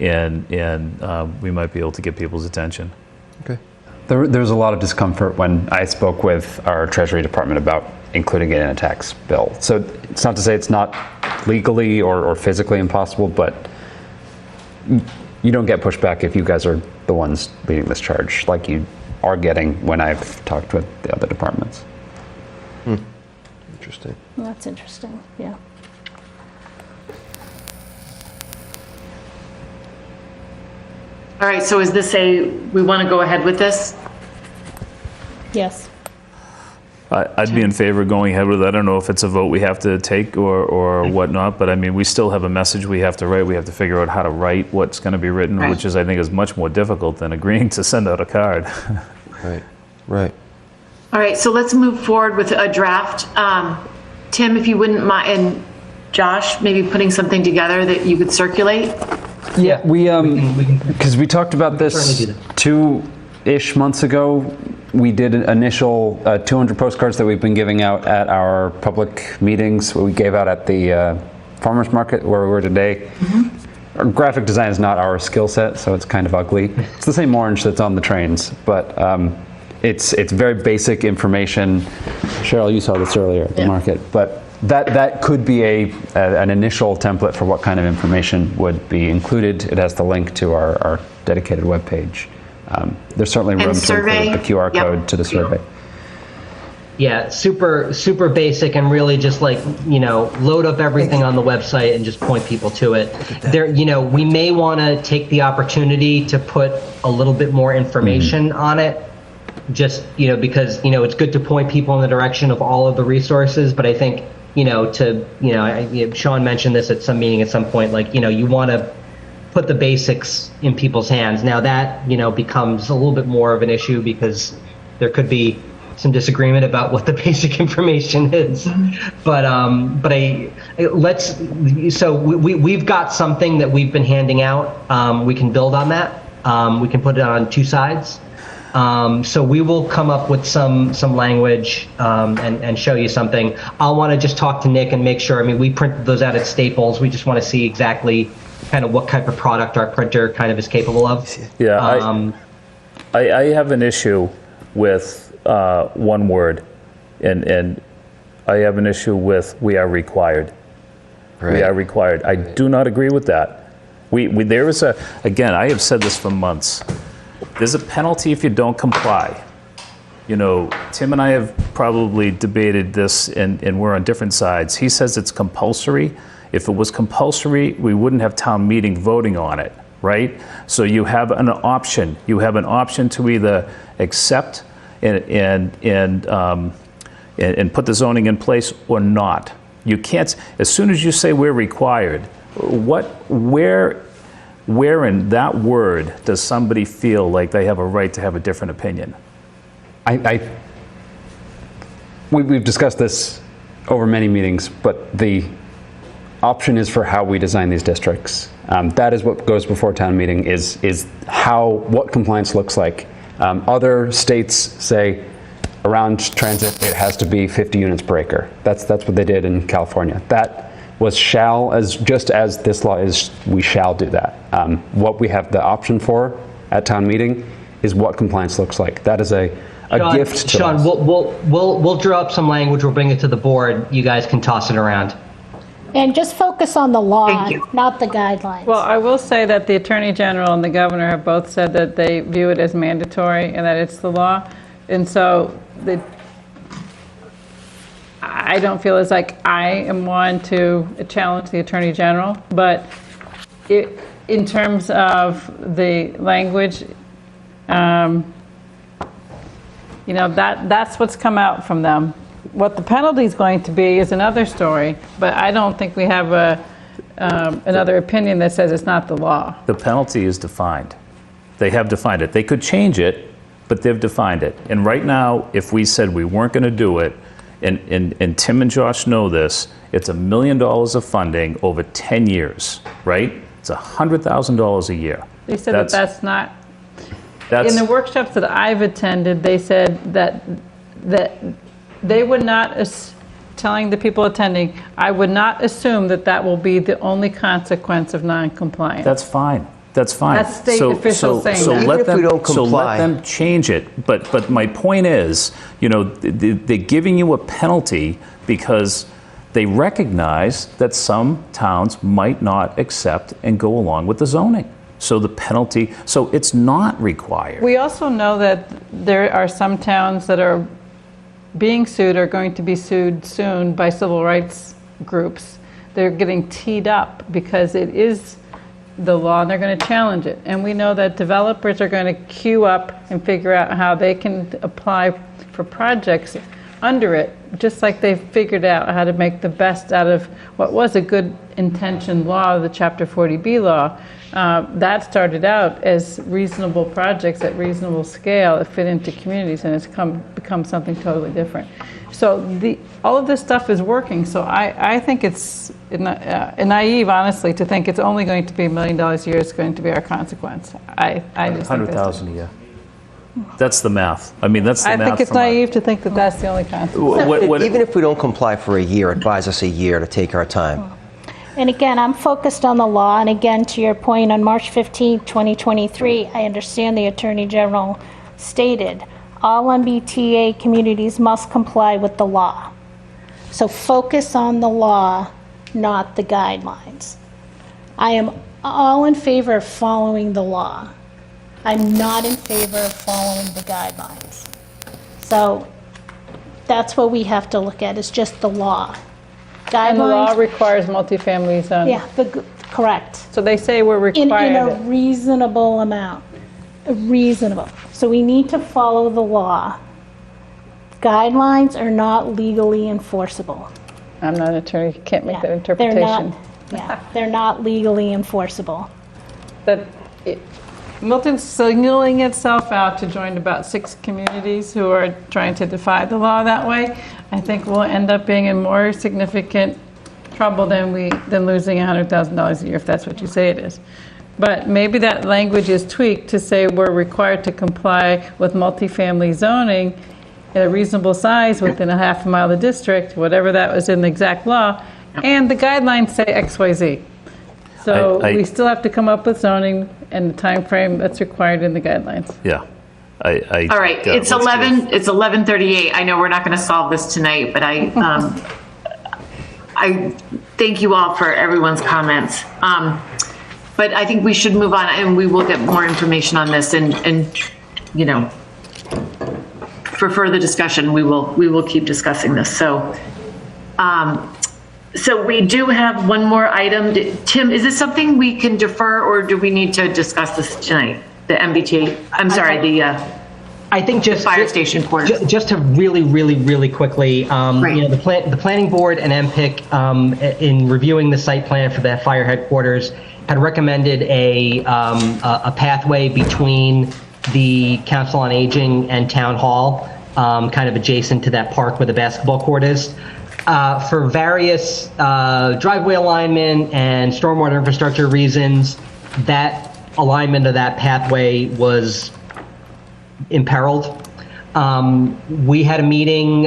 and we might be able to get people's attention. Okay. There was a lot of discomfort when I spoke with our Treasury Department about including it in a tax bill. So it's not to say it's not legally or physically impossible, but you don't get pushback if you guys are the ones leading this charge, like you are getting when I've talked with the other departments. Interesting. That's interesting, yeah. All right, so is this we want to go ahead with this? Yes. I'd be in favor of going ahead with it. I don't know if it's a vote we have to take or whatnot, but I mean, we still have a message we have to write. We have to figure out how to write what's going to be written, Right. which is, I think, is much more difficult than agreeing to send out a card. Right, right. All right, so let's move forward with a draft. Tim, if you wouldn't mind, and Josh, maybe putting something together that you could circulate? Yeah, because we talked about this 2-ish months ago. We did an initial 200 postcards that we've been giving out at our public meetings. We gave out at the farmers market where we were today. Our graphic design is not our skill set, so it's kind of ugly. It's the same orange that's on the trains, but it's very basic information. Cheryl, you saw this earlier at the market, but that could be an initial template for what kind of information would be included. It has the link to our dedicated webpage. There's certainly room to include the QR code to the survey. Yeah, super basic, and really just like, load up everything on the website and just point people to it. There, we may want to take the opportunity to put a little bit more information on it, just, because, it's good to point people in the direction of all of the resources, but I think, Sean mentioned this at some meeting at some point, like, you want to put the basics in people's hands. Now that, becomes a little bit more of an issue because there could be some disagreement about what the basic information is. We've got something that we've been handing out. We can build on that. We can put it on 2 sides. So we will come up with some language and show you something. I'll want to just talk to Nick and make sure. I mean, we printed those out at Staples. We just want to see exactly kind of what type of product our printer kind of is capable of. Yeah, I have an issue with one word, and I have an issue with "we are required." Right. We are required. I do not agree with that. There is again, I have said this for months. There's a penalty if you don't comply. Tim and I have probably debated this, and we're on different sides. He says it's compulsory. If it was compulsory, we wouldn't have town meeting voting on it, right? So you have an option. You have an option to either accept and put the zoning in place or not. You can't. As soon as you say we're required, where in that word does somebody feel like they have a right to have a different opinion? We've discussed this over many meetings, but the option is for how we design these districts. That is what goes before town meeting, is what compliance looks like. Other states say around transit it has to be 50 units per acre. That's what they did in California. That was just as this law is, we shall do that. What we have the option for at town meeting is what compliance looks like. That is a gift to Sean, us. we'll draw up some language. We'll bring it to the board. You guys can toss it around. And just focus on the law, not the guidelines. Well, I will say that the Attorney General and the Governor have both said that they view it as mandatory and that it's the law. And so I don't feel as like I am one to challenge the Attorney General, but in terms of the language, that's what's come out from them. What the penalty is going to be is another story, but I don't think we have another opinion that says it's not the law. The penalty is defined. They have defined it. They could change it, but they've defined it. And right now, if we said we weren't going to do it, and Tim and Josh know this, it's $1 million of funding over 10 years, right? It's $100,000 a year. They said that's not... in the workshops that I've attended, they said that they would not, telling the people attending, I would not assume that will be the only consequence of non-compliance. That's fine. That's fine. That's state officials saying that. Let them change it. But my point is, they're giving you a penalty because they recognize that some towns might not accept and go along with the zoning. So the penalty, so it's not required. We also know that there are some towns that are being sued or going to be sued soon by civil rights groups. They're getting teed up because it is the law and they're going to challenge it. And we know that developers are going to queue up and figure out how they can apply for projects under it, just like they've figured out how to make the best out of what was a good intentioned law, the Chapter 40B law. That started out as reasonable projects at reasonable scale that fit into communities, and it's become something totally different. So all of this stuff is working. So I think it's naive, honestly, to think it's only going to be $1 million a year is going to be our consequence. I just think that's 100,000 a year. That's the math. I mean, that's the math. I think it's naive to think that that's the only consequence. Even if we don't comply for a year, it buys us a year to take our time. And again, I'm focused on the law, and again, to your point, on March 15, 2023, I understand the Attorney General stated, all MBTA communities must comply with the law. So focus on the law, not the guidelines. I am all in favor of following the law. I'm not in favor of following the guidelines. So that's what we have to look at, is just the law. And the law Guidelines, requires multifamily zoning. yeah, correct. So they say we're required. In a reasonable amount, reasonable. So we need to follow the law. Guidelines are not legally enforceable. I'm not an attorney, can't make that They're interpretation. not, they're not legally enforceable. Milton's signaling itself out to join about 6 communities who are trying to defy the law that way. I think we'll end up being in more significant trouble than losing $100,000 a year, if that's what you say it is. But maybe that language is tweaked to say we're required to comply with multifamily zoning at a reasonable size within a half a mile of the district, whatever that was in the exact law, and the guidelines say XYZ. So we still have to come up with zoning and the time frame that's required in the guidelines. Yeah. All right, it's 11:38. I know we're not going to solve this tonight, but I thank you all for everyone's comments. But I think we should move on, and we will get more information on this, and you know, for further discussion, we will keep discussing this. So. So we do have one more item. Tim, is this something we can defer, or do we need to discuss this tonight? The MBTA, I'm sorry, I think just fire station quarters. Just to really quickly, you know, the planning board and MPIC, in reviewing the site plan for that fire headquarters, had recommended a pathway between the Council on Aging and Town Hall, kind of adjacent to that park where the basketball court is. For various driveway alignment and stormwater infrastructure reasons, that alignment of that pathway was imperiled. We had a meeting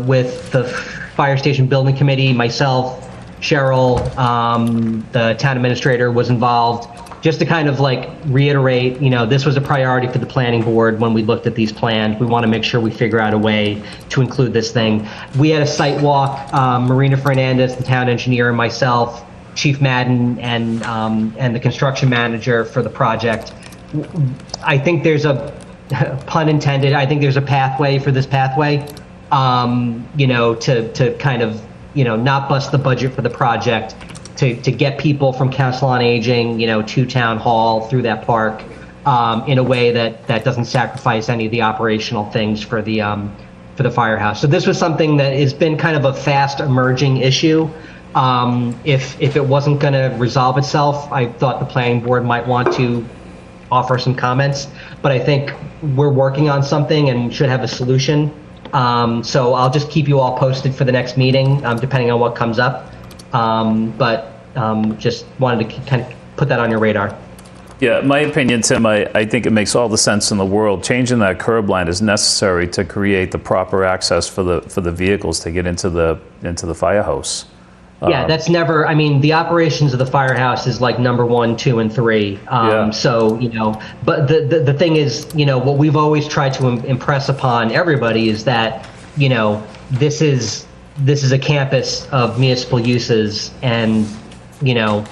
with the Fire Station Building Committee, myself, Cheryl, the town administrator was involved, just to kind of like reiterate, you know, this was a priority for the planning board when we looked at these plans. We want to make sure we figure out a way to include this thing. We had a site walk, Marina Fernandez, the town engineer, and myself, Chief Madden, and the construction manager for the project. I think there's a, pun intended, I think there's a pathway for this pathway, you know, to kind of, you know, not bust the budget for the project, to get people from Council on Aging, you know, to Town Hall through that park, in a way that doesn't sacrifice any of the operational things for the firehouse. So this was something that has been kind of a fast emerging issue. If it wasn't going to resolve itself, I thought the planning board might want to offer some comments, but I think we're working on something and should have a solution. So I'll just keep you all posted for the next meeting, depending on what comes up. But just wanted to kind of put that on your radar. Yeah, my opinion, Tim, I think it makes all the sense in the world. Changing that curb line is necessary to create the proper access for the vehicles to get into the firehouse. Yeah, that's never, I mean, the operations of the firehouse is like number 1, 2, and 3. Yeah. So, you know, but the thing is, you know, what we've always tried to impress upon everybody is that, you know, this is a campus of municipal uses, and, you know,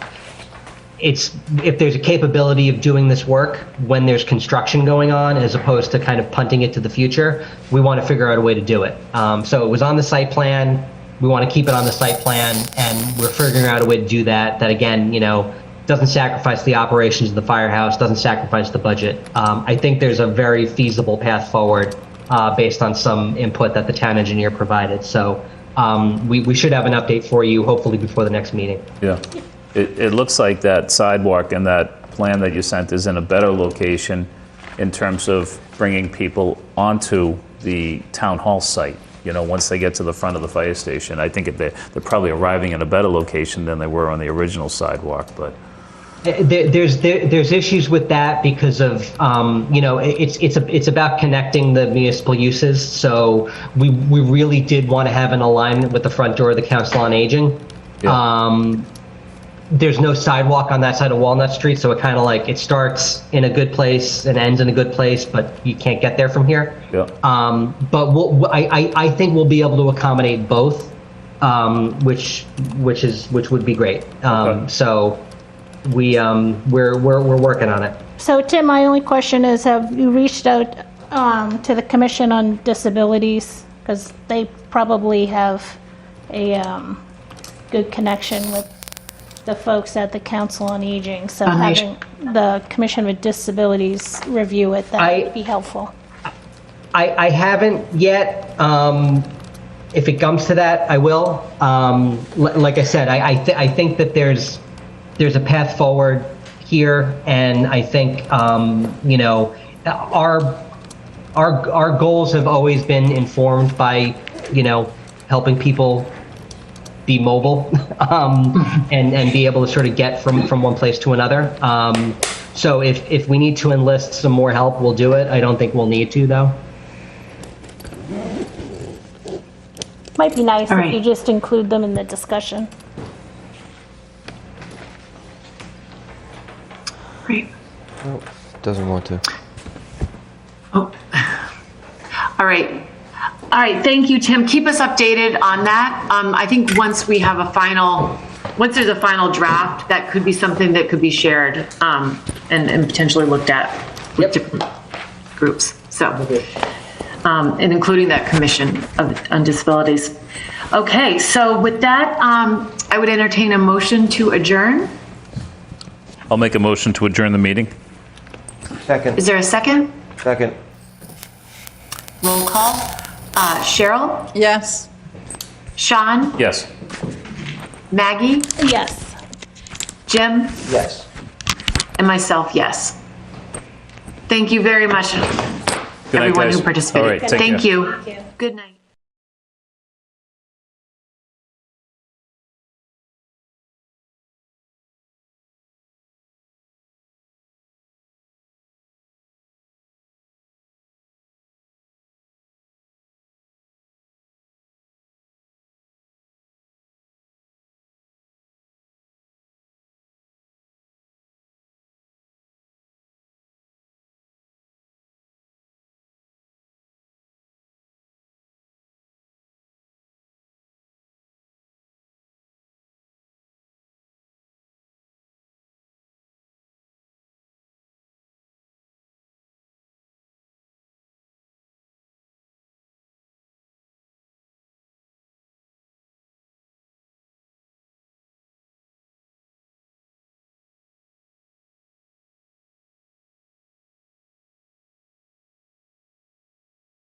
if there's a capability of doing this work when there's construction going on, as opposed to kind of punting it to the future, we want to figure out a way to do it. So it was on the site plan. we want to keep it on the site plan, and we're figuring out a way to do that. That again, doesn't sacrifice the operations of the firehouse, doesn't sacrifice the budget. I think there's a very feasible path forward based on some input that the town engineer provided. So we should have an update for you, hopefully before the next meeting. Yeah. It looks like that sidewalk and that plan that you sent is in a better location in terms of bringing people onto the town hall site. Once they get to the front of the fire station, I think they're probably arriving in a better location than they were on the original sidewalk. But there's issues with that because of it's about connecting the municipal uses. So we really did want to have an alignment with the front door of the Council on Aging. Yeah. There's no sidewalk on that side of Walnut Street, so it kind of it starts in a good place and ends in a good place, but you can't get there from here. Yeah. But I think we'll be able to accommodate both, which would be great. Okay. So we're working on it. So Tim, my only question is, have you reached out to the Commission on Disabilities? Because they probably have a good connection with the folks at the Council on Aging. So having the Commission with Disabilities review it, that would be helpful. I haven't yet. If it comes to that, I will. Like I said, I think that there's a path forward here, and I think our goals have always been informed by helping people be mobile and be able to sort of get from one place to another. So if we need to enlist some more help, we'll do it. I don't think we'll need to, though. Might be nice if you just include them in the discussion. Great. Oh, doesn't want to. Oh. All right. All right, thank you, Tim. Keep us updated on that. I think once there's a final draft, that could be something that could be shared and potentially looked at with different groups. So, and including that Commission on Disabilities. Okay, so with that, I would entertain a motion to adjourn. I'll make a motion to adjourn the meeting. Second. Is there a second? Second. Roll call. Cheryl? Yes. Sean? Yes. Maggie? Yes. Jim? Yes. And myself, yes. Thank you very much, Good night, everyone guys. who participated. All right, take Thank care. you. Good night.